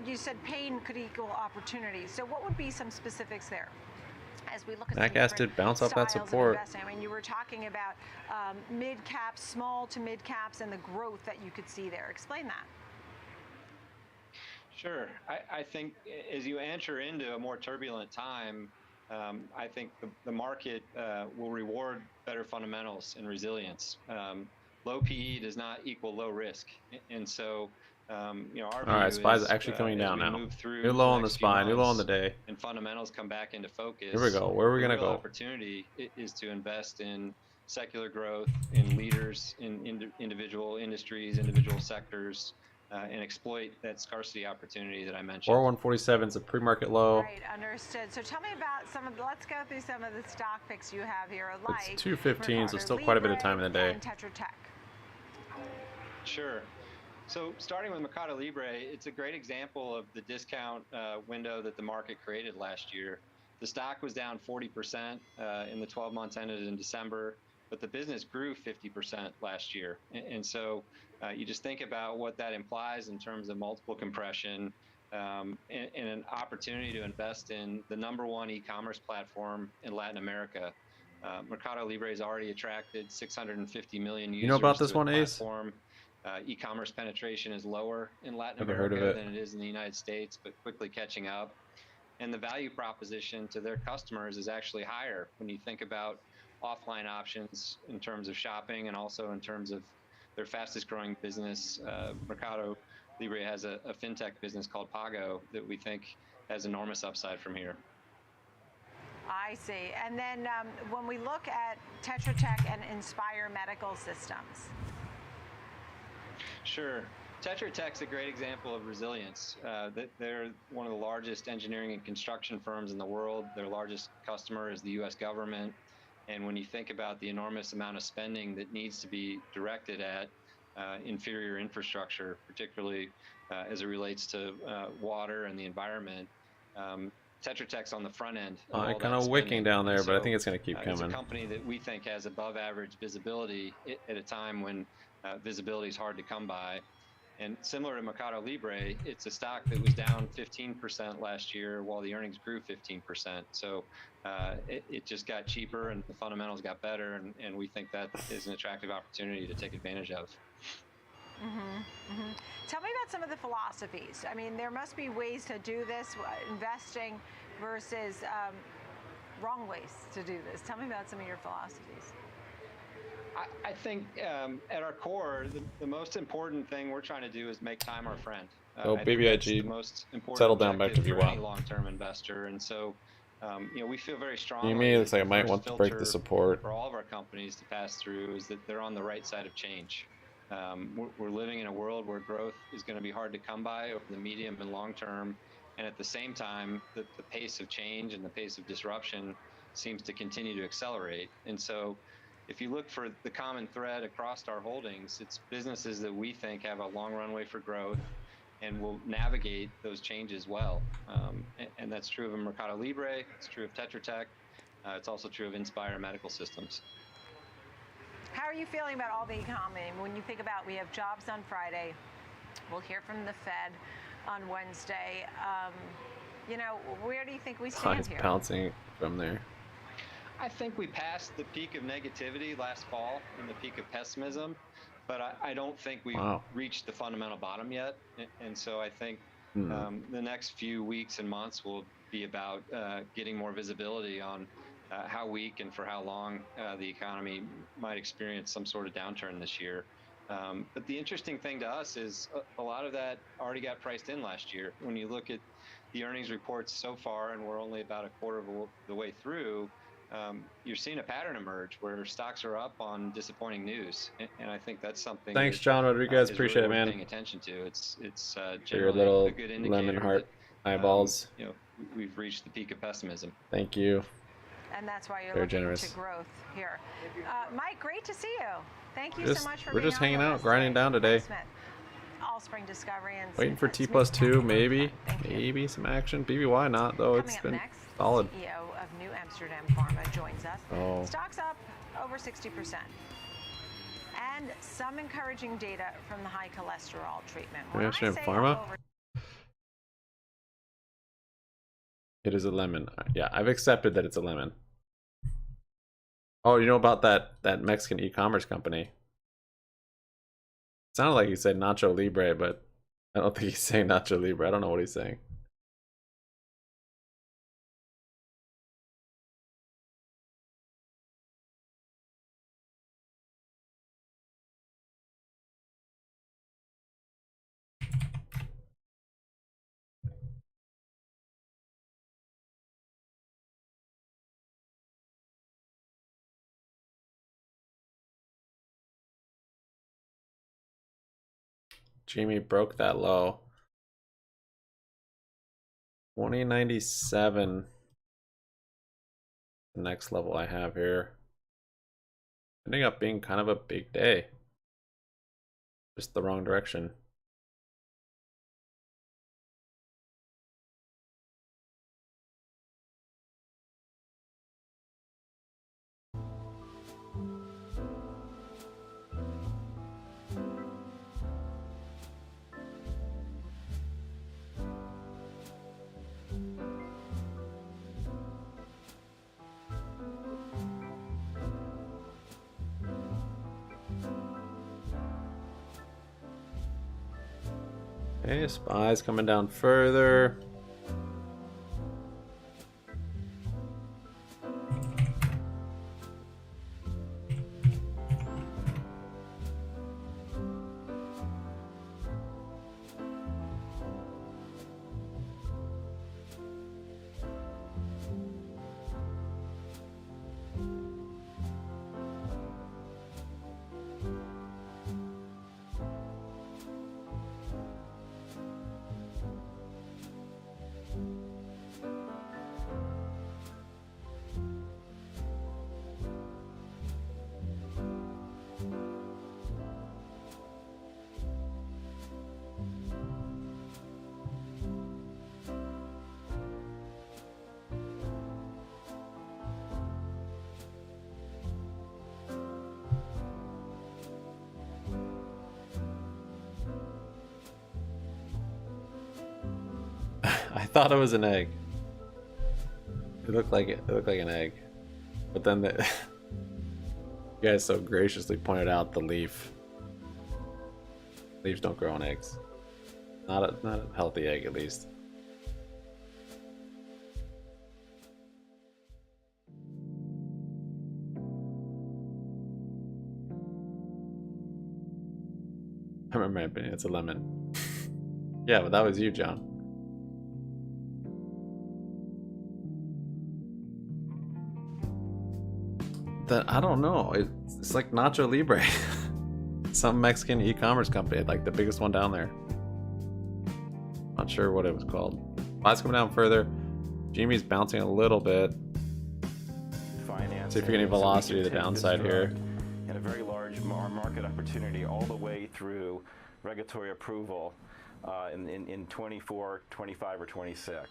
you said pain could equal opportunity. So what would be some specifics there? As we look at that gas did bounce off that support. I mean, you were talking about mid caps, small to mid caps, and the growth that you could see there. Explain that. Sure. I think as you enter into a more turbulent time, I think the market will reward better fundamentals and resilience. Low PE does not equal low risk, and so our all right, SPY's actually coming down now. New low on the SPY, new low on the day. And fundamentals come back into focus. Here we go. Where are we gonna go? Opportunity is to invest in secular growth in leaders in individual industries, individual sectors, and exploit that scarcity opportunity that I mentioned. 4147 is a pre-market low. Right, understood. So tell me about let's go through some of the stock picks you have here. Like It's 2:15, so still quite a bit of time in the day. And Tetra Tech. Sure. So starting with Mercado Libre, it's a great example of the discount window that the market created last year. The stock was down 40% in the 12 months ended in December, but the business grew 50% last year. And so you just think about what that implies in terms of multiple compression and an opportunity to invest in the #1 e-commerce platform in Latin America. Mercado Libre has already attracted 650 million users. You know about this to one, its Ace? platform. E-commerce penetration is lower in Latin Never heard of America it. than it is in the United States, but quickly catching up. And the value proposition to their customers is actually higher when you think about offline options in terms of shopping and also in terms of their fastest growing business. Mercado Libre has a fintech business called Pago that we think has enormous upside from here. I see. And then when we look at Tetra Tech and Inspire Medical Systems. Sure. Tetra Tech's a great example of resilience. They're one of the largest engineering and construction firms in the world. Their largest customer is the U.S. government. And when you think about the enormous amount of spending that needs to be directed at inferior infrastructure, particularly as it relates to water and the environment, Tetra Tech's on the front end. Kind of wicking down there, but I think it's going to keep coming. It's a company that we think has above average visibility at a time when visibility is hard to come by. And similar to Mercado Libre, it's a stock that was down 15% last year while the earnings grew 15%. So it just got cheaper and the fundamentals got better. And we think that is an attractive opportunity to take advantage of. Tell me about some of the philosophies. I mean, there must be ways to do this, investing versus wrong ways to do this. Tell me about some of your philosophies. I think at our core, the most important thing we're trying to do is make time our friend. BBBY, settle down back to for any long-term investor. And so, we feel very strongly. GME looks like it might want to break the support. For all of our companies to pass through is that they're on the right side of change. We're living in a world where growth is going to be hard to come by over the medium and long term. And at the same time, the pace of change and the pace of disruption seems to continue to accelerate. And so, if you look for the common thread across our holdings, it's businesses that we think have a long runway for growth and will navigate those changes well. And that's true of Mercado Libre, it's true of Tetra Tech, it's also true of Inspire Medical Systems. How are you feeling about all the economy? When you think about, we have jobs on Friday, we'll hear from the Fed on Wednesday. Where do you think we stand It's here? bouncing from there. I think we passed the peak of negativity last fall and the peak of pessimism, but I don't think we've reached the fundamental bottom yet. And so I think the next few weeks and months will be about getting more visibility on how weak and for how long the economy might experience some sort of downturn this year. But the interesting thing to us is a lot of that already got priced in last year. When you look at the earnings reports so far, and we're only about a quarter of the way through, you're seeing a pattern emerge where stocks are up on disappointing news, and I think that's something. Thanks, John Rodriguez. Is appreciate really it, worth man. Paying attention to. It's For your generally little a good indicator lemon heart that, eyeballs. We've reached the peak of pessimism. Thank you. And that's why you're Very looking generous. to growth here. Mike, great to see you. Thank you Just- so much for we're being just on hanging with out, us grinding down today. Mike Smith, Allspring Discovery and Waiting for Smith T+2, maybe some action. BBY not though. Coming It's up been next, solid. CEO of New Amsterdam Pharma joins us. Oh. Stocks up over 60%. And some encouraging data from the high cholesterol treatment. New When I Amsterdam say Pharma? up over It is a lemon. Yeah, I've accepted that it's a lemon. Oh, you know about that Mexican e-commerce company? It sounded like he said Nacho Libre, but I don't think he's saying Nacho Libre. I don't know what he's saying. GME broke that low. 2097. The next level I have here. Ending up being kind of a big day. Just the wrong direction. Okay, SPY's coming down further. I thought it was an egg. It looked like an egg. But then the you guys so graciously pointed out the leaf. Leaves don't grow on eggs. Not a healthy egg, at least. I remember my opinion, it's a lemon. Yeah, but that was you, John. That I don't know. It's like Nacho Libre. Some Mexican e-commerce company, like the biggest one down there. Not sure what it was called. Let's come down further. GME's bouncing a little bit. See if you're getting velocity to the downside here. And a very large market opportunity all the way through regulatory approval in 24, 25, or 26.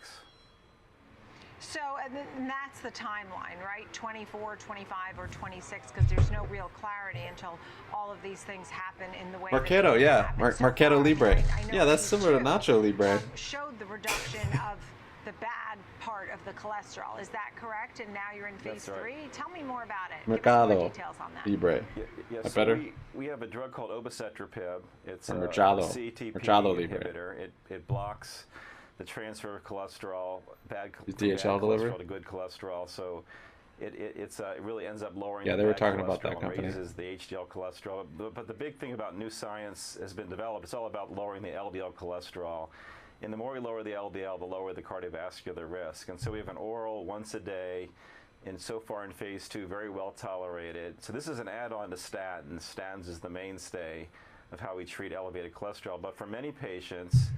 So, and that's the timeline, right? 24, 25, or 26, because there's no real clarity until all of these things happen in the way. Marketo, yeah. Marketo Libre. Yeah, that's similar to Nacho Libre. Showed the reduction of the bad part of the cholesterol. Is that correct? And now you're in phase 3? Tell me more about it. Mercado Give us more details on that. Libre. Yes, That better? We have a drug called obicetrapib. It's a Mercado. CETP Mercado Libre. inhibitor. It blocks the transfer of cholesterol, bad Is DHL delivered? cholesterol to good cholesterol. So it really ends up lowering. Yeah, the they were bad talking about cholesterol that company. and raises the HDL cholesterol. But the big thing about new science has been developed. It's all about lowering the LDL cholesterol. And the more we lower the LDL, the lower the cardiovascular risk. And so we have an oral once a day, and so far in phase 2, very well tolerated. So this is an add-on to statins. Statins is the mainstay of how we treat elevated cholesterol. But for many patients,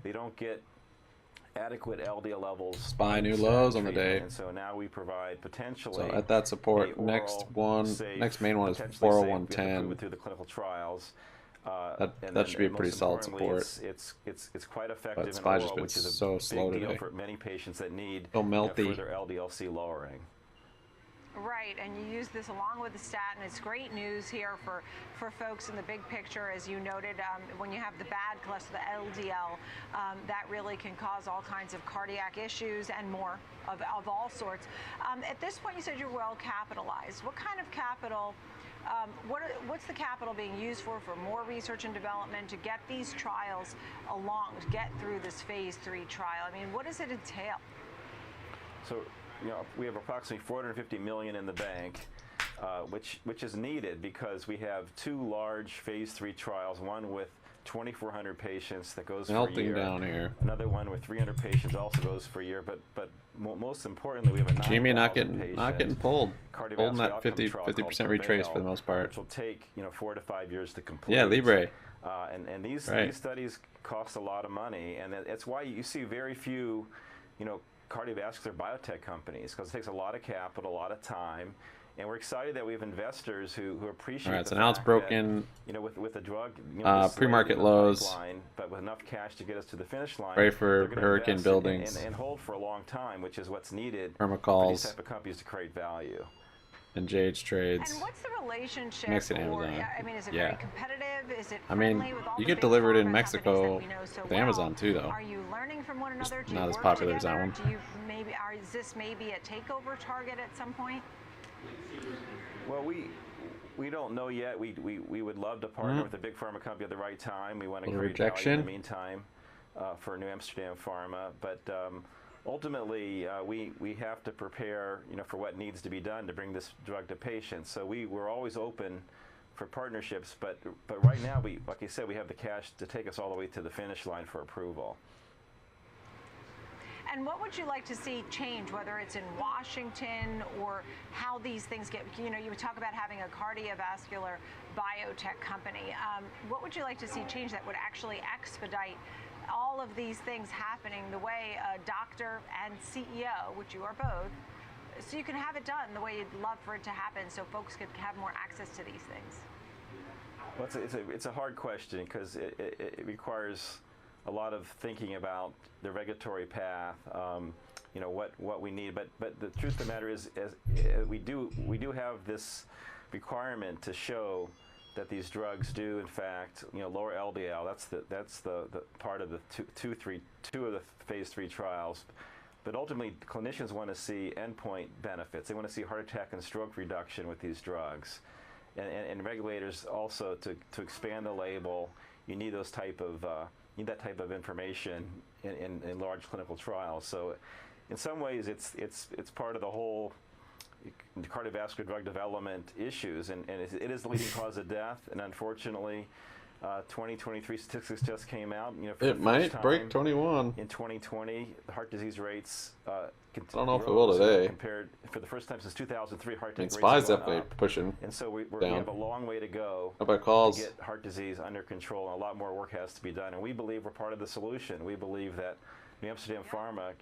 they don't get adequate LDL levels. SPY new lows on the day. And so now we provide potentially. So at that support, next main one is 40110. Through the clinical trials. That should be a pretty solid support. It's quite effective. But SPY's just been which is a so big slow deal today. for many patients that need So melty. further LDL-C lowering. Right, and you use this along with the statin. It's great news here for folks in the big picture, as you noted. When you have the bad cholesterol, the LDL, that really can cause all kinds of cardiac issues and more of all sorts. At this point, you said you're well capitalized. What kind of capital? What's the capital being used for more research and development to get these trials along, to get through this phase 3 trial? I mean, what does it entail? So, we have approximately $450 million in the bank, which is needed because we have 2 large phase 3 trials, one with 2,400 patients that goes for a year. Down here. Another one with 300 patients also goes for a year, but most importantly, we have a GME not getting pulled. cardiovascular holding that outcome 50% trial retrace called for the most part. which will take 4 to 5 years to complete. Yeah, Libre. And these studies cost a lot of money, and it's why you see very few, cardiovascular biotech companies, because it takes a lot of capital, a lot of time. And we're excited that we have investors who appreciate. All right, the so now it's fact broken. That, with a drug, pre-market lows. Pipeline, but with enough cash to get us to the finish line. Pray for they're hurricane invest buildings. and hold for a long time, which is what's needed Permacalls. for these type of companies to create value. And JH trades. And what's the relationship? Mexican Amazon. I mean, is it very competitive? Is it I mean, friendly with all you the get big delivered in pharma Mexico companies that we know so with well? Amazon too, though. Are you learning from one another? Do not you as work popular as together? that one. Do you maybe is this maybe a takeover target at some point? Well, we don't know yet. We would love to partner with a big pharma company at the right time. We want to create value in the meantime for New Amsterdam Pharma, but ultimately we have to prepare, for what needs to be done to bring this drug to patients. So we're always open for partnerships, but right now like you said, we have the cash to take us all the way to the finish line for approval. And what would you like to see change, whether it's in Washington or how these things get, you would talk about having a cardiovascular biotech company. What would you like to see change that would actually expedite all of these things happening the way a doctor and CEO, which you are both, so you can have it done the way you'd love for it to happen so folks could have more access to these things? Well, it's a hard question because it requires a lot of thinking about the regulatory path, what we need. But the truth of the matter is, we do have this requirement to show that these drugs do in fact, lower LDL. That's the part of the two of the phase 3 trials. But ultimately, clinicians want to see endpoint benefits. They want to see heart attack and stroke reduction with these drugs, and regulators also to expand the label. You need those need that type of information in large clinical trials. So in some ways it's part of the whole cardiovascular drug development issues, and it is the leading cause of death, and unfortunately 2023 statistics just came out. For it might break 21 in 2020. The heart disease rates I don't know if it will today. Compared for the first time since 2003, heart disease rates SPY's have definitely up. pushing And so we down. have a long way to go calls? to get heart disease under control, and a lot more work has to be done. And we believe we're part of the solution. We believe that New Amsterdam Pharma,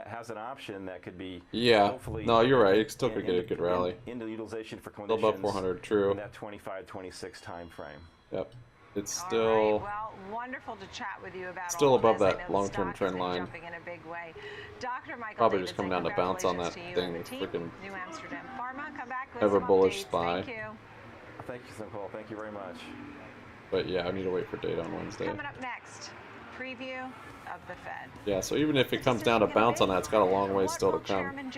has an option that could be hopefully. No, you're right. It still could get a good rally. Into utilization for clinicians. Still above 400, true. In that 25-26 time frame. Yep. It's All still right. Well, wonderful to chat with you about still all above of this. that long-term trend line. Jumping in a big way. Dr. Michael Probably Davidson, just coming down to bounce on that congratulations to you thing and the with team. freaking New Amsterdam Pharma. Come back with ever some bullish updates. SPY. Thank you. Thank you, Nicole. Thank you very much. But yeah, I need to wait for data on Wednesday. Coming up next, preview of the Fed. Yeah, so even if it comes down to bounce on that, it's got a long way still to come.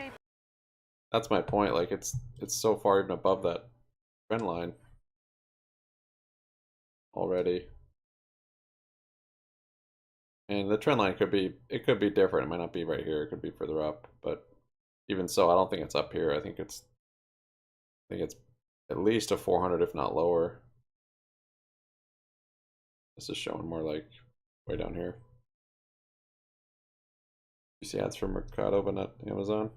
That's my point. Like it's so far even above that trend line already. And the trend line could be different. It might not be right here. It could be further up. But even so, I don't think it's up here. I think it's at least a 400, if not lower. This is showing more like way down here. You see ads for Mercado, but not Amazon.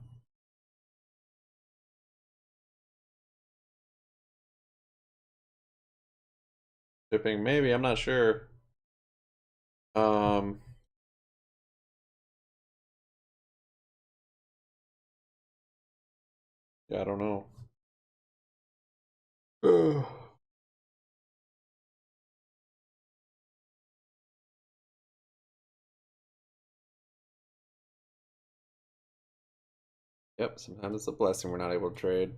Shipping, maybe. I'm not sure. Yeah, I don't know. Yep, sometimes it's a blessing we're not able to trade.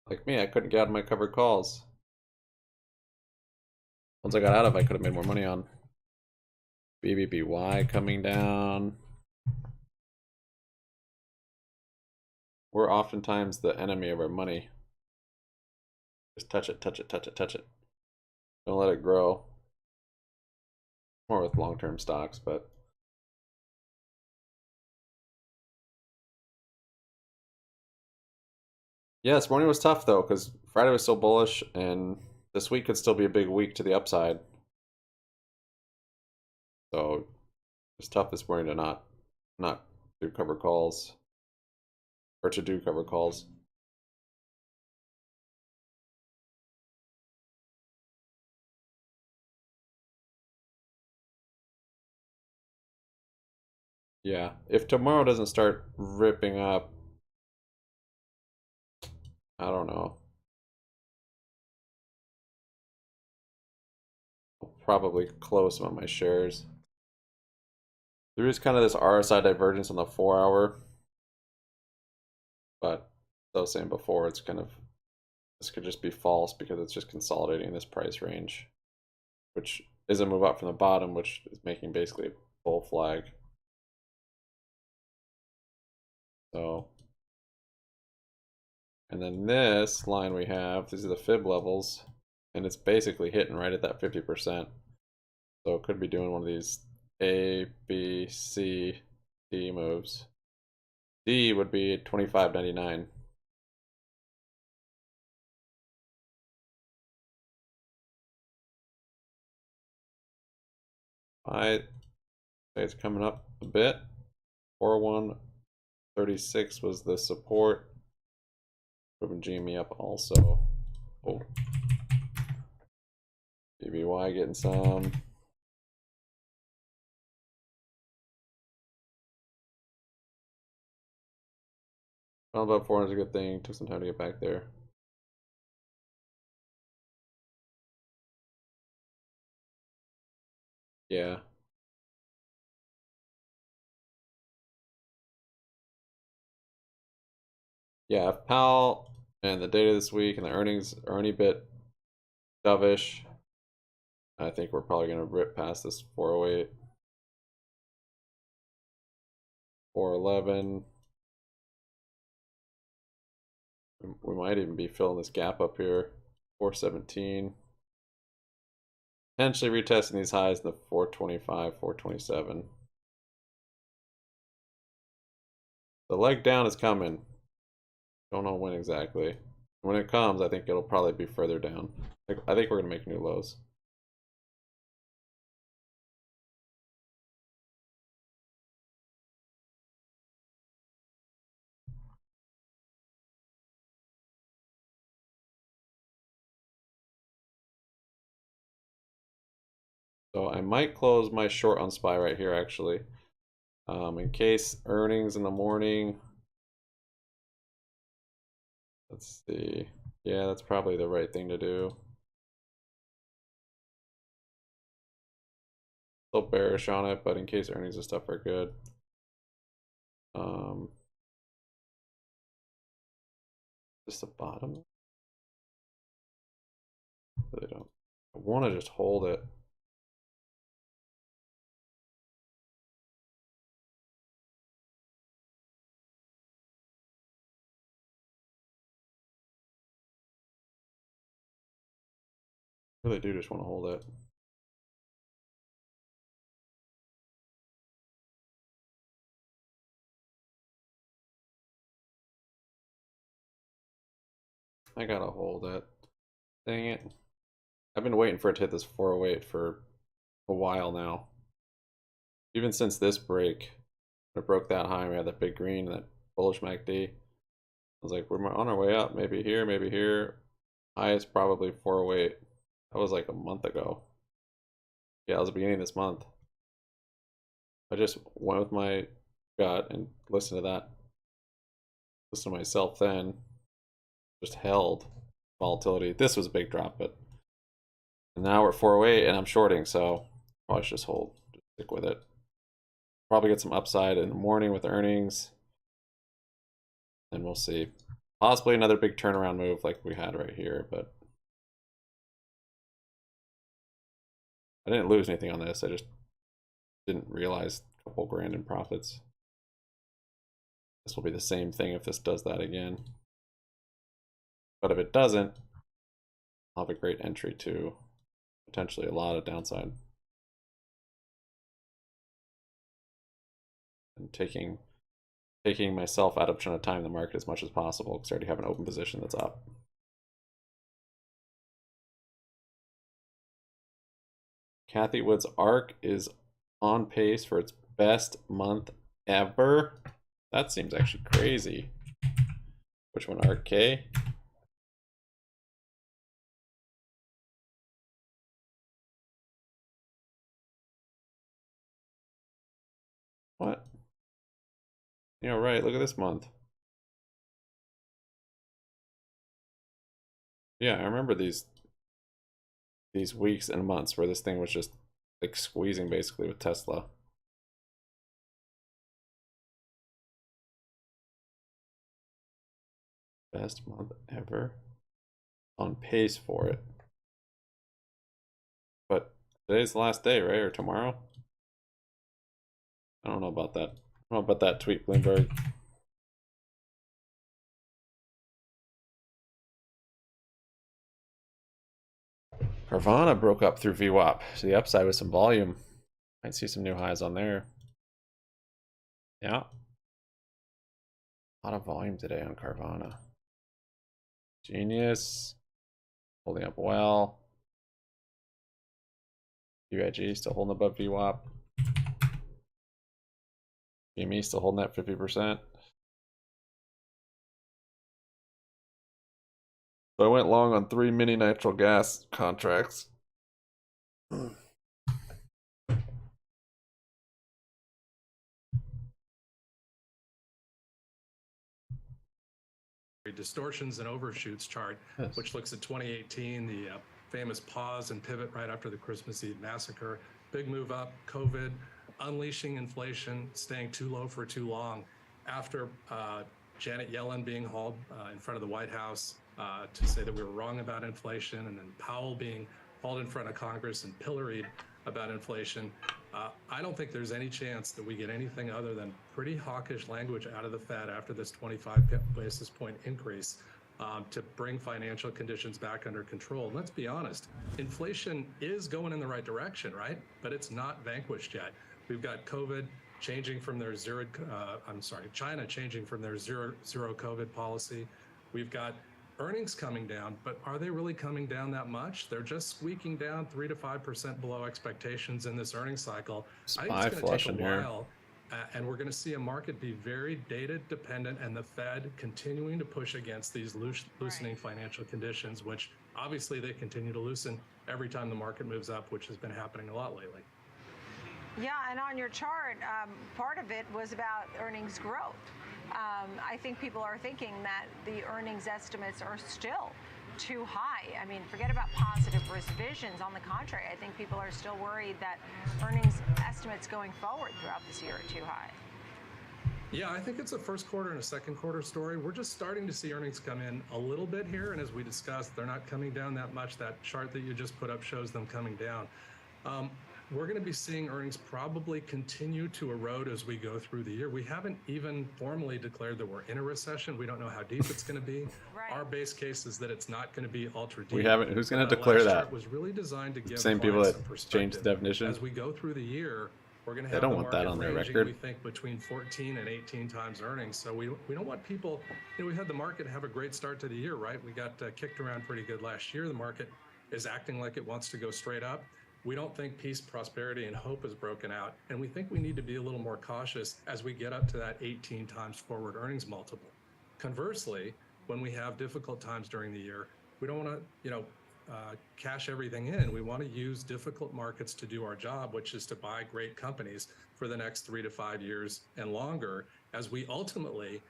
Like me, I couldn't get out of my covered calls. Once I got out of it, I could have made more money on. BBBY coming down. We're oftentimes the enemy of our money. Just touch it, touch it, touch it, touch it. Don't let it grow. More with long-term stocks, but yeah, this morning was tough though, because Friday was so bullish, and this week could still be a big week to the upside. So it's tough this morning to not do cover calls. or to do cover calls. Yeah, if tomorrow doesn't start ripping up, I don't know. I'll probably close some of my shares. There is kind of this RSI divergence on the 4-hour, but as I was saying before, it's kind of, this could just be false because it's just consolidating this price range, which is a move up from the bottom, which is making basically a bull flag. So, and then this line we have, these are the fib levels, and it's basically hitting right at that 50%. So it could be doing one of these A, B, C, D moves. D would be 25.99. I say it's coming up a bit. 4136 was the support. Moving GME up also. Oh. BBY getting some. Well, about 400 is a good thing. Took some time to get back there. Yeah. Yeah, if Powell and the data this week and the earnings are any bit dovish, I think we're probably going to rip past this 408. 411. We might even be filling this gap up here. 417. Potentially retesting these highs in the 425, 427. The leg down is coming. Don't know when exactly. When it comes, I think it'll probably be further down. I think we're going to make new lows. So I might close my short on SPY right here, actually. In case earnings in the morning. Let's see. Yeah, that's probably the right thing to do. Still bearish on it, but in case earnings and stuff are good. Just the bottom. Really don't. I want to just hold it. Really do just want to hold it. I gotta hold it. Dang it. I've been waiting for it to hit this 408 for a while now. Even since this break, it broke that high, we had that big green, that bullish MACD. I was like, we're on our way up, maybe here, maybe here. Highest probably 408. That was like a month ago. Yeah, it was the beginning of this month. I just went with my gut and listened to that. Listened to myself then. Just held volatility. This was a big drop, but and now we're at 408 and I'm shorting, so probably should just hold. Just stick with it. Probably get some upside in the morning with earnings. And we'll see. Possibly another big turnaround move like we had right here, but I didn't lose anything on this. I just didn't realize a couple grand in profits. This will be the same thing if this does that again. But if it doesn't, I'll have a great entry to potentially a lot of downside. And taking myself out of trying to time the market as much as possible because I already have an open position that's up. Kathy Wood's ARC is on pace for its best month ever. That seems actually crazy. Which one? RK? What? Yeah, right. Look at this month. Yeah, I remember these weeks and months where this thing was just like squeezing basically with Tesla. Best month ever. On pace for it. But today's the last day, right? Or tomorrow? I don't know about that. I don't know about that tweet, Bloomberg. Carvana broke up through VWAP. So the upside with some volume. Might see some new highs on there. Yeah. A lot of volume today on Carvana. Genius. Holding up well. UIG still holding above VWAP. GME still holding at 50%. So I went long on 3 mini natural gas contracts. Distortions and overshoots chart, yes, which looks at 2018, the famous pause and pivot right after the Christmas Eve massacre. Big move up, COVID, unleashing inflation, staying too low for too long. After Janet Yellen being hauled in front of the White House to say that we were wrong about inflation, and then Powell being hauled in front of Congress and pilloried about inflation, I don't think there's any chance that we get anything other than pretty hawkish language out of the Fed after this 25 basis point increase to bring financial conditions back under control. And let's be honest, inflation is going in the right direction, right? But it's not vanquished yet. We've got COVID changing from their China changing from their zero COVID policy. We've got earnings coming down, but are they really coming down that much? They're just squeaking down 3 to 5% below expectations in this earnings cycle. I think it's going to take a while, and we're going to see a market be very data dependent, and the Fed continuing to push against these loosening financial conditions, which obviously they continue to loosen every time the market moves up, which has been happening a lot lately. Yeah, and on your chart, part of it was about earnings growth. I think people are thinking that the earnings estimates are still too high. I mean, forget about positive revisions. On the contrary, I think people are still worried that earnings estimates going forward throughout this year are too high. Yeah, I think it's a first quarter and a second quarter story. We're just starting to see earnings come in a little bit here, and as we discussed, they're not coming down that much. That chart that you just put up shows them coming down. We're going to be seeing earnings probably continue to erode as we go through the year. We haven't even formally declared that we're in a recession. We don't know how deep it's going to be. Right. Our base case is that it's not going to be ultra deep. We haven't. Who's going to declare that? Was really designed to give same people that changed the definition. As we go through the year, we're going to have they don't want that on their record. We think between 14 and 18 times earnings. So we don't want people. We had the market have a great start to the year, right? We got kicked around pretty good last year. The market is acting like it wants to go straight up. We don't think peace, prosperity, and hope is broken out, and we think we need to be a little more cautious as we get up to that 18 times forward earnings multiple. Conversely, when we have difficult times during the year, we don't want to, cash everything in. We want to use difficult markets to do our job, which is to buy great companies for the next 3 to 5 years and longer, as we ultimately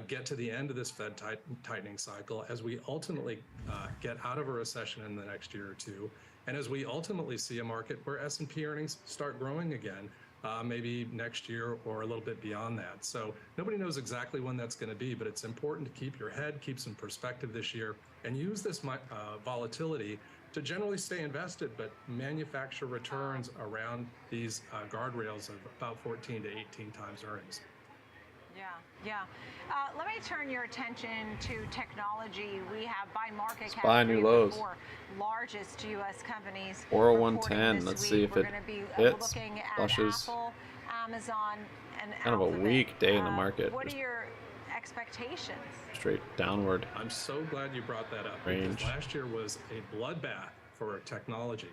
get to the end of this Fed tightening cycle, as we ultimately get out of a recession in the next year or two. And as we ultimately see a market where S&P earnings start growing again, maybe next year or a little bit beyond that. So nobody knows exactly when that's going to be, but it's important to keep your head, keep some perspective this year, and use this volatility to generally stay invested, but manufacture returns around these guardrails of about 14 to 18 times earnings. Yeah. Let me turn your attention to technology. We have by market cap SPY new lows. 4 largest U.S. companies. 40110. Let's see if it hits. Looking at Flushes. Apple, Amazon, and kind of a weak day in the market. What are your expectations? Straight downward. I'm so glad you brought that up. Range. Because last year was a bloodbath for technology.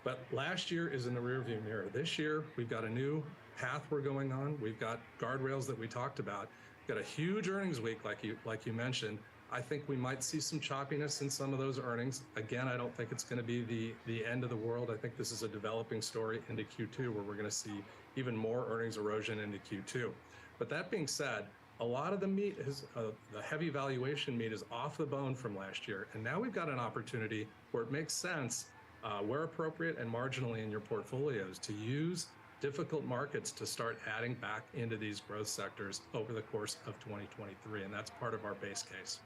But last year is in the rearview mirror. This year, we've got a new path we're going on. We've got guardrails that we talked about. got a huge earnings week, like you mentioned. I think we might see some choppiness in some of those earnings. Again, I don't think it's going to be the end of the world. I think this is a developing story into Q2 where we're going to see even more earnings erosion into Q2. But that being said, a lot of the meat is the heavy valuation meat is off the bone from last year. And now we've got an opportunity where it makes sense, where appropriate and marginally in your portfolios, to use difficult markets to start adding back into these growth sectors over the course of 2023. And that's part of our base case.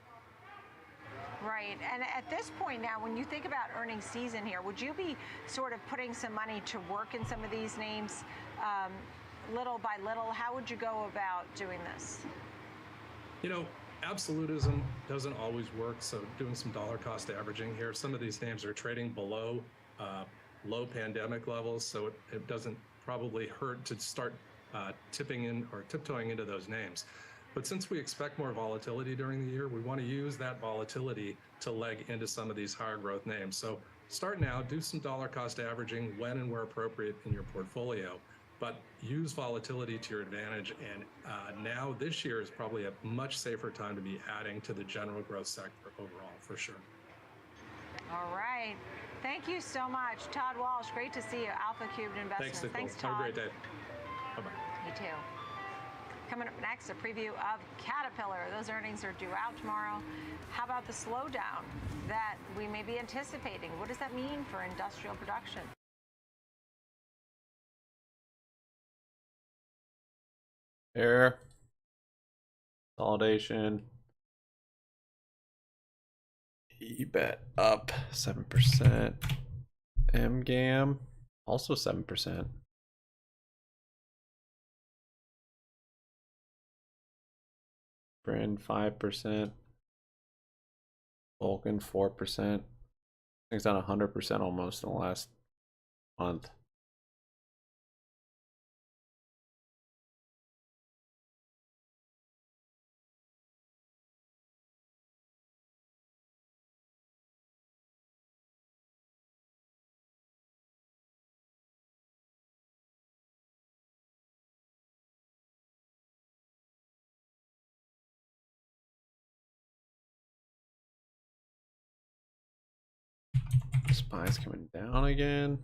Right. And at this point now, when you think about earnings season here, would you be sort of putting some money to work in some of these names little by little? How would you go about doing this? You know, absolutism doesn't always work. So doing some dollar cost averaging here, some of these names are trading below low pandemic levels. So it doesn't probably hurt to start tipping in or tiptoeing into those names. But since we expect more volatility during the year, we want to use that volatility to leg into some of these higher growth names. So start now, do some dollar cost averaging when and where appropriate in your portfolio, but use volatility to your advantage. And now this year is probably a much safer time to be adding to the general growth sector overall, for sure. All right. Thank you so much. Todd Walsh, great to see you. Alpha Cubed Investments. Thanks, Todd. Have a great day. Bye-bye. You too. Coming up next, a preview of Caterpillar. Those earnings are due out tomorrow. How about the slowdown that we may be anticipating? What does that mean for industrial production? Here. Consolidation. EBET up 7%. MGAM also 7%. Brand 5%. Vulcan 4%. Things down 100% almost in the last month. SPY's coming down again.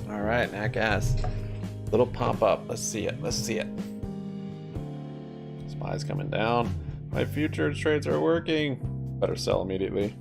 All right, nat gas. Little pop up. Let's see it. Let's see it. SPY's coming down. My futures trades are working. Better sell immediately.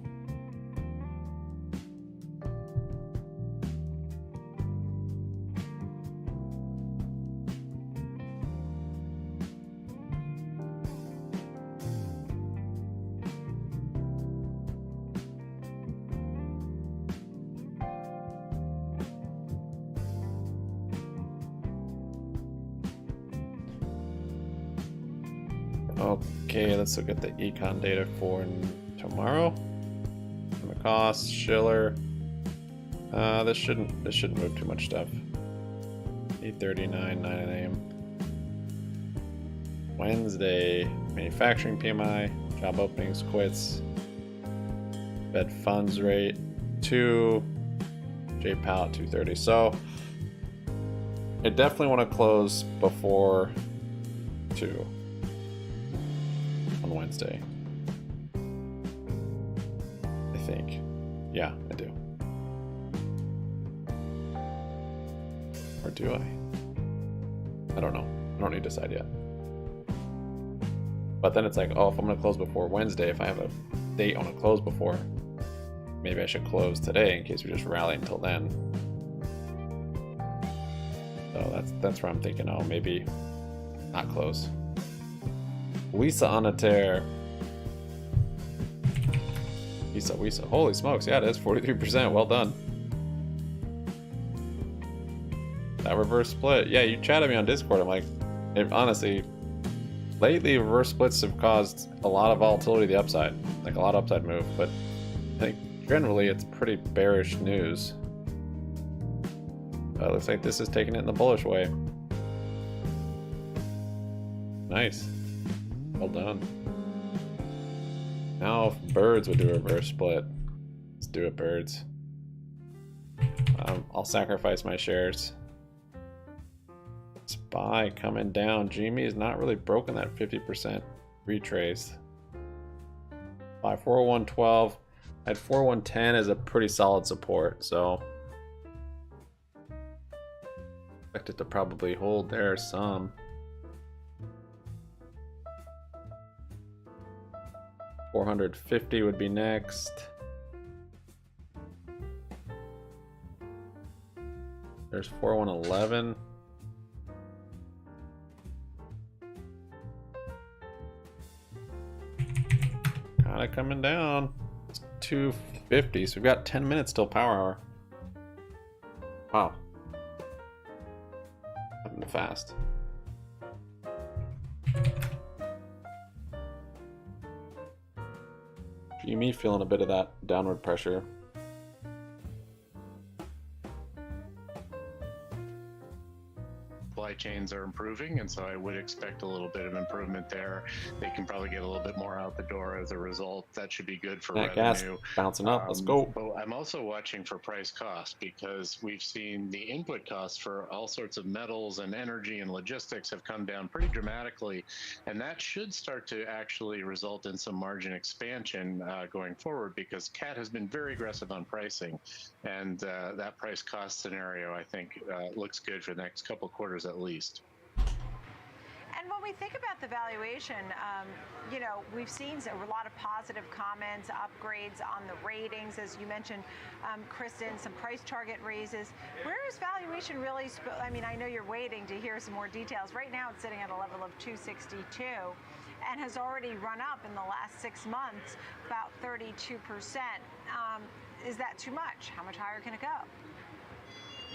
Okay, let's look at the econ data for tomorrow. The cost, Schiller. This shouldn't move too much stuff. 8:39, 9 a.m. Wednesday, manufacturing PMI, job openings, quits, Fed funds rate 2, J Powell at 2:30. So I definitely want to close before 2. On Wednesday, I think. Yeah, I do. Or do I? I don't know. I don't need to decide yet. But then it's like, oh, if I'm going to close before Wednesday, if I have a date I want to close before, maybe I should close today in case we just rally until then. So that's where I'm thinking, oh, maybe not close. Visa on a tear. Visa. Holy smokes, yeah, it is 43%. Well done. That reverse split. Yeah, you chatted me on Discord. I'm like, honestly, lately reverse splits have caused a lot of volatility to the upside, like a lot of upside move, but I think generally it's pretty bearish news. But it looks like this is taking it in the bullish way. Nice. Well done. Now if birds would do a reverse split, let's do it, birds. I'll sacrifice my shares. SPY coming down. GME is not really broken that 50% retrace. By 40112, at 4110 is a pretty solid support, so expect it to probably hold there some. $450 would be next. There's 4111. Kind of coming down. It's 250, so we've got 10 minutes till power hour. Wow. Happened fast. GME feeling a bit of that downward pressure. Supply chains are improving, and so I would expect a little bit of improvement there. They can probably get a little bit more out the door as a result. That should be good for That revenue. gas bouncing up. Let's go. But I'm also watching for price cost because we've seen the input costs for all sorts of metals and energy and logistics have come down pretty dramatically, and that should start to actually result in some margin expansion going forward because CAT has been very aggressive on pricing, and that price cost scenario I think looks good for the next couple of quarters at least. And when we think about the valuation, you know, we've seen a lot of positive comments, upgrades on the ratings, as you mentioned, Kristen, some price target raises. Where is valuation really? I mean, I know you're waiting to hear some more details. Right now, it's sitting at a level of 262, and has already run up in the last 6 months about 32%. Is that too much? How much higher can it go?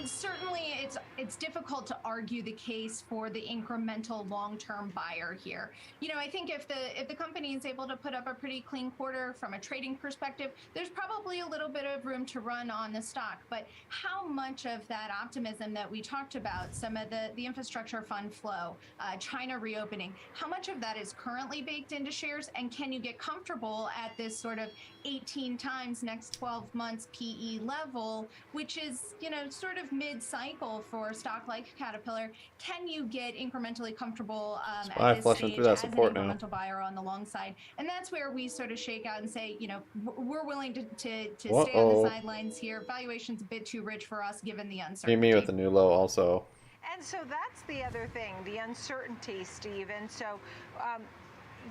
Certainly, it's difficult to argue the case for the incremental long-term buyer here. You know, I think if the company is able to put up a pretty clean quarter from a trading perspective, there's probably a little bit of room to run on the stock. But how much of that optimism that we talked about, some of the infrastructure fund flow, China reopening, how much of that is currently baked into shares, and can you get comfortable at this sort of 18 times next 12 months PE level, which is, you know, sort of mid-cycle for a stock like Caterpillar? Can you get incrementally comfortable at this stage as an incremental buyer on the long side? And that's where we sort of shake out and say, you know, we're willing to stay on the sidelines here. Valuation's a bit too rich for us given the uncertainty. GME with the new low also. And so that's the other thing, the uncertainty, Steve. And so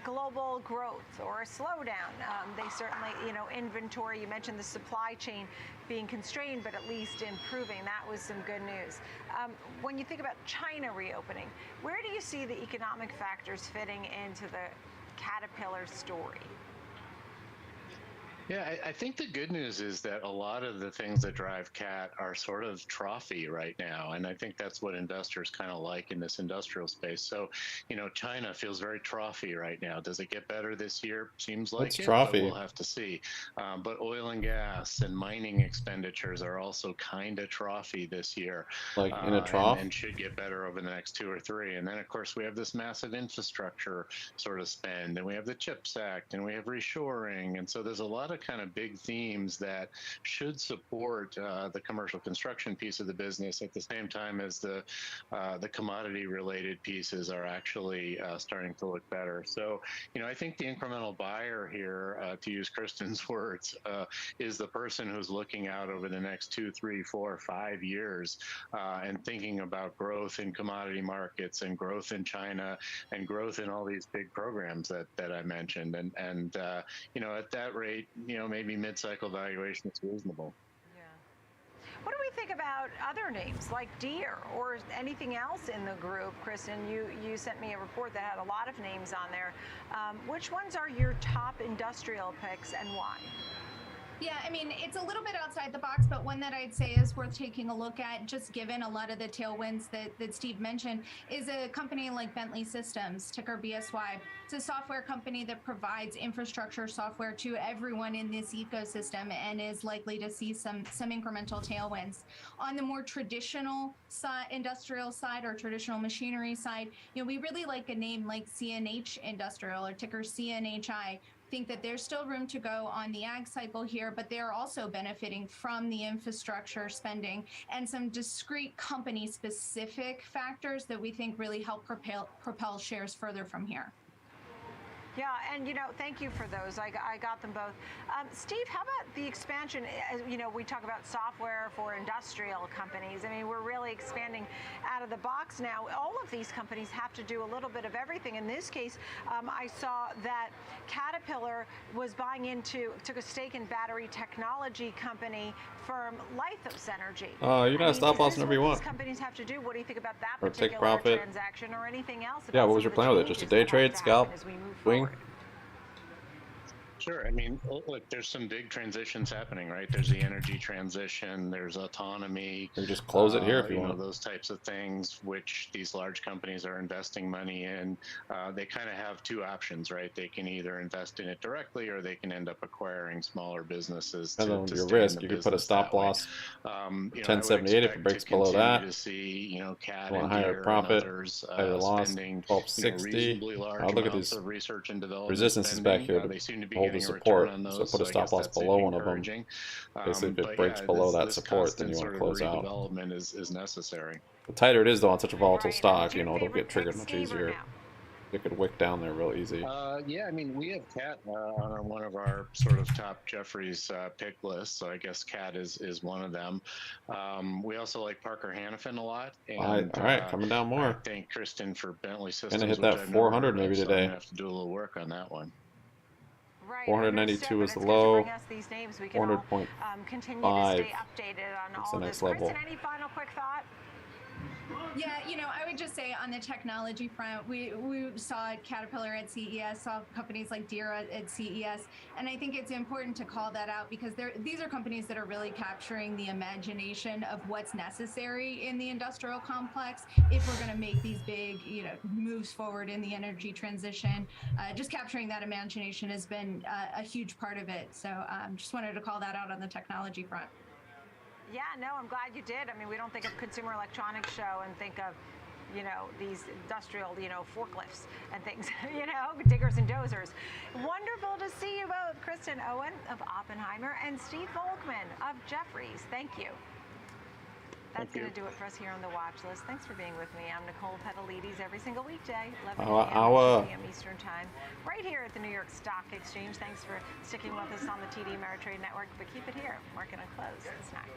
global growth or a slowdown. They certainly, you know, inventory, you mentioned the supply chain being constrained, but at least improving. That was some good news. When you think about China reopening, where do you see the economic factors fitting into the Caterpillar story? Yeah, I think the good news is that a lot of the things that drive CAT are sort of trophy right now. And I think that's what investors kind of like in this industrial space. So, you know, China feels very trophy right now. Does it get better this year? Seems like What's it, trophy? but we'll have to see. But oil and gas and mining expenditures are also kind of trophy this year. Like in a trough? And should get better over the next 2 or 3. And then, of course, we have this massive infrastructure sort of spend, and we have the CHIPS Act, and we have reshoring. And so there's a lot of kind of big themes that should support the commercial construction piece of the business at the same time as the commodity related pieces are actually starting to look better. So, you know, I think the incremental buyer here, to use Kristen's words, is the person who's looking out over the next 2, 3, 4, 5 years and thinking about growth in commodity markets and growth in China and growth in all these big programs that I mentioned. And you know, at that rate, maybe mid-cycle valuation is reasonable. What do we think about other names like Deere or anything else in the group? Kristen, you sent me a report that had a lot of names on there. Which ones are your top industrial picks and why? Yeah, I mean, it's a little bit outside the box, but one that I'd say is worth taking a look at, just given a lot of the tailwinds that Steve mentioned, is a company like Bentley Systems, ticker BSY. It's a software company that provides infrastructure software to everyone in this ecosystem and is likely to see some incremental tailwinds. On the more traditional side, industrial side or traditional machinery side, we really like a name like CNH Industrial or ticker CNHI. Think that there's still room to go on the ag cycle here, but they're also benefiting from the infrastructure spending and some discrete company specific factors that we think really help propel shares further from here. Yeah, and thank you for those. I got them both. Steve, how about the expansion? We talk about software for industrial companies. I mean, we're really expanding out of the box now. All of these companies have to do a little bit of everything. In this case, I saw that Caterpillar was took a stake in battery technology company firm Lithos Energy. You got to stop loss whenever you want. These companies have to do. What do you think about that Or take particular profit. transaction or anything else? Yeah, what was your plan with it? Just a day trade, scalp, swing? Sure. I mean, look, there's some big transitions happening, right? There's the energy transition, there's autonomy. You just close it here if you want. Those types of things, which these large companies are investing money in. They kind of have two options, right? They can either invest in it directly, or they can end up acquiring smaller businesses. Depends on your risk. You could put a stop loss. 1078 if it breaks below that. To see, CAT want and higher Deere profit, and others higher loss. spending 1260. reasonably large Look at amounts these of research and development resistances spending. back here They seem to be hold the getting a support. return on those, So put a I stop guess loss that's below one of them. encouraging. Basically, if it But breaks yeah, below that this support, then constant you want sort to of close out. redevelopment is necessary. The tighter it is, though, on such a volatile Right. stock, Your it'll favorite get triggered pick, much Steve, or easier. no? It could wick down there real easy. Yeah, I mean, we have CAT on one of our sort of top Jeffries pick lists, so I guess CAT is one of them. We also like Parker Hannifin a lot. And, all right, coming down more. I think Kristen for Bentley Systems. Gonna hit which that I've 400 never heard maybe of, so I'm today. gonna have to do a little work on that one. Right, 492 is the understood, but it's good to low. bring us these names. We can all 400.5 continue to stay updated on is all the this. next level. Kristen, any final quick thought? Yeah, I would just say on the technology front, we saw Caterpillar at CES, saw companies like Deere at CES, and I think it's important to call that out because these are companies that are really capturing the imagination of what's necessary in the industrial complex if we're going to make these big, moves forward in the energy transition. Just capturing that imagination has been a huge part of it. So just wanted to call that out on the technology front. Yeah, no, I'm glad you did. I mean, we don't think of Consumer Electronics Show and think of, these industrial, forklifts and things, diggers and dozers. Wonderful to see you both, Kristen Owen of Oppenheimer and Steve Volkmann of Jeffries. Thank you. That's going to do it for us here on the watch list. Thanks for being with me. I'm Nicole Petalides every single weekday, 11 p.m. Eastern Time, right here at the New York Stock Exchange. Thanks for sticking with us on the TD Ameritrade Network, but keep it here. Market on close. It's next.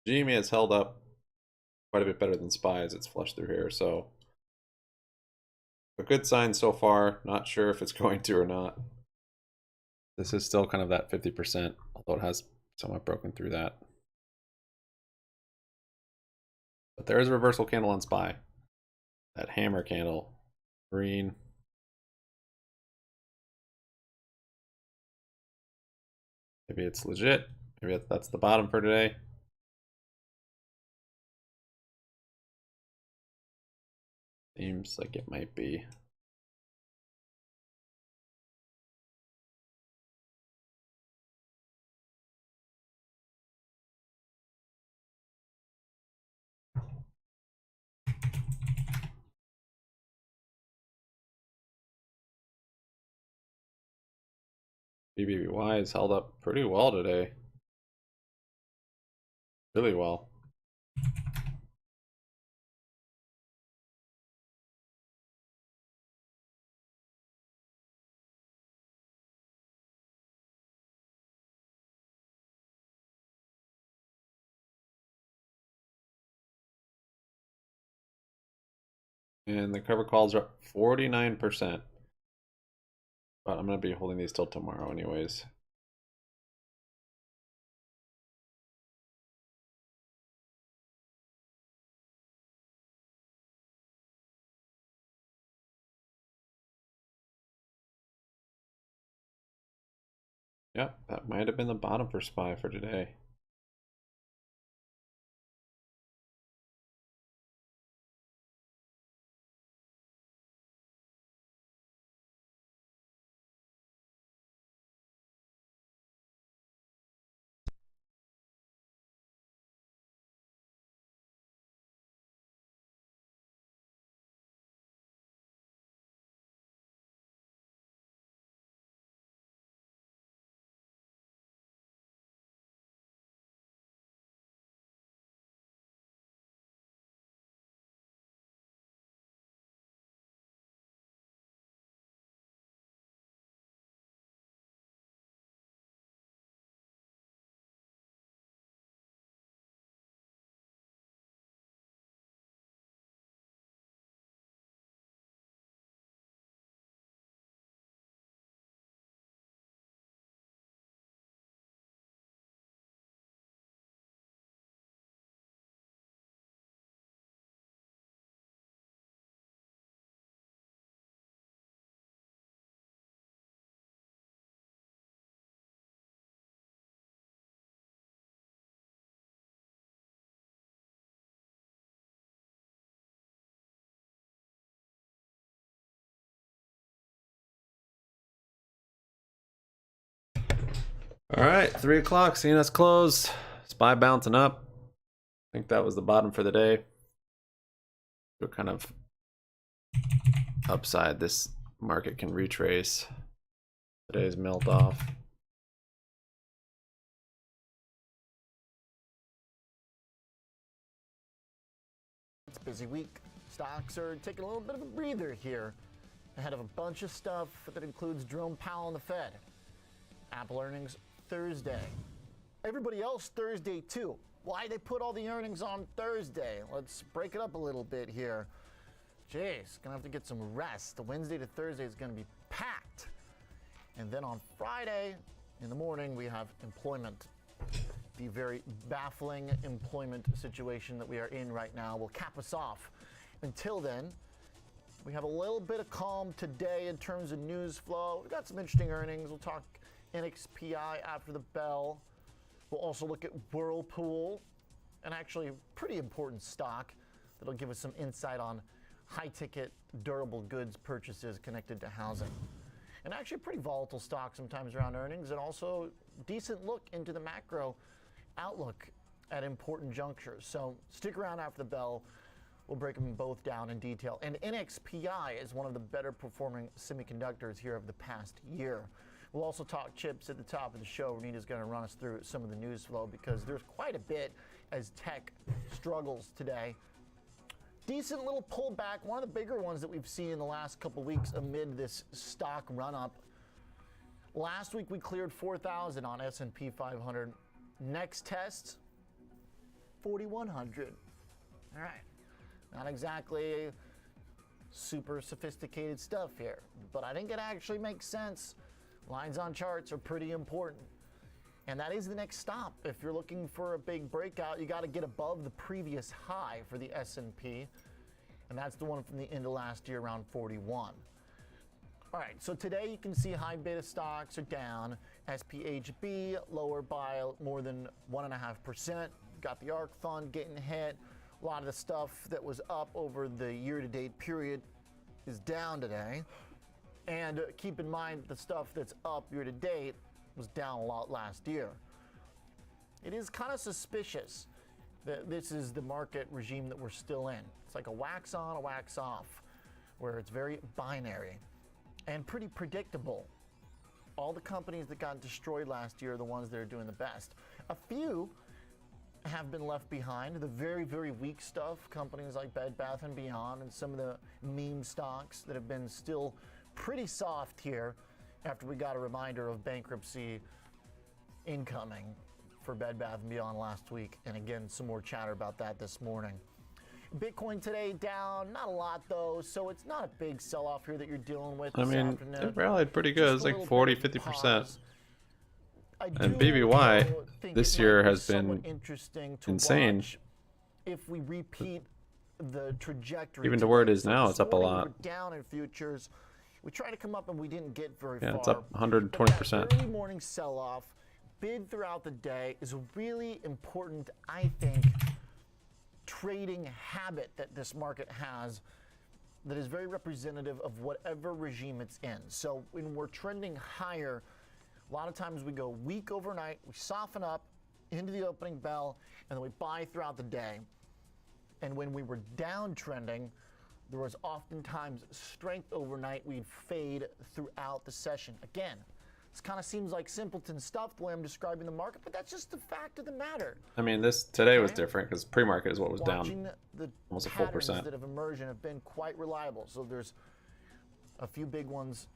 GME has held up quite a bit better than SPY as it's flushed through here, so a good sign so far. Not sure if it's going to or not. This is still kind of that 50%, although it has somewhat broken through that. But there is a reversal candle on SPY. That hammer candle, green. Maybe it's legit. Maybe that's the bottom for today. Seems like it might be. BBBY has held up pretty well today. Really well. And the cover calls are up 49%. But I'm going to be holding these till tomorrow anyways. Yep, that might have been the bottom for SPY for today. All right, 3 o'clock, CNS closed. SPY bouncing up. I think that was the bottom for the day. We're kind of upside this market can retrace. Today's melt off. It's a busy week. Stocks are taking a little bit of a breather here ahead of a bunch of stuff that includes Jerome Powell and the Fed. Apple earnings Thursday. Everybody else Thursday too. Why they put all the earnings on Thursday? Let's break it up a little bit here. Jeez, gonna have to get some rest. The Wednesday to Thursday is gonna be packed. And then on Friday in the morning, we have employment. The very baffling employment situation that we are in right now will cap us off. Until then, we have a little bit of calm today in terms of news flow. We've got some interesting earnings. We'll talk NXPI after the bell. We'll also look at Whirlpool, an actually pretty important stock that'll give us some insight on high-ticket, durable goods purchases connected to housing. And actually a pretty volatile stock sometimes around earnings, and also decent look into the macro outlook at important junctures. So stick around after the bell. We'll break them both down in detail. And NXPI is one of the better performing semiconductors here of the past year. We'll also talk chips at the top of the show. Renita's going to run us through some of the news flow because there's quite a bit as tech struggles today. Decent little pullback, one of the bigger ones that we've seen in the last couple weeks amid this stock run-up. Last week we cleared 4,000 on S&P 500. Next test, 4,100. All right, not exactly super sophisticated stuff here, but I think it actually makes sense. Lines on charts are pretty important. And that is the next stop. If you're looking for a big breakout, you got to get above the previous high for the S&P. And that's the one from the end of last year, around 41. All right, so today you can see high beta stocks are down. SPHB lower by more than 1.5%. Got the ARC fund getting hit. A lot of the stuff that was up over the year-to-date period is down today. And keep in mind the stuff that's up year-to-date was down a lot last year. It is kind of suspicious that this is the market regime that we're still in. It's like a wax on, a wax off, where it's very binary and pretty predictable. All the companies that got destroyed last year are the ones that are doing the best. A few have been left behind. The very, very weak stuff, companies like Bed Bath & Beyond and some of the meme stocks that have been still pretty soft here after we got a reminder of bankruptcy incoming for Bed Bath & Beyond last week. And again, some more chatter about that this morning. Bitcoin today down, not a lot though, so it's not a big sell-off here that you're dealing with I this mean, afternoon. it rallied pretty good. It's Just a like little 40, bit of 50%. And do, BBY think this it might year be has somewhat been interesting to insane. watch if we repeat the trajectory. Even to where it today. is So now, this it's up a morning lot. We were down in futures. We tried to come up and we didn't get very Yeah, far. it's up But 120%. that early morning sell-off, bid throughout the day, is a really important, I think, trading habit that this market has that is very representative of whatever regime it's in. So when we're trending higher, a lot of times we go weak overnight, we soften up into the opening bell, and then we buy throughout the day. And when we were downtrending, there was oftentimes strength overnight. We'd fade throughout the session. Again, this kind of seems like simpleton stuff the way I'm describing the market, but that's just the fact of the matter. I mean, this today was different because pre-market is what was Watching down the almost a full patterns percent. that have emerged and have been quite reliable. So there's a few big ones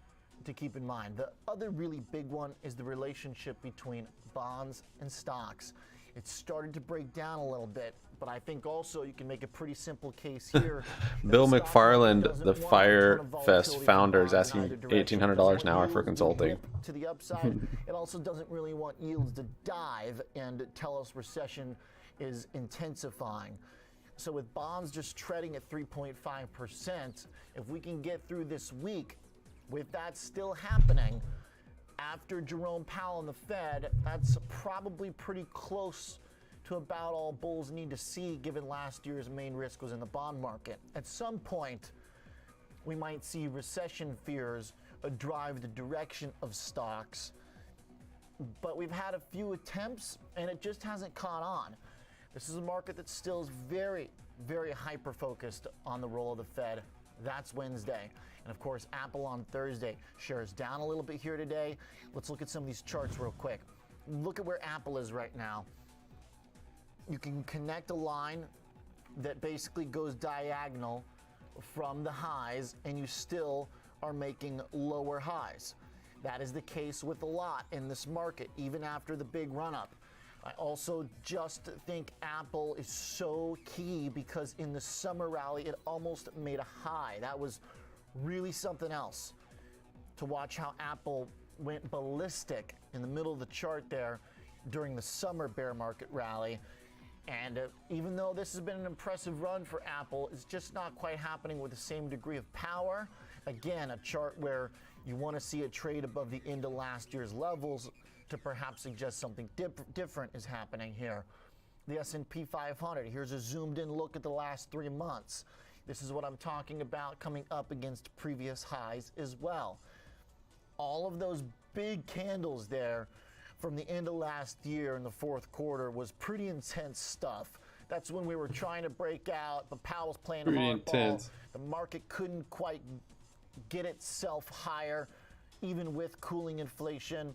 to keep in mind. The other really big one is the relationship between bonds and stocks. It started to break down a little bit, but I think also you can make a pretty simple case here. Bill McFarland, the Fire Fest founder, is asking $1,800 an hour for consulting. To the upside, it also doesn't really want yields to dive and tell us recession is intensifying. So with bonds just treading at 3.5%, if we can get through this week with that still happening, after Jerome Powell and the Fed, that's probably pretty close to about all bulls need to see, given last year's main risk was in the bond market. At some point, we might see recession fears drive the direction of stocks, but we've had a few attempts and it just hasn't caught on. This is a market that still is very, very hyper-focused on the role of the Fed. That's Wednesday. And of course, Apple on Thursday. Shares down a little bit here today. Let's look at some of these charts real quick. Look at where Apple is right now. You can connect a line that basically goes diagonal from the highs, and you still are making lower highs. That is the case with a lot in this market, even after the big run-up. I also just think Apple is so key because in the summer rally, it almost made a high. That was really something else to watch how Apple went ballistic in the middle of the chart there during the summer bear market rally. And even though this has been an impressive run for Apple, it's just not quite happening with the same degree of power. Again, a chart where you want to see a trade above the end of last year's levels to perhaps suggest something different is happening here. The S&P 500, here's a zoomed in look at the last 3 months. This is what I'm talking about coming up against previous highs as well. All of those big candles there from the end of last year in the fourth quarter was pretty intense stuff. That's when we were trying to break out, but Powell's playing Pretty hardball. intense. The market couldn't quite get itself higher, even with cooling inflation.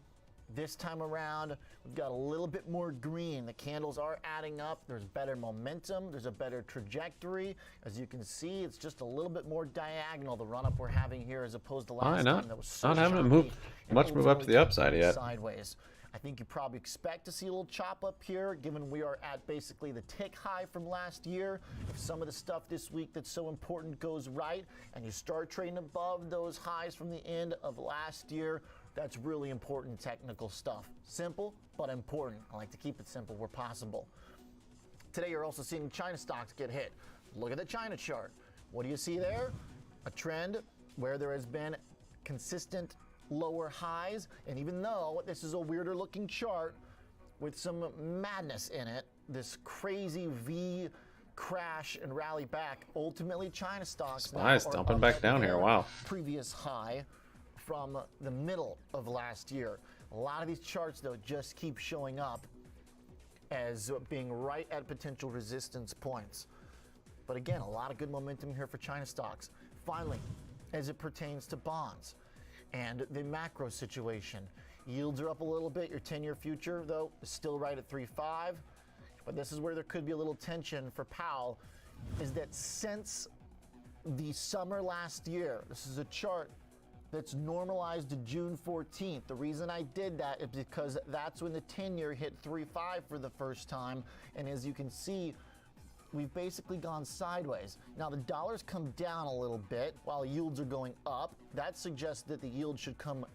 This time around, we've got a little bit more green. The candles are adding up. There's better momentum. There's a better trajectory. As you can see, it's just a little bit more diagonal, the run-up we're having here, as opposed to last time that was so not having it choppy and much move up to the upside yet. sideways. I think you probably expect to see a little chop up here, given we are at basically the tick high from last year. If some of the stuff this week that's so important goes right, and you start trading above those highs from the end of last year, that's really important technical stuff. Simple, but important. I like to keep it simple where possible. Today, you're also seeing China stocks get hit. Look at the China chart. What do you see there? A trend where there has been consistent lower highs, and even though this is a weirder looking chart with some madness in it, this crazy V crash and rally back, ultimately China stocks SPY's dumping back down here. Wow. Previous high from the middle of last year. A lot of these charts though just keep showing up as being right at potential resistance points. But again, a lot of good momentum here for China stocks. Finally, as it pertains to bonds and the macro situation, yields are up a little bit. Your 10-year future, though, is still right at 3.5. But this is where there could be a little tension for Powell, is that since the summer last year, this is a chart that's normalized to June 14th. The reason I did that is because that's when the 10-year hit 3.5 for the first time. And as you can see, we've basically gone sideways. Now the dollar's come down a little bit while yields are going up. That suggests that the yield should come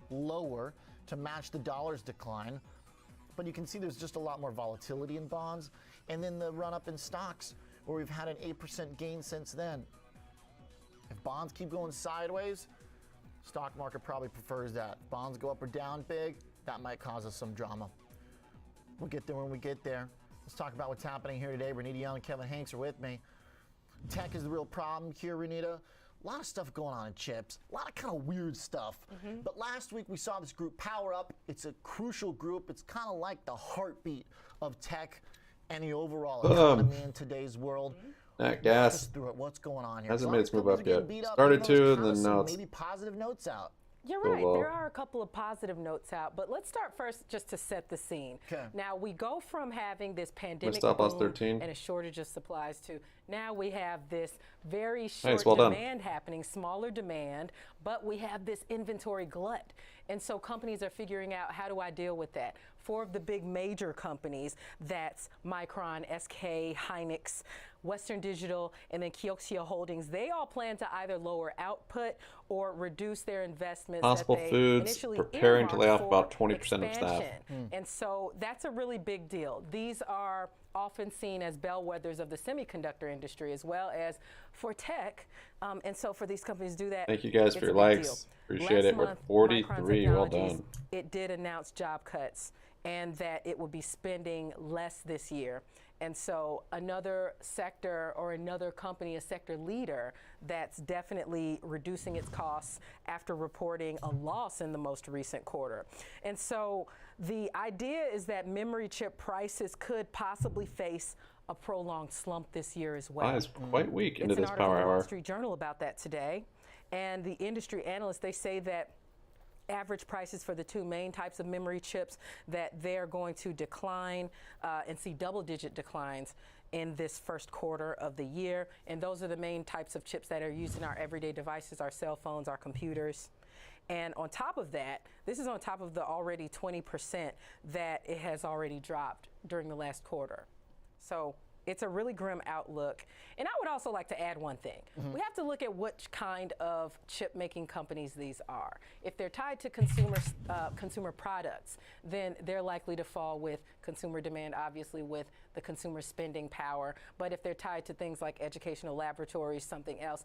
lower to match the dollar's decline. But you can see there's just a lot more volatility in bonds. And then the run up in stocks, where we've had an 8% gain since then. If bonds keep going sideways, stock market probably prefers that. If bonds go up or down big, that might cause us some drama. We'll get there when we get there. Let's talk about what's happening here today. Renita Young and Kevin Hanks are with me. Tech is the real problem here, Renita. A lot of stuff going on in chips, a lot of kind of weird stuff. But last week we saw this group Power Up. It's a crucial group. It's kind of like the heartbeat of tech and the overall economy in today's world. That gas. Walk us through it. What's going on here? Hasn't So made its move up yet. up, Started to, and then now it's maybe positive notes out. You're Go right. low. There are a couple of positive notes out, but let's start first just to set the scene. Okay. Now we go from having this pandemic stop loss boom 13. and a shortage of supplies to now we have this very short Nice, well done. demand happening, smaller demand, but we have this inventory glut. And so companies are figuring out, how do I deal with that? 4 of the big major companies, that's Micron, SK, Hynix, Western Digital, and then Kioxia Holdings, they all plan to either lower output or reduce their investments. Possible that they Foods initially preparing to lay off earmarked about for 20% of staff. expansion. And so that's a really big deal. These are often seen as bellwethers of the semiconductor industry as well as for tech. And so for these companies to do that, Thank you guys for it's your a big likes. deal. Appreciate it. We're Last month, 43. Micron Well Technologies, done. it did announce job cuts and that it will be spending less this year. And so another sector or another company, a sector leader, that's definitely reducing its costs after reporting a loss in the most recent quarter. And so the idea is that memory chip prices could possibly face a prolonged slump this year as well. That is quite weak into It's an this article power in the Wall hour. Street Journal about that today. And the industry analysts, they say that average prices for the 2 main types of memory chips, that they're going to decline and see double-digit declines in this first quarter of the year. And those are the main types of chips that are used in our everyday devices, our cell phones, our computers. And on top of that, this is on top of the already 20% that it has already dropped during the last quarter. So it's a really grim outlook. And I would also like to add one thing. We have to look at which kind of chip making companies these are. If they're tied to consumer products, then they're likely to fall with consumer demand, obviously with the consumer spending power. But if they're tied to things like educational laboratories, something else,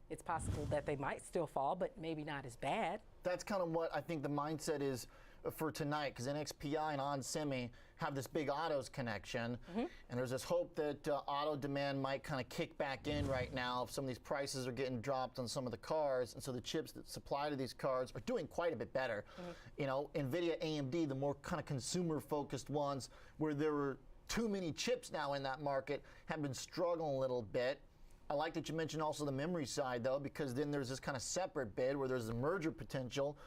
it's possible that they might still fall, but maybe not as bad. That's kind of what I think the mindset is for tonight, because NXPI and OnSemi have this big autos connection, and there's this hope that auto demand might kind of kick back in right now if some of these prices are getting dropped on some of the cars, and so the chips that supply to these cars are doing quite a bit better. You know, NVIDIA, AMD, the more kind of consumer-focused ones, where there were too many chips now in that market, have been struggling a little bit. I like that you mentioned also the memory side, though, because then there's this kind of separate bid where there's a merger potential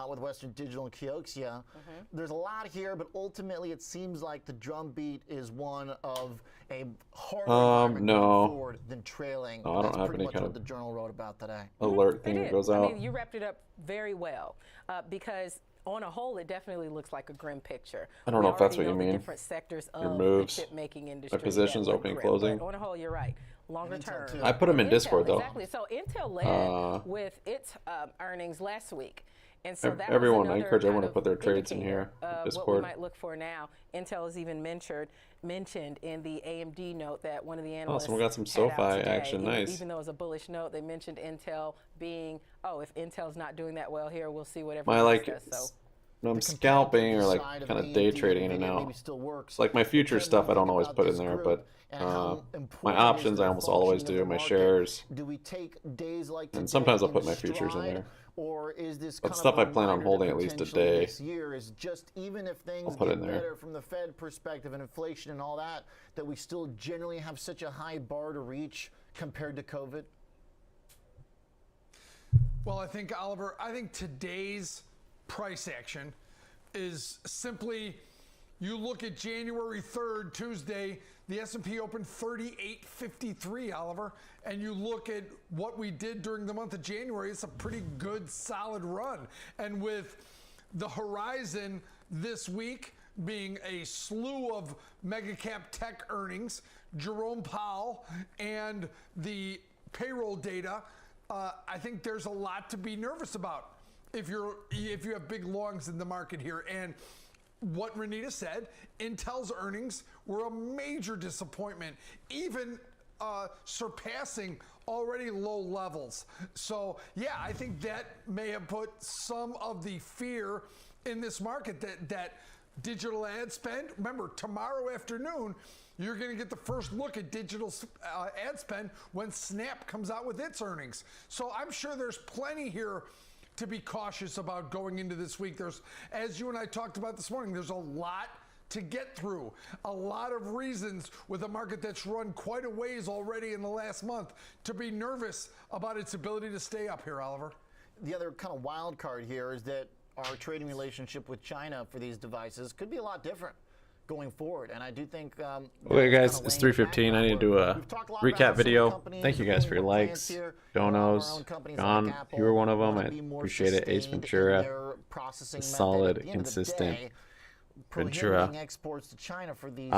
with Western Digital and Kioxia. There's a lot here, but ultimately it seems like the drumbeat is one of a harder environment going forward than trailing. No, I don't That's have pretty any much kind what of the journal wrote about today. alert thing that goes out. I mean, you wrapped it up very well because on a whole, it definitely looks like a grim picture. I don't know if that's what you The mean. different sectors Your of moves, the chip making industry. my positions, that look opening, grim, closing. but on a whole, you're right. Longer term. I put them in Intel, Discord, though. Exactly. So Intel led with its earnings last week. And so that Everyone, was I another encourage everyone to kind put their of trades in indicator here. of Discord. what we might look for now. Intel is even mentioned in the AMD note that one of the analysts someone got some had out SoFi today. action. Nice. Even though it was a bullish note, they mentioned Intel being, if Intel's not doing that well here, we'll see whatever My like, does. So when I'm scalping or like kind of day trading in and out. It's like my future stuff I don't always put in there, but my options I almost always do. My shares. Do we take days like And sometimes I'll put my futures in there. Or is this But kind stuff of I a plan on reminder holding that at least a potentially day. This year is just, even if things put get in there. better from the Fed perspective and inflation and all that, that we still generally have such a high bar to reach compared to COVID? Well, I think, Oliver, today's price action is simply, you look at January 3rd, Tuesday, the S&P opened 38.53, Oliver, and you look at what we did during the month of January, it's a pretty good, solid run. And with the horizon this week being a slew of mega cap tech earnings, Jerome Powell, and the payroll data. I think there's a lot to be nervous about if you have big longs in the market here. And what Renita said, Intel's earnings were a major disappointment, even surpassing already low levels. So yeah, I think that may have put some of the fear in this market that digital ad spend. Remember, tomorrow afternoon, you're going to get the first look at digital ad spend when Snap comes out with its earnings. So I'm sure there's plenty here to be cautious about going into this week. There's, as you and I talked about this morning, there's a lot to get through. A lot of reasons with a market that's run quite a ways already in the last month to be nervous about its ability to stay up here, Oliver. The other kind of wild card here is that our trading relationship with China for these devices could be a lot different going forward. And I do think... okay, guys, it's 3:15. I need to do a recap video. Thank you guys for your likes, donos. John, you were one of them. I appreciate it. Ace Ventura, solid, consistent Ventura. Exports to China for these,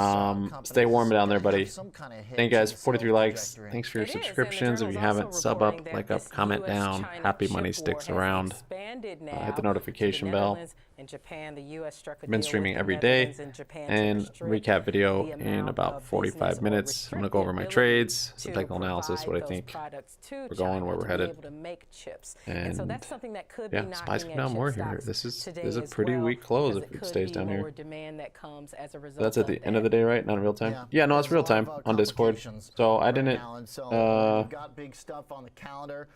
stay warm down there, buddy. Thank you guys. 43 likes. Thanks for your subscriptions. If you haven't, sub up, like up, comment down. Happy money sticks around. Hit the notification bell. In Japan, the U.S. struck a Been deal streaming with the every day, Netherlands and Japan and to restrict recap video the in amount about of 45 business or minutes. I'm gonna go over my restrict the trades, ability some to technical analysis, what I provide think those products to we're going, China where we're to be headed. able to make chips. And so that's something that could yeah, be SPY's knocking come at down more chip here. stocks This is today a as pretty well, weak close because if it could stays be down here. lower demand that comes as a result But that's at of the end of the day, right? Not in real time. Yeah, no, it's real time on Discord. So I didn't. we've got big stuff on the calendar.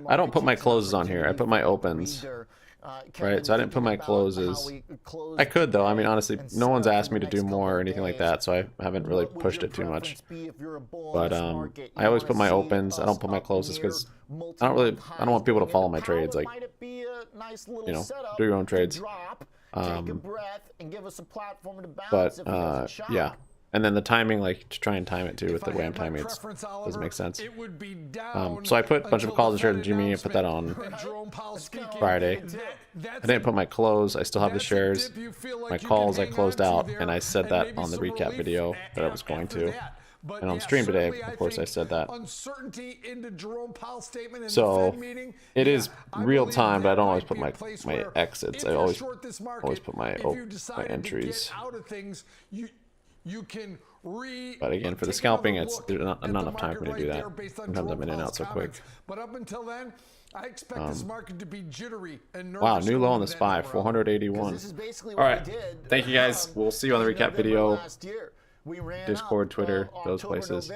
I don't put my closes on here. I put my opens. Right, so I didn't put my closes. I could though. I mean, honestly, no one's asked me to do more or anything like that, so I haven't really pushed it too much. But I always put my opens. I don't put my closes because I don't want people to follow my trades. Like, you know, do your own trades. But yeah. And then the timing, like to try and time it too with the way I'm timing it doesn't make sense. So I put a bunch of calls and shares in GME and put that on Friday. I didn't put my close. I still have the shares. My calls I closed out, and I said that on the recap video that I was going to. And on stream today, of course, I said that. So it is real time, but I don't always put my exits. I always put my entries. But again, for the scalping, there's not enough time for me to do that. Sometimes I'm in and out so quick. But up until then, I expect this market to be jittery and nervous. Wow, new low on the SPY, 481. All right, thank you guys. We'll see you on the recap video. Discord, Twitter, those places.